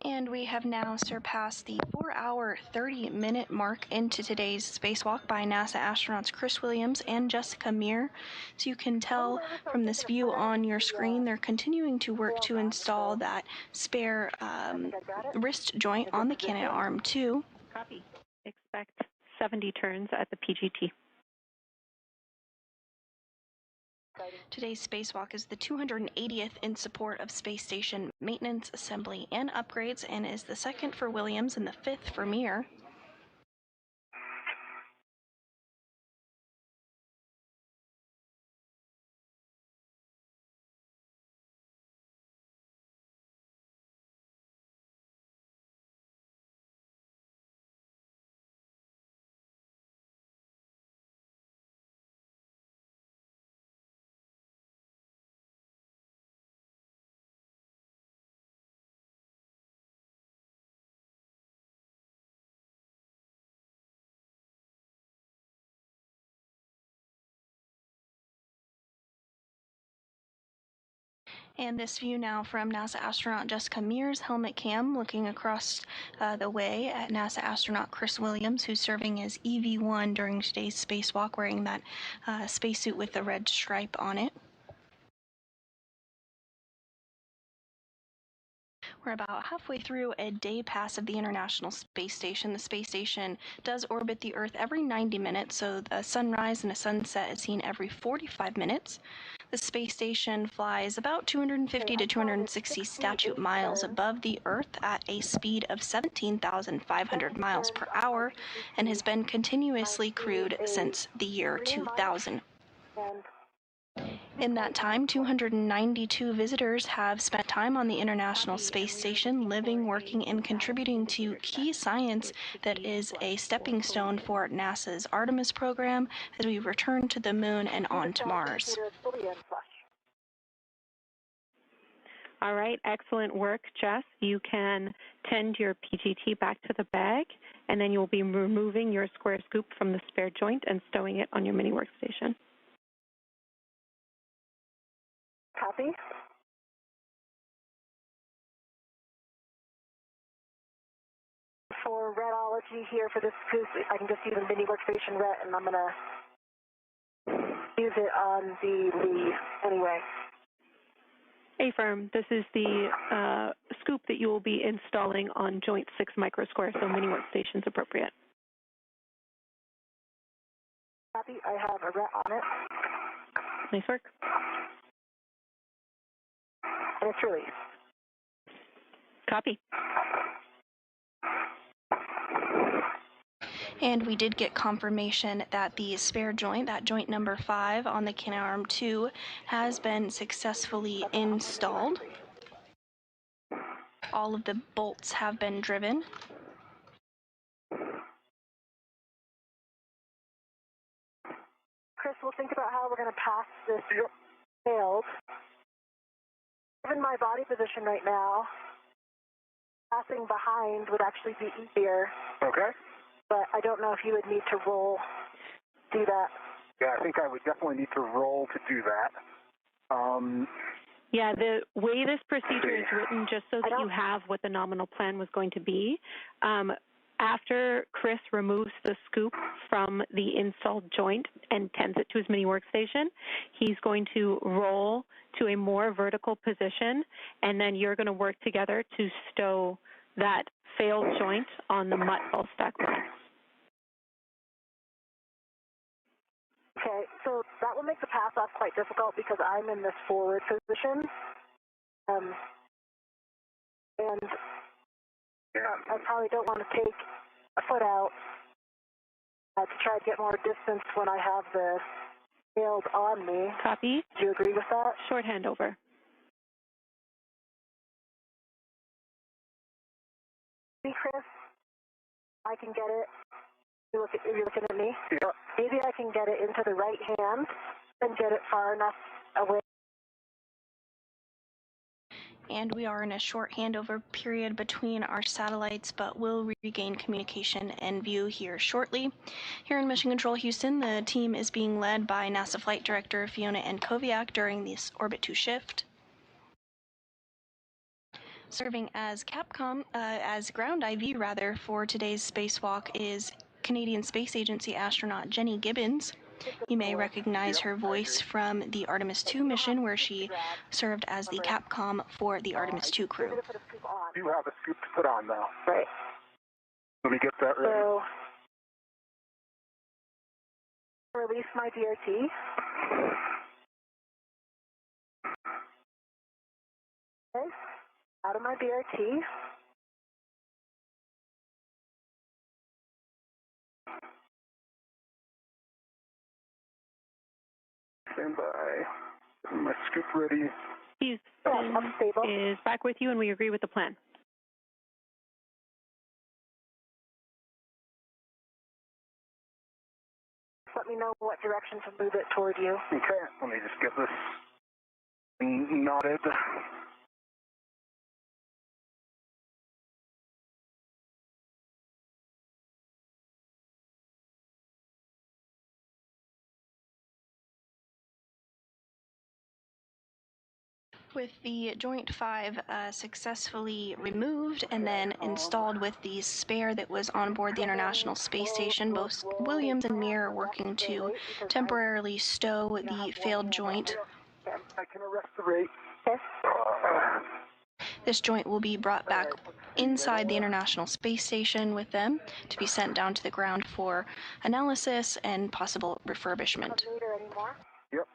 And we have now surpassed the 4-hour, 30-minute mark into today's spacewalk by NASA astronauts Chris Williams and Jessica Meir. So you can tell from this view on your screen, they're continuing to work to install that spare wrist joint on the Canadarm2. Copy. Expect 70 turns at the PGT. Today's spacewalk is the 280th in support of space station maintenance, assembly, and upgrades, and is the 2nd for Williams and the 5th for Meir. And this view now from NASA astronaut Jessica Meir's helmet cam, looking across the way at NASA astronaut Chris Williams, who's serving as EV1 during today's spacewalk, wearing that spacesuit with the red stripe on it. We're about halfway through a day pass of the International Space Station. The space station does orbit the Earth every 90 minutes, so a sunrise and a sunset is seen every 45 minutes. The space station flies about 250 to 260 statute miles above the Earth at a speed of 17,500 miles per hour and has been continuously crewed since the year 2000. In that time, 292 visitors have spent time on the International Space Station, living, working, and contributing to key science that is a stepping stone for NASA's Artemis program as we return to the moon and on to Mars. All right, excellent work, Jess. You can tend your PGT back to the bag, and then you'll be removing your square scoop from the spare joint and stowing it on your mini workstation. Copy. For redology here for this scoop, I can just use a mini workstation ret, and I'm going to use it on the lead anyway. Affirm, this is the scoop that you will be installing on joint 6 microsquare, so mini workstation's appropriate. Copy. I have a ret on it. Nice work. And it's released. Copy. And we did get confirmation that the spare joint, that joint number 5 on the Canadarm2, has been successfully installed. All of the bolts have been driven. Chris, we'll think about how we're going to pass this failed. Given my body position right now, passing behind would actually be easier. Okay. But I don't know if you would need to roll do that. Yeah, I think I would definitely need to roll to do that. Yeah, the way this procedure is written, just so that you have what the nominal plan was going to be, after Chris removes the scoop from the installed joint and tends it to his mini workstation, he's going to roll to a more vertical position, and then you're going to work together to stow that failed joint on the mutt ball stack mutt. Okay, so that will make the pass off quite difficult because I'm in this forward position. And I probably don't want to take a foot out to try to get more distance when I have the failed on me. Copy. Do you agree with that? Short handover. See, Chris, I can get it. You're looking at me? Yeah. Maybe I can get it into the right hand and get it far enough away. And we are in a short handover period between our satellites, but we'll regain communication and view here shortly. Here in Mission Control Houston, the team is being led by NASA Flight Director Fiona Koviak during this Orbit 2 shift. Serving as as ground IV for today's spacewalk is Canadian Space Agency astronaut Jenny Gibbons. You may recognize her voice from the Artemis 2 mission, where she served as the Capcom for the Artemis 2 crew. You have a scoop to put on now. Right. Let me get that ready. So, release my DRT. Okay. Out of my DRT. Stand by. My scoop ready. Houston is back with you, and we agree with the plan. Let me know what direction to move it toward you. Okay, let me just get this knotted. With the Joint 5 successfully removed and then installed with the spare that was on board the International Space Station, both Williams and Meir are working to temporarily stow the failed joint. I can arrest the rate. This joint will be brought back inside the International Space Station with them to be sent down to the ground for analysis and possible refurbishment. Yep.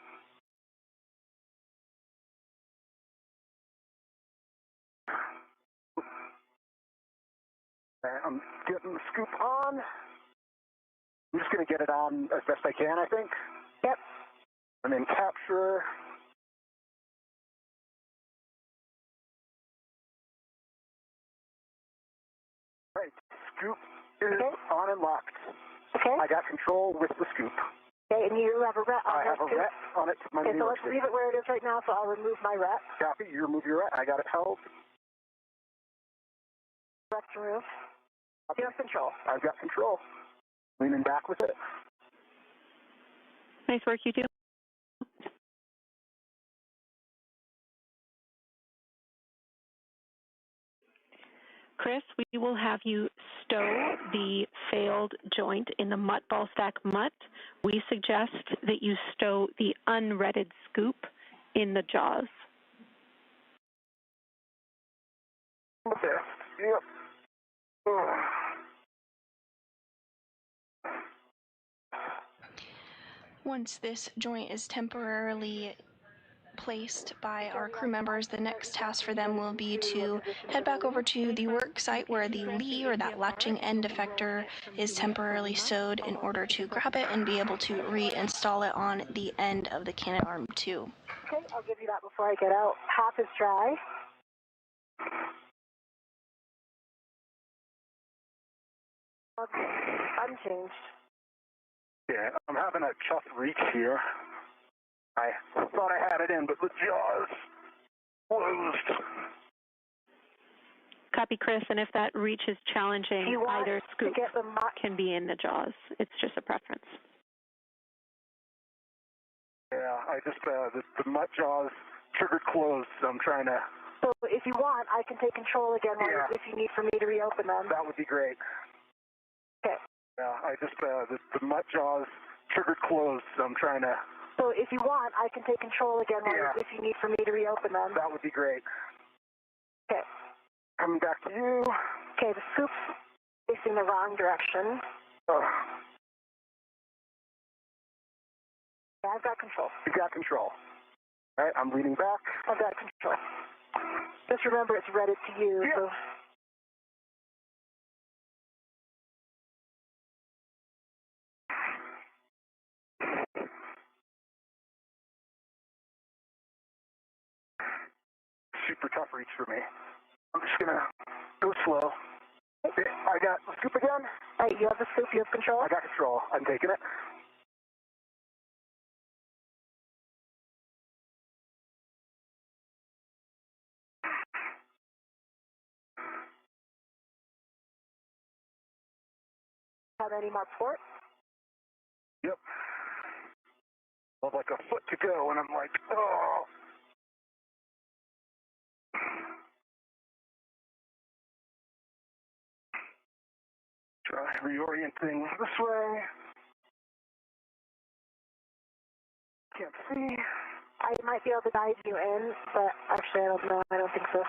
I'm getting the scoop on. I'm just going to get it on as best I can, I think. Yep. And then capture. Right, scoop is on and locked. Okay. I got control with the scoop. Okay, and you have a ret on I have a ret on it. Okay, so let's leave it where it is right now, so I'll remove my ret. Copy, you remove your ret. I got it held. Ret's removed. You have control. I've got control. Leaning back with it. Nice work, you two. Chris, we will have you stow the failed joint in the mutt ball stack mutt. We suggest that you stow the unretted scoop in the jaws. Okay. Yep. Once this joint is temporarily placed by our crew members, the next task for them will be to head back over to the work site where the lee, or that latching end effector, is temporarily sewed in order to grab it and be able to reinstall it on the end of the Canadarm2. Okay, I'll give you that before I get out. Half is dry. Unchanged. Yeah, I'm having a tough reach here. I thought I had it in, but the jaws. Closed. Copy, Chris, and if that reach is challenging, either scoop can be in the jaws. It's just a preference. Yeah, I just, the mutt jaws triggered closed, so I'm trying to... So if you want, I can take control again if you need for me to reopen them. That would be great. Okay. Yeah, I just, the mutt jaws triggered closed, so I'm trying to... So if you want, I can take control again if you need for me to reopen them. That would be great. Okay. Coming back to you. Okay, the scoop's facing the wrong direction. Yeah, I've got control. You've got control. All right, I'm leaning back. I've got control. Just remember it's read it to you. Yeah. So. Super tough reach for me. I'm just gonna go slow. I got the scoop again. All right, you have the scoop, you have control? I got control. I'm taking it. Have any more port? Yep. I have like a foot to go, and I'm like, oh. Try reorienting this way. Can't see. I might be able to guide you in, but actually I don't know. I don't think so.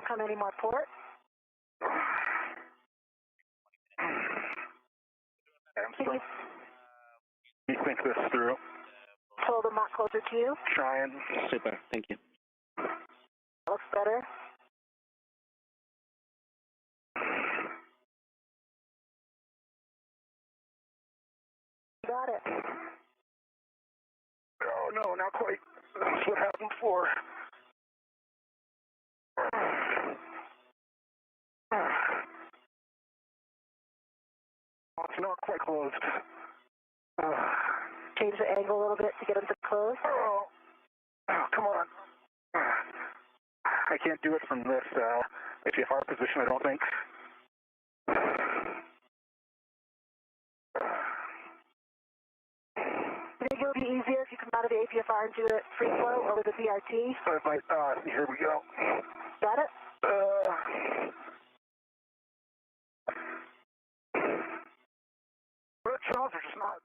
Come any more port? Let me think this through. Pull the mott closer to you. Trying. Super, thank you. Looks better. Got it. Oh no, not quite. That's what happened before. Oh, it's not quite closed. Change the angle a little bit to get them to close. Oh, come on. I can't do it from this APFR position, I don't think. Do you think it would be easier if you come out of the APFR and do it free flow over the BRT? Here we go. Got it? Red jaws are just not